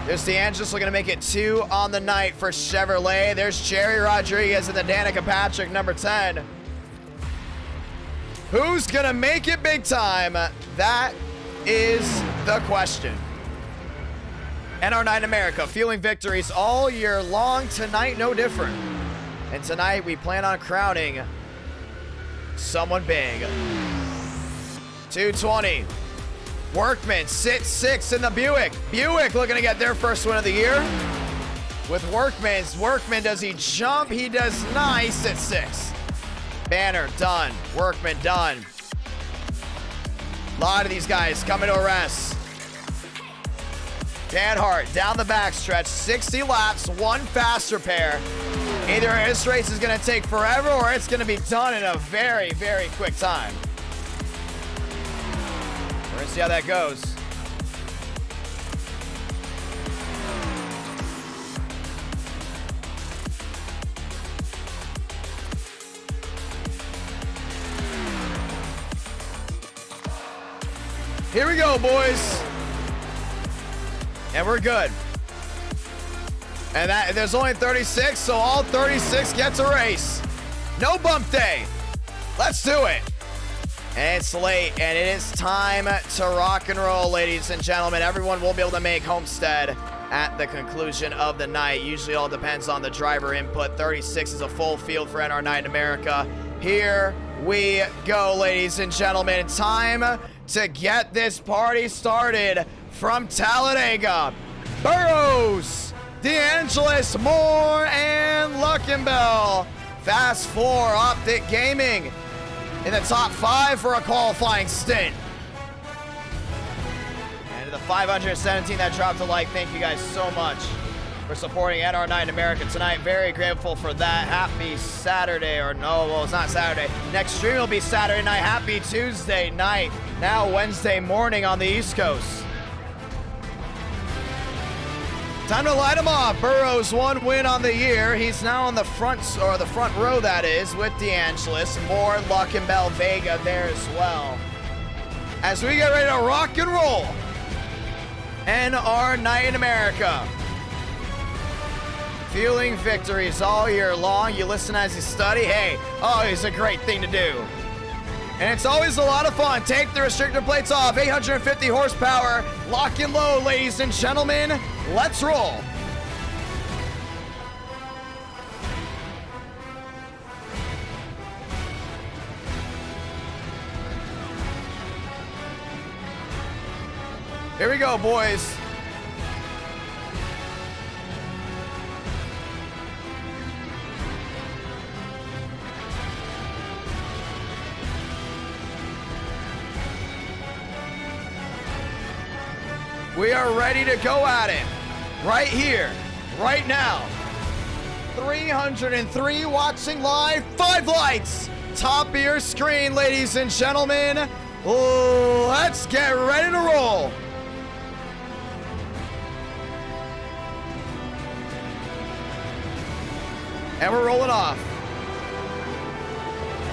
There's DeAngelis looking to make it 2 on the night for Chevrolet. There's Jerry Rodriguez and the Danica Patrick, number 10. Who's going to make it big time? That is the question. NR9 America, fueling victories all year long. Tonight, no different. And tonight, we plan on crowning someone big. 220. Workman sits 6 in the Buick. Buick looking to get their first win of the year. With Workman, does he jump? He does not. He sits 6. Banner, done. Workman, done. A lot of these guys coming to arrest. Dan Hart down the backstretch, 60 laps, 1 faster pair. Either this race is going to take forever or it's going to be done in a very, very quick time. We're going to see how that goes. Here we go, boys. And we're good. And there's only 36, so all 36 gets a race. No bump day. Let's do it. And it's late, and it is time to rock and roll, ladies and gentlemen. Everyone will be able to make Homestead at the conclusion of the night. Usually all depends on the driver input. 36 is a full field for NR9 America. Here we go, ladies and gentlemen. Time to get this party started from Talladega. Burrows, DeAngelis, Moore, and Luckenbell. Fast 4, Optic Gaming in the top 5 for a qualifying stint. And to the 517 that dropped a like, thank you guys so much for supporting NR9 America tonight. Very grateful for that. Happy Saturday, or no, well, it's not Saturday. Next stream will be Saturday night. Happy Tuesday night. Now Wednesday morning on the East Coast. Time to light him off. Burrows 1 win on the year. He's now on the front, or the front row that is, with DeAngelis. Moore, Luckenbell, Vega there as well. As we get ready to rock and roll. NR9 in America. Fueling victories all year long. You listen as you study. Hey, always a great thing to do. And it's always a lot of fun. Take the restrictor plates off. 850 horsepower. Lock and load, ladies and gentlemen. Let's roll. Here we go, boys. We are ready to go at it. Right here, right now. 303 watching live. 5 lights. Top of your screen, ladies and gentlemen. Let's get ready to roll. And we're rolling off.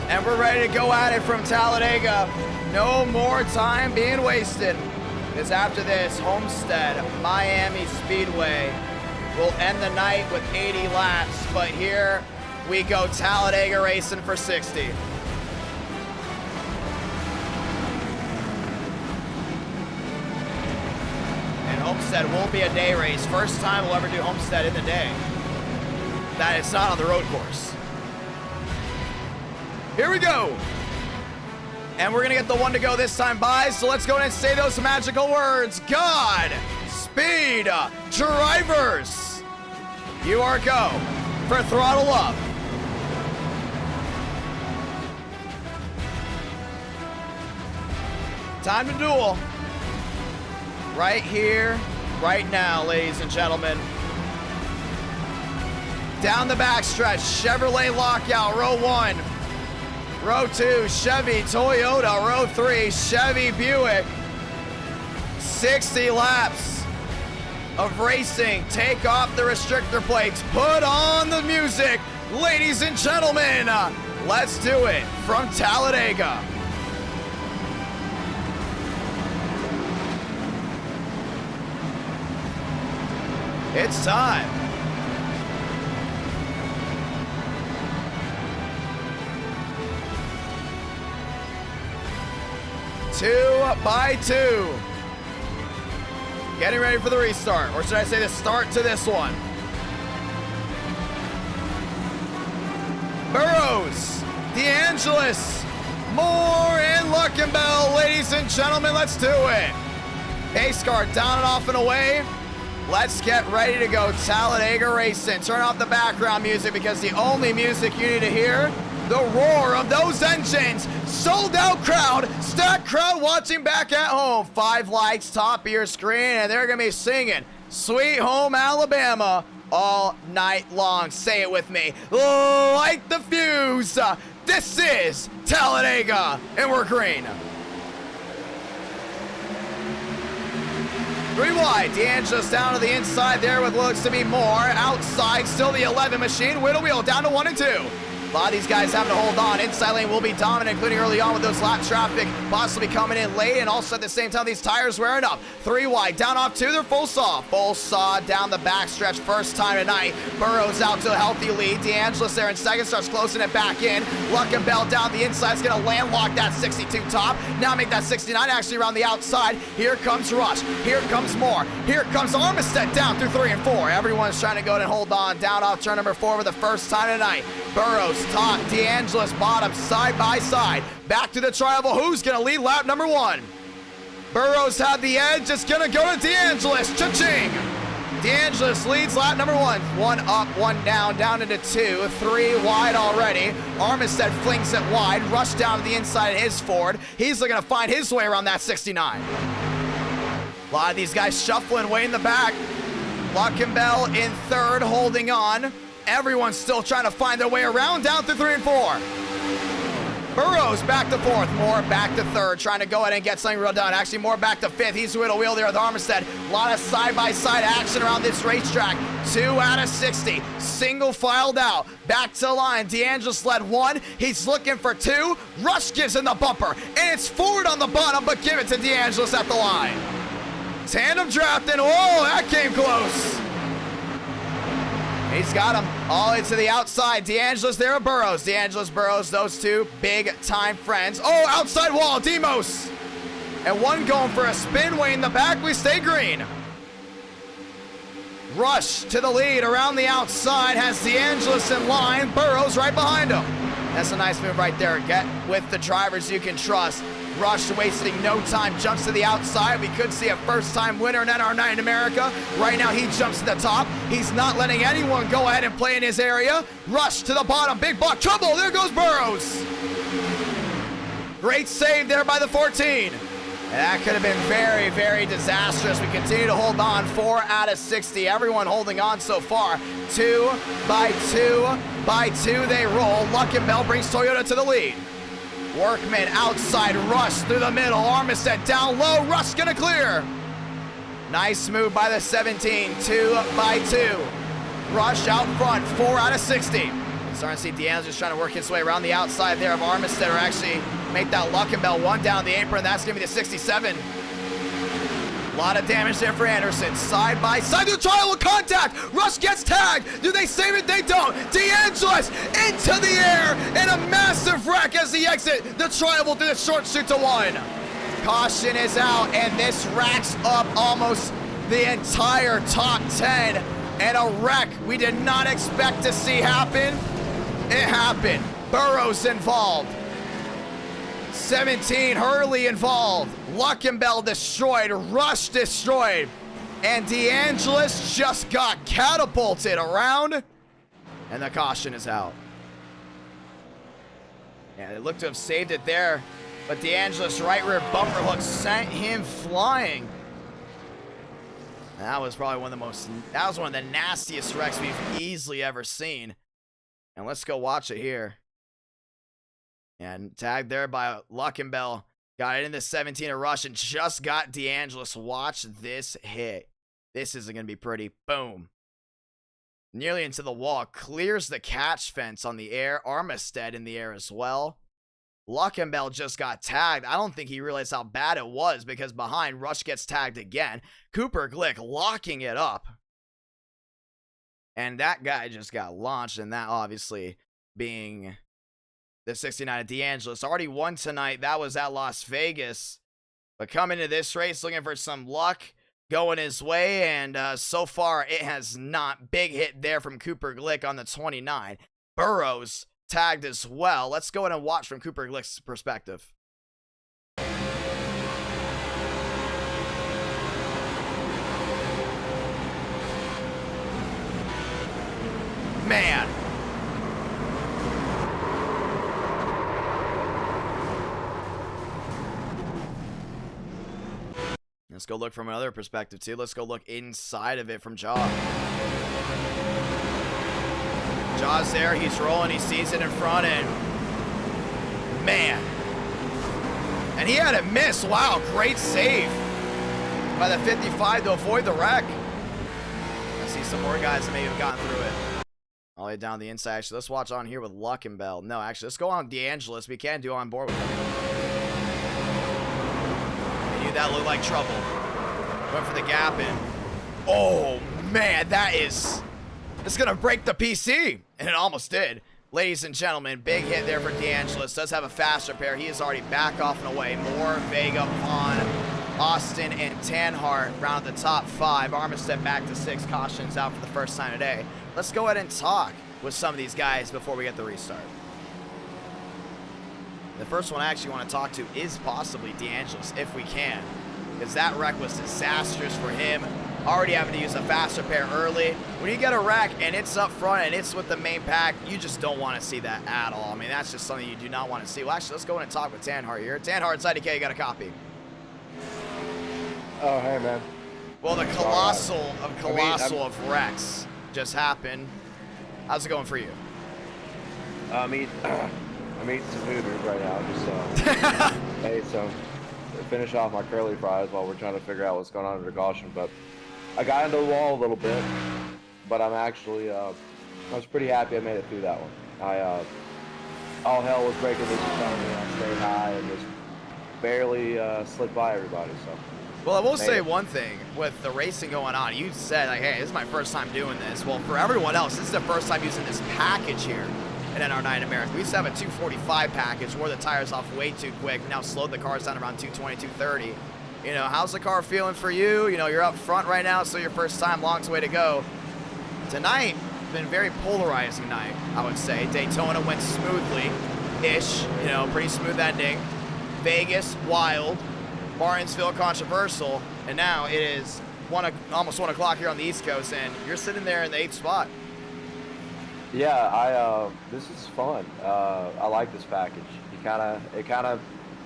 And we're ready to go at it from Talladega. No more time being wasted. Because after this, Homestead, Miami Speedway will end the night with 80 laps. But here we go, Talladega racing for 60. And Homestead will be a day race. First time we'll ever do Homestead in the day. That it's not on the road course. Here we go. And we're gonna get the 1 to go this time by, so let's go and say those magical words. God, speed, drivers. You are go for throttle up. Time to duel. Right here, right now, ladies and gentlemen. Down the backstretch, Chevrolet lockout, row 1. Row 2, Chevy, Toyota. Row 3, Chevy, Buick. 60 laps of racing. Take off the restrictor plates. Put on the music. Ladies and gentlemen, let's do it from Talladega. It's time. Two by two. Getting ready for the restart, or should I say the start to this one. Burrows, DeAngelis, Moore, and Luckenbell. Ladies and gentlemen, let's do it. Pace car down and off and away. Let's get ready to go. Talladega Racing. Turn off the background music because the only music you need to hear, the roar of those engines. Sold out crowd, stacked crowd watching back at home. 5 lights top of your screen, and they're gonna be singing Sweet Home Alabama all night long. Say it with me. Light the fuse. This is Talladega, and we're green. 3 wide. DeAngelis down to the inside there with what looks to be more. Outside, still the 11 machine. Whittle wheel down to 1 and 2. A lot of these guys having to hold on. Inside lane will be dominant, including early on with those lap traffic possibly coming in late, and also at the same time, these tires wearing up. 3 wide, down off 2, they're full saw. Full saw down the backstretch, first time tonight. Burrows out to a healthy lead. DeAngelis there in second, starts closing it back in. Luckenbell down the inside is going to landlock that 62 top. Now make that 69 actually around the outside. Here comes Rush. Here comes Moore. Here comes Armistead down through 3 and 4. Everyone's trying to go and hold on. Down off turn number 4 for the first time tonight. Burrows top, DeAngelis bottom, side by side. Back to the tribal. Who's going to lead lap number 1? Burrows had the edge. It's going to go to DeAngelis. Cha-ching! DeAngelis leads lap number 1. 1 up, 1 down, down into 2. 3 wide already. Armistead flings it wide. Rush down to the inside of his Ford. He's looking to find his way around that 69. A lot of these guys shuffling way in the back. Luckenbell in third, holding on. Everyone's still trying to find their way around, down through 3 and 4. Burrows back to 4th, Moore back to 3rd, trying to go ahead and get something real done. Actually, Moore back to 5th. He's Whittle wheel there with Armistead. A lot of side-by-side action around this racetrack. 2 out of 60. Single filed out. Back to the line. DeAngelis led 1. He's looking for 2. Rush gives him the bumper. And it's Ford on the bottom, but give it to DeAngelis at the line. Tandem drafting. Oh, that came close. He's got him all into the outside. DeAngelis there with Burrows. DeAngelis, Burrows, those two big-time friends. Oh, outside wall, Demos. And one going for a spin way in the back. We stay green. Rush to the lead around the outside. Has DeAngelis in line. Burrows right behind him. That's a nice move right there. Get with the drivers you can trust. Rush wasting no time, jumps to the outside. We could see a first-time winner in NR Night in America. Right now, he jumps to the top. He's not letting anyone go ahead and play in his area. Rush to the bottom, big block, trouble. There goes Burrows. Great save there by the 14. And that could have been very, very disastrous. We continue to hold on. 4 out of 60. Everyone holding on so far. 2 by 2 by 2 they roll. Luckenbell brings Toyota to the lead. Workman outside, Rush through the middle. Armistead down low. Rush gonna clear. Nice move by the 17. 2 by 2. Rush out front. 4 out of 60. Starting to see DeAngelis just trying to work his way around the outside there of Armistead, or actually make that Luckenbell 1 down the apron. That's gonna be the 67. A lot of damage there for Anderson. Side by side through the trial with contact. Rush gets tagged. Do they save it? They don't. DeAngelis into the air and a massive wreck as he exit the trial through the short shoot to 1. Caution is out, and this racks up almost the entire top 10. And a wreck we did not expect to see happen. It happened. Burrows involved. 17, Hurley involved. Luckenbell destroyed. Rush destroyed. And DeAngelis just got catapulted around. And the caution is out. Yeah, they look to have saved it there. But DeAngelis' right rear bumper hook sent him flying. That was probably one of the nastiest wrecks we've easily ever seen. And let's go watch it here. And tagged there by Luckenbell. Got it in the 17 of Rush and just got DeAngelis. Watch this hit. This isn't going to be pretty. Boom. Nearly into the wall. Clears the catch fence on the air. Armistead in the air as well. Luckenbell just got tagged. I don't think he realized how bad it was because behind, Rush gets tagged again. Cooper Glick locking it up. And that guy just got launched, and that obviously being the 69 of DeAngelis. Already won tonight. That was at Las Vegas. But coming to this race, looking for some luck going his way, and so far it has not. Big hit there from Cooper Glick on the 29. Burrows tagged as well. Let's go ahead and watch from Cooper Glick's perspective. Man. Let's go look from another perspective, too. Let's go look inside of it from Jaw. Jaw's there. He's rolling. He sees it in front, and man. And he had it miss. Wow, great save by the 55 to avoid the wreck. I see some more guys that may have gotten through it. All the way down the inside. Actually, let's watch on here with Luckenbell. No, actually, let's go on DeAngelis. We can do on board with him. That looked like trouble. Went for the gap in. Oh man, it's gonna break the PC, and it almost did. Ladies and gentlemen, big hit there for DeAngelis. Does have a faster pair. He is already back off and away. Moore, Vega, Vaughn, Austin, and Tanhart round the top 5. Armistead back to 6. Cautions out for the first time today. Let's go ahead and talk with some of these guys before we get the restart. The first one I actually want to talk to is possibly DeAngelis, if we can, because that wreck was disastrous for him. Already having to use a faster pair early. When you get a wreck and it's up front and it's with the main pack, you just don't want to see that at all. I mean, that's just something you do not want to see. Well, actually, let's go in and talk with Tanhart here. Tanhart, IDK, you got a copy. Oh, hey, man. Well, the colossal of wrecks just happened. How's it going for you? I'm eating some noodles right now. Just ate some. Finish off my curly fries while we're trying to figure out what's going on under caution. But I got into the wall a little bit, but I'm actually I was pretty happy I made it through that one. All hell was breaking loose in front of me. I stayed high and just barely slid by everybody. So. Well, I will say one thing with the racing going on. You said, like, hey, this is my first time doing this. Well, for everyone else, this is the first time using this package here in NR9 America. We used to have a 245 package, wore the tires off way too quick. Now slowed the cars down around 220, 230. You know, how's the car feeling for you? You know, you're up front right now, so your first time, long way to go. Tonight, been a very polarizing night, I would say. Daytona went smoothly-ish, you know, pretty smooth ending. Vegas, wild. Martinsville, controversial. And now it is almost 1 o'clock here on the East Coast, and you're sitting there in the 8th spot. Yeah, this is fun. I like this package. It kind of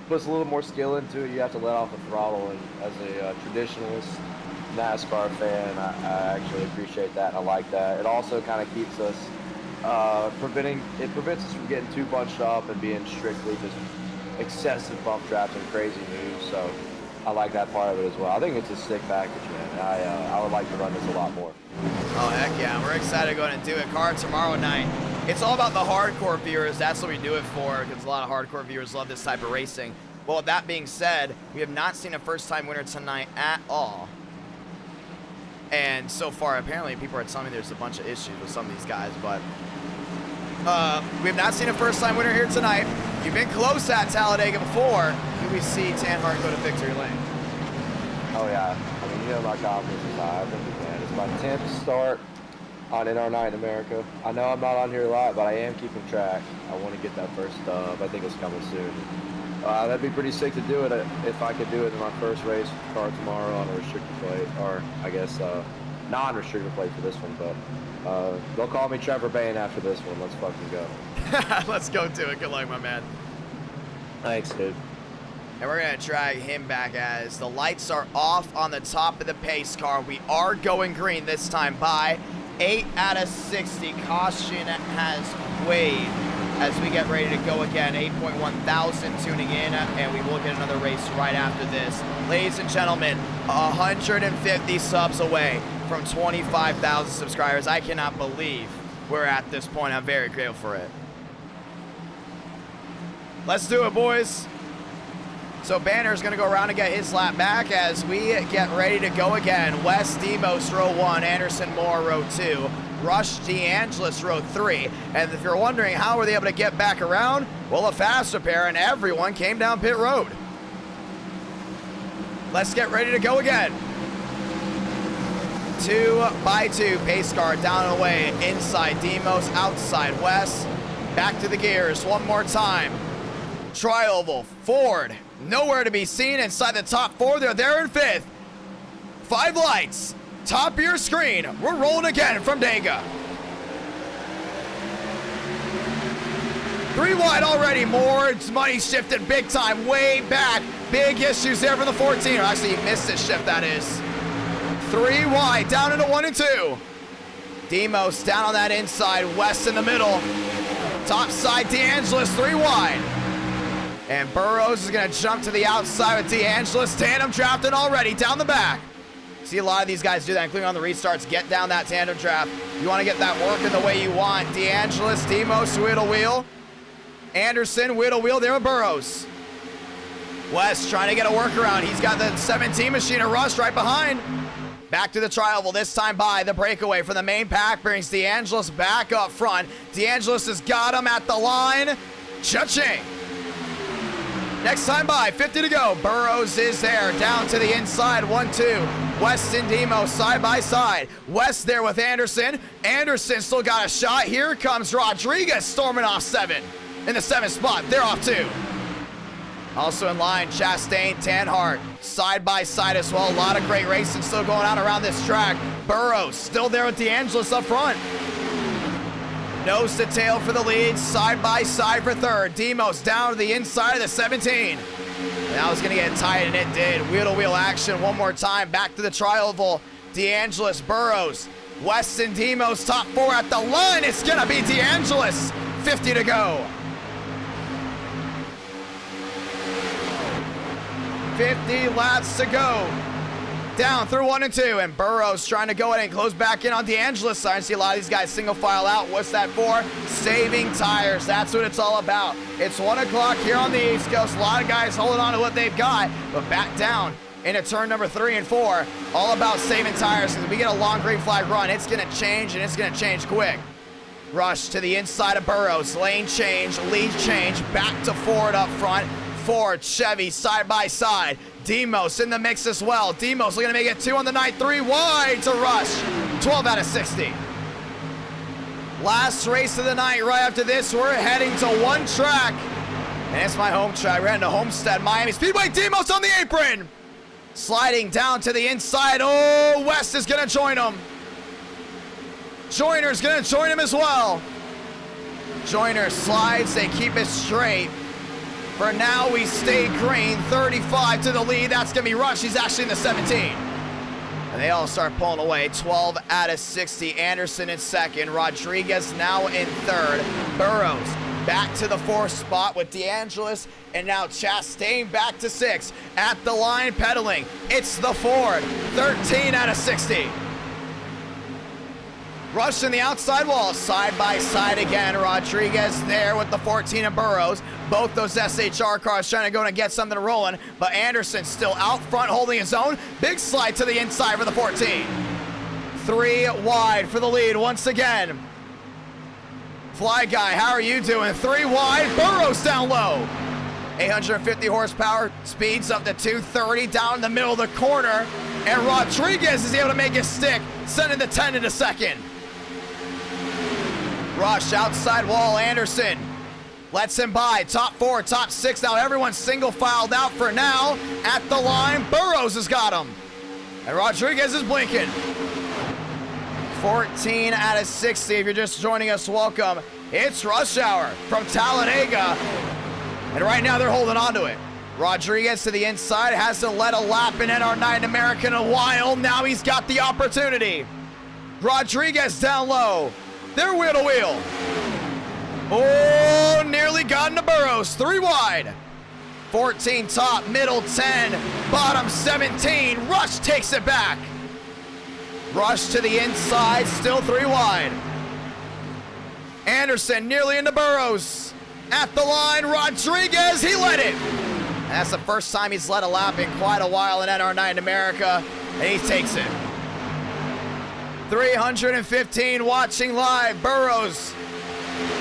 puts a little more skill into it. You have to let off the throttle, and as a traditionalist NASCAR fan, I actually appreciate that, and I like that. It also kind of keeps us prevents us from getting too bunched up and being strictly just excessive bump traps and crazy moves. So I like that part of it as well. I think it's a sick package, man. I would like to run this a lot more. Oh, heck yeah. We're excited to go and do it. Car tomorrow night. It's all about the hardcore viewers. That's what we do it for, because a lot of hardcore viewers love this type of racing. Well, with that being said, we have not seen a first-time winner tonight at all. And so far, apparently, people are telling me there's a bunch of issues with some of these guys, but we have not seen a first-time winner here tonight. You've been close at Talladega before. Do we see Tanhart go to victory lane? Oh, yeah. I mean, you know my confidence is high. I think we can. It's my 10th start on NR9 America. I know I'm not on here a lot, but I am keeping track. I want to get that first dub. I think it's coming soon. That'd be pretty sick to do it if I could do it in my first race car tomorrow on a restricted plate, or I guess non-restricted plate for this one, but they'll call me Trevor Bain after this one. Let's fucking go. Let's go do it. Good luck, my man. Thanks, dude. And we're going to drag him back as the lights are off on the top of the pace car. We are going green this time by 8 out of 60. Caution has weighed as we get ready to go again. 8.1 thousand tuning in, and we will get another race right after this. Ladies and gentlemen, 150 subs away from 25,000 subscribers. I cannot believe we're at this point. I'm very grateful for it. Let's do it, boys. So Banner's going to go around and get his lap back as we get ready to go again. West Demos, row 1. Anderson Moore, row 2. Rush, DeAngelis rode 3. And if you're wondering how were they able to get back around, well, a fast repair and everyone came down pit road. Let's get ready to go again. 2 by 2, pace car down and away, inside Demos, outside West. Back to the gears one more time. Tri-oval, Ford, nowhere to be seen inside the top 4. They're there in 5th. 5 lights, top of your screen. We're rolling again from Dega. 3 wide already. More money shifted big time, way back. Big issues there for the 14. Or actually, he missed his shift, that is. 3 wide, down into 1 and 2. Demos down on that inside, West in the middle. Top side, DeAngelis, 3 wide. And Burrows is gonna jump to the outside with DeAngelis. Tandem drafting already, down the back. See a lot of these guys do that, including on the restarts. Get down that tandem draft. You wanna get that working the way you want. DeAngelis, Demos, Whittle Wheel. Anderson, Whittle Wheel there with Burrows. West trying to get a workaround. He's got the 17 machine of Rush right behind. Back to the tri-oval, this time by the breakaway for the main pack. Brings DeAngelis back up front. DeAngelis has got him at the line. Cha-ching. Next time by, 50 to go. Burrows is there, down to the inside, 1-2. West and Demo side by side. West there with Anderson. Anderson still got a shot. Here comes Rodriguez storming off 7. In the 7th spot, they're off 2. Also in line, Chastain, Tanhart, side by side as well. A lot of great racing still going on around this track. Burrows still there with DeAngelis up front. Nose to tail for the lead, side by side for 3rd. Demos down to the inside of the 17. That was gonna get tight, and it did. Wheel to wheel action one more time. Back to the tri-oval. DeAngelis, Burrows, West and Demos top 4 at the line. It's gonna be DeAngelis. 50 to go. 50 laps to go. Down through 1 and 2, and Burrows trying to go ahead and close back in on DeAngelis' side. I see a lot of these guys single file out. What's that for? Saving tires. That's what it's all about. It's 1 o'clock here on the East Coast. A lot of guys holding on to what they've got, but back down into turn number 3 and 4. All about saving tires, because if we get a long green flag run, it's going to change, and it's going to change quick. Rush to the inside of Burrows. Lane change, lead change, back to Ford up front. Ford, Chevy, side by side. Demos in the mix as well. Demos looking to make it 2 on the night, 3 wide to Rush. 12 out of 60. Last race of the night. Right after this, we're heading to one track. And it's my home track. We're heading to Homestead, Miami Speedway. Demos on the apron. Sliding down to the inside. Oh, West is going to join him. Joyner's going to join him as well. Joyner slides. They keep it straight. For now, we stay green, 35 to the lead. That's going to be Rush. He's actually in the 17. And they all start pulling away. 12 out of 60. Anderson in 2nd. Rodriguez now in 3rd. Burrows back to the 4th spot with DeAngelis. And now Chastain back to 6. At the line, pedaling. It's the Ford. 13 out of 60. Rush in the outside wall, side by side again. Rodriguez there with the 14 and Burrows. Both those SHR cars trying to go and get something rolling, but Anderson still out front holding his own. Big slide to the inside for the 14. 3 wide for the lead once again. Fly Guy, how are you doing? 3 wide, Burrows down low. 850 horsepower, speeds up to 230 down the middle of the corner, and Rodriguez is able to make it stick, sending the 10 into 2nd. Rush outside wall, Anderson lets him by. Top 4, top 6. Now everyone's single filed out for now. At the line, Burrows has got him. And Rodriguez is blinking. 14 out of 60. If you're just joining us, welcome. It's rush hour from Talladega. And right now they're holding on to it. Rodriguez to the inside, hasn't led a lap in NR9 America in a while. Now he's got the opportunity. Rodriguez down low. They're wheel to wheel. Oh, nearly got into Burrows. 3 wide. 14 top, middle 10, bottom 17. Rush takes it back. Rush to the inside, still 3 wide. Anderson nearly into Burrows. At the line, Rodriguez, he led it. And that's the first time he's led a lap in quite a while in NR9 America, and he takes it. 315 watching live. Burrows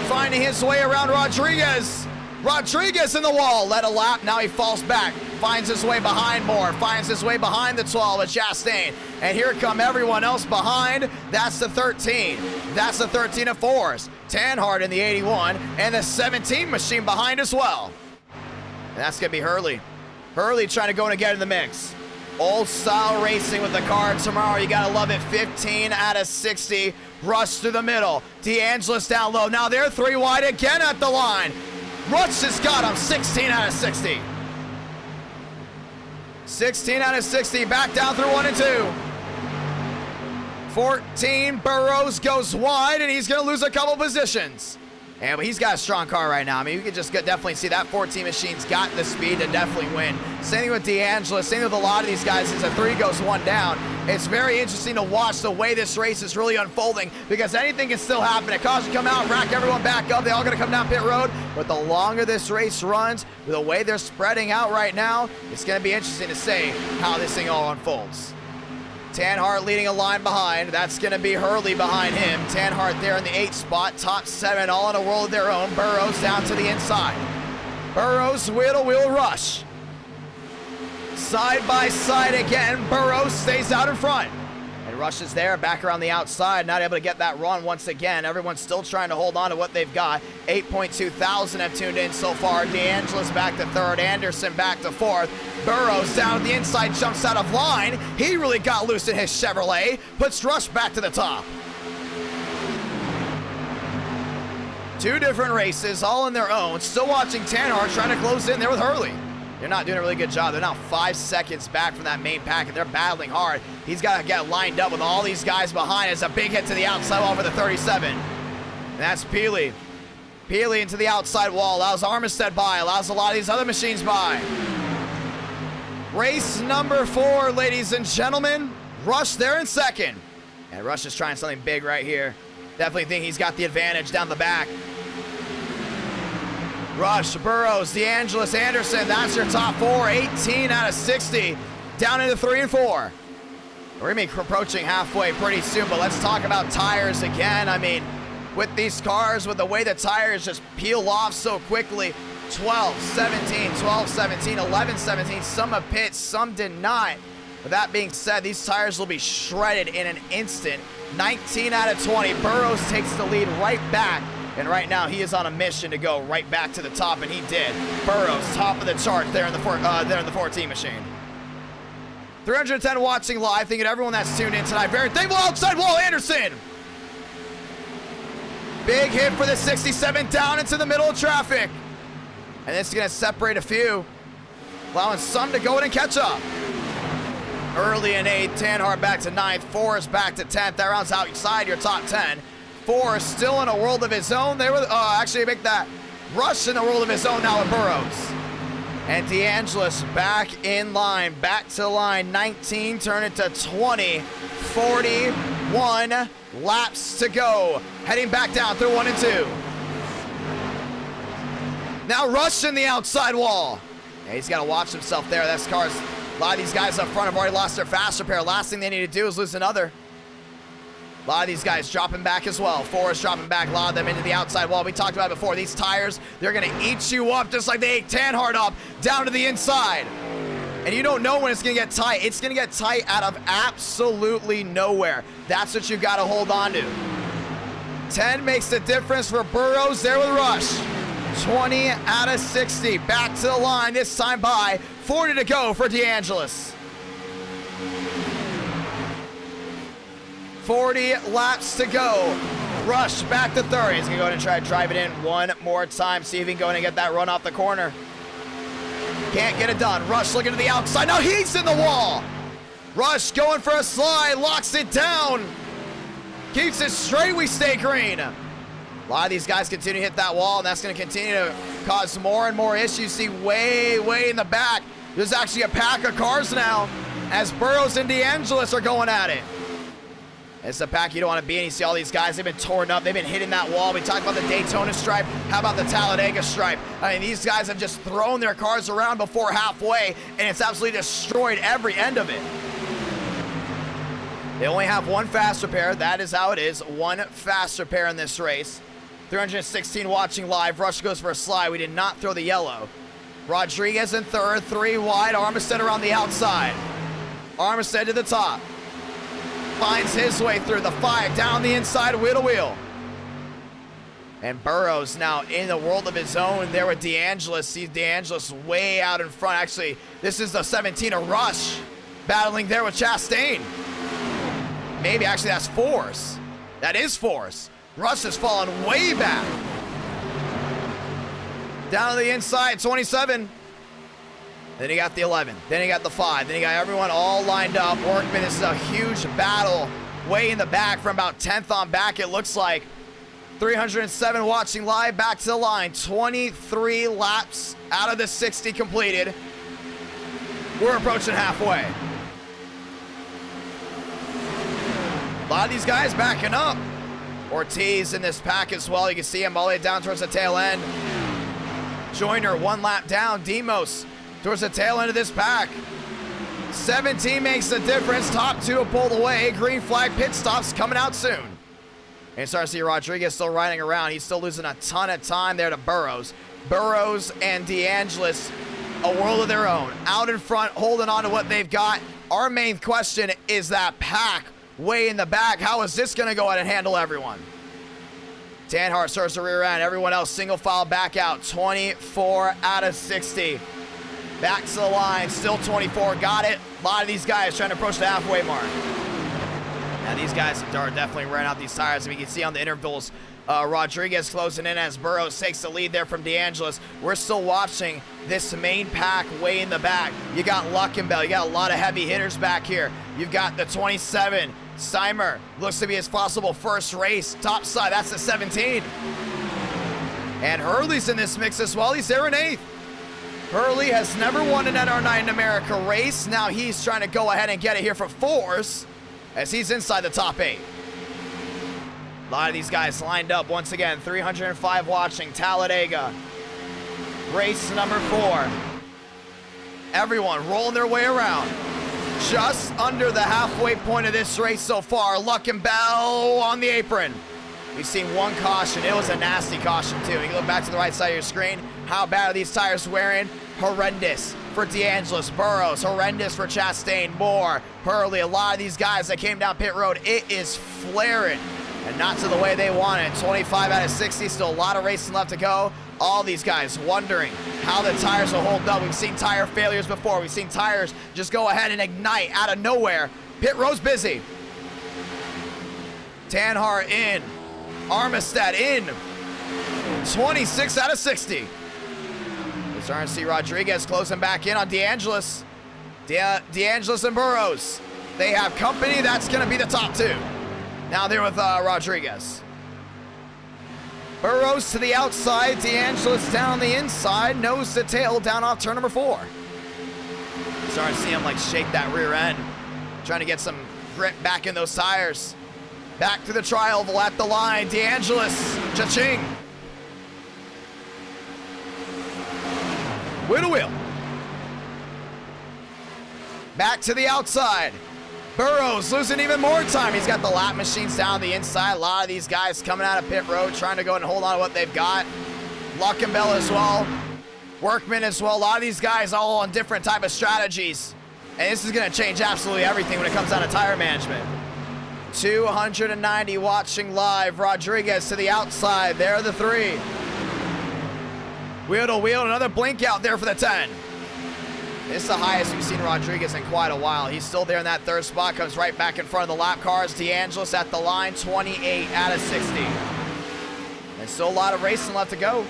finding his way around Rodriguez. Rodriguez in the wall, led a lap, now he falls back, finds his way behind Moore, finds his way behind the 12 at Chastain, and here come everyone else behind. That's the 13, that's the 13 of Force, Tanhart in the 81, and the 17 machine behind as well. And that's gonna be Hurley. Hurley trying to go and get in the mix. Old style racing with the car tomorrow. You gotta love it. 15 out of 60. Rush through the middle. DeAngelis down low. Now they're 3 wide again at the line. Rush has got him. 16 out of 60. 16 out of 60. Back down through 1 and 2. 14. Burrows goes wide, and he's gonna lose a couple positions. And he's got a strong car right now. I mean, you can just definitely see that 14 machine's got the speed to definitely win. Same thing with DeAngelis, same thing with a lot of these guys. Since a 3 goes 1 down, it's very interesting to watch the way this race is really unfolding, because anything can still happen. A car can come out, rack everyone back up. They all gonna come down pit road. But the longer this race runs, the way they're spreading out right now, it's gonna be interesting to see how this thing all unfolds. Tanhart leading a line behind. That's going to be Hurley behind him. Tanhart there in the 8 spot. Top 7 all in a world of their own. Burrows down to the inside. Burrows will rush. Side by side again. Burrows stays out in front. And Rush is there, back around the outside, not able to get that run once again. Everyone's still trying to hold on to what they've got. 8.2 thousand have tuned in so far. DeAngelis back to 3rd, Anderson back to 4th. Burrows down the inside, jumps out of line. He really got loose in his Chevrolet, puts Rush back to the top. 2 different races, all in their own. Still watching Tanhart trying to close in there with Hurley. They're not doing a really good job. They're now 5 seconds back from that main pack, and they're battling hard. He's got to get lined up with all these guys behind. It's a big hit to the outside wall for the 37. And that's Peely. Peely into the outside wall, allows Armistead by, allows a lot of these other machines by. Race number 4, ladies and gentlemen. Rush there in 2nd. And Rush is trying something big right here. Definitely think he's got the advantage down the back. Rush, Burrows, DeAngelis, Anderson, that's your top 4. 18 out of 60. Down into 3 and 4. We're going to be approaching halfway pretty soon, but let's talk about tires again. I mean, with these cars, with the way the tires just peel off so quickly, 12, 17, 12, 17, 11, 17. Some have pit, some did not. With that being said, these tires will be shredded in an instant. 19 out of 20. Burrows takes the lead right back. And right now, he is on a mission to go right back to the top, and he did. Burrows, top of the chart there in the 14 machine. 310 watching live. Thinking everyone that's tuned in tonight. Very thankful outside wall, Anderson. Big hit for the 67 down into the middle of traffic. And this is going to separate a few, allowing some to go in and catch up. Early in 8th, Tanhart back to 9th, Forrest back to 10th. That rounds outside your top 10. Forrest still in a world of his own. They were actually make that Rush in the world of his own now with Burrows. And DeAngelis back in line, back to line. 19, turn it to 20. 41 laps to go. Heading back down through 1 and 2. Now Rush in the outside wall. Yeah, he's got to watch himself there. That's cars. A lot of these guys up front have already lost their fast repair. Last thing they need to do is lose another. A lot of these guys dropping back as well. Forrest dropping back, a lot of them into the outside wall. We talked about it before. These tires, they're going to eat you up just like they ate Tanhart up down to the inside. And you don't know when it's going to get tight. It's going to get tight out of absolutely nowhere. That's what you got to hold on to. 10 makes the difference for Burrows there with Rush. 20 out of 60. Back to the line, this time by 40 to go for DeAngelis. 40 laps to go. Rush back to 30. He's going to go ahead and try to drive it in one more time. See if he can go in and get that run off the corner. Can't get it done. Rush looking to the outside. Now he's in the wall. Rush going for a slide. Locks it down. Keeps it straight. We stay green. A lot of these guys continue to hit that wall, and that's going to continue to cause more and more issues. See way in the back, there's actually a pack of cars now as Burrows and DeAngelis are going at it. It's a pack you don't want to be in. You see all these guys, they've been torn up. They've been hitting that wall. We talked about the Daytona stripe. How about the Talladega stripe? I mean, these guys have just thrown their cars around before halfway, and it's absolutely destroyed every end of it. They only have one fast repair. That is how it is. One fast repair in this race. 316 watching live. Rush goes for a slide. We did not throw the yellow. Rodriguez in third, 3 wide. Armistead around the outside. Armistead to the top. Finds his way through the 5, down the inside, wheel to wheel. And Burrows now in the world of his own there with DeAngelis. See DeAngelis way out in front. Actually, this is the 17 of Rush battling there with Chastain. Maybe actually that's Force. That is Force. Rush has fallen way back. Down to the inside, 27. Then he got the 11. Then he got the 5. Then he got everyone all lined up. Workman, this is a huge battle. Way in the back from about 10th on back, it looks like. 307 watching live, back to the line. 23 laps out of the 60 completed. We're approaching halfway. A lot of these guys backing up. Ortiz in this pack as well. You can see him all the way down towards the tail end. Joyner 1 lap down. Demos towards the tail end of this pack. 17 makes the difference. Top 2 have pulled away. Green flag pit stops coming out soon. And starting to see Rodriguez still riding around. He's still losing a ton of time there to Burrows. Burrows and DeAngelis, a world of their own. Out in front, holding on to what they've got. Our main question is that pack way in the back. How is this going to go out and handle everyone? Tanhart starts the rear end. Everyone else single file back out. 24 out of 60. Back to the line. Still 24. Got it. A lot of these guys trying to approach the halfway mark. Now these guys are definitely wearing out these tires. We can see on the intervals, Rodriguez closing in as Burrows takes the lead there from DeAngelis. We're still watching this main pack way in the back. You got Luckenbell. You got a lot of heavy hitters back here. You've got the 27. Steimer looks to be his possible first race. Top side, that's the 17. And Hurley's in this mix as well. He's there in 8th. Hurley has never won an NR9 in America race. Now he's trying to go ahead and get it here for Force as he's inside the top 8. A lot of these guys lined up once again. 305 watching Talladega. Race number 4. Everyone rolling their way around. Just under the halfway point of this race so far. Luckenbell on the apron. We've seen one caution. It was a nasty caution too. You look back to the right side of your screen. How bad are these tires wearing? Horrendous for DeAngelis. Burrows. Horrendous for Chastain. Moore. Hurley. A lot of these guys that came down pit road. It is flaring. And not to the way they wanted. 25 out of 60. Still a lot of racing left to go. All these guys wondering how the tires will hold up. We've seen tire failures before. We've seen tires just go ahead and ignite out of nowhere. Pit road's busy. Tanhart in. Armistead in. 26 out of 60. We're starting to see Rodriguez closing back in on DeAngelis. DeAngelis and Burrows. They have company. That's going to be the top 2. Now they're with Rodriguez. Burrows to the outside. DeAngelis down the inside. Nose to tail down off turn number 4. Starting to see him like shake that rear end. Trying to get some grip back in those tires. Back to the trial at the line. DeAngelis. Cha-ching. Wheel to wheel. Back to the outside. Burrows losing even more time. He's got the lap machines down the inside. A lot of these guys coming out of pit road trying to go and hold on to what they've got. Luckenbell as well. Workman as well. A lot of these guys all on different type of strategies. And this is going to change absolutely everything when it comes down to tire management. 290 watching live. Rodriguez to the outside. There are the 3. Wheel to wheel. Another blink out there for the 10. This is the highest we've seen Rodriguez in quite a while. He's still there in that 3rd spot. Comes right back in front of the lap cars. DeAngelis at the line. 28 out of 60. There's still a lot of racing left to go.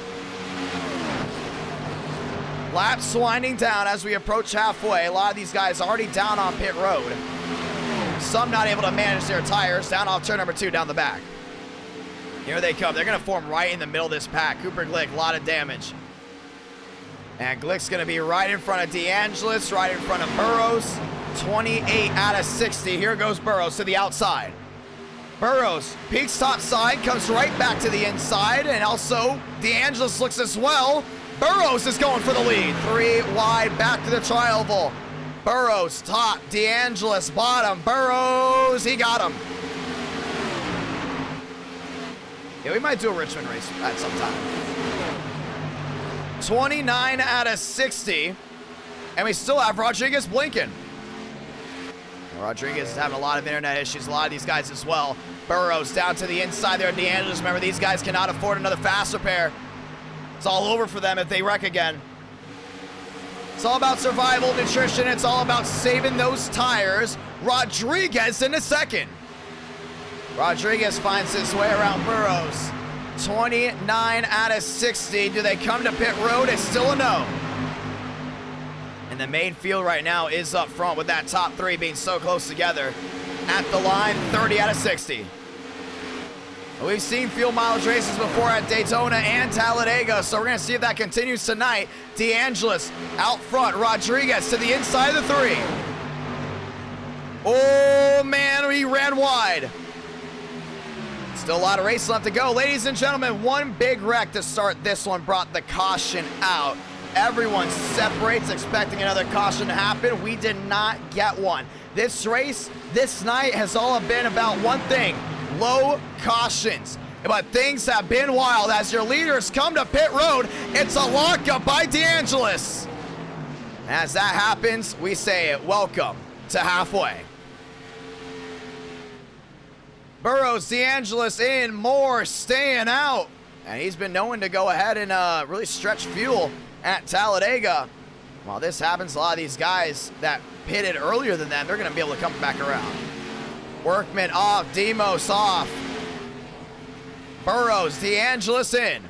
Laps winding down as we approach halfway. A lot of these guys already down on pit road. Some not able to manage their tires. Down off turn number 2 down the back. Here they come. They're going to form right in the middle of this pack. Cooper Glick, a lot of damage. And Glick's going to be right in front of DeAngelis, right in front of Burrows. 28 out of 60. Here goes Burrows to the outside. Burrows peaks top side, comes right back to the inside, and also DeAngelis looks as well. Burrows is going for the lead. 3 wide, back to the tri-oval. Burrows top, DeAngelis bottom, Burrows, he got him. Yeah, we might do a Richmond race at some time. 29 out of 60. And we still have Rodriguez blinking. Rodriguez is having a lot of internet issues, a lot of these guys as well. Burrows down to the inside there, DeAngelis. Remember, these guys cannot afford another fast repair. It's all over for them if they wreck again. It's all about survival, nutrition. It's all about saving those tires. Rodriguez in the second. Rodriguez finds his way around Burrows. 29 out of 60. Do they come to pit road? It's still a no. And the main field right now is up front with that top three being so close together. At the line, 30 out of 60. We've seen field mileage races before at Daytona and Talladega, so we're going to see if that continues tonight. DeAngelis out front, Rodriguez to the inside of the three. Oh man, he ran wide. Still a lot of race left to go. Ladies and gentlemen, one big wreck to start this one brought the caution out. Everyone separates, expecting another caution to happen. We did not get one. This race, this night has all been about one thing: low cautions. But things have been wild as your leaders come to pit road. It's a lockup by DeAngelis. As that happens, we say welcome to halfway. Burrows, DeAngelis in, Moore staying out. And he's been known to go ahead and really stretch fuel at Talladega. While this happens, a lot of these guys that pitted earlier than them, they're going to be able to come back around. Workman off, Demos off. Burrows, DeAngelis in.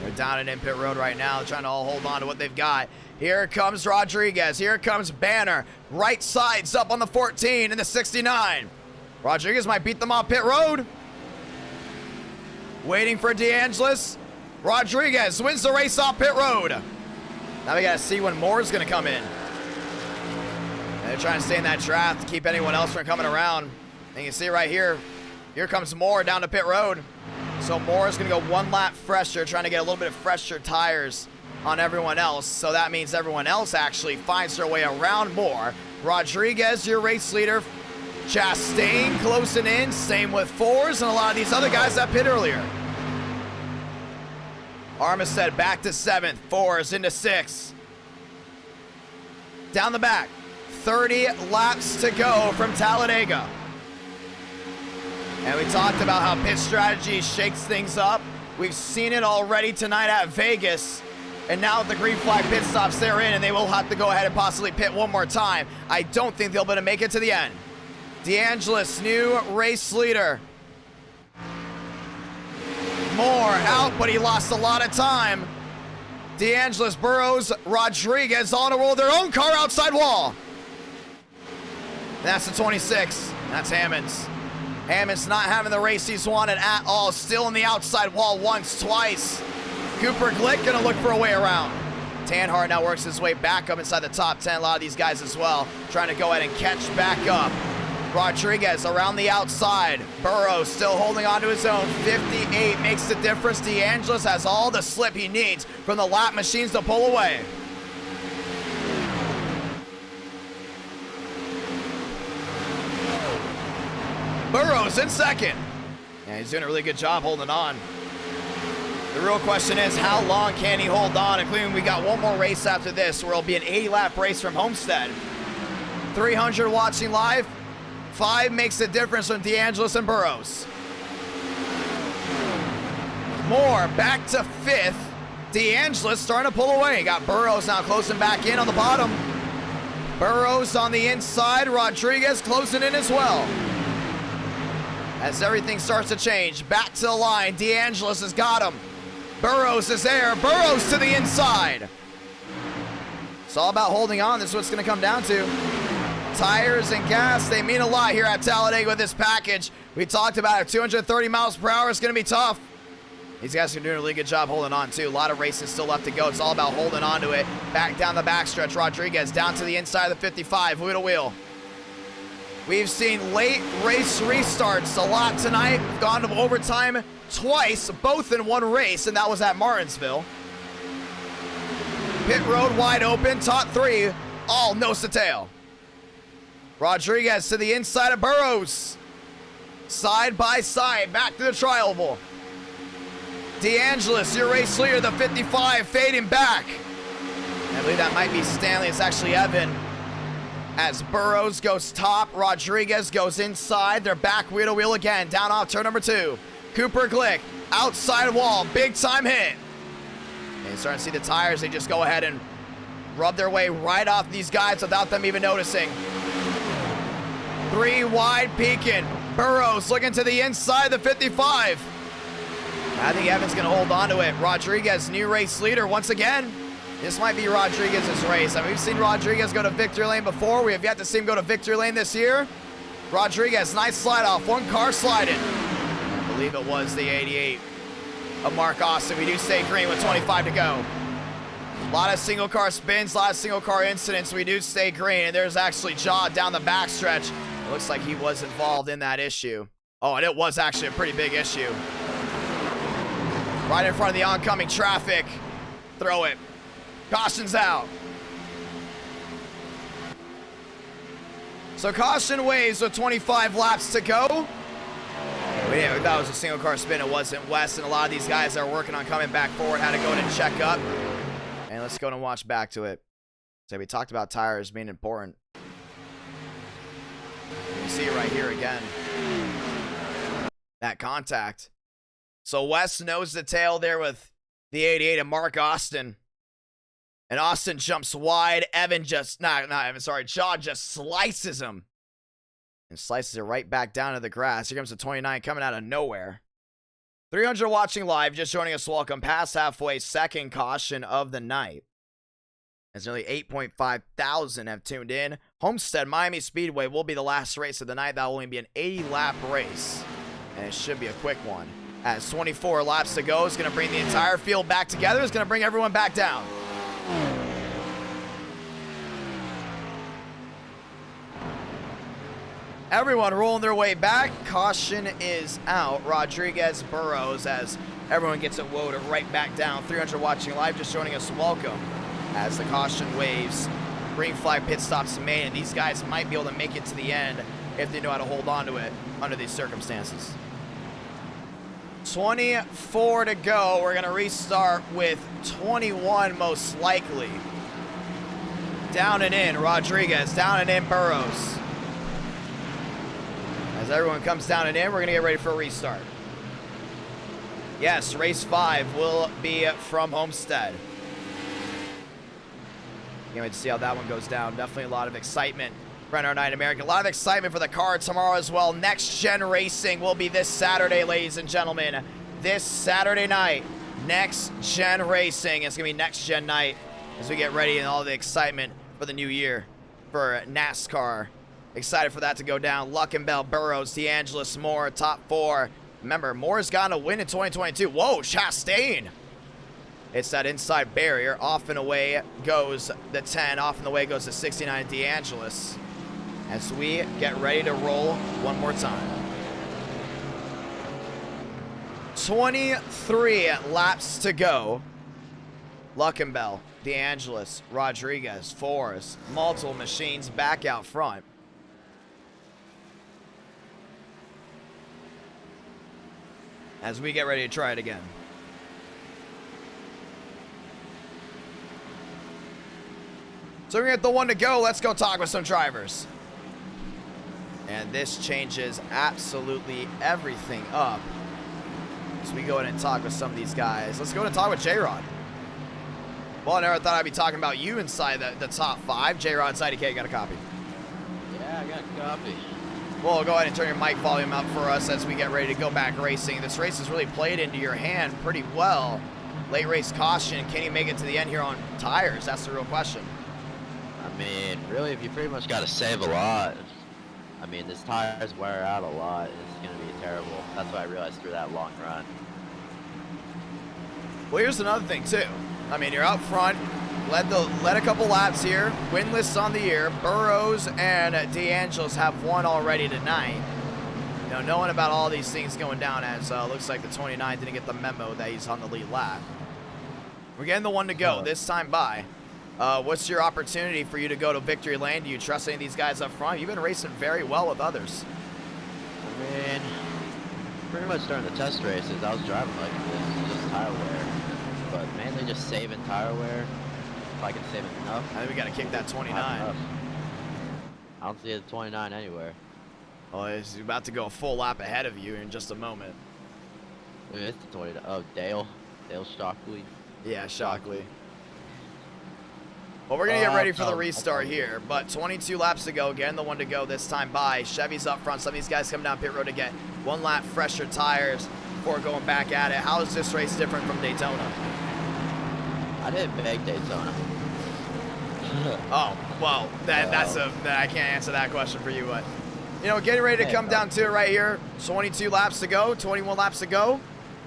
They're down in pit road right now, trying to all hold on to what they've got. Here comes Rodriguez. Here comes Banner. Right side's up on the 14 and the 69. Rodriguez might beat them off pit road. Waiting for DeAngelis. Rodriguez wins the race off pit road. Now we got to see when Moore's going to come in. And they're trying to stay in that draft to keep anyone else from coming around. And you can see right here, here comes Moore down to pit road. So Moore is going to go one lap fresher, trying to get a little bit of fresher tires on everyone else. So that means everyone else actually finds their way around Moore. Rodriguez, your race leader. Chastain closing in. Same with Fours and a lot of these other guys that pit earlier. Armistead back to 7th. Fours into 6th. Down the back. 30 laps to go from Talladega. And we talked about how pit strategy shakes things up. We've seen it already tonight at Vegas. And now with the green flag pit stops, they're in, and they will have to go ahead and possibly pit one more time. I don't think they'll be able to make it to the end. DeAngelis, new race leader. Moore out, but he lost a lot of time. DeAngelis, Burrows, Rodriguez all in a roll of their own car outside wall. And that's the 26. That's Hammonds. Hammonds not having the race he's wanted at all. Still in the outside wall once, twice. Cooper Glick gonna look for a way around. Tanhart now works his way back up inside the top 10. A lot of these guys as well trying to go ahead and catch back up. Rodriguez around the outside. Burrows still holding on to his own. 58 makes the difference. DeAngelis has all the slip he needs from the lap machines to pull away. Burrows in second. And he's doing a really good job holding on. The real question is, how long can he hold on? Including we got one more race after this where it'll be an 80-lap race from Homestead. 300 watching live. 5 makes the difference from DeAngelis and Burrows. Moore back to 5th. DeAngelis starting to pull away. Got Burrows now closing back in on the bottom. Burrows on the inside. Rodriguez closing in as well. As everything starts to change. Back to the line. DeAngelis has got him. Burrows is there. Burrows to the inside. It's all about holding on. This is what's going to come down to. Tires and gas, they mean a lot here at Talladega with this package. We talked about it. 230 miles per hour is going to be tough. These guys are doing a really good job holding on, too. A lot of races still left to go. It's all about holding on to it. Back down the backstretch. Rodriguez down to the inside of the 55. Wheel to wheel. We've seen late race restarts a lot tonight. We've gone to overtime twice, both in one race, and that was at Martinsville. Pit road wide open. Top 3. all nose to tail. Rodriguez to the inside of Burrows. Side by side, back to the tri-oval. DeAngelis, your race leader, the 55, fading back. I believe that might be Stanley. It's actually Evan. As Burrows goes top, Rodriguez goes inside. They're back wheel to wheel again, down off turn number 2. Cooper Glick, outside wall, big time hit. And you're starting to see the tires. They just go ahead and rub their way right off these guys without them even noticing. 3 wide peeking. Burrows looking to the inside, the 55. I think Evan's going to hold on to it. Rodriguez, new race leader once again. This might be Rodriguez's race. I mean, we've seen Rodriguez go to victory lane before. We have yet to see him go to victory lane this year. Rodriguez, nice slide off. 1 car sliding. I believe it was the 88 of Mark Austin. We do stay green with 25 to go. A lot of single car spins, a lot of single car incidents. We do stay green, and there's actually Jaw down the backstretch. It looks like he was involved in that issue. Oh, and it was actually a pretty big issue. Right in front of the oncoming traffic. Throw it. Caution's out. So caution waves with 25 laps to go. We thought it was a single car spin. It wasn't. Wes and a lot of these guys that are working on coming back forward had to go in and check up. And let's go and watch back to it. So we talked about tires being important. You see it right here again. That contact. So Wes knows the tail there with the 88 and Mark Austin. And Austin jumps wide. Evan just, not Evan, sorry. Jaw just slices him. And slices it right back down to the grass. Here comes the 29 coming out of nowhere. 300 watching live, just joining us, welcome. Past halfway, second caution of the night. As nearly 8.5 thousand have tuned in. Homestead Miami Speedway will be the last race of the night. That will only be an 80-lap race. And it should be a quick one. As 24 laps to go, is going to bring the entire field back together. It's going to bring everyone back down. Everyone rolling their way back. Caution is out. Rodriguez, Burrows, as everyone gets it loaded right back down. 300 watching live, just joining us, welcome. As the caution waves, green flag pit stops made, and these guys might be able to make it to the end if they know how to hold on to it under these circumstances. 24 to go. We're going to restart with 21 most likely. Down and in, Rodriguez. Down and in, Burrows. As everyone comes down and in, we're going to get ready for a restart. Yes, race 5 will be from Homestead. Can't wait to see how that one goes down. Definitely a lot of excitement for NR9 America. A lot of excitement for the car tomorrow as well. Next Gen Racing will be this Saturday, ladies and gentlemen. This Saturday night, Next Gen Racing. It's going to be Next Gen night as we get ready and all the excitement for the new year for NASCAR. Excited for that to go down. Luckenbell, Burrows, DeAngelis, Moore, top 4. Remember, Moore's gotten a win in 2022. Whoa, Chastain. It's that inside barrier. Off and away goes the 10. Off and away goes the 69 DeAngelis. As we get ready to roll one more time. 23 laps to go. Luckenbell, DeAngelis, Rodriguez, Forrest, multiple machines back out front. As we get ready to try it again. So we're gonna get the one to go. Let's go talk with some drivers. And this changes absolutely everything up. So we go in and talk with some of these guys. Let's go and talk with J-Rod. Well, I never thought I'd be talking about you inside the top 5. J-Rod's IDK, got a copy. Yeah, I got a copy. Well, go ahead and turn your mic volume up for us as we get ready to go back racing. This race has really played into your hand pretty well. Late race caution. Can you make it to the end here on tires? That's the real question. I mean, really, if you pretty much got to save a lot. I mean, this tires wear out a lot. It's going to be terrible. That's what I realized through that long run. Well, here's another thing, too. I mean, you're out front. Led a couple laps here. Winless on the year. Burrows and DeAngelis have won already tonight. You know, knowing about all these things going down, as looks like the 29 didn't get the memo that he's on the lead lap. We're getting the one to go. This time by What's your opportunity for you to go to victory lane? Do you trust any of these guys up front? You've been racing very well with others. I mean, pretty much during the test races, I was driving like this, just tire wear. But mainly just saving tire wear. If I can save enough. I think we got to kick that 29. I don't see the 29 anywhere. Well, he's about to go a full lap ahead of you in just a moment. It's the 29. Oh, Dale Stockley. Yeah, Shockley. Well, we're going to get ready for the restart here, but 22 laps to go. Again, the one to go this time by. Chevy's up front. Some of these guys come down pit road to get 1 lap fresher tires before going back at it. How is this race different from Daytona? I didn't make Daytona. Oh, well, I can't answer that question for you, but, you know, getting ready to come down to it right here. 22 laps to go, 21 laps to go.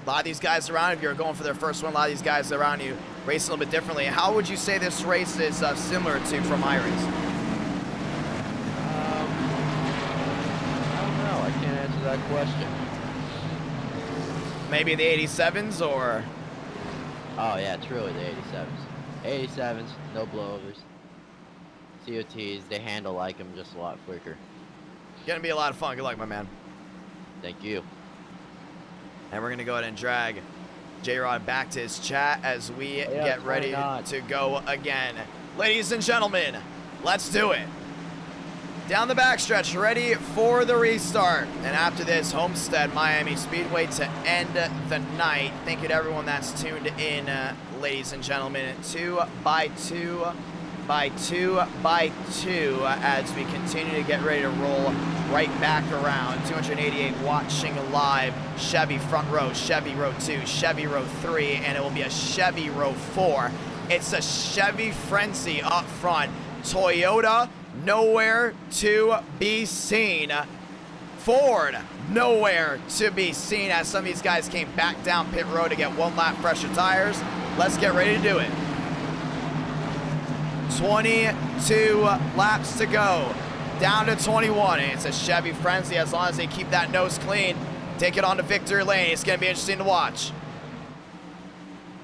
A lot of these guys around, if you're going for their first one, a lot of these guys around you race a little bit differently. How would you say this race is similar to from iRacing? I don't know. I can't answer that question. Maybe the 87s or? Oh yeah, truly the 87s. 87s, no blowovers. COTs, they handle like them just a lot quicker. Gonna be a lot of fun. Good luck, my man. Thank you. And we're gonna go ahead and drag J-Rod back to his chat as we get ready to go again. Ladies and gentlemen, let's do it. Down the backstretch, ready for the restart. And after this, Homestead Miami Speedway to end the night. Thank you to everyone that's tuned in, ladies and gentlemen. 2 by 2 by 2 by 2 as we continue to get ready to roll right back around. 288 watching live. Chevy front row, Chevy row 2, Chevy row 3, and it will be a Chevy row 4. It's a Chevy frenzy up front. Toyota, nowhere to be seen. Ford, nowhere to be seen as some of these guys came back down pit road to get 1 lap fresher tires. Let's get ready to do it. 22 laps to go. Down to 21. And it's a Chevy frenzy as long as they keep that nose clean. Take it on to victory lane. It's going to be interesting to watch.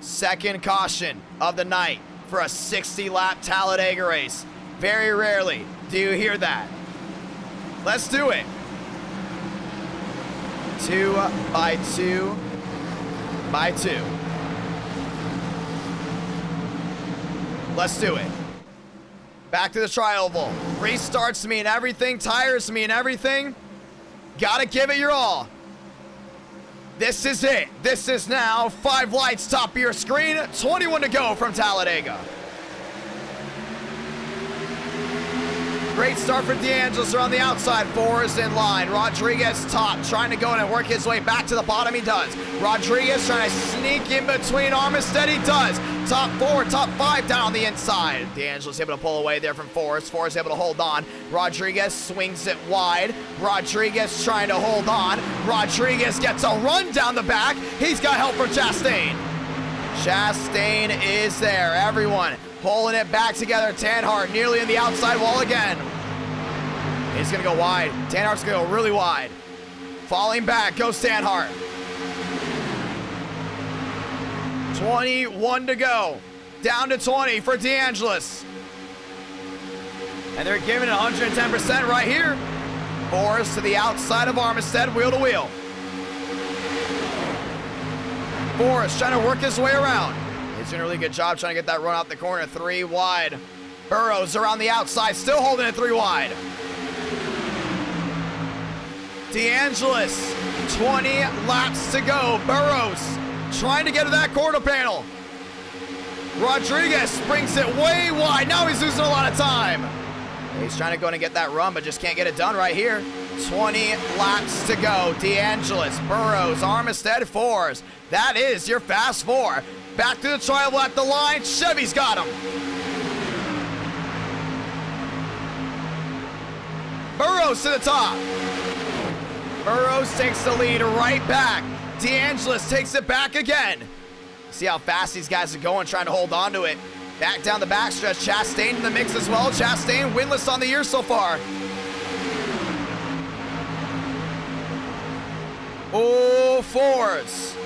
Second caution of the night for a 60-lap Talladega race. Very rarely do you hear that. Let's do it. 2 by 2 by 2. Let's do it. Back to the tri-oval. Restarts mean everything. Tires mean everything. Gotta give it your all. This is it. This is now 5 lights top of your screen. 21 to go from Talladega. Great start for DeAngelis around the outside. 4 is in line. Rodriguez top, trying to go in and work his way back to the bottom. He does. Rodriguez trying to sneak in between Armistead. He does. Top 4, top 5 down the inside. DeAngelis able to pull away there from Forrest. Forrest able to hold on. Rodriguez swings it wide. Rodriguez trying to hold on. Rodriguez gets a run down the back. He's got help from Chastain. Chastain is there. Everyone pulling it back together. Tanhart nearly in the outside wall again. He's going to go wide. Tanhart's going to go really wide. Falling back goes Tanhart. 21 to go. Down to 20 for DeAngelis. And they're giving it 110% right here. Forrest to the outside of Armistead, wheel to wheel. Forrest trying to work his way around. He's doing a really good job trying to get that run out the corner. 3 wide. Burrows around the outside, still holding it 3 wide. DeAngelis, 20 laps to go. Burrows trying to get to that quarter panel. Rodriguez brings it way wide. Now he's losing a lot of time. He's trying to go in and get that run, but just can't get it done right here. 20 laps to go. DeAngelis, Burrows, Armistead, Forrest. That is your fast 4. Back to the tri-oval at the line. Chevy's got him. Burrows to the top. Burrows takes the lead right back. DeAngelis takes it back again. See how fast these guys are going, trying to hold on to it. Back down the backstretch. Chastain in the mix as well. Chastain winless on the year so far. Oh, Forrest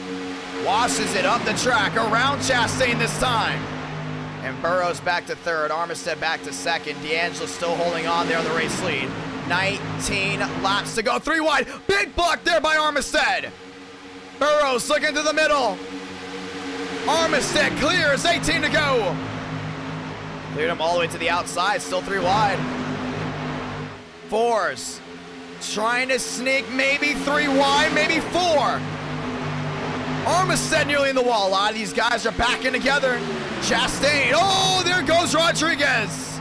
washes it up the track around Chastain this time. And Burrows back to third. Armistead back to second. D'Angelo still holding on there on the race lead. 19 laps to go. 3 wide. Big block there by Armistead. Burrows looking to the middle. Armistead clears. 18 to go. Cleared him all the way to the outside. Still 3 wide. Fours. Trying to sneak. Maybe 3 wide. Maybe 4. Armistead nearly in the wall. A lot of these guys are backing together. Chastain. Oh, there goes Rodriguez.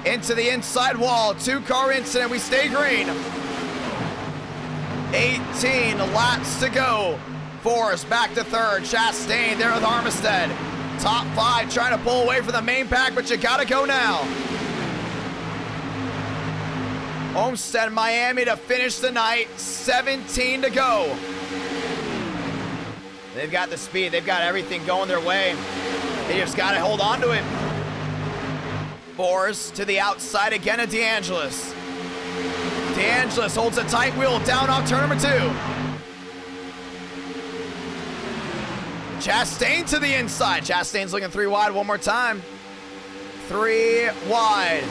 Into the inside wall. 2-car incident. We stay green. 18 laps to go. Forrest back to third. Chastain there with Armistead. Top 5 trying to pull away from the main pack, but you gotta go now. Homestead, Miami to finish the night. 17 to go. They've got the speed. They've got everything going their way. They just got to hold on to it. Force to the outside again of DeAngelis. DeAngelis holds a tight wheel down off turn number 2. Chastain to the inside. Chastain's looking 3 wide one more time. 3 wide.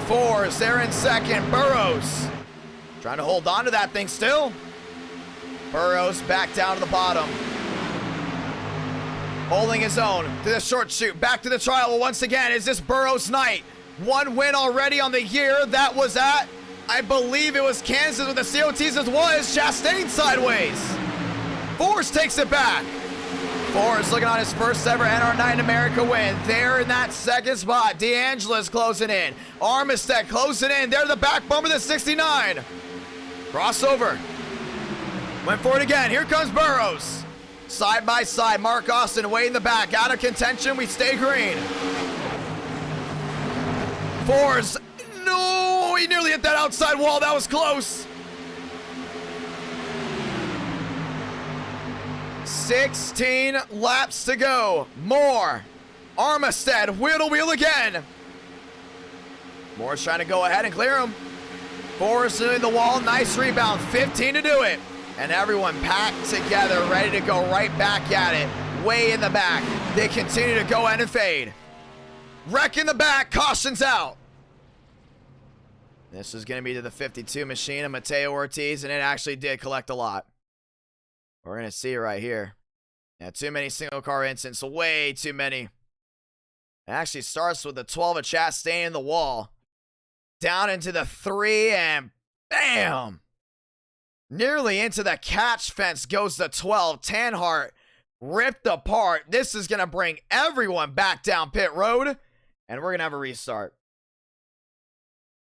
Force there in second. Burrows trying to hold on to that thing still. Burrows back down to the bottom. Holding his own to the short chute. Back to the trial once again. Is this Burrows' night? 1 win already on the year. That was at, I believe it was Kansas with the COTs as was. Chastain sideways. Force takes it back. Force looking on his first ever NR9 America win. There in that second spot. DeAngelis closing in. Armistead closing in. There the back bumper, the 69. Crossover. Went for it again. Here comes Burrows. Side by side. Mark Austin way in the back. Out of contention. We stay green. Force. No, he nearly hit that outside wall. That was close. 16 laps to go. Moore. Armistead. Wheel to wheel again. Moore's trying to go ahead and clear him. Forrest in the wall. Nice rebound. 15 to do it. And everyone packed together, ready to go right back at it. Way in the back. They continue to go ahead and fade. Wreck in the back. Caution's out. This is going to be to the 52 machine of Mateo Ortiz, and it actually did collect a lot. We're going to see it right here. Yeah, too many single car incidents. Way too many. It actually starts with the 12 of Chastain in the wall. Down into the 3, and bam! Nearly into the catch fence goes the 12. Tanhart ripped apart. This is going to bring everyone back down pit road, and we're going to have a restart.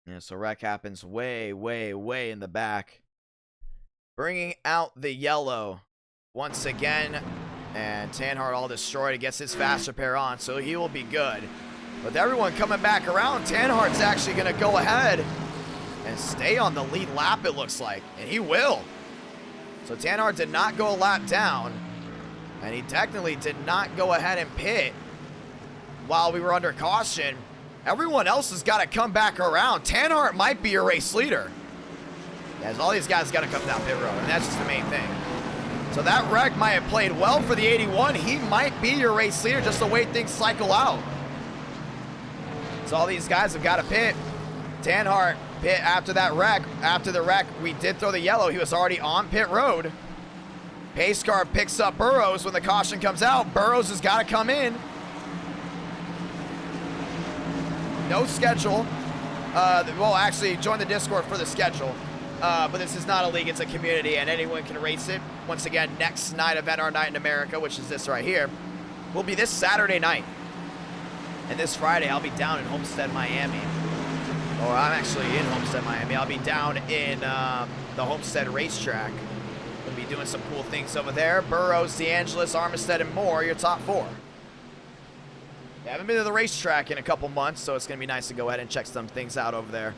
Yeah, so wreck happens way, way, way in the back. Bringing out the yellow once again, and Tanhart all destroyed. He gets his fast repair on, so he will be good. With everyone coming back around, Tanhart's actually going to go ahead and stay on the lead lap, it looks like. And he will. So Tanhart did not go a lap down. And he technically did not go ahead and pit while we were under caution. Everyone else has got to come back around. Tanhart might be your race leader. As all these guys got to come down pit road. And that's just the main thing. So that wreck might have played well for the 81. He might be your race leader, just the way things cycle out. So all these guys have got to pit. Tanhart pit after that wreck. After the wreck, we did throw the yellow. He was already on pit road. Pace car picks up Burrows when the caution comes out. Burrows has got to come in. No schedule. Well, actually, join the Discord for the schedule. But this is not a league, it's a community, and anyone can race it. Once again, next night of NR Night in America, which is this right here, will be this Saturday night. And this Friday, I'll be down in Homestead, Miami. Or I'm actually in Homestead, Miami. I'll be down in the Homestead racetrack. We'll be doing some cool things over there. Burrows, DeAngelis, Armistead, and more, your top 4. I haven't been to the racetrack in a couple months, so it's going to be nice to go ahead and check some things out over there.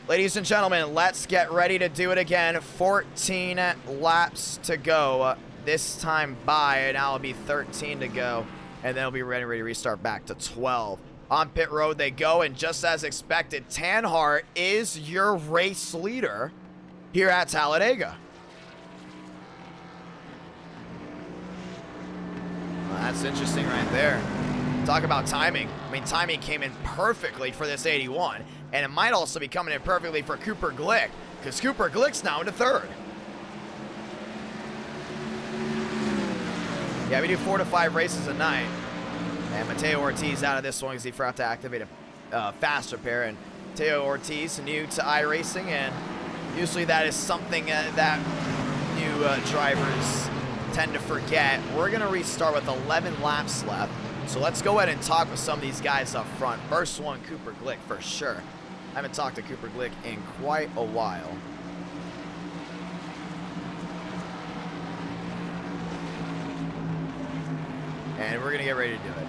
Ladies and gentlemen, let's get ready to do it again. 14 laps to go. This time by, now it'll be 13 to go. And then it'll be ready to restart back to 12. On pit road they go, and just as expected, Tanhart is your race leader here at Talladega. Well, that's interesting right there. Talk about timing. I mean, timing came in perfectly for this 81, and it might also be coming in perfectly for Cooper Glick, because Cooper Glick's now into third. Yeah, we do 4 to 5 races a night. And Mateo Ortiz out of this one because he forgot to activate a fast repair. And Mateo Ortiz, new to Iracing, and usually that is something that new drivers tend to forget. We're going to restart with 11 laps left. So let's go ahead and talk with some of these guys up front. First one, Cooper Glick for sure. I haven't talked to Cooper Glick in quite a while. And we're going to get ready to do it.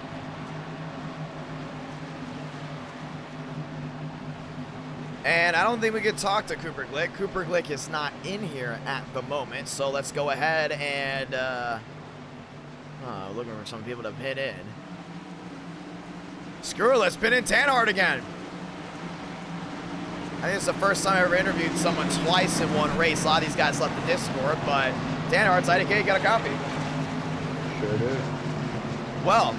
And I don't think we could talk to Cooper Glick. Cooper Glick is not in here at the moment. So let's go ahead and looking for some people to pit in. Screw it, let's pit in Tanhart again. I think it's the first time I ever interviewed someone twice in one race. A lot of these guys left the Discord, but Tanhart's IDK got a copy. Sure do. Well,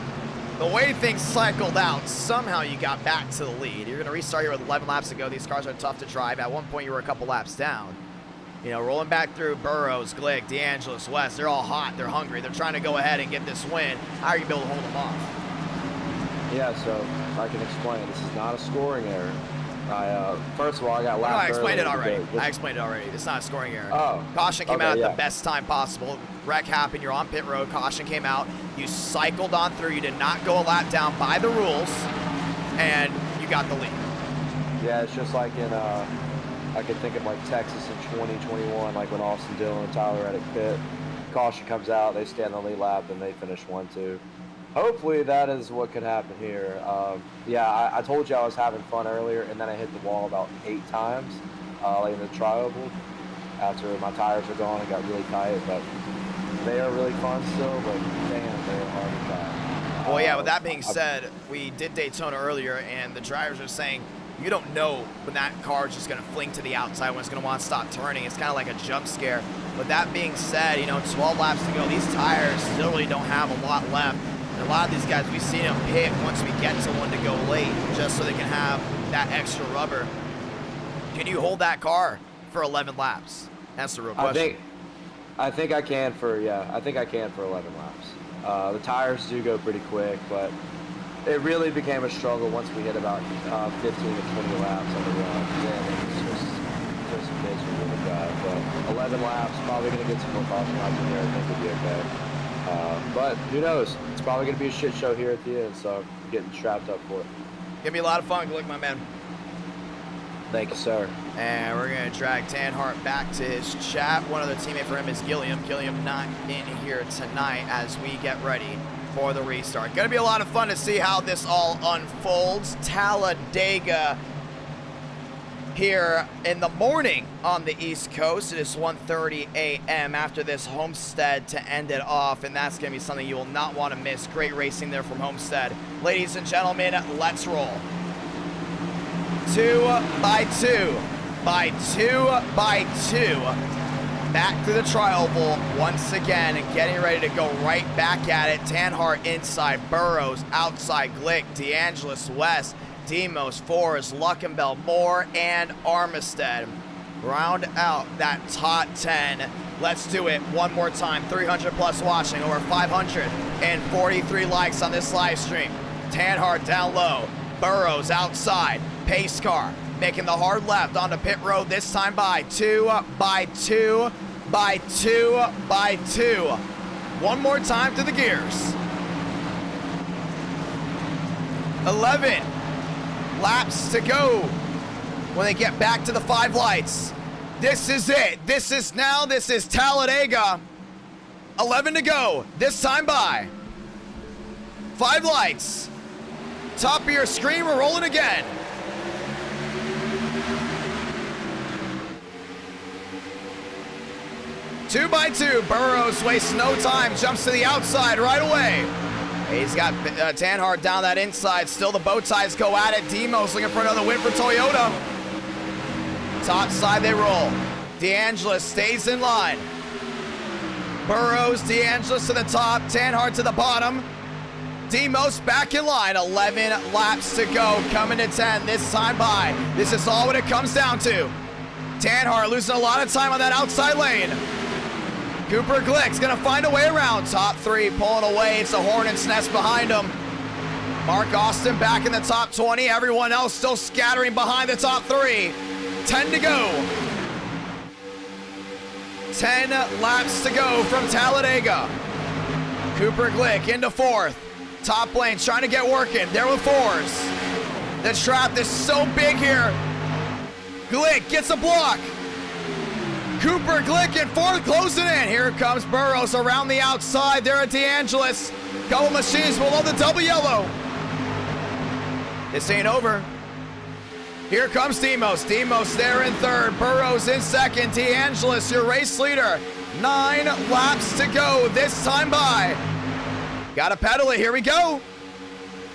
the way things cycled out, somehow you got back to the lead. You're going to restart here with 11 laps to go. These cars are tough to drive. At one point, you were a couple laps down. You know, rolling back through Burrows, Glick, DeAngelis, West. They're all hot. They're hungry. They're trying to go ahead and get this win. How are you able to hold them off? Yeah, so I can explain. This is not a scoring error. First of all, I got No, I lapped explained it early. already. I explained it already. It's not a scoring error. Oh. Caution came Okay, out at yeah. the best time possible. Wreck happened. You're on pit road. Caution came out. You cycled on through. You did not go a lap down by the rules, and you got the lead. Yeah, it's just like in, I could think of like Texas in 2021, like when Austin Dillon and Tyler Reddick pit. Caution comes out, they stand on the lead lap, and they finish 1-2. Hopefully that is what could happen here. Yeah, I told you I was having fun earlier, and then I hit the wall about 8 times, like in the trioval, after my tires were gone and got really tight. But they are really fun still, but damn, they're hard to drive. Well, yeah, with that being said, we did Daytona earlier, and the drivers are saying you don't know when that car is just going to fling to the outside, when it's going to want to stop turning. It's kind of like a jump scare. With that being said, you know, 12 laps to go. These tires still really don't have a lot left. And a lot of these guys, we've seen them pit once we get to one to go late, just so they can have that extra rubber. Can you hold that car for 11 laps? That's the real question. I think I can for 11 laps. The tires do go pretty quick, but it really became a struggle once we hit about 15 to 20 laps on the run. Then it was just miserable to drive. But 11 laps, probably going to get some more caution laps in there. I think we'll be okay. But who knows? It's probably going to be a shit show here at the end, so I'm getting strapped up for it. Gonna be a lot of fun. Good luck, my man. Thank you, sir. And we're going to drag Tanhart back to his chat. One other teammate for him is Gilliam. Gilliam not in here tonight as we get ready for the restart. Going to be a lot of fun to see how this all unfolds. Talladega here in the morning on the East Coast. It is 1:30 a.m. after this Homestead to end it off, and that's going to be something you will not want to miss. Great racing there from Homestead. Ladies and gentlemen, let's roll. 2 by 2 by 2 by 2. Back to the trial bowl once again and getting ready to go right back at it. Tanhart inside, Burrows outside, Glick, DeAngelis West, Demos, Forrest, Luckenbell, Moore, and Armistead. Round out that top 10. Let's do it one more time. 300 plus watching, over 543 likes on this live stream. Tanhart down low, Burrows outside, pace car making the hard left onto pit road, this time by 2 by 2 by 2 by 2. One more time to the gears. 11 laps to go when they get back to the 5 lights. This is it. This is Talladega. 11 to go. This time by 5 lights. Top of your screen, we're rolling again. Two by 2, Burrows wastes no time, jumps to the outside right away. He's got Tanhart down that inside, still the bow ties go at it. Demos looking for another win for Toyota. Top side they roll. DeAngelis stays in line. Burrows, DeAngelis to the top, Tanhart to the bottom. Demos back in line. 11 laps to go. Coming to 10 this time by. This is all what it comes down to. Tanhart losing a lot of time on that outside lane. Cooper Glick's gonna find a way around. Top 3 pulling away. It's a hornet's nest behind him. Mark Austin back in the top 20. Everyone else still scattering behind the top 3. 10 to go. 10 laps to go from Talladega. Cooper Glick into 4th. Top lane trying to get working. There with 4s. The trap is so big here. Glick gets a block. Cooper Glick in 4th, closing in. Here comes Burrows around the outside there at DeAngelis. Couple machines below the double yellow. This ain't over. Here comes Demos. Demos there in 3rd. Burrows in 2nd. DeAngelis, your race leader. 9 laps to go this time by. Gotta pedal it. Here we go.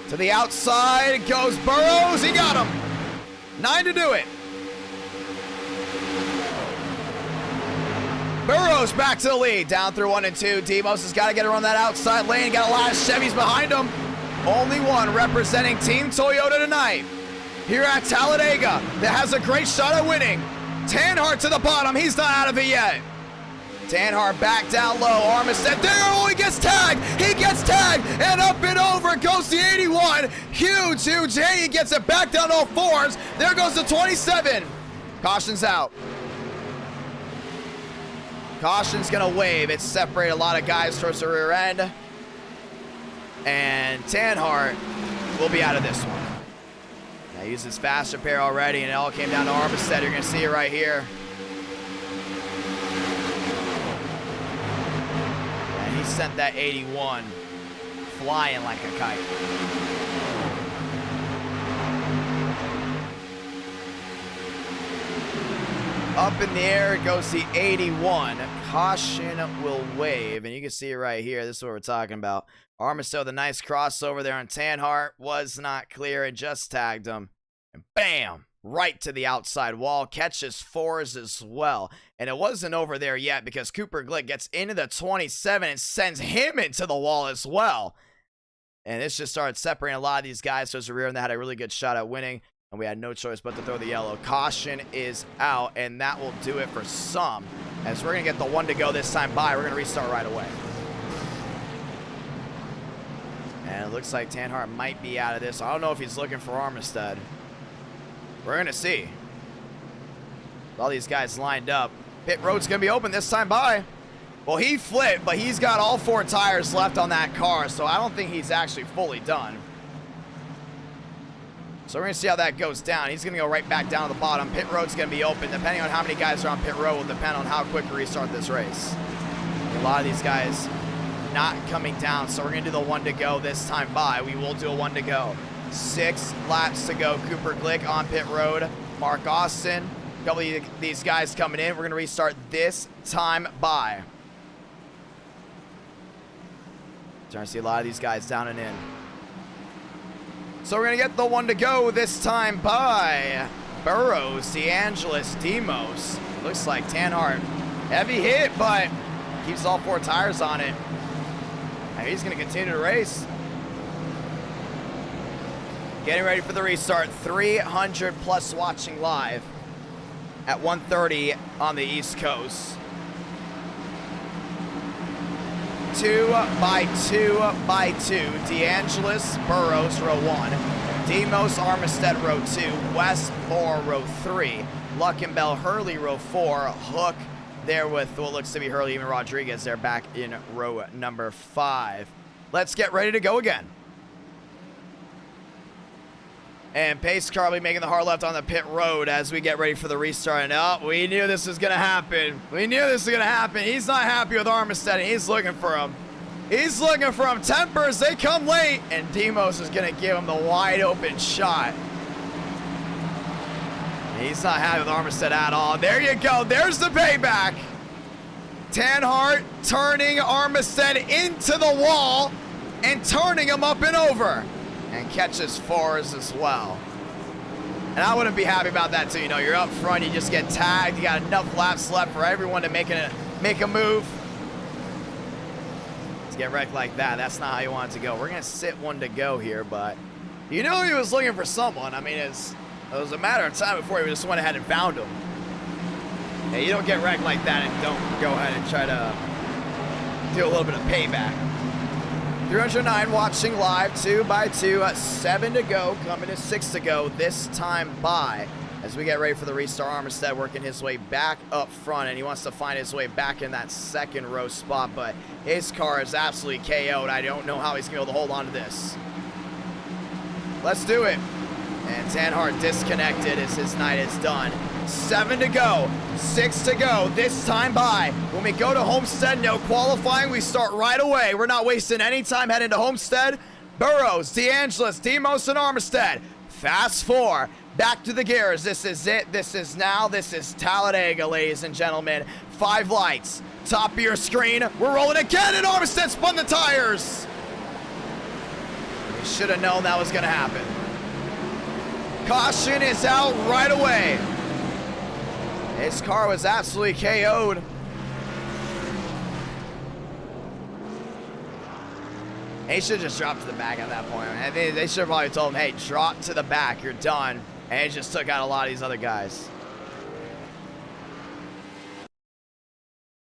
To the outside goes Burrows. He got him. 9 to do it. Burrows back to the lead. Down through 1 and 2. Demos has got to get around that outside lane. Got a lot of Chevys behind him. Only one representing Team Toyota tonight. Here at Talladega that has a great shot at winning. Tanhart to the bottom. He's not out of it yet. Tanhart back down low. Armistead there. Oh, he gets tagged. He gets tagged. And up and over goes the 81. Huge, huge. Hey, he gets it back down to all 4s. There goes the 27. Caution's out. Caution's going to wave. It separated a lot of guys towards the rear end. And Tanhart will be out of this one. Now, he used his fast repair already, and it all came down to Armistead. You're going to see it right here. And he sent that 81 flying like a kite. Up in the air goes the 81. Caution will wave, and you can see it right here. This is what we're talking about. Armistead with a nice crossover there on Tanhart. Was not clear and just tagged him. And bam! Right to the outside wall. Catches 4s as well. And it wasn't over there yet because Cooper Glick gets into the 27 and sends him into the wall as well. And this just started separating a lot of these guys towards the rear, and they had a really good shot at winning. And we had no choice but to throw the yellow. Caution is out, and that will do it for some. As we're going to get the 1 to go this time by, we're going to restart right away. And it looks like Tanhart might be out of this. I don't know if he's looking for Armistead. We're going to see. With all these guys lined up. Pit road's going to be open this time by. Well, he flipped, but he's got all 4 tires left on that car, so I don't think he's actually fully done. So we're going to see how that goes down. He's going to go right back down to the bottom. Pit road's going to be open. Depending on how many guys are on pit road will depend on how quick we restart this race. A lot of these guys not coming down, so we're going to do the 1 to go this time by. We will do a 1 to go. 6 laps to go. Cooper Glick on pit road. Mark Austin. A couple of these guys coming in. We're going to restart this time by. Starting to see a lot of these guys down and in. So we're going to get the 1 to go this time by Burrows, DeAngelis, Demos. Looks like Tanhart. Heavy hit, but keeps all 4 tires on it. And he's going to continue to race. Getting ready for the restart. 300 plus watching live at 1:30 on the East Coast. 2 by 2 by 2. DeAngelis, Burrows, row 1. Demos, Armistead, row 2. West, Moore, row 3. Luckenbell, Hurley, row 4. Hook there with what looks to be Hurley, even Rodriguez there back in row number 5. Let's get ready to go again. And pace car will be making the hard left on the pit road as we get ready for the restart. And oh, we knew this was going to happen. We knew this was going to happen. He's not happy with Armistead, and he's looking for him. He's looking for him. Tempers, they come late. And Demos is going to give him the wide open shot. He's not happy with Armistead at all. There you go. There's the payback. Tanhart turning Armistead into the wall and turning him up and over. And catches 4s as well. And I wouldn't be happy about that too. You know, you're up front, you just get tagged. You got enough laps left for everyone to make a move. get wrecked like that. That's not how you want it to go. We're going to sit one to go here, but you know he was looking for someone. I mean, it was a matter of time before he just went ahead and found him. Hey, you don't get wrecked like that and don't go ahead and try to do a little bit of payback. 309 watching live, 2 by 2, 7 to go, coming to 6 to go this time by. As we get ready for the restart, Armistead working his way back up front, and he wants to find his way back in that second row spot, but his car is absolutely KO'd. I don't know how he's going to be able to hold on to this. Let's do it. And Tanhart disconnected as his night is done. 7 to go, 6 to go, this time by. When we go to Homestead, no qualifying, we start right away. We're not wasting any time heading to Homestead. Burrows, DeAngelis, Demos, and Armistead. Fast 4, back to the gears. This is it, this is now, this is Talladega, ladies and gentlemen. 5 lights, top of your screen. We're rolling again, and Armistead spun the tires. We should have known that was gonna happen. Caution is out right away. His car was absolutely KO'd. He should just drop to the back at that point. I mean, they should have probably told him, hey, drop to the back, you're done. And he just took out a lot of these other guys.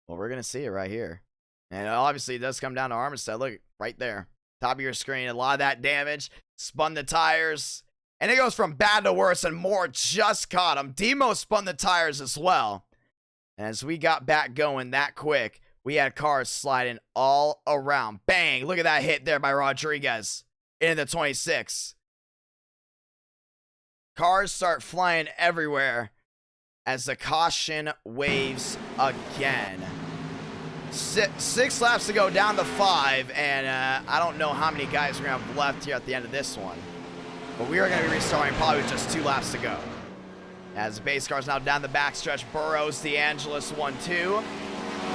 Well, we're going to see it right here. And obviously it does come down to Armistead. Look, right there. Top of your screen, a lot of that damage. Spun the tires. And it goes from bad to worse, and Moore just caught him. Demo spun the tires as well. And as we got back going that quick, we had cars sliding all around. Bang! Look at that hit there by Rodriguez into the 26. Cars start flying everywhere as the caution waves again. Six laps to go down to 5, and I don't know how many guys we're going to have left here at the end of this one. But we are going to be restarting probably with just 2 laps to go. As the base car's now down the backstretch, Burrows, DeAngelis 1-2.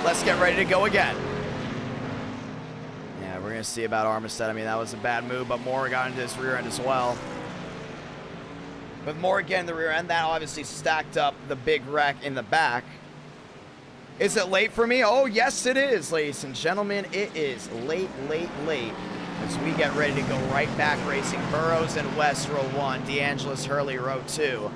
Let's get ready to go again. Yeah, we're going to see about Armistead. I mean, that was a bad move, but Moore got into his rear end as well. With Moore getting the rear end, that obviously stacked up the big wreck in the back. Is it late for me? Oh, yes, it is, ladies and gentlemen. It is late, late, late. As we get ready to go right back racing. Burrows and West, row 1. DeAngelis, Hurley, row 2.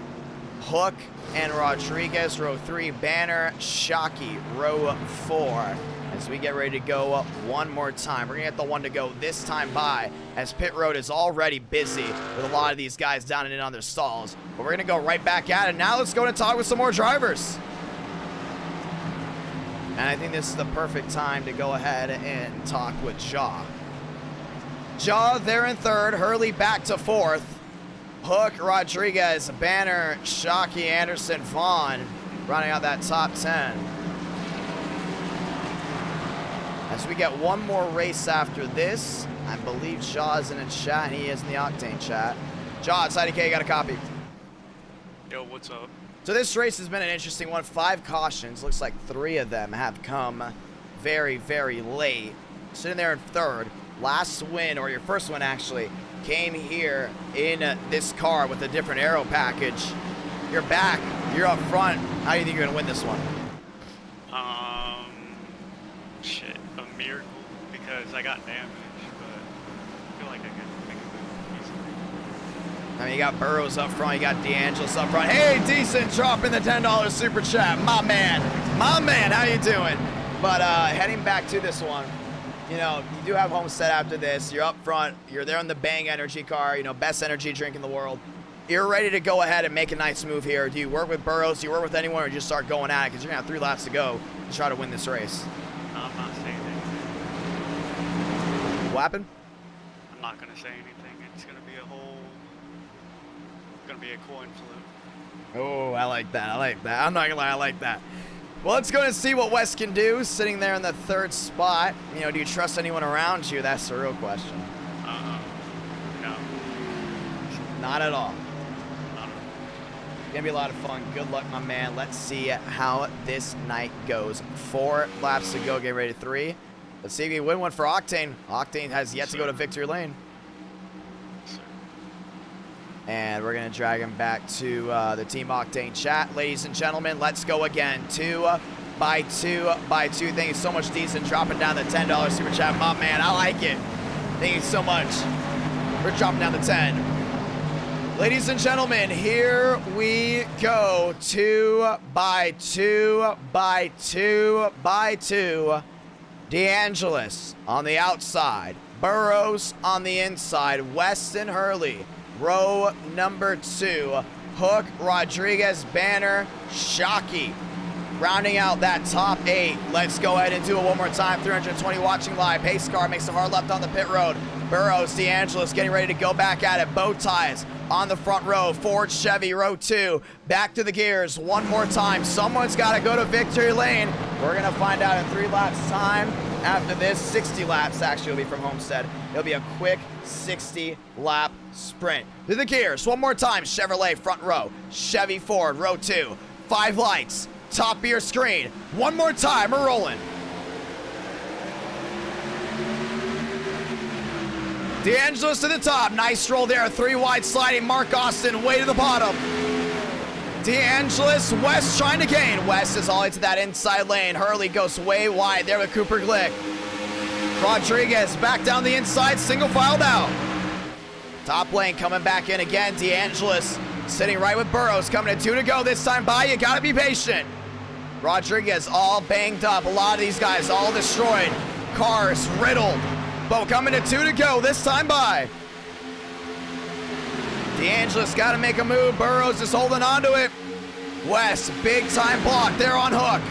Hook and Rodriguez, row 3. Banner, Shockey, row 4. As we get ready to go one more time. We're going to get the one to go this time by, as pit road is already busy with a lot of these guys down and in on their stalls. But we're going to go right back at it. Now let's go and talk with some more drivers. And I think this is the perfect time to go ahead and talk with Jaw. Jaw there in 3rd, Hurley back to 4th. Hook, Rodriguez, Banner, Shockey, Anderson, Vaughn running out that top 10. As we get one more race after this, I believe Jaw is in a chat. He is in the Octane chat. Jaw, it's IDK, got a copy. Yo, what's up? So this race has been an interesting one. 5 cautions. Looks like 3 of them have come very, very late. Sitting there in 3rd. Last win, or your first win actually, came here in this car with a different aero package. You're back. You're up front. How do you think you're going to win this one? Shit, a miracle, because I got damaged, but I feel like I can make a move easily. I mean, you got Burrows up front. You got DeAngelis up front. Hey, Decent, dropping the $10 super chat. My man. My man, how you doing? But heading back to this one, you know, you do have Homestead after this. You're up front. You're there in the Bang energy car, you know, best energy drink in the world. You're ready to go ahead and make a nice move here. Do you work with Burrows? Do you work with anyone, or just start going at it? Because you're going to have 3 laps to go to try to win this race. I'm not saying anything. What happened? I'm not going to say anything. It's going to be a coin flip. Oh, I like that. I like that. I'm not going to lie. I like that. Well, let's go and see what West can do, sitting there in the 3rd spot. You know, do you trust anyone around you? That's the real question. No. Not at all. Not at all. Gonna be a lot of fun. Good luck, my man. Let's see how this night goes. 4 laps to go. Get ready to 3. Let's see if we win one for Octane. Octane has yet to go to victory lane. And we're going to drag him back to the Team Octane chat. Ladies and gentlemen, let's go again. 2 by 2 by 2. Thank you so much, Decent, dropping down the $10 super chat. My man, I like it. Thank you so much for dropping down the 10. Ladies and gentlemen, here we go. 2 by 2 by 2 by 2. DeAngelis on the outside. Burrows on the inside. Weston Hurley, row number 2. Hook, Rodriguez, Banner, Shockey. Rounding out that top 8. Let's go ahead and do it one more time. 320 watching live. Pace car makes a hard left on the pit road. Burrows, DeAngelis getting ready to go back at it. Bow ties on the front row. Ford, Chevy, row 2. Back to the gears one more time. Someone's got to go to victory lane. We're going to find out in 3 laps time. After this, 60 laps actually will be from Homestead. It'll be a quick 60 lap sprint. To the gears one more time. Chevrolet front row. Chevy Ford, row 2. 5 lights. Top of your screen. One more time. We're rolling. DeAngelis to the top. Nice roll there. 3 wide sliding. Mark Austin way to the bottom. DeAngelis, West trying to gain. West is all into that inside lane. Hurley goes way wide there with Cooper Glick. Rodriguez back down the inside. Single filed out. Top lane coming back in again. DeAngelis sitting right with Burrows. Coming to 2 to go this time by. You gotta be patient. Rodriguez all banged up. A lot of these guys all destroyed. Cars riddled. But coming to 2 to go this time by. DeAngelis got to make a move. Burrows is holding on to it. West, big time block there on Hook.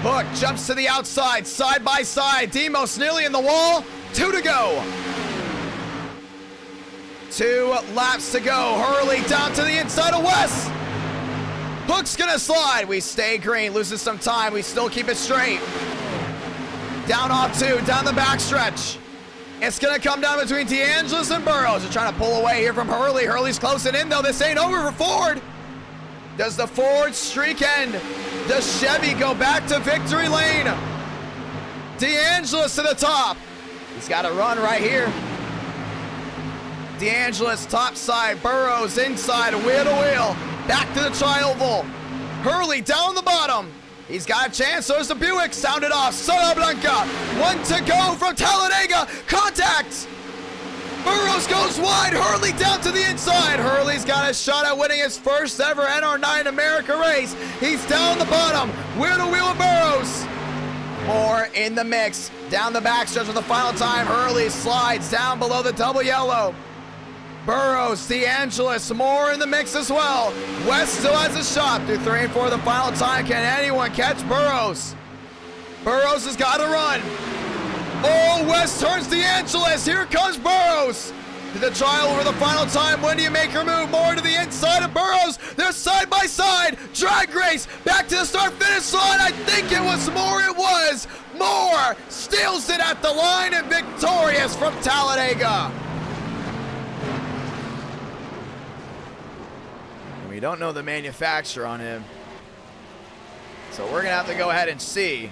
Hook jumps to the outside, side by side. Demos nearly in the wall. 2 to go. 2 laps to go. Hurley down to the inside of West. Hook's gonna slide. We stay green, loses some time. We still keep it straight. Down off 2, down the backstretch. It's gonna come down between DeAngelis and Burrows. They're trying to pull away here from Hurley. Hurley's closing in though. This ain't over for Ford. Does the Ford streak end? Does Chevy go back to victory lane? DeAngelis to the top. He's got to run right here. DeAngelis top side. Burrows inside, wheel to wheel. Back to the tri-oval. Hurley down the bottom. He's got a chance. So is the Buick. Sounded off. Santa Blanca. 1 to go from Talladega. Contact. Burrows goes wide. Hurley down to the inside. Hurley's got a shot at winning his first ever NR9 America race. He's down the bottom. Wheel to wheel of Burrows. More in the mix. Down the backstretch for the final time. Hurley slides down below the double yellow. Burrows, DeAngelis, more in the mix as well. West still has a shot through 3 and 4 the final time. Can anyone catch Burrows? Burrows has got to run. Oh, West turns DeAngelis. Here comes Burrows. To the trial over the final time. When do you make your move? More to the inside of Burrows. They're side by side. Drag race. Back to the start-finish line. I think it was Moore. It was. Moore steals it at the line and victorious from Talladega. We don't know the manufacturer on him, so we're gonna have to go ahead and see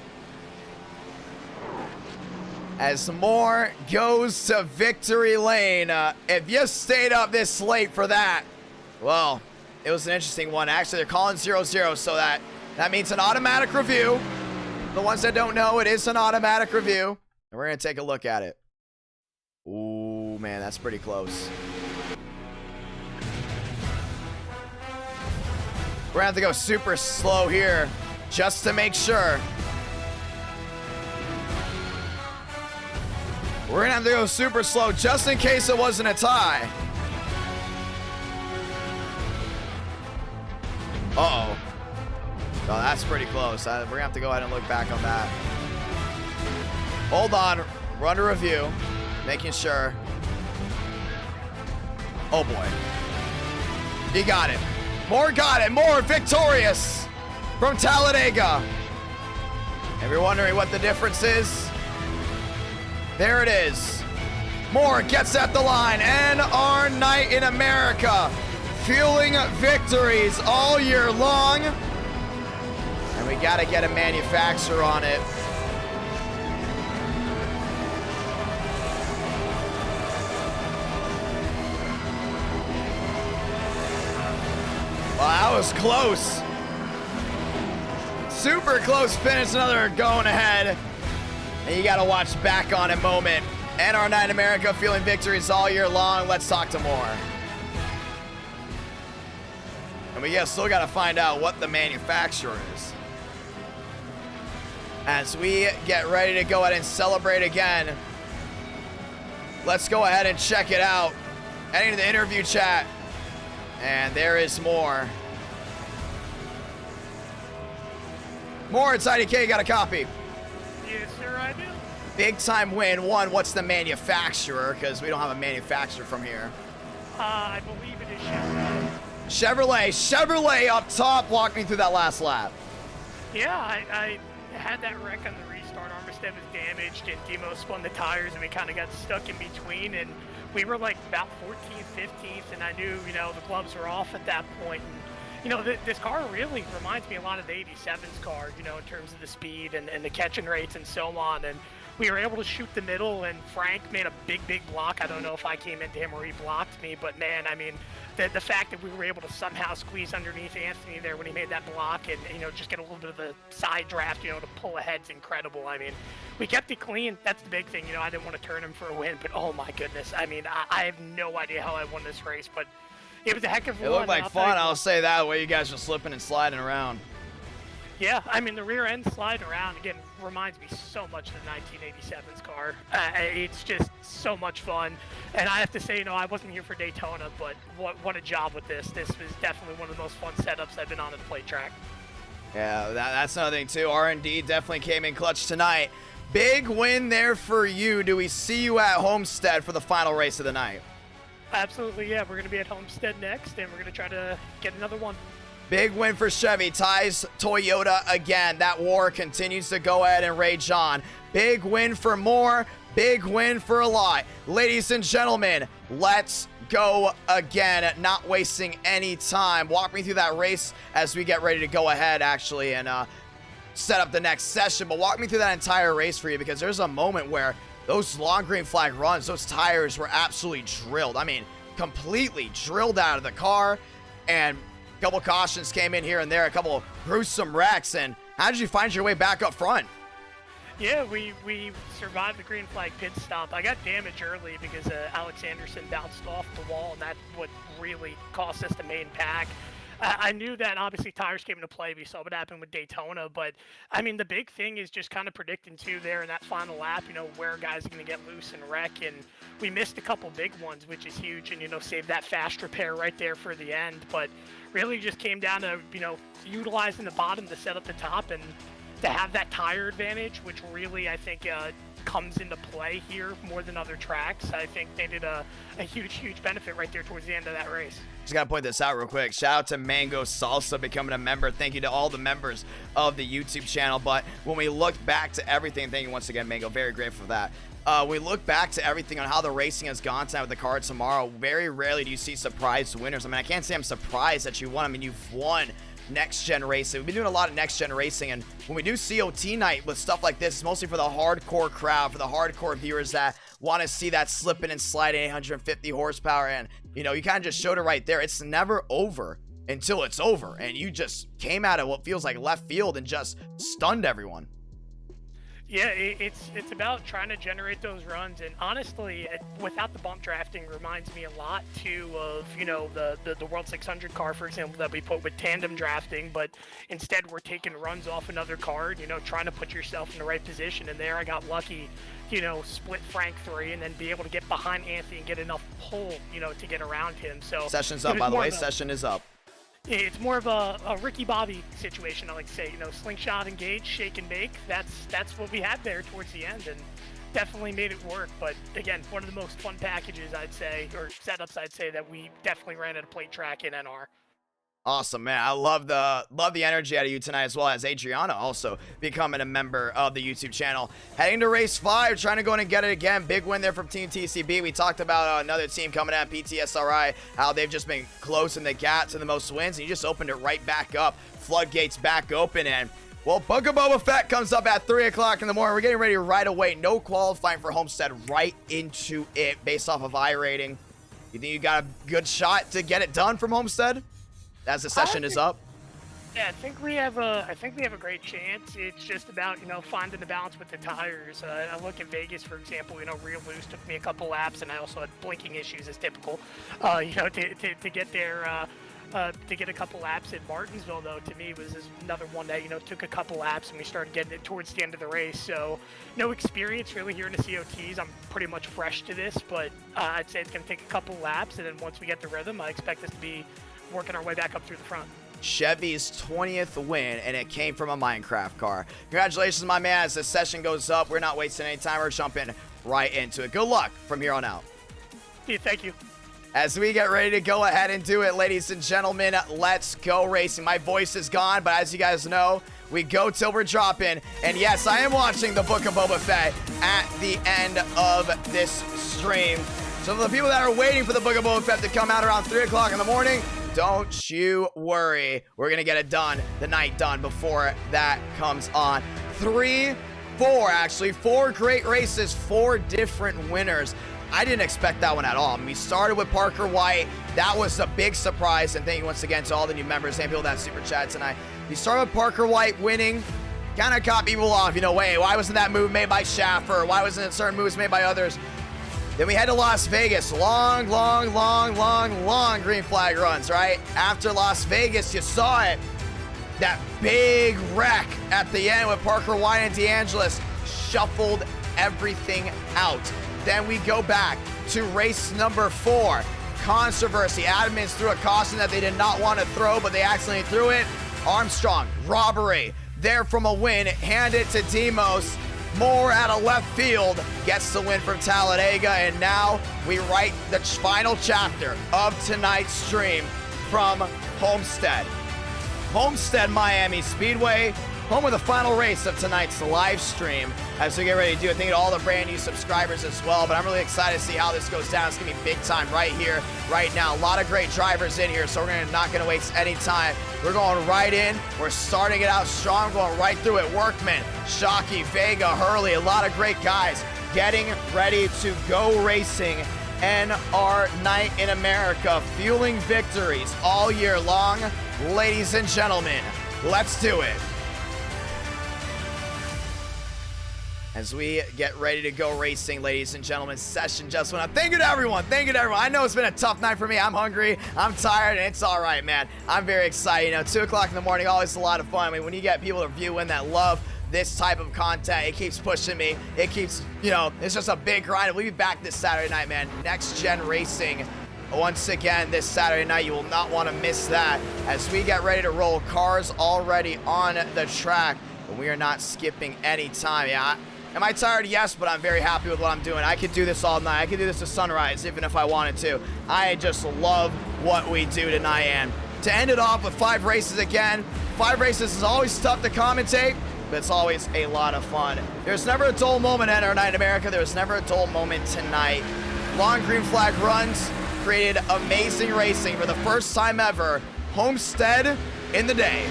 as Moore goes to victory lane. If you stayed up this late for that, well, it was an interesting one. Actually, they're calling 0-0, so that means an automatic review. The ones that don't know, it is an automatic review, and we're gonna take a look at it. Ooh, man, that's pretty close. We're gonna have to go super slow here just to make sure. We're gonna have to go super slow just in case it wasn't a tie. Uh-oh. Oh, that's pretty close. We're gonna have to go ahead and look back on that. Hold on. We're under review. Making sure. Oh boy. He got it. Moore got it. Moore victorious from Talladega. If you're wondering what the difference is, there it is. Moore gets at the line. NR Night in America. Fueling victories all year long. And we got to get a manufacturer on it. Well, that was close. super close finish, another going ahead. And you got to watch back on it moment. NR9 America feeling victories all year long. Let's talk to more. And we still got to find out what the manufacturer is. As we get ready to go ahead and celebrate again, let's go ahead and check it out. Heading to the interview chat. And there is more. More, it's IDK, got a copy. Yes, sir, I do. Big time win. One, what's the manufacturer? Because we don't have a manufacturer from here. I believe it is Chevrolet. Chevrolet up top. Walk me through that last lap. Yeah, I had that wreck on the restart. Armistead was damaged, and Demo spun the tires, and we kind of got stuck in between. And we were like about 14th, 15th, and I knew, you know, the gloves were off at that point. And, you know, this car really reminds me a lot of the 87's car, you know, in terms of the speed and the catching rates and so on. And we were able to shoot the middle, and Frank made a big block. I don't know if I came into him or he blocked me, but man, I mean, the fact that we were able to somehow squeeze underneath Anthony there when he made that block and, you know, just get a little bit of a side draft, you know, to pull ahead's incredible. I mean, we kept it clean. That's the big thing. You know, I didn't want to turn him for a win, but oh my goodness. I mean, I have no idea how I won this race, but it was a heck of a It looked like fun, I'll say that, the way you guys were slipping and sliding around. Yeah, I mean, the rear end sliding around, again, reminds me so much of the 1987's car. It's just so much fun. And I have to say, you know, I wasn't here for Daytona, but what a job with this. This was definitely one of the most fun setups I've been on at the plate track. Yeah, that's another thing, too. R&D definitely came in clutch tonight. Big win there for you. Do we see you at Homestead for the final race of the night? Absolutely, yeah. We're going to be at Homestead next, and we're going to try to get another one. Big win for Chevy. Ties Toyota again. That war continues to go ahead and rage on. Big win for more. Big win for a lot. Ladies and gentlemen, let's go again. Not wasting any time. Walk me through that race as we get ready to go ahead, actually, and set up the next session. But walk me through that entire race for you, because there's a moment where those long green flag runs, those tires were absolutely drilled. I mean, completely drilled out of the car, and a couple cautions came in here and there, a couple gruesome wrecks. And how did you find your way back up front? Yeah, we survived the green flag pit stop. I got damage early because Alex Anderson bounced off the wall, and that's what really cost us the main pack. I knew that obviously tires came into play. We saw what happened with Daytona, but I mean, the big thing is just kind of predicting too there in that final lap, you know, where guys are going to get loose and wreck. And we missed a couple big ones, which is huge, and, you know, saved that fast repair right there for the end. But really just came down to, you know, utilizing the bottom to set up the top and to have that tire advantage, which really, I think, comes into play here more than other tracks. I think they did a huge benefit right there towards the end of that race. Just gotta point this out real quick. Shout out to Mango Salsa becoming a member. Thank you to all the members of the YouTube channel. But when we look back to everything, thank you once again, Mango. Very grateful for that. We look back to everything on how the racing has gone tonight with the car tomorrow. Very rarely do you see surprise winners. I mean, I can't say I'm surprised that you won. I mean, you've won next gen racing. We've been doing a lot of next gen racing, and when we do COT night with stuff like this, it's mostly for the hardcore crowd, for the hardcore viewers that want to see that slipping and sliding 850 horsepower. And you know, you kind of just showed it right there. It's never over until it's over, and you just came out of what feels like left field and just stunned everyone. Yeah, it's about trying to generate those runs, and honestly, without the bump drafting, reminds me a lot too of, you know, the World 600 car, for example, that we put with tandem drafting, but instead we're taking runs off another car, you know, trying to put yourself in the right position. And there I got lucky, you know, split Frank 3 and then be able to get behind Anthony and get enough pull, you know, to get around him. So session's up, by the way. Session is up. It's more of a Ricky Bobby situation, I like to say. You know, slingshot, engage, shake and bake. That's what we had there towards the end, and definitely made it work. But again, one of the most fun packages, I'd say, or setups, I'd say, that we definitely ran at a plate track in NR. Awesome, man. I love the energy out of you tonight, as well as Adriana also becoming a member of the YouTube channel. Heading to race 5, trying to go in and get it again. Big win there from Team TCB. We talked about another team coming at PTSRI, how they've just been closing the gap to the most wins, and you just opened it right back up. Floodgates back open, and well, Book of Boba Fett comes up at 3 o'clock in the morning. We're getting ready right away. No qualifying for Homestead, right into it based off of I rating. You think you got a good shot to get it done from Homestead as the session is up? Yeah, I think we have a great chance. It's just about, finding the balance with the tires. I look at Vegas, for example, real loose took me a couple laps, and I also had blinking issues as typical. To get there, to get a couple laps at Martinsville, though, to me was another one that, took a couple laps, and we started getting it towards the end of the race. So no experience really here in the COTs. I'm pretty much fresh to this, but I'd say it's going to take a couple laps, and then once we get the rhythm, I expect us to be working our way back up through the front. Chevy's 20th win, and it came from a Minecraft car. Congratulations, my man. As the session goes up, we're not wasting any time. We're jumping right into it. Good luck from here on out. Yeah, thank you. As we get ready to go ahead and do it, ladies and gentlemen, let's go racing. My voice is gone, but as you guys know, we go till we're dropping. And yes, I am watching the Book of Boba Fett at the end of this stream. So for the people that are waiting for the Book of Boba Fett to come out around 3 o'clock in the morning, don't you worry. We're going to get it done, the night done, before that comes on. 4 great races, 4 different winners. I didn't expect that one at all. I mean, we started with Parker White. That was a big surprise. And thank you once again to all the new members and people that super chat tonight. We started with Parker White winning. Kind of caught people off. Wait, why wasn't that move made by Schaffer? Why wasn't it certain moves made by others? Then we head to Las Vegas. Long green flag runs, right? After Las Vegas, you saw it. That big wreck at the end with Parker White and DeAngelis shuffled everything out. Then we go back to race number 4. Controversy. Adamins threw a caution that they did not want to throw, but they accidentally threw it. Armstrong, robbery. There from a win. Hand it to Demos. Moore out of left field gets the win from Talladega, and now we write the final chapter of tonight's stream from Homestead. Homestead Miami Speedway, home of the final race of tonight's live stream. As we get ready to do it, thank you to all the brand new subscribers as well, but I'm really excited to see how this goes down. It's going to be big time right here, right now. A lot of great drivers in here, so we're not going to waste any time. We're going right in. We're starting it out strong, going right through it. Workman, Shockey, Vega, Hurley, a lot of great guys getting ready to go racing. NR Night in America, fueling victories all year long. Ladies and gentlemen, let's do it. As we get ready to go racing, ladies and gentlemen, session just went up. Thank you to everyone. Thank you to everyone. I know it's been a tough night for me. I'm hungry. I'm tired, and it's all right, man. I'm very excited. 2 o'clock in the morning, always a lot of fun. I mean, when you get people to view in that love this type of content, it keeps pushing me. It keeps, it's just a big grind. We'll be back this Saturday night, man. Next Gen Racing. Once again, this Saturday night, you will not want to miss that. As we get ready to roll, cars already on the track, and we are not skipping any time. Yeah. Am I tired? Yes, but I'm very happy with what I'm doing. I could do this all night. I could do this to sunrise, even if I wanted to. I just love what we do tonight. And to end it off with 5 races again, 5 races is always tough to commentate, but it's always a lot of fun. There's never a dull moment at our Night in America. There's never a dull moment tonight. Long green flag runs created amazing racing for the first time ever. Homestead in the day.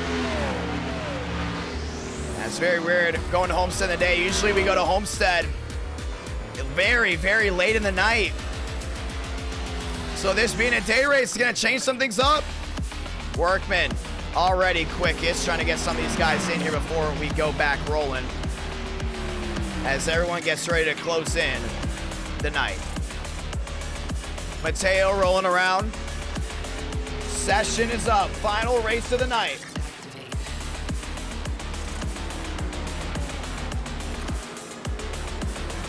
It's very weird going to Homestead in the day. Usually we go to Homestead very, very late in the night. So this being a day race is going to change some things up. Workman already quickest, trying to get some of these guys in here before we go back rolling. As everyone gets ready to close in the night. Mateo rolling around. Session is up. Final race of the night.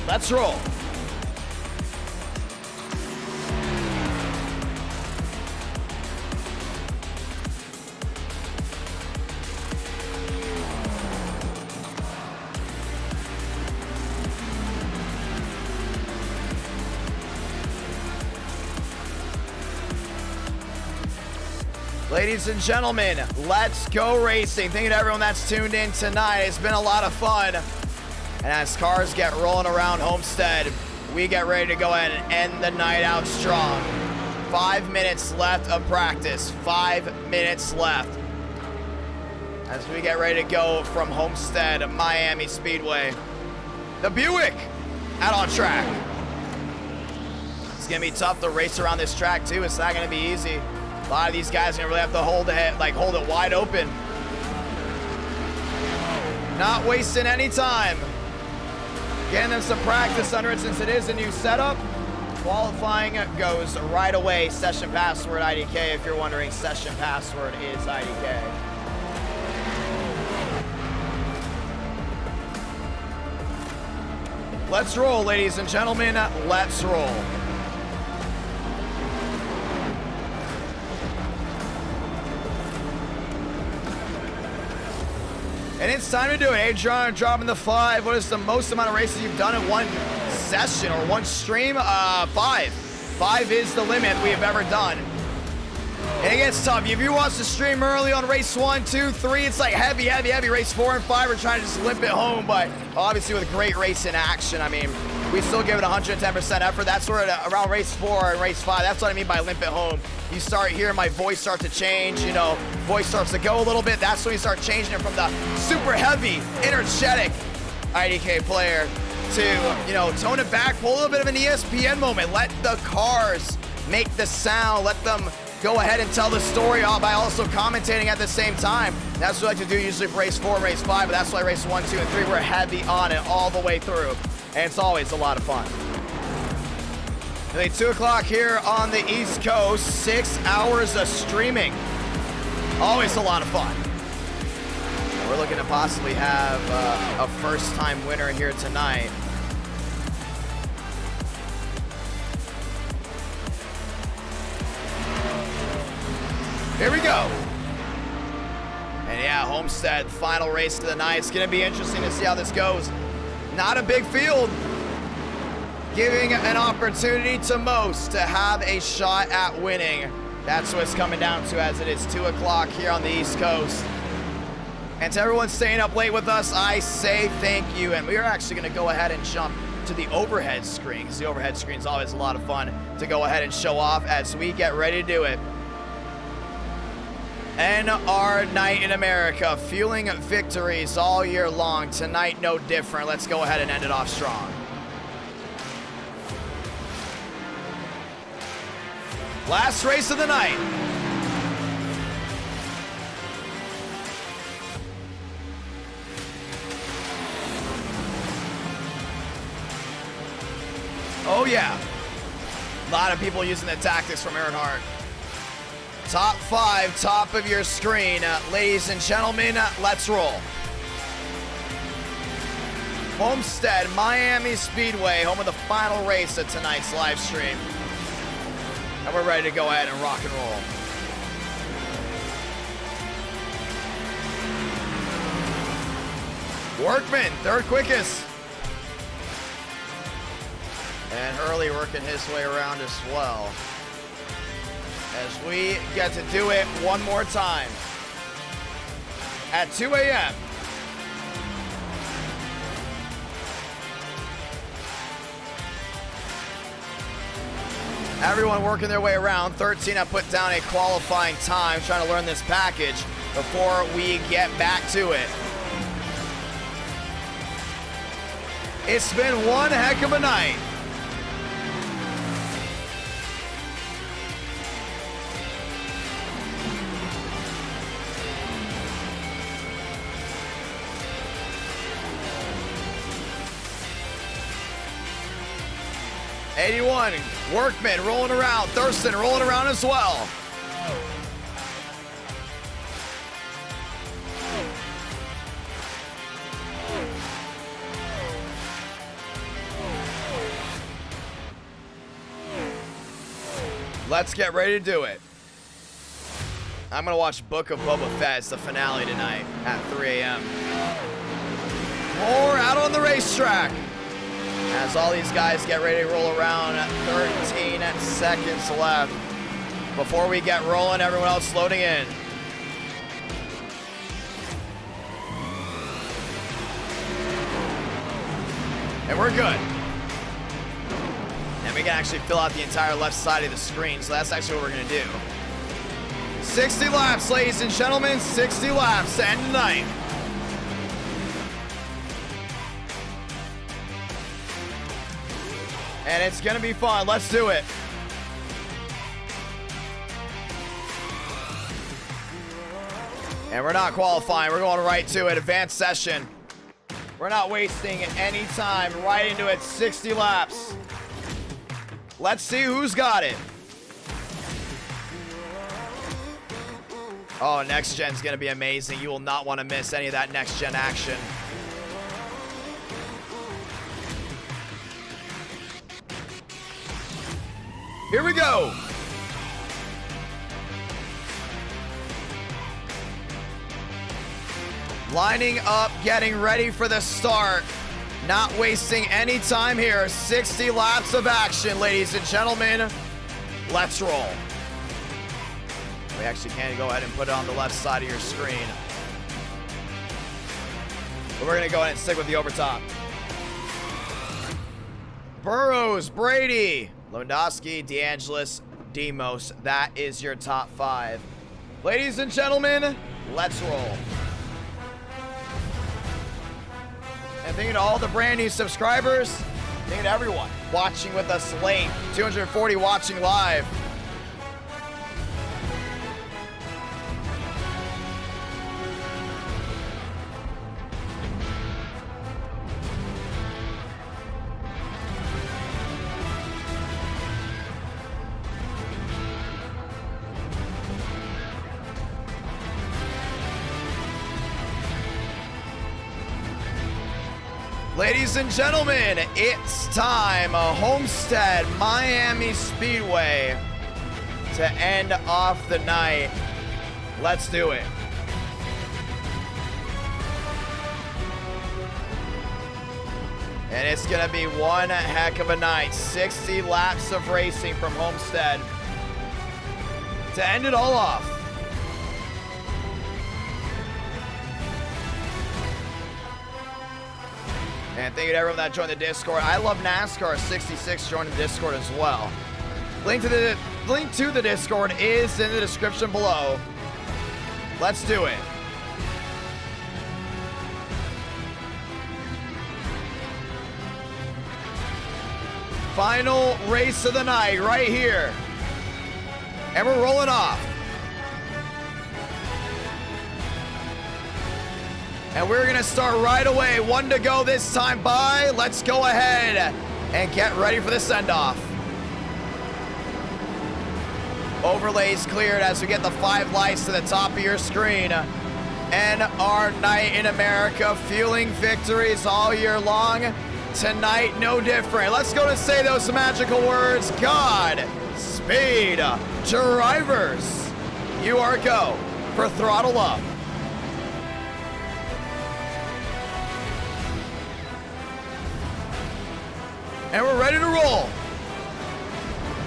Let's roll. Ladies and gentlemen, let's go racing. Thank you to everyone that's tuned in tonight. It's been a lot of fun. And as cars get rolling around Homestead, we get ready to go ahead and end the night out strong. 5 minutes left of practice. 5 minutes left. As we get ready to go from Homestead, Miami Speedway. The Buick out on track. It's going to be tough to race around this track too. It's not going to be easy. A lot of these guys are going to really have to hold it wide open. Not wasting any time. Getting them some practice under it since it is a new setup. Qualifying goes right away. Session password IDK. If you're wondering, session password is IDK. Let's roll, ladies and gentlemen. Let's roll. And it's time to do it. Adrian dropping the 5. What is the most amount of races you've done in one session or one stream? 5. 5 is the limit we have ever done. And it gets tough. If you watch the stream early on race 1, 2, 3, it's like heavy. Race 4 and 5, we're trying to just limp it home. But obviously with great race in action, I mean, we still give it 110% effort. That's where around race 4 and race 5, that's what I mean by limp it home. You start hearing my voice start to change, you know, voice starts to go a little bit. That's when you start changing it from the super heavy, energetic IDK player to, you know, tone it back, pull a little bit of an ESPN moment. Let the cars make the sound. Let them go ahead and tell the story by also commentating at the same time. That's what I like to do usually for race 4 and race 5, but that's why race 1, 2, and 3, we're heavy on it all the way through. And it's always a lot of fun. It's 2 o'clock here on the East Coast, 6 hours of streaming. Always a lot of fun. And we're looking to possibly have a first-time winner here tonight. Here we go. And yeah, Homestead, final race of the night. It's going to be interesting to see how this goes. Not a big field, giving an opportunity to most to have a shot at winning. That's what it's coming down to, as it is 2 o'clock here on the East Coast. And to everyone staying up late with us, I say thank you. And we are actually going to go ahead and jump to the overhead screen, because the overhead screen is always a lot of fun to go ahead and show off as we get ready to do it. And our night in America, fueling victories all year long. Tonight, no different. Let's go ahead and end it off strong. Last race of the night. Oh yeah. A lot of people using the tactics from Earnhardt. Top 5, top of your screen. Ladies and gentlemen, let's roll. Homestead, Miami Speedway, home of the final race of tonight's live stream. And we're ready to go ahead and rock and roll. Workman, third quickest. And Hurley working his way around as well, as we get to do it one more time at 2 a.m. Everyone working their way around. 13 have put down a qualifying time, trying to learn this package before we get back to it. It's been one heck of a night. '81, Workman rolling around. Thurston rolling around as well. Let's get ready to do it. I'm gonna watch Book of Boba Fett. It's the finale tonight at 3 a.m. More out on the racetrack as all these guys get ready to roll around. 13 seconds left before we get rolling. Everyone else loading in. And we're good. And we can actually fill out the entire left side of the screen, so that's actually what we're gonna do. 60 laps, ladies and gentlemen, 60 laps to end the night. And it's gonna be fun. Let's do it. And we're not qualifying. We're going right to it. Advanced session. We're not wasting any time. Right into it. 60 laps. Let's see who's got it. Oh, next gen's gonna be amazing. You will not want to miss any of that next gen action. Here we go. Lining up, getting ready for the start. Not wasting any time here. 60 laps of action, ladies and gentlemen. Let's roll. We actually can go ahead and put it on the left side of your screen. But we're going to go ahead and stick with the overtop. Burrows, Brady, Lewandowski, DeAngelis, Demos. That is your top 5. Ladies and gentlemen, let's roll. And thank you to all the brand new subscribers. Thank you to everyone watching with us late. 240 watching live. Ladies and gentlemen, it's time. A Homestead Miami Speedway to end off the night. Let's do it. And it's going to be one heck of a night. 60 laps of racing from Homestead to end it all off. And thank you to everyone that joined the Discord. I love NASCAR 66 joined the Discord as well. Link to the Discord is in the description below. Let's do it. Final race of the night right here. And we're rolling off. And we're going to start right away. 1 to go this time by. Let's go ahead and get ready for the send-off. Overlays cleared as we get the 5 lights to the top of your screen. And our night in America, fueling victories all year long. Tonight, no different. Let's go and say those magical words. God, speed, drivers. You are go for throttle up. And we're ready to roll.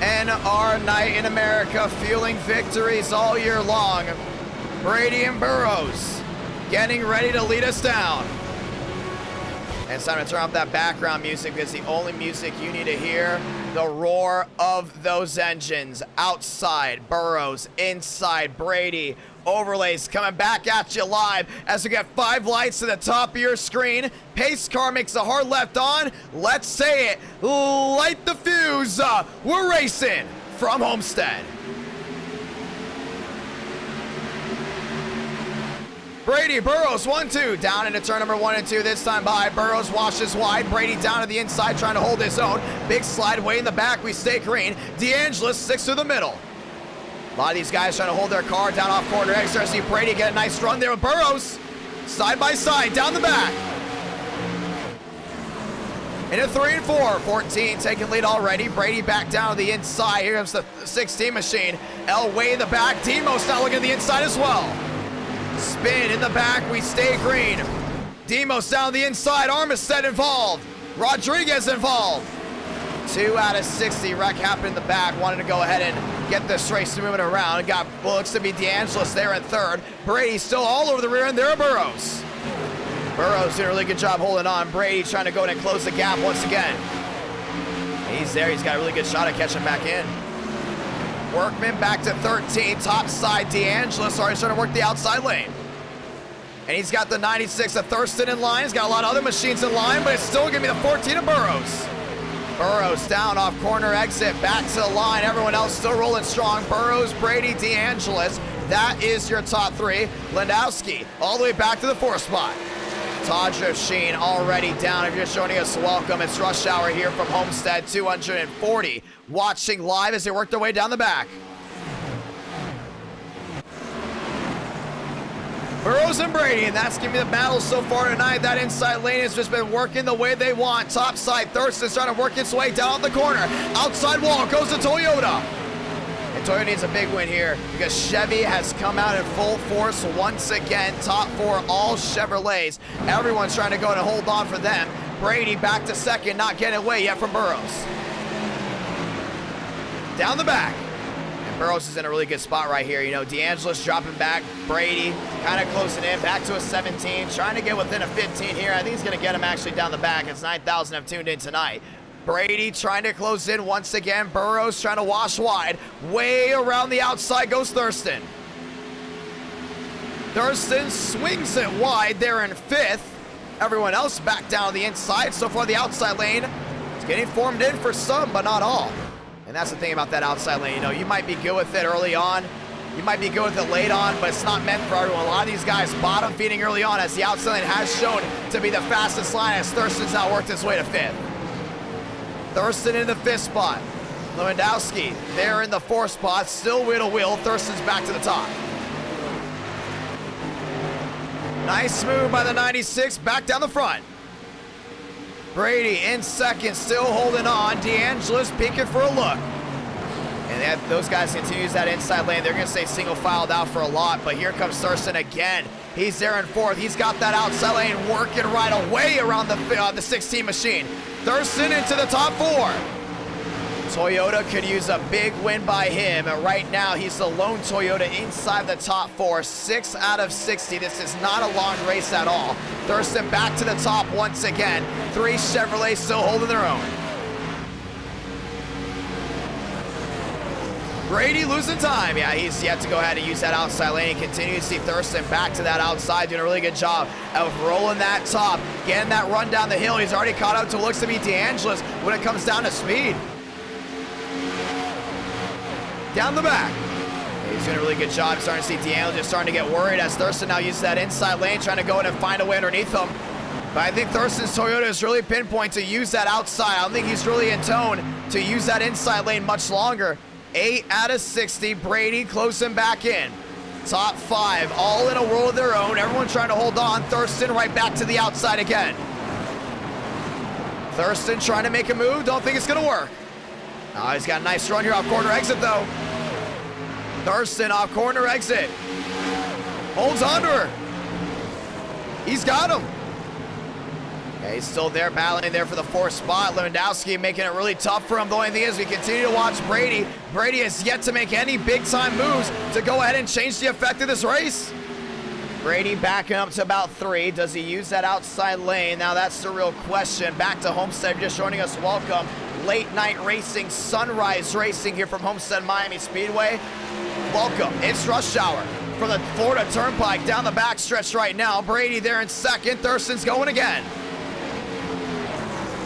And our night in America, fueling victories all year long. Brady and Burrows getting ready to lead us down. And it's time to turn off that background music because the only music you need to hear, the roar of those engines. Outside, Burrows, inside, Brady. Overlays coming back at you live as we get 5 lights to the top of your screen. Pace car makes a hard left on. Let's say it. Light the fuse. We're racing from Homestead. Brady, Burrows, 1-2. Down into turn number 1 and 2 this time by. Burrows washes wide. Brady down to the inside trying to hold his own. Big slide way in the back. We stay green. DeAngelis sticks through the middle. A lot of these guys trying to hold their car down off corner exit. I see Brady get a nice run there with Burrows. Side by side, down the back. Into 3 and 4. 14 taking lead already. Brady back down to the inside. Here comes the 16 machine. L way in the back. Demos now looking at the inside as well. Spin in the back. We stay green. Demos down the inside. Armistead involved. Rodriguez involved. 2 out of 60. Wreck happened in the back. Wanted to go ahead and get this race moving around. Got what looks to be DeAngelis there in 3rd. Brady still all over the rear end. There are Burrows. Burrows doing a really good job holding on. Brady trying to go in and close the gap once again. He's there. He's got a really good shot at catching back in. Workman back to 13. Top side DeAngelis already starting to work the outside lane. And he's got the 96 of Thurston in line. He's got a lot of other machines in line, but it's still going to be the 14 of Burrows. Burrows down off corner exit, back to the line. Everyone else still rolling strong. Burrows, Brady, DeAngelis. That is your top 3. Lewandowski all the way back to the 4th spot. Todriff Sheen already down. If you're just joining us, welcome. It's rush hour here from Homestead 240. Watching live as they work their way down the back. Burrows and Brady, and that's giving me the battle so far tonight. That inside lane has just been working the way they want. Top side, Thurston's trying to work its way down the corner. Outside wall goes to Toyota. And Toyota needs a big win here because Chevy has come out in full force once again. Top four, all Chevrolets. Everyone's trying to go and hold on for them. Brady back to second, not getting away yet from Burrows. Down the back. Burrows is in a really good spot right here. You know, D'Angelo's dropping back. Brady kind of closing in. Back to a 17. Trying to get within a 15 here. I think he's going to get him actually down the back. It's 9,000 have tuned in tonight. Brady trying to close in once again. Burrows trying to wash wide. Way around the outside goes Thurston. Thurston swings it wide there in fifth. Everyone else back down the inside. So far the outside lane is getting formed in for some, but not all. And that's the thing about that outside lane. You know, you might be good with it early on. You might be good with it late on, but it's not meant for everyone. A lot of these guys bottom feeding early on as the outside lane has shown to be the fastest line as Thurston's now worked his way to fifth. Thurston in the fifth spot. Lewandowski there in the fourth spot. Still wheel to wheel. Thurston's back to the top. Nice move by the 96. Back down the front. Brady in second, still holding on. D'Angelo's peeking for a look. And those guys continue to use that inside lane. They're going to stay single filed out for a lot, but here comes Thurston again. He's there in fourth. He's got that outside lane working right away around the 16 machine. Thurston into the top four. Toyota could use a big win by him, and right now he's the lone Toyota inside the top four. 6 out of 60. This is not a long race at all. Thurston back to the top once again. 3 Chevrolets still holding their own. Brady losing time. Yeah, he's yet to go ahead and use that outside lane. He continues to see Thurston back to that outside, doing a really good job of rolling that top, getting that run down the hill. He's already caught up to what looks to be D'Angelo's when it comes down to speed. Down the back. He's doing a really good job. Starting to see D'Angelo just starting to get worried as Thurston now uses that inside lane, trying to go in and find a way underneath him. But I think Thurston's Toyota is really pinpoint to use that outside. I don't think he's really in tone to use that inside lane much longer. 8 out of 60. Brady closing back in. Top 5, all in a world of their own. Everyone trying to hold on. Thurston right back to the outside again. Thurston trying to make a move. Don't think it's going to work. Oh, he's got a nice run here off corner exit, though. Thurston off corner exit. Holds on to her. He's got him. Yeah, he's still there, battling there for the 4th spot. Lewandowski making it really tough for him. The only thing is we continue to watch Brady. Brady has yet to make any big-time moves to go ahead and change the effect of this race. Brady backing up to about 3. Does he use that outside lane? Now that's the real question. Back to Homestead, just joining us. Welcome. Late night racing, sunrise racing here from Homestead Miami Speedway. Welcome. It's rush hour from the Florida Turnpike down the backstretch right now. Brady there in second. Thurston's going again.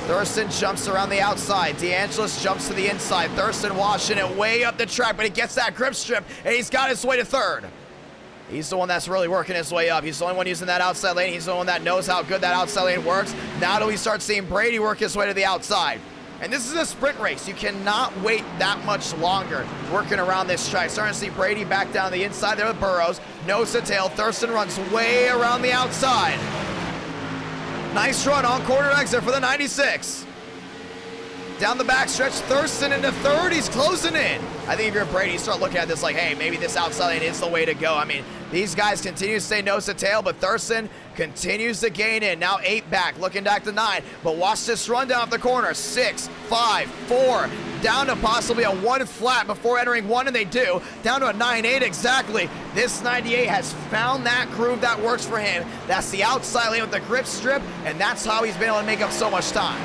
Thurston jumps around the outside. D'Angelo's jumps to the inside. Thurston washing it way up the track, but he gets that grip strip, and he's got his way to third. He's the one that's really working his way up. He's the only one using that outside lane. He's the one that knows how good that outside lane works. Now do we start seeing Brady work his way to the outside? And this is a sprint race. You cannot wait that much longer working around this track. Starting to see Brady back down the inside there with Burrows. Nose to tail. Thurston runs way around the outside. Nice run on corner exit for the 96. Down the backstretch, Thurston into third. He's closing in. I think if you're Brady, you start looking at this like, hey, maybe this outside lane is the way to go. I mean, these guys continue to stay nose to tail, but Thurston continues to gain in. Now 8 back, looking back to 9. But watch this run down the corner. 6, 5, 4. Down to possibly a 1 flat before entering 1, and they do. Down to a 9.8 exactly. This 98 has found that groove that works for him. That's the outside lane with the grip strip, and that's how he's been able to make up so much time.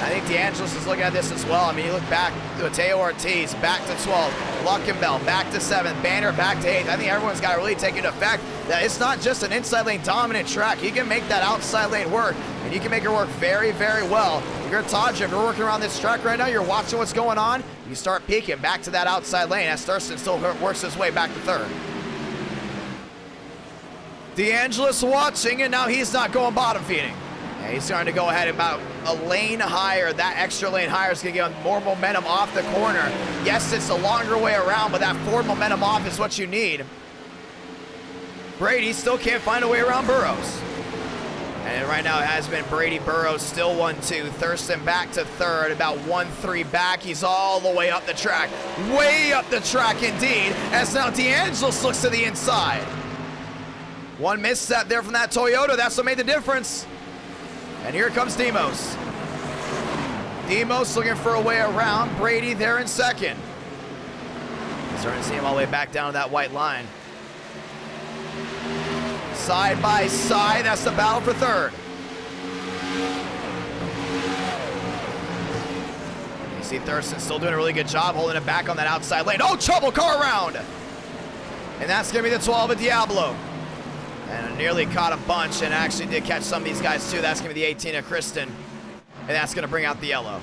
I think D'Angelo's is looking at this as well. I mean, you look back to Mateo Ortiz, back to 12. Luckenbell, back to 7th. Banner, back to 8th. I think everyone's got to really take into effect that it's not just an inside lane dominant track. You can make that outside lane work, and you can make it work very, very well. If you're Taj, if you're working around this track right now, you're watching what's going on, you start peeking back to that outside lane as Thurston still works his way back to third. DeAngelis watching, and now he's not going bottom feeding. Yeah, he's starting to go ahead about a lane higher. That extra lane higher is going to get more momentum off the corner. Yes, it's a longer way around, but that forward momentum off is what you need. Brady still can't find a way around Burrows. And right now it has been Brady, Burrows, still 1-2. Thurston back to third, about 1-3 back. He's all the way up the track. Way up the track indeed, as now DeAngelis looks to the inside. One misstep there from that Toyota. That's what made the difference. And here comes Demos. Demos looking for a way around. Brady there in second. Starting to see him all the way back down to that white line. Side by side, that's the battle for third. You see Thurston still doing a really good job holding it back on that outside lane. Oh, trouble, car around. And that's gonna be the 12 of Diablo. And nearly caught a bunch and actually did catch some of these guys too. That's gonna be the 18 of Kristen. And that's gonna bring out the yellow.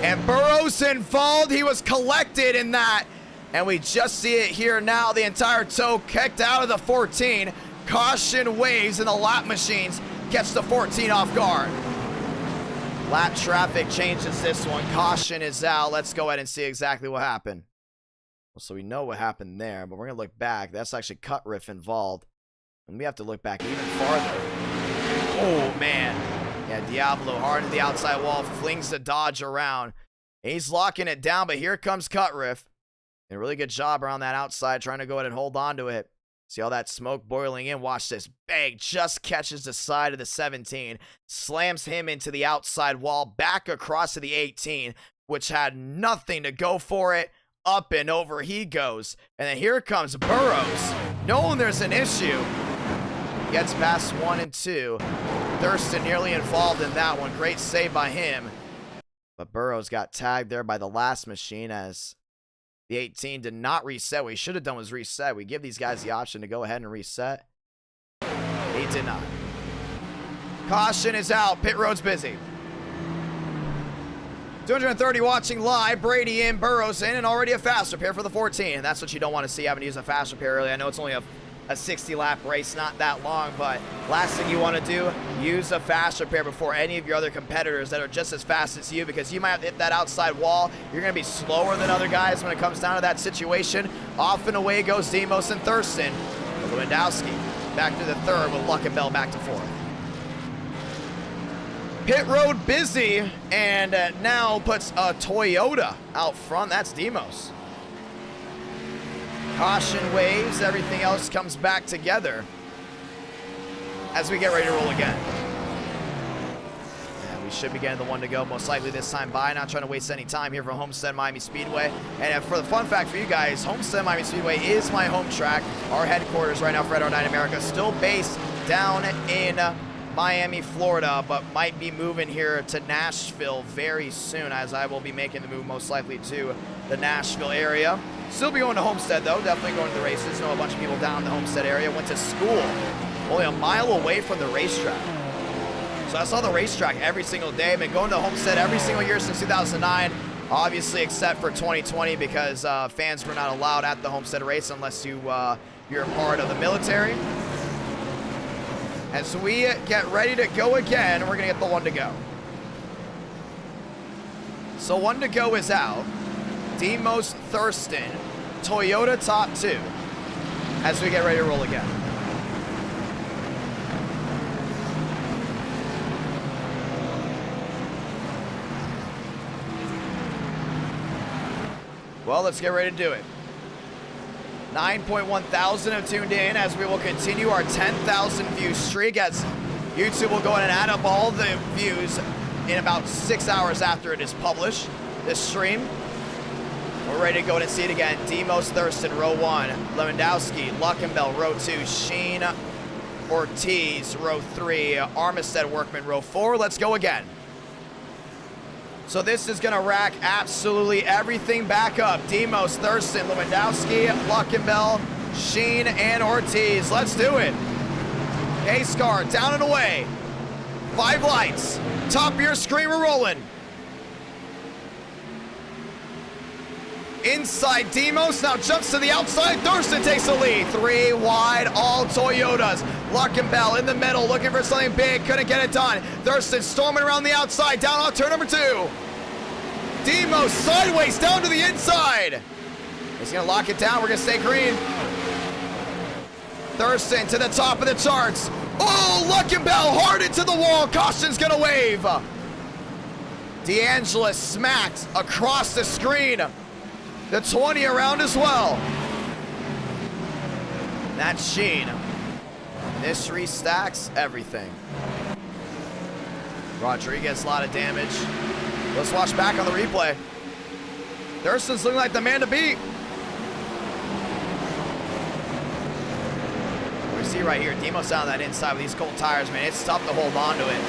And Burrows involved, he was collected in that. And we just see it here now, the entire tow kicked out of the 14. Caution waves and the lap machines catch the 14 off guard. Lap traffic changes this one. Caution is out. Let's go ahead and see exactly what happened. So we know what happened there, but we're gonna look back. That's actually cut riff involved. And we have to look back even farther. Oh, man. Yeah, Diablo hard to the outside wall, flings the Dodge around. He's locking it down, but here comes cut riff. And a really good job around that outside, trying to go ahead and hold on to it. See all that smoke boiling in? Watch this. Bang, just catches the side of the 17. Slams him into the outside wall, back across to the 18, which had nothing to go for it. Up and over he goes. And then here comes Burrows. Knowing there's an issue. Gets past 1 and 2. Thurston nearly involved in that one. Great save by him. But Burrows got tagged there by the last machine as the 18 did not reset. What he should have done was reset. We give these guys the option to go ahead and reset. He did not. Caution is out. Pit road's busy. 230 watching live. Brady in, Burrows in, and already a fast repair for the 14. And that's what you don't want to see, having to use a fast repair early. I know it's only a 60-lap race, not that long, but last thing you want to do, use a fast repair before any of your other competitors that are just as fast as you, because you might have to hit that outside wall. You're going to be slower than other guys when it comes down to that situation. Off and away goes Demos and Thurston. Lewandowski back to the third with Luckenbell back to fourth. Pit road busy, and now puts a Toyota out front. That's Demos. Caution waves, everything else comes back together as we get ready to roll again. Yeah, we should be getting the one to go most likely this time by. Not trying to waste any time here from Homestead Miami Speedway. And for the fun fact for you guys, Homestead Miami Speedway is my home track. Our headquarters right now for R9 America, still based down in Miami, Florida, but might be moving here to Nashville very soon, as I will be making the move most likely to the Nashville area. Still be going to Homestead though, definitely going to the races. Know a bunch of people down in the Homestead area. Went to school only a mile away from the racetrack. So I saw the racetrack every single day. Been going to Homestead every single year since 2009. Obviously except for 2020 because fans were not allowed at the Homestead race unless you're a part of the military. As we get ready to go again, we're gonna get the one to go. So one to go is out. Demos, Thurston, Toyota top 2 as we get ready to roll again. Well, let's get ready to do it. 9.1 thousand have tuned in as we will continue our 10,000 view streak, as YouTube will go in and add up all the views in about 6 hours after it is published, this stream. We're ready to go and see it again. Demos, Thurston, row 1. Lewandowski, Luckenbell, row 2. Sheen, Ortiz, row 3. Armistead, Workman, row 4. Let's go again. So this is going to rack absolutely everything back up. Demos, Thurston, Lewandowski, Luckenbell, Sheen, and Ortiz. Let's do it. Ace car, down and away. 5 lights. Top of your screen, we're rolling. inside. Demos now jumps to the outside. Thurston takes the lead. 3 wide, all Toyotas. Luckenbell in the middle, looking for something big. Couldn't get it done. Thurston storming around the outside, down on turn number 2. Demos sideways down to the inside. He's gonna lock it down. We're gonna stay green. Thurston to the top of the charts. Oh, Luckenbell hard into the wall. Caution's gonna wave. D'Angelo smacked across the screen. The 20 around as well. That's Sheen. This restacks everything. Rodriguez, a lot of damage. Let's watch back on the replay. Thurston's looking like the man to beat. We see right here, Demos down that inside with these cold tires, man. It's tough to hold on to it.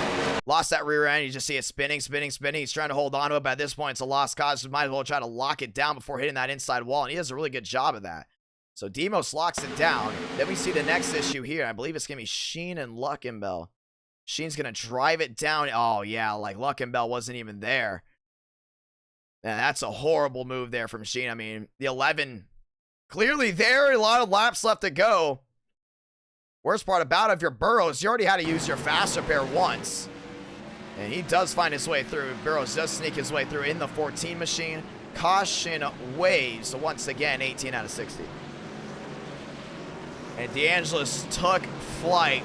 Lost that rear end. You just see it spinning, spinning, spinning. He's trying to hold on to it, but at this point, it's a lost cause. So might as well try to lock it down before hitting that inside wall, and he does a really good job of that. So Demos locks it down. Then we see the next issue here. I believe it's going to be Sheen and Luckenbell. Sheen's going to drive it down. Oh, yeah, like Luckenbell wasn't even there. And that's a horrible move there from Sheen. I mean, the 11 clearly there. A lot of laps left to go. Worst part about it, if you're Burrows, you already had to use your fast repair once. And he does find his way through. Burrows does sneak his way through in the 14 machine. Caution waves. So once again, 18 out of 60. And D'Angelo's took flight.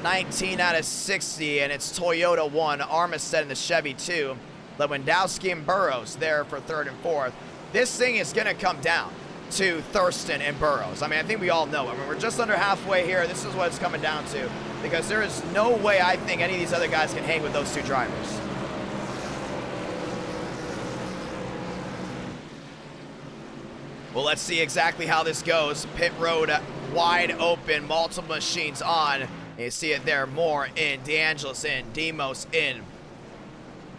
19 out of 60. And it's Toyota 1, Armistead in the Chevy 2. Lewandowski and Burrows there for 3rd and 4th. This thing is going to come down to Thurston and Burrows. I mean, I think we all know. I mean, we're just under halfway here. This is what it's coming down to. Because there is no way I think any of these other guys can hang with those two drivers. Well, let's see exactly how this goes. Pit road wide open, multiple machines on. And you see it there, more in. D'Angelo's in, Demos in.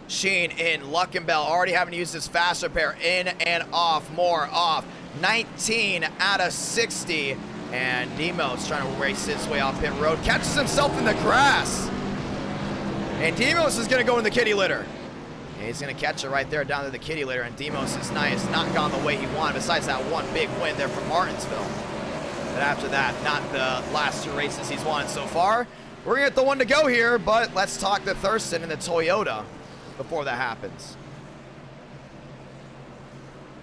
Sheen in, Luckenbell already having to use his fast repair, in and off, more off. 19 out of 60. And Demos trying to race his way off pit road. Catches himself in the grass. And Demos is going to go in the kitty litter. And he's going to catch it right there down to the kitty litter. And Demos' night has not gone the way he wanted, besides that one big win there from Martinsville. But after that, not the last 2 races he's won so far. We're going to get the one to go here, but let's talk to Thurston in the Toyota before that happens.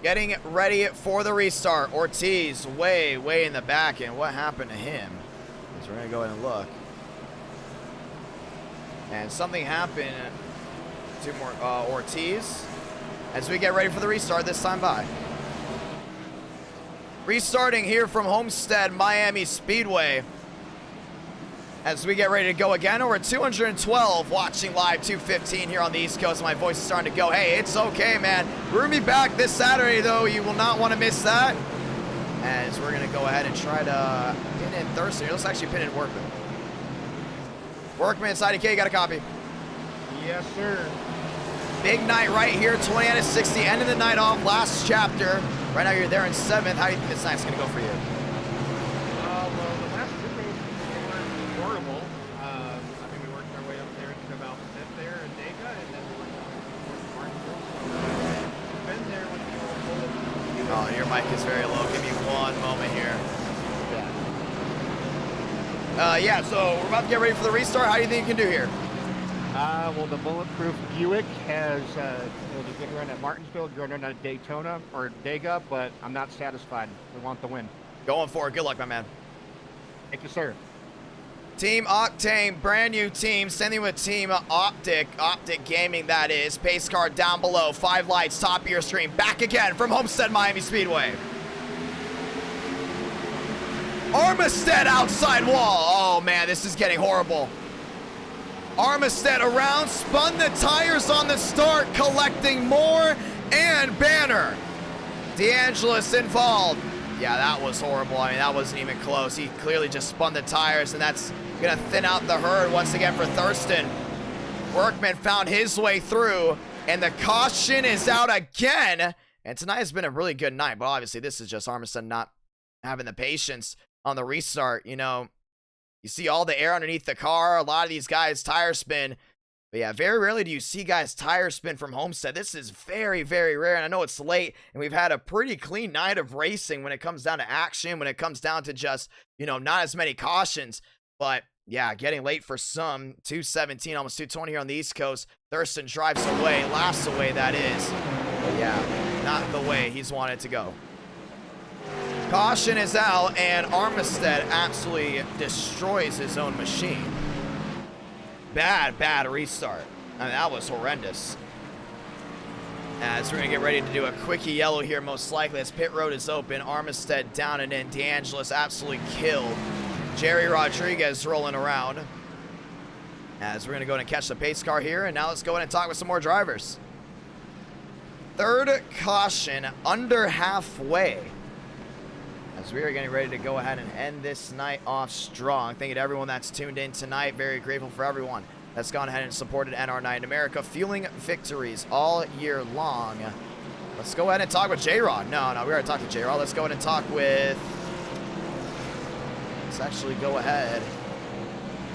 Getting ready for the restart. Ortiz way in the back. And what happened to him? So we're going to go ahead and look. And something happened to Ortiz as we get ready for the restart this time by. Restarting here from Homestead Miami Speedway. As we get ready to go again, we're at 212 watching live 215 here on the East Coast. My voice is starting to go. Hey, it's okay, man. We're going to be back this Saturday, though. You will not want to miss that. As we're going to go ahead and try to pin in Thursday. Let's actually pin in Workman. Workman, Idk, you got a copy? Yes, sir. Big night right here, 20 out of 60. Ending the night off, last chapter. Right now you're there in 7th. How do you think this night's going to go for you? Well, the last 2 days were horrible. I think we worked our way up there to about 5th there in Daytona, and then we went to Martinsville. So, been there with the old bullet. Oh, your mic is very low. Give me one moment here. Yeah, so we're about to get ready for the restart. How do you think you can do here? Well, the bulletproof Buick has a good run at Martinsville, good run at Daytona or Dega, but I'm not satisfied. We want the win. Going for it. Good luck, my man. Thank you, sir. Team Octane, brand new team, sending with Team Optic Gaming, that is. Pace car down below, 5 lights, top of your screen. Back again from Homestead Miami Speedway. Armistead outside wall. Oh, man, this is getting horrible. Armistead around, spun the tires on the start, collecting more, and Banner. D'Angelo's involved. Yeah, that was horrible. I mean, that wasn't even close. He clearly just spun the tires, and that's going to thin out the herd once again for Thurston. Workman found his way through, and the caution is out again. And tonight has been a really good night, but obviously this is just Armistead not having the patience on the restart. You know, you see all the air underneath the car. A lot of these guys tire spin. But yeah, very rarely do you see guys tire spin from Homestead. This is very, very rare, and I know it's late, and we've had a pretty clean night of racing when it comes down to action, when it comes down to just, you know, not as many cautions. But yeah, getting late for some. 217, almost 220 here on the East Coast. Thurston drives away, laughs away, that is. But yeah, not the way he's wanted to go. Caution is out, and Armistead absolutely destroys his own machine. Bad restart. I mean, that was horrendous. As we're going to get ready to do a quickie yellow here, most likely, as pit road is open. Armistead down and in. DeAngelis absolutely killed. Jerry Rodriguez rolling around. As we're going to go and catch the pace car here, and now let's go in and talk with some more drivers. Third caution, under halfway. As we are getting ready to go ahead and end this night off strong. Thank you to everyone that's tuned in tonight. Very grateful for everyone that's gone ahead and supported NR Night in America, fueling victories all year long. Let's go ahead and talk with J-Rod. No, we already talked to J-Rod. Let's go ahead and talk with... Let's actually go ahead.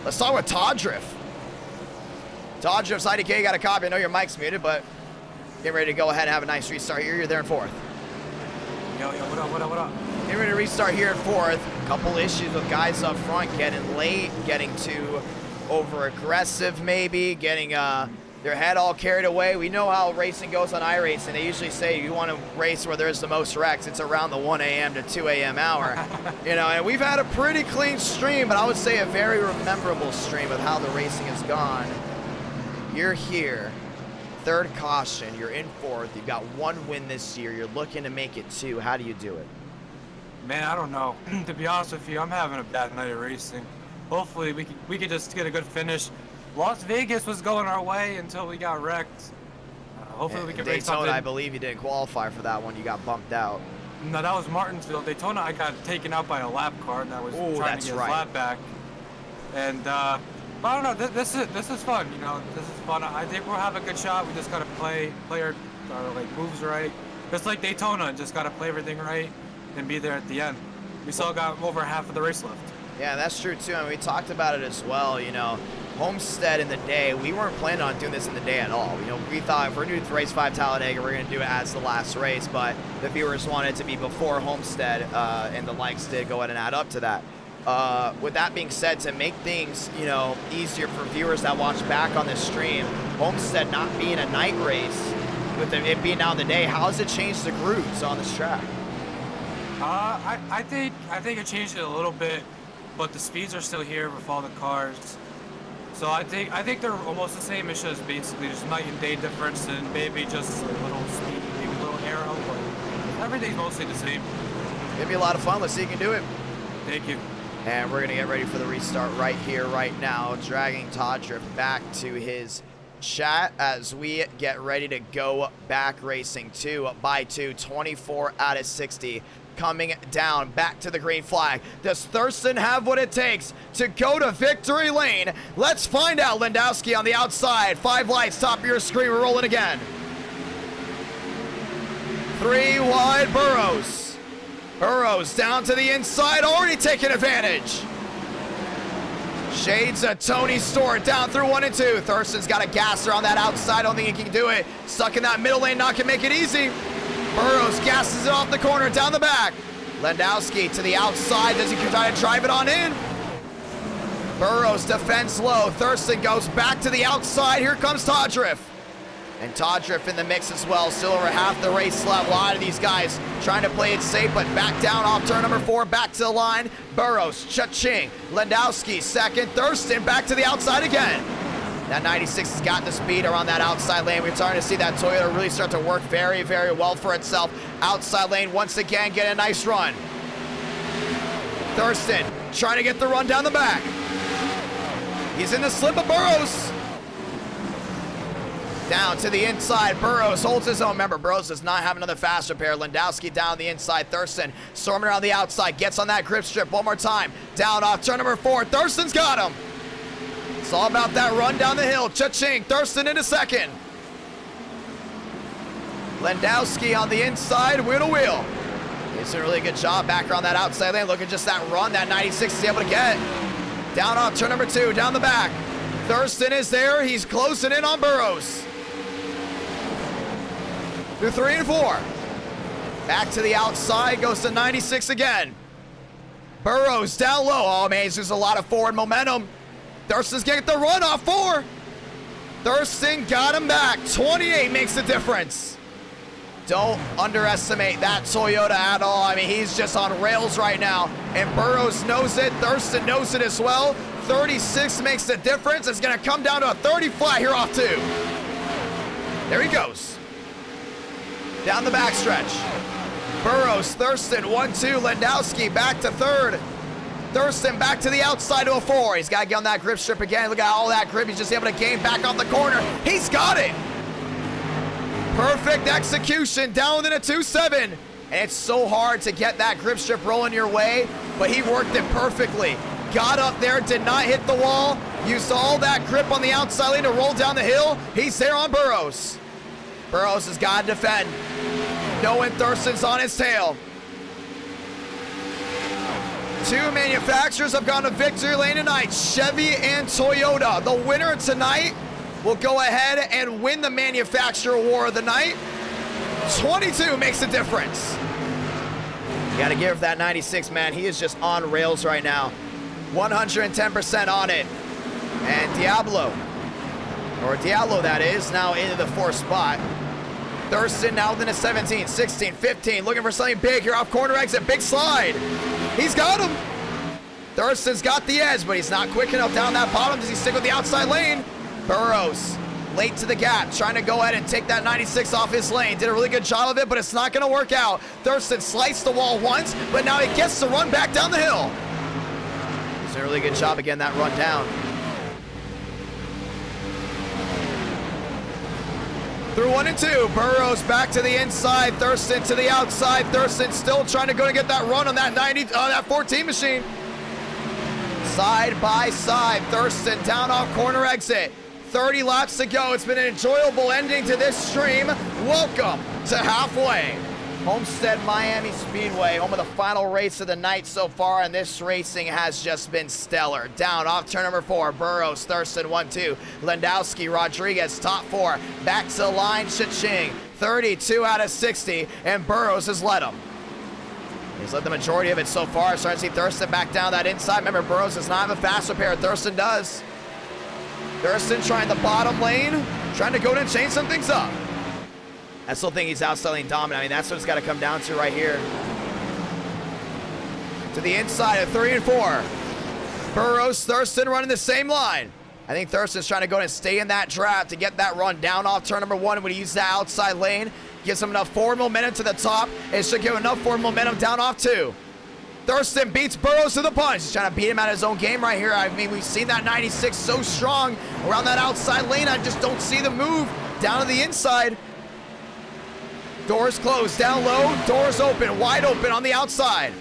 Let's talk with Toddriff. Toddriff's IDK got a copy. I know your mic's muted, but get ready to go ahead and have a nice restart here. You're there in fourth. Yo, what up? Get ready to restart here at fourth. A couple issues with guys up front getting late, getting too over aggressive maybe, getting their head all carried away. We know how racing goes on iRacing. They usually say you want to race where there's the most wrecks. It's around the 1 a.m. to 2 a.m. hour. You know, and we've had a pretty clean stream, but I would say a very memorable stream of how the racing has gone. You're here. Third caution. You're in fourth. You've got one win this year. You're looking to make it two. How do you do it? Man, I don't know. To be honest with you, I'm having a bad night of racing. Hopefully, we could just get a good finish. Las Vegas was going our way until we got wrecked. Hopefully, we can race something. Daytona, I believe you didn't qualify for that one. You got bumped out. No, that was Martinsville. Daytona, I got taken out by a lap car that was trying to get his lap back. And but I don't know. This is fun. You know, this is fun. I think we'll have a good shot. We just gotta play our like moves right. Just like Daytona, just gotta play everything right and be there at the end. We still got over half of the race left. Yeah, that's true too. I mean, we talked about it as well. You know, Homestead in the day, we weren't planning on doing this in the day at all. You know, we thought if we're doing race 5 Talladega, we're going to do it as the last race, but the viewers wanted it to be before Homestead, and the likes did go ahead and add up to that. With that being said, to make things, you know, easier for viewers that watch back on this stream, Homestead not being a night race, with it being now in the day, how has it changed the grooves on this track? I think it changed it a little bit, but the speeds are still here with all the cars. So I think they're almost the same. It's just basically just night and day difference, and maybe just a little speed, maybe a little aero, but everything's mostly the same. It'll be a lot of fun. Let's see if you can do it. Thank you. And we're gonna get ready for the restart right here, right now, dragging Toddriff back to his chat as we get ready to go back racing 2x2, 24 out of 60. Coming down back to the green flag. Does Thurston have what it takes to go to victory lane? Let's find out. Lendowski on the outside. 5 lights, top of your screen. We're rolling again. 3 wide, Burrows. Burrows down to the inside, already taking advantage. Shades of Tony Stewart down through 1 and 2. Thurston's got a gasser on that outside. I don't think he can do it. Stuck in that middle lane, not gonna make it easy. Burrows gasses it off the corner, down the back. Lendowski to the outside. Does he try to drive it on in? Burrows defends low. Thurston goes back to the outside. Here comes Toddriff. And Toddriff in the mix as well. Still over half the race left. A lot of these guys trying to play it safe, but back down off turn number 4, back to the line. Burrows, cha-ching. Lendowski second. Thurston back to the outside again. That 96 has got the speed around that outside lane. We're starting to see that Toyota really start to work very, very well for itself. Outside lane once again, get a nice run. Thurston trying to get the run down the back. He's in the slip of Burrows. Down to the inside, Burrows holds his own. Remember, Burrows does not have another fast repair. Lendowski down the inside, Thurston storming around the outside, gets on that grip strip one more time. Down off turn number 4, Thurston's got him. It's all about that run down the hill. Cha-ching, Thurston into second. Lendowski on the inside, wheel to wheel. He's doing a really good job back around that outside lane. Look at just that run that 96 is able to get. Down off turn number 2, down the back. Thurston is there. He's closing in on Burrows. Through 3 and 4. Back to the outside, goes to 96 again. Burrows down low. Oh, man, there's a lot of forward momentum. Thurston's getting the run off 4. Thurston got him back. 28 makes the difference. Don't underestimate that Toyota at all. I mean, he's just on rails right now. And Burrows knows it. Thurston knows it as well. 36 makes the difference. It's going to come down to a 30 flat here off 2. There he goes. Down the backstretch. Burrows, Thurston, 1-2. Lendowski back to 3rd. Thurston back to the outside to a 4. He's got to get on that grip strip again. Look at all that grip. He's just able to gain back off the corner. He's got it. Perfect execution down within a 2.7. And it's so hard to get that grip strip rolling your way, but he worked it perfectly. Got up there, did not hit the wall. Used all that grip on the outside lane to roll down the hill. He's there on Burrows. Burrows has got to defend. Knowing Thurston's on his tail. 2 manufacturers have gone to victory lane tonight, Chevy and Toyota. The winner tonight will go ahead and win the manufacturer war of the night. 22 makes a difference. You gotta give that 96, man. He is just on rails right now. 110% on it. And Diablo that is, now into the 4th spot. Thurston now within a 17, 16, 15, looking for something big here off corner exit, big slide. He's got him. Thurston's got the edge, but he's not quick enough down that bottom. Does he stick with the outside lane? Burrows, late to the gap, trying to go ahead and take that 96 off his lane. Did a really good job of it, but it's not gonna work out. Thurston sliced the wall once, but now he gets to run back down the hill. He's doing a really good job of getting that run down. Through 1 and 2, Burrows back to the inside, Thurston to the outside. Thurston still trying to go and get that run on that 14 machine. Side by side, Thurston down off corner exit. 30 laps to go. It's been an enjoyable ending to this stream. Welcome to halfway. Homestead Miami Speedway, home of the final race of the night so far, and this racing has just been stellar. Down off turn number 4, Burrows, Thurston 1-2, Lendowski, Rodriguez, top 4, back to the line, Cha-ching, 32 out of 60, and Burrows has led him. He's led the majority of it so far. Starting to see Thurston back down that inside. Remember, Burrows does not have a fast repair. Thurston does. Thurston trying the bottom lane, trying to go in and change some things up. I still think he's outside lane dominant. I mean, that's what it's got to come down to right here. To the inside of 3 and 4. Burrows, Thurston running the same line. I think Thurston's trying to go and stay in that draft to get that run down off turn number 1 when he uses that outside lane. Gives him enough forward momentum to the top. It should give enough forward momentum down off 2. Thurston beats Burrows to the punch. He's trying to beat him out of his own game right here. I mean, we've seen that 96 so strong around that outside lane. I just don't see the move down to the inside. Doors closed, down low, doors open, wide open on the outside.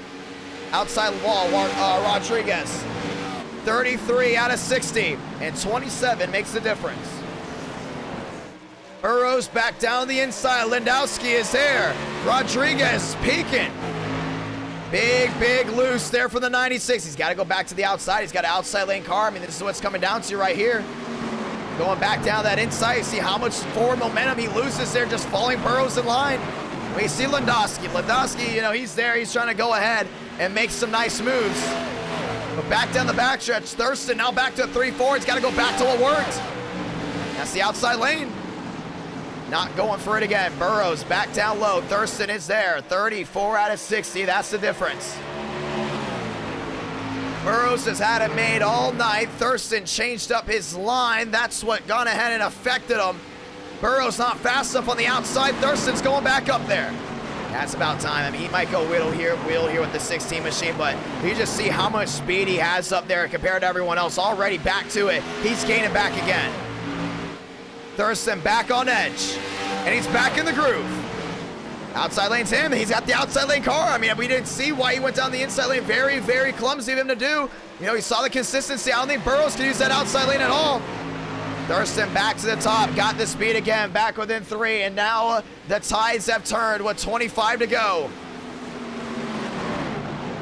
Outside wall, Rodriguez. 33 out of 60, and 27 makes the difference. Burrows back down the inside. Lendowski is there. Rodriguez peeking. Big loose there for the 96. He's got to go back to the outside. He's got an outside lane car. I mean, this is what's coming down to right here. Going back down that inside, you see how much forward momentum he loses there, just following Burrows in line. We see Lendowski. Lendowski, you know, he's there. He's trying to go ahead and make some nice moves. But back down the backstretch, Thurston now back to a 3-4. He's got to go back to what worked. That's the outside lane. Not going for it again. Burrows back down low. Thurston is there. 34 out of 60. That's the difference. Burrows has had it made all night. Thurston changed up his line. That's what gone ahead and affected him. Burrows not fast enough on the outside. Thurston's going back up there. That's about time. I mean, he might go wheel here with the 16 machine, but you just see how much speed he has up there compared to everyone else. Already back to it. He's gaining back again. Thurston back on edge, and he's back in the groove. Outside lane's him. He's got the outside lane car. I mean, we didn't see why he went down the inside lane. Very clumsy of him to do. You know, he saw the consistency. I don't think Burrows can use that outside lane at all. Thurston back to the top, got the speed again, back within 3, and now the tides have turned with 25 to go.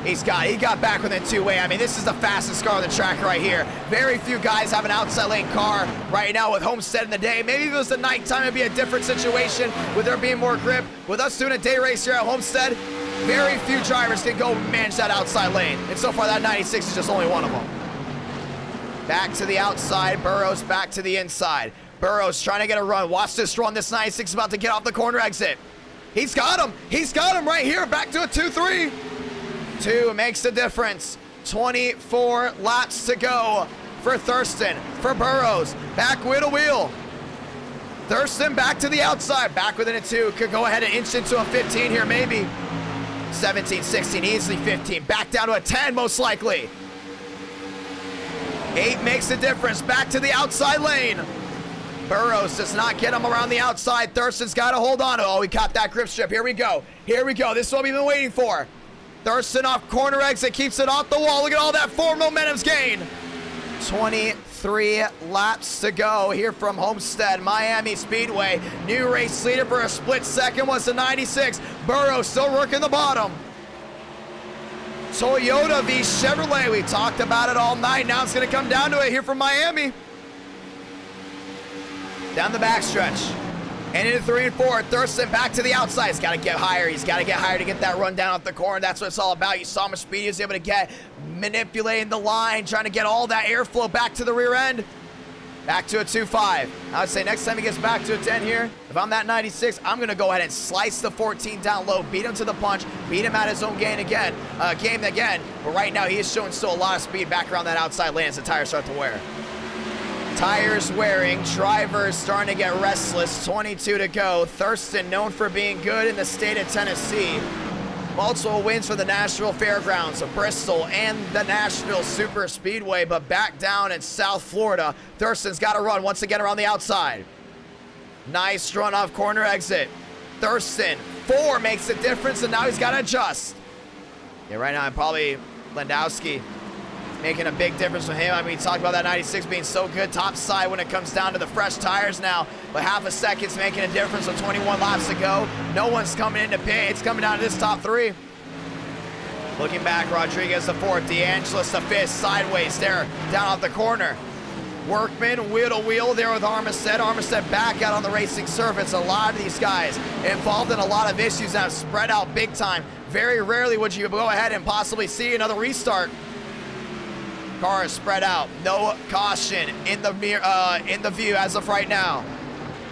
He got back within two-way. I mean, this is the fastest car on the track right here. Very few guys have an outside lane car right now with Homestead in the day. Maybe if it was the nighttime, it'd be a different situation with there being more grip. With us doing a day race here at Homestead, very few drivers can go manage that outside lane. And so far, that 96 is just only one of them. Back to the outside, Burrows back to the inside. Burrows trying to get a run. Watch this run. This 96 is about to get off the corner exit. He's got him. He's got him right here. Back to a 2-3. 2 makes the difference. 24 laps to go for Thurston, for Burrows. Back wheel to wheel. Thurston back to the outside. Back within a 2. Could go ahead and inch into a 15 here, maybe. 17, 16, easily 15. Back down to a 10, most likely. 8 makes the difference. Back to the outside lane. Burrows does not get him around the outside. Thurston's got to hold on. Oh, he caught that grip strip. Here we go. Here we go. This is what we've been waiting for. Thurston off corner exit, keeps it off the wall. Look at all that forward momentum's gained. 23 laps to go here from Homestead, Miami Speedway. New race leader for a split second was the 96. Burrows still working the bottom. Toyota v Chevrolet. We talked about it all night. Now it's going to come down to it here from Miami. Down the backstretch. And into 3 and 4, Thurston back to the outside. He's got to get higher. He's got to get higher to get that run down off the corner. That's what it's all about. You saw how much speed he was able to get, manipulating the line, trying to get all that airflow back to the rear end. Back to a 2.5. I would say next time he gets back to a 10 here, if I'm that 96, I'm going to go ahead and slice the 14 down low, beat him to the punch, beat him at his own game again. But right now he is showing still a lot of speed back around that outside lane as the tires start to wear. Tires wearing, drivers starting to get restless, 22 to go. Thurston, known for being good in the state of Tennessee. Multiple wins for the Nashville Fairgrounds, Bristol, and the Nashville Super Speedway, but back down in South Florida. Thurston's got to run once again around the outside. Nice run off corner exit. Thurston, 4 makes a difference, and now he's got to adjust. Yeah, right now I'm probably Landowski. Making a big difference for him. I mean, we talked about that 96 being so good top side when it comes down to the fresh tires now. But half a second's making a difference with 21 laps to go. No one's coming into pit. It's coming down to this top 3. Looking back, Rodriguez the 4th, DeAngelis the 5th, sideways there, down off the corner. Workman, wheel to wheel there with Armistead. Armistead back out on the racing surface. A lot of these guys involved in a lot of issues that have spread out big time. Very rarely would you go ahead and possibly see another restart. Car is spread out. No caution in the view as of right now.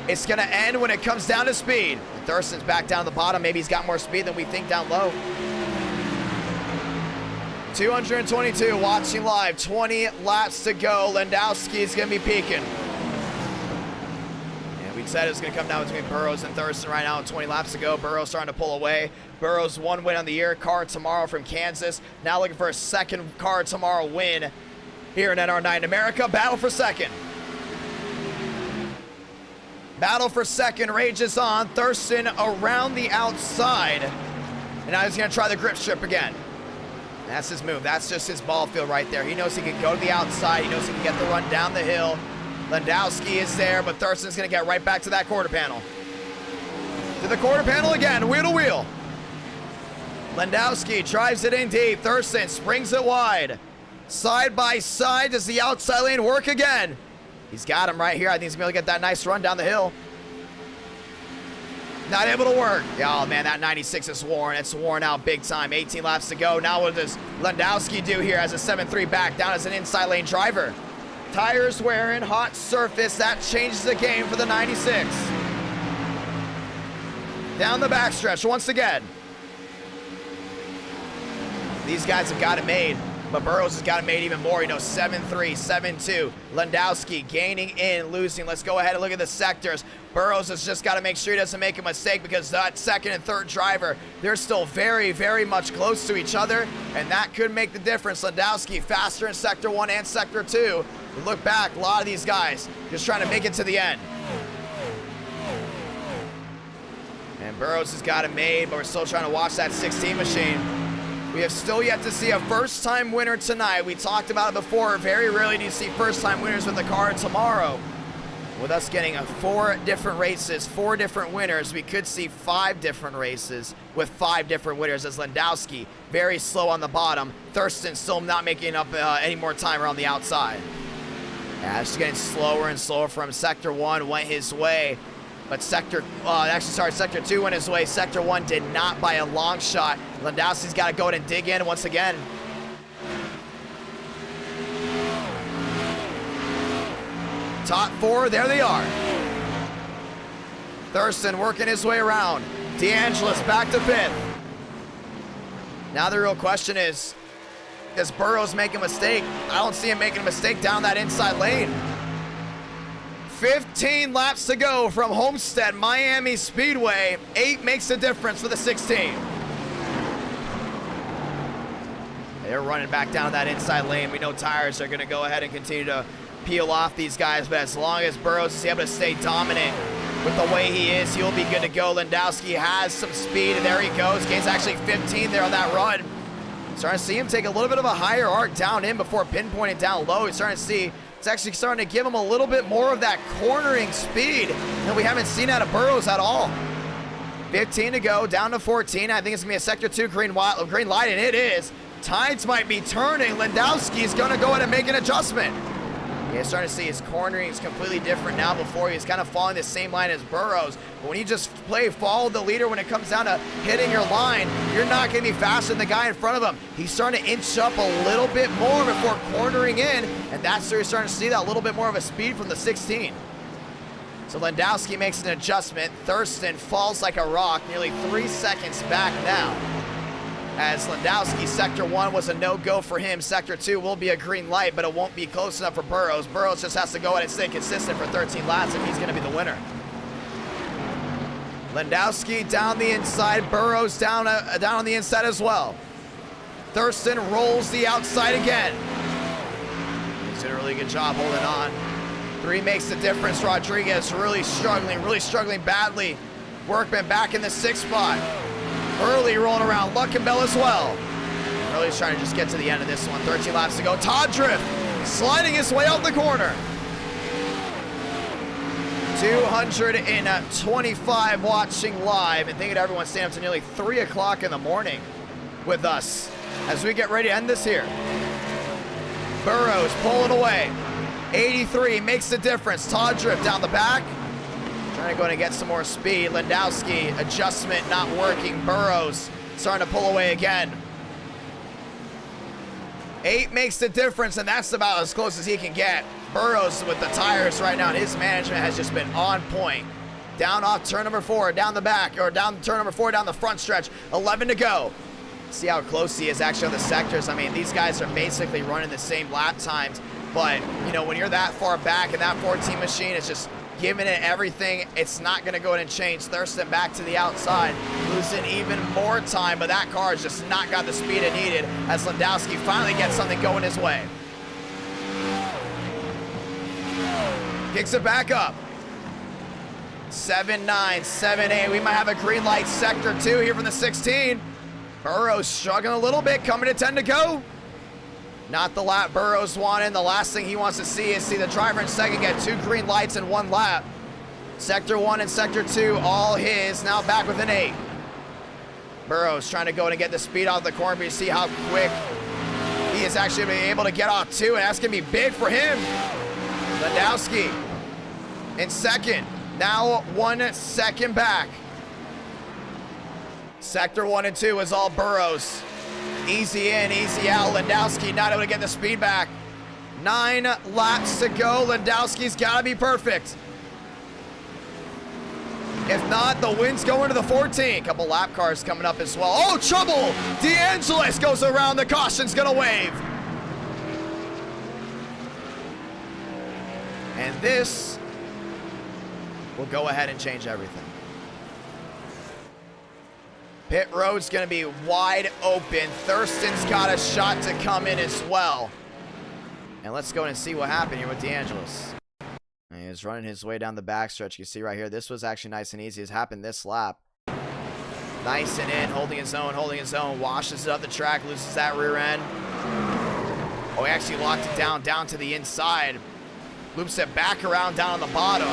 It's going to end when it comes down to speed. Thurston's back down the bottom. Maybe he's got more speed than we think down low. 222 watching live. 20 laps to go. Landowski is going to be peaking. And we said it was going to come down between Burrows and Thurston right now. 20 laps to go. Burrows starting to pull away. Burrows 1 win on the year. Car tomorrow from Kansas. Now looking for a second car tomorrow win here in NR9 America. Battle for second. Battle for second rages on. Thurston around the outside. And now he's going to try the grip strip again. That's his move. That's just his ball field right there. He knows he can go to the outside. He knows he can get the run down the hill. Landowski is there, but Thurston's going to get right back to that quarter panel. To the quarter panel again, wheel to wheel. Landowski drives it in deep. Thurston springs it wide. Side by side, does the outside lane work again? He's got him right here. I think he's going to get that nice run down the hill. Not able to work. Oh, man, that 96 is worn. It's worn out big time. 18 laps to go. Now what does Landowski do here as a 7-3 back down as an inside lane driver? Tires wearing, hot surface. That changes the game for the 96. Down the backstretch once again. These guys have got it made, but Burrows has got it made even more. 7-3, 7-2. Landowski gaining in, losing. Let's go ahead and look at the sectors. Burrows has just got to make sure he doesn't make a mistake because that second and third driver, they're still very, very much close to each other, and that could make the difference. Landowski faster in Sector 1 and Sector 2. We look back, a lot of these guys just trying to make it to the end. And Burrows has got it made, but we're still trying to watch that 16 machine. We have still yet to see a first-time winner tonight. We talked about it before. Very rarely do you see first-time winners with the car tomorrow. With us getting 4 different races, 4 different winners, we could see 5 different races with 5 different winners, as Landowski very slow on the bottom. Thurston still not making up any more time around the outside. Yeah, it's getting slower and slower from Sector 1 went his way. But Sector 2 went his way. Sector 1 did not by a long shot. Landowski's got to go in and dig in once again. Top 4, there they are. Thurston working his way around. DeAngelis back to 5th. Now the real question is, does Burrows make a mistake? I don't see him making a mistake down that inside lane. 15 laps to go from Homestead Miami Speedway. 8 makes a difference for the 16. They're running back down that inside lane. We know tires are going to go ahead and continue to peel off these guys, but as long as Burrows is able to stay dominant with the way he is, he'll be good to go. Landowski has some speed, and there he goes. Gains actually 15 there on that run. Starting to see him take a little bit of a higher arc down in before pinpointing down low. He's starting to see it's actually starting to give him a little bit more of that cornering speed that we haven't seen out of Burrows at all. 15 to go, down to 14. I think it's going to be a Sector 2 green light, and it is. Tides might be turning. Landowski's going to go ahead and make an adjustment. Yeah, starting to see his cornering is completely different now. Before he was kind of following the same line as Burrows. But when you just follow the leader when it comes down to hitting your line, you're not going to be faster than the guy in front of him. He's starting to inch up a little bit more before cornering in, and that's where you're starting to see that little bit more of a speed from the 16. So Landowski makes an adjustment. Thurston falls like a rock, nearly 3 seconds back now. As Landowski, Sector 1 was a no-go for him. Sector 2 will be a green light, but it won't be close enough for Burrows. Burrows just has to go ahead and stay consistent for 13 laps if he's going to be the winner. Landowski down the inside. Burrows down on the inside as well. Thurston rolls the outside again. He's doing a really good job holding on. 3 makes the difference. Rodriguez really struggling badly. Workman back in the 6th spot. Early rolling around, Luckenbell as well. Early's trying to just get to the end of this one. 13 laps to go. Todd Drift sliding his way out the corner. 225 watching live, and thank you to everyone staying up to nearly 3 o'clock in the morning with us as we get ready to end this here. Burrows pulling away. 83 makes the difference. Todd Drift down the back. Trying to go in and get some more speed. Landowski, adjustment not working. Burrows starting to pull away again. 8 makes the difference, and that's about as close as he can get. Burrows with the tires right now, and his management has just been on point. Down off turn number 4, down the back, or down turn number 4, down the front stretch. 11 to go. See how close he is actually on the sectors. I mean, these guys are basically running the same lap times, but, you know, when you're that far back in that 14 machine, it's just giving it everything. It's not going to go in and change. Thurston back to the outside, losing even more time, but that car has just not got the speed it needed as Landowski finally gets something going his way. Kicks it back up. 7-9, 7-8. We might have a green light Sector 2 here from the 16. Burrows struggling a little bit, coming to 10 to go. Not the lap Burrows wanted. The last thing he wants to see is the driver in second get 2 green lights in 1 lap. Sector 1 and Sector 2, all his. Now back with an 8. Burrows trying to go in and get the speed off the corner, but you see how quick he is actually able to get off 2, and that's going to be big for him. Landowski in second. Now 1 second back. Sector 1 and 2 is all Burrows. Easy in, easy out. Landowski not able to get the speed back. 9 laps to go. Landowski's got to be perfect. If not, the win's going to the 14. Couple lap cars coming up as well. Oh, trouble! DeAngelis goes around. The caution's going to wave. And this will go ahead and change everything. Pit road's going to be wide open. Thurston's got a shot to come in as well. And let's go and see what happened here with DeAngelis. He's running his way down the backstretch. You can see right here, this was actually nice and easy. It's happened this lap. Nice and in, holding his own, washes it up the track, loses that rear end. Oh, he actually locked it down to the inside. Loops it back around down on the bottom.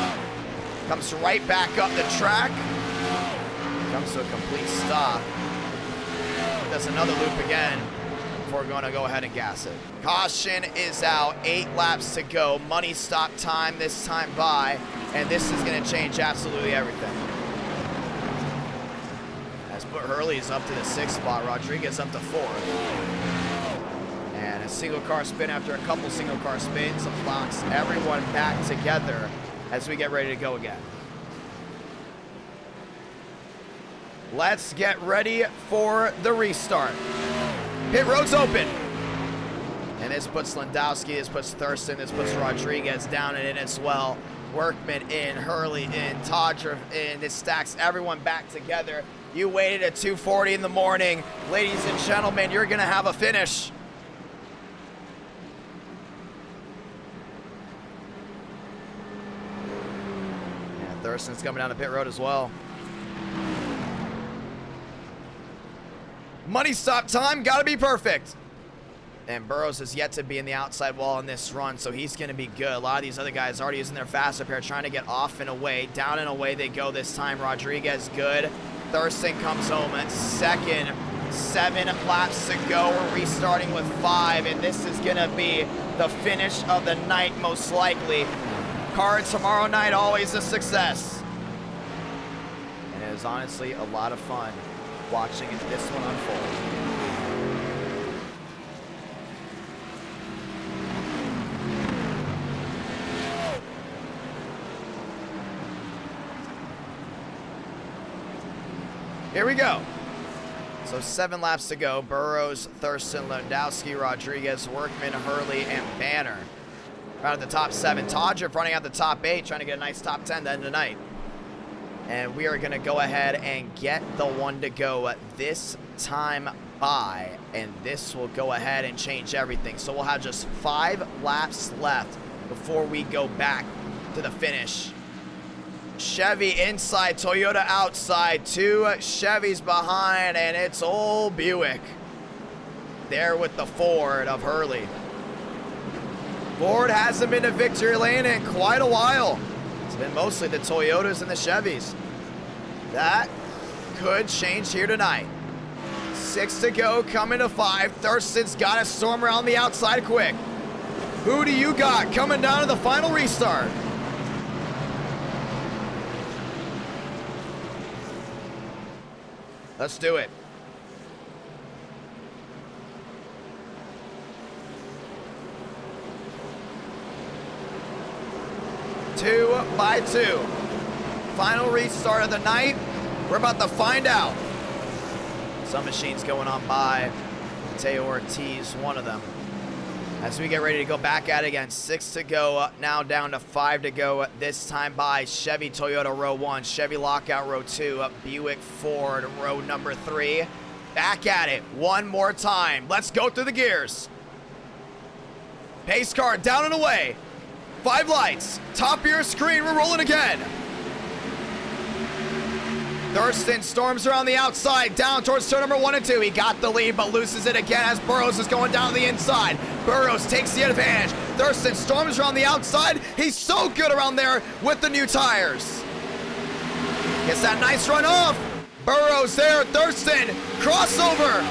Comes right back up the track. Comes to a complete stop. Does another loop again before we're going to go ahead and gas it. Caution is out. 8 laps to go. Money stop time this time by. And this is going to change absolutely everything. As Hurley is up to the 6th spot. Rodriguez up to 4th. And a single car spin after a couple single car spins locks everyone back together as we get ready to go again. Let's get ready for the restart. Pit road's open. And this puts Landowski, this puts Thurston, this puts Rodriguez down and in as well. Workman in, Hurley in, Todger in. This stacks everyone back together. You waited at 2:40 in the morning. Ladies and gentlemen, you're gonna have a finish. And Thurston's coming down the pit road as well. Money stop time, gotta be perfect. And Burrows is yet to be in the outside wall in this run, so he's gonna be good. A lot of these other guys already using their fast repair, trying to get off and away. Down and away they go this time. Rodriguez good. Thurston comes home at second. 7 laps to go. We're restarting with 5, and this is gonna be the finish of the night most likely. Car tomorrow night, always a success. And it was honestly a lot of fun watching this one unfold. Here we go. So 7 laps to go. Burrows, Thurston, Landowski, Rodriguez, Workman, Hurley, and Banner. Right at the top 7. Todger running out the top 8, trying to get a nice top 10 to end the night. And we are going to go ahead and get the one to go this time by. And this will go ahead and change everything. So we'll have just 5 laps left before we go back to the finish. Chevy inside, Toyota outside, 2 Chevys behind, and it's old Buick there with the Ford of Hurley. Ford hasn't been to victory lane in quite a while. It's been mostly the Toyotas and the Chevys. That could change here tonight. 6 to go, coming to 5. Thurston's got to storm around the outside quick. Who do you got coming down to the final restart? Let's do it. Two by 2. Final restart of the night. We're about to find out. Some machines going on by. Mateo Ortiz, one of them. As we get ready to go back at it again. 6 to go, now down to 5 to go. This time by Chevy, Toyota, row 1. Chevy Lockout, row 2. Buick, Ford, row number 3. Back at it one more time. Let's go through the gears. Pace car down and away. 5 lights. Top of your screen. We're rolling again. Thurston storms around the outside, down towards turn number 1 and 2. He got the lead, but loses it again as Burrows is going down the inside. Burrows takes the advantage. Thurston storms around the outside. He's so good around there with the new tires. Gets that nice run off. Burrows there. Thurston, crossover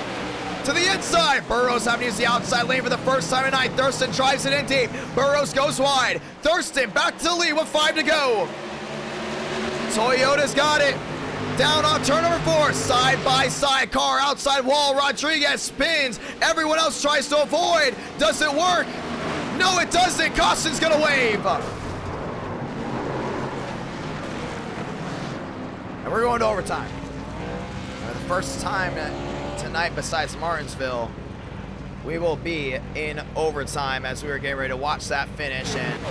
to the inside. Burrows having to use the outside lane for the first time tonight. Thurston drives it in deep. Burrows goes wide. Thurston back to the lead with 5 to go. Toyota's got it. Down on turn number 4, side by side car, outside wall. Rodriguez spins. Everyone else tries to avoid. Does it work? No, it doesn't. Caution's gonna wave. And we're going to overtime. For the first time tonight, besides Martinsville, we will be in overtime as we were getting ready to watch that finish, and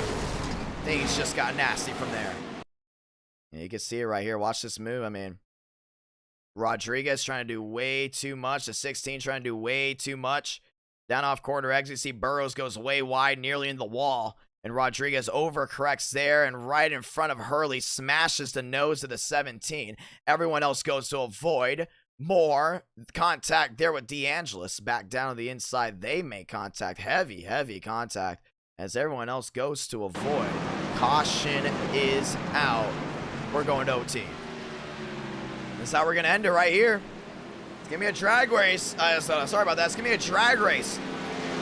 things just got nasty from there. You can see it right here. Watch this move. I mean, Rodriguez trying to do way too much. The 16 trying to do way too much. Down off corner exit, you see Burrows goes way wide, nearly in the wall. And Rodriguez overcorrects there and right in front of Hurley, smashes the nose of the 17. Everyone else goes to avoid. More contact there with DeAngelis. Back down to the inside. They make contact. Heavy contact. as everyone else goes to avoid. Caution is out. We're going to OT. That's how we're going to end it right here. It's going to be a drag race. Sorry about that. It's going to be a drag race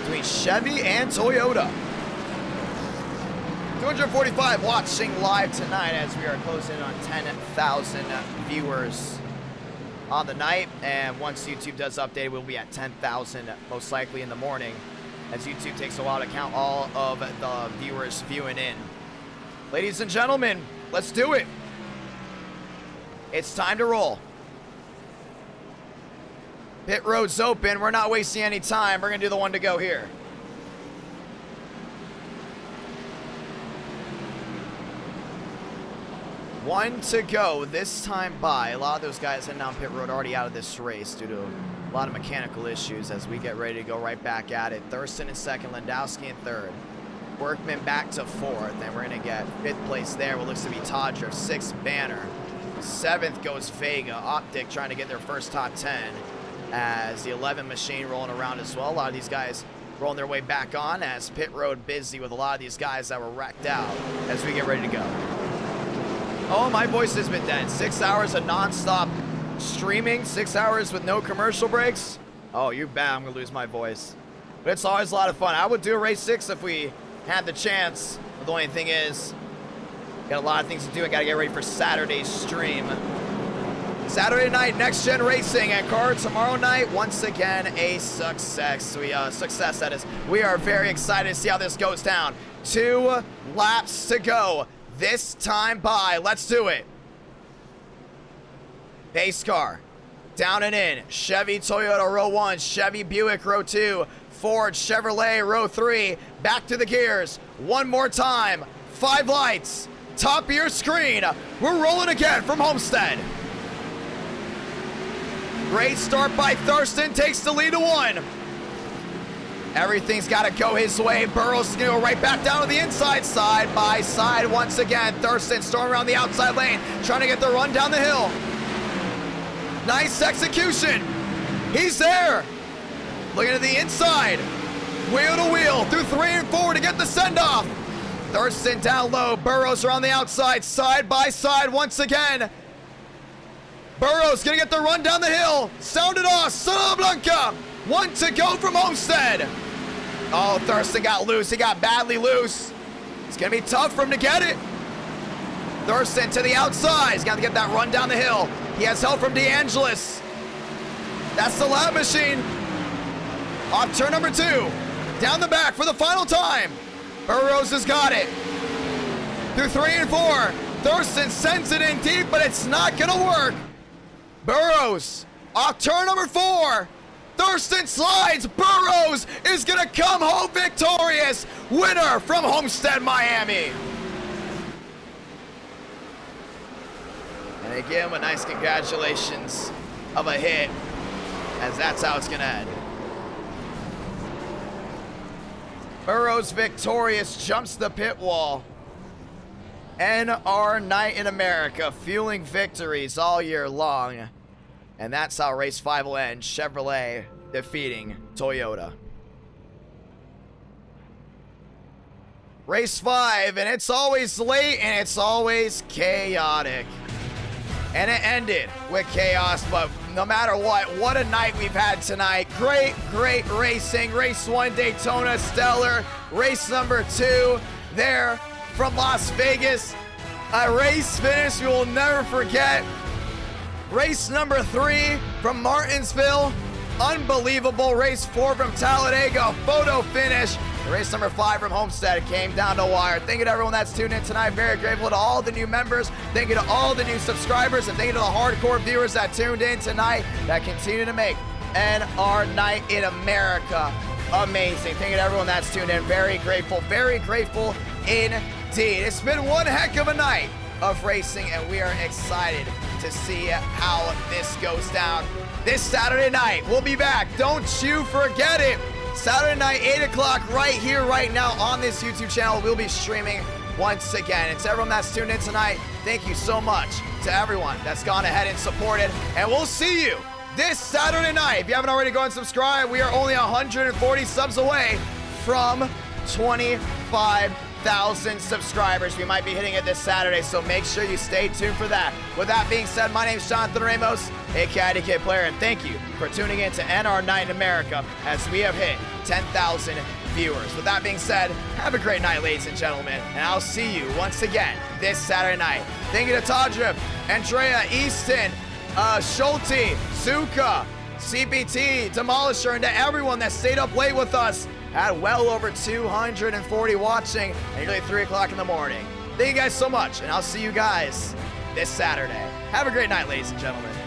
between Chevy and Toyota. 245 watching live tonight as we are closing in on 10,000 viewers on the night. And once YouTube does update, we'll be at 10,000 most likely in the morning, as YouTube takes a while to count all of the viewers viewing in. Ladies and gentlemen, let's do it. It's time to roll. Pit road's open. We're not wasting any time. We're going to do the one to go here. One to go this time by. A lot of those guys heading down pit road already out of this race due to a lot of mechanical issues as we get ready to go right back at it. Thurston in second, Landowski in third. Workman back to fourth, and we're going to get fifth place there. What looks to be Todger, sixth Banner. Seventh goes Vega. Optic trying to get their first top 10 as the 11 machine rolling around as well. A lot of these guys rolling their way back on as pit road busy with a lot of these guys that were wrecked out as we get ready to go. Oh, my voice has been dead. 6 hours of non-stop streaming, 6 hours with no commercial breaks. Oh, you bet I'm going to lose my voice. But it's always a lot of fun. I would do a race 6 if we had the chance. But the only thing is, got a lot of things to do. I got to get ready for Saturday's stream. Saturday night, Next Gen Racing at Car tomorrow night. Once again, a success. Success, that is. We are very excited to see how this goes down. 2 laps to go. This time by. Let's do it. Pace car. Down and in. Chevy, Toyota, row 1. Chevy, Buick, row 2. Ford, Chevrolet, row 3. Back to the gears. One more time. 5 lights. Top of your screen. We're rolling again from Homestead. Great start by Thurston. Takes the lead to 1. Everything's got to go his way. Burrows is going to go right back down to the inside, side by side once again. Thurston storming around the outside lane, trying to get the run down the hill. Nice execution. He's there. Looking at the inside. Wheel to wheel through 3 and 4 to get the send-off. Thurston down low. Burrows are on the outside, side by side once again. Burrows going to get the run down the hill. Sounded off. Santa Blanca. 1 to go from Homestead. Oh, Thurston got loose. He got badly loose. It's going to be tough for him to get it. Thurston to the outside. He's got to get that run down the hill. He has help from DeAngelis. That's the lap machine. Off turn number 2. Down the back for the final time. Burrows has got it. Through 3 and 4. Thurston sends it in deep, but it's not going to work. Burrows off turn number 4. Thurston slides. Burrows is going to come home victorious. Winner from Homestead, Miami. And they give him a nice congratulations of a hit, as that's how it's going to end. Burrows victorious, jumps the pit wall. NR Night in America, fueling victories all year long. And that's how race 5 will end. Chevrolet defeating Toyota. Race 5, and it's always late and it's always chaotic. And it ended with chaos, but no matter what a night we've had tonight. Great racing. Race 1, Daytona, stellar. Race number 2, there from Las Vegas. A race finish we will never forget. Race number 3 from Martinsville, unbelievable. Race 4 from Talladega, photo finish. Race number 5 from Homestead came down to wire. Thank you to everyone that's tuned in tonight. Very grateful to all the new members. Thank you to all the new subscribers, and thank you to the hardcore viewers that tuned in tonight that continue to make NR Night in America amazing. Thank you to everyone that's tuned in. Very grateful indeed. It's been one heck of a night of racing, and we are excited to see how this goes down this Saturday night. We'll be back. Don't you forget it. Saturday night, 8 o'clock, right here, right now on this YouTube channel. We'll be streaming once again. And to everyone that's tuned in tonight, thank you so much to everyone that's gone ahead and supported. And we'll see you this Saturday night. If you haven't already, go and subscribe. We are only 140 subs away from 25,000 subscribers. We might be hitting it this Saturday, so make sure you stay tuned for that. With that being said, my name is Jonathan Ramos, aka Idk Player, and thank you for tuning in to NR Night in America as we have hit 10,000 viewers. With that being said, have a great night, ladies and gentlemen, and I'll see you once again this Saturday night. Thank you to Todrip, Andrea, Easton, Schulte, Zuka, CBT, Demolisher, and to everyone that stayed up late with us. Had well over 240 watching at nearly 3 o'clock in the morning. Thank you guys so much, and I'll see you guys this Saturday. Have a great night, ladies and gentlemen.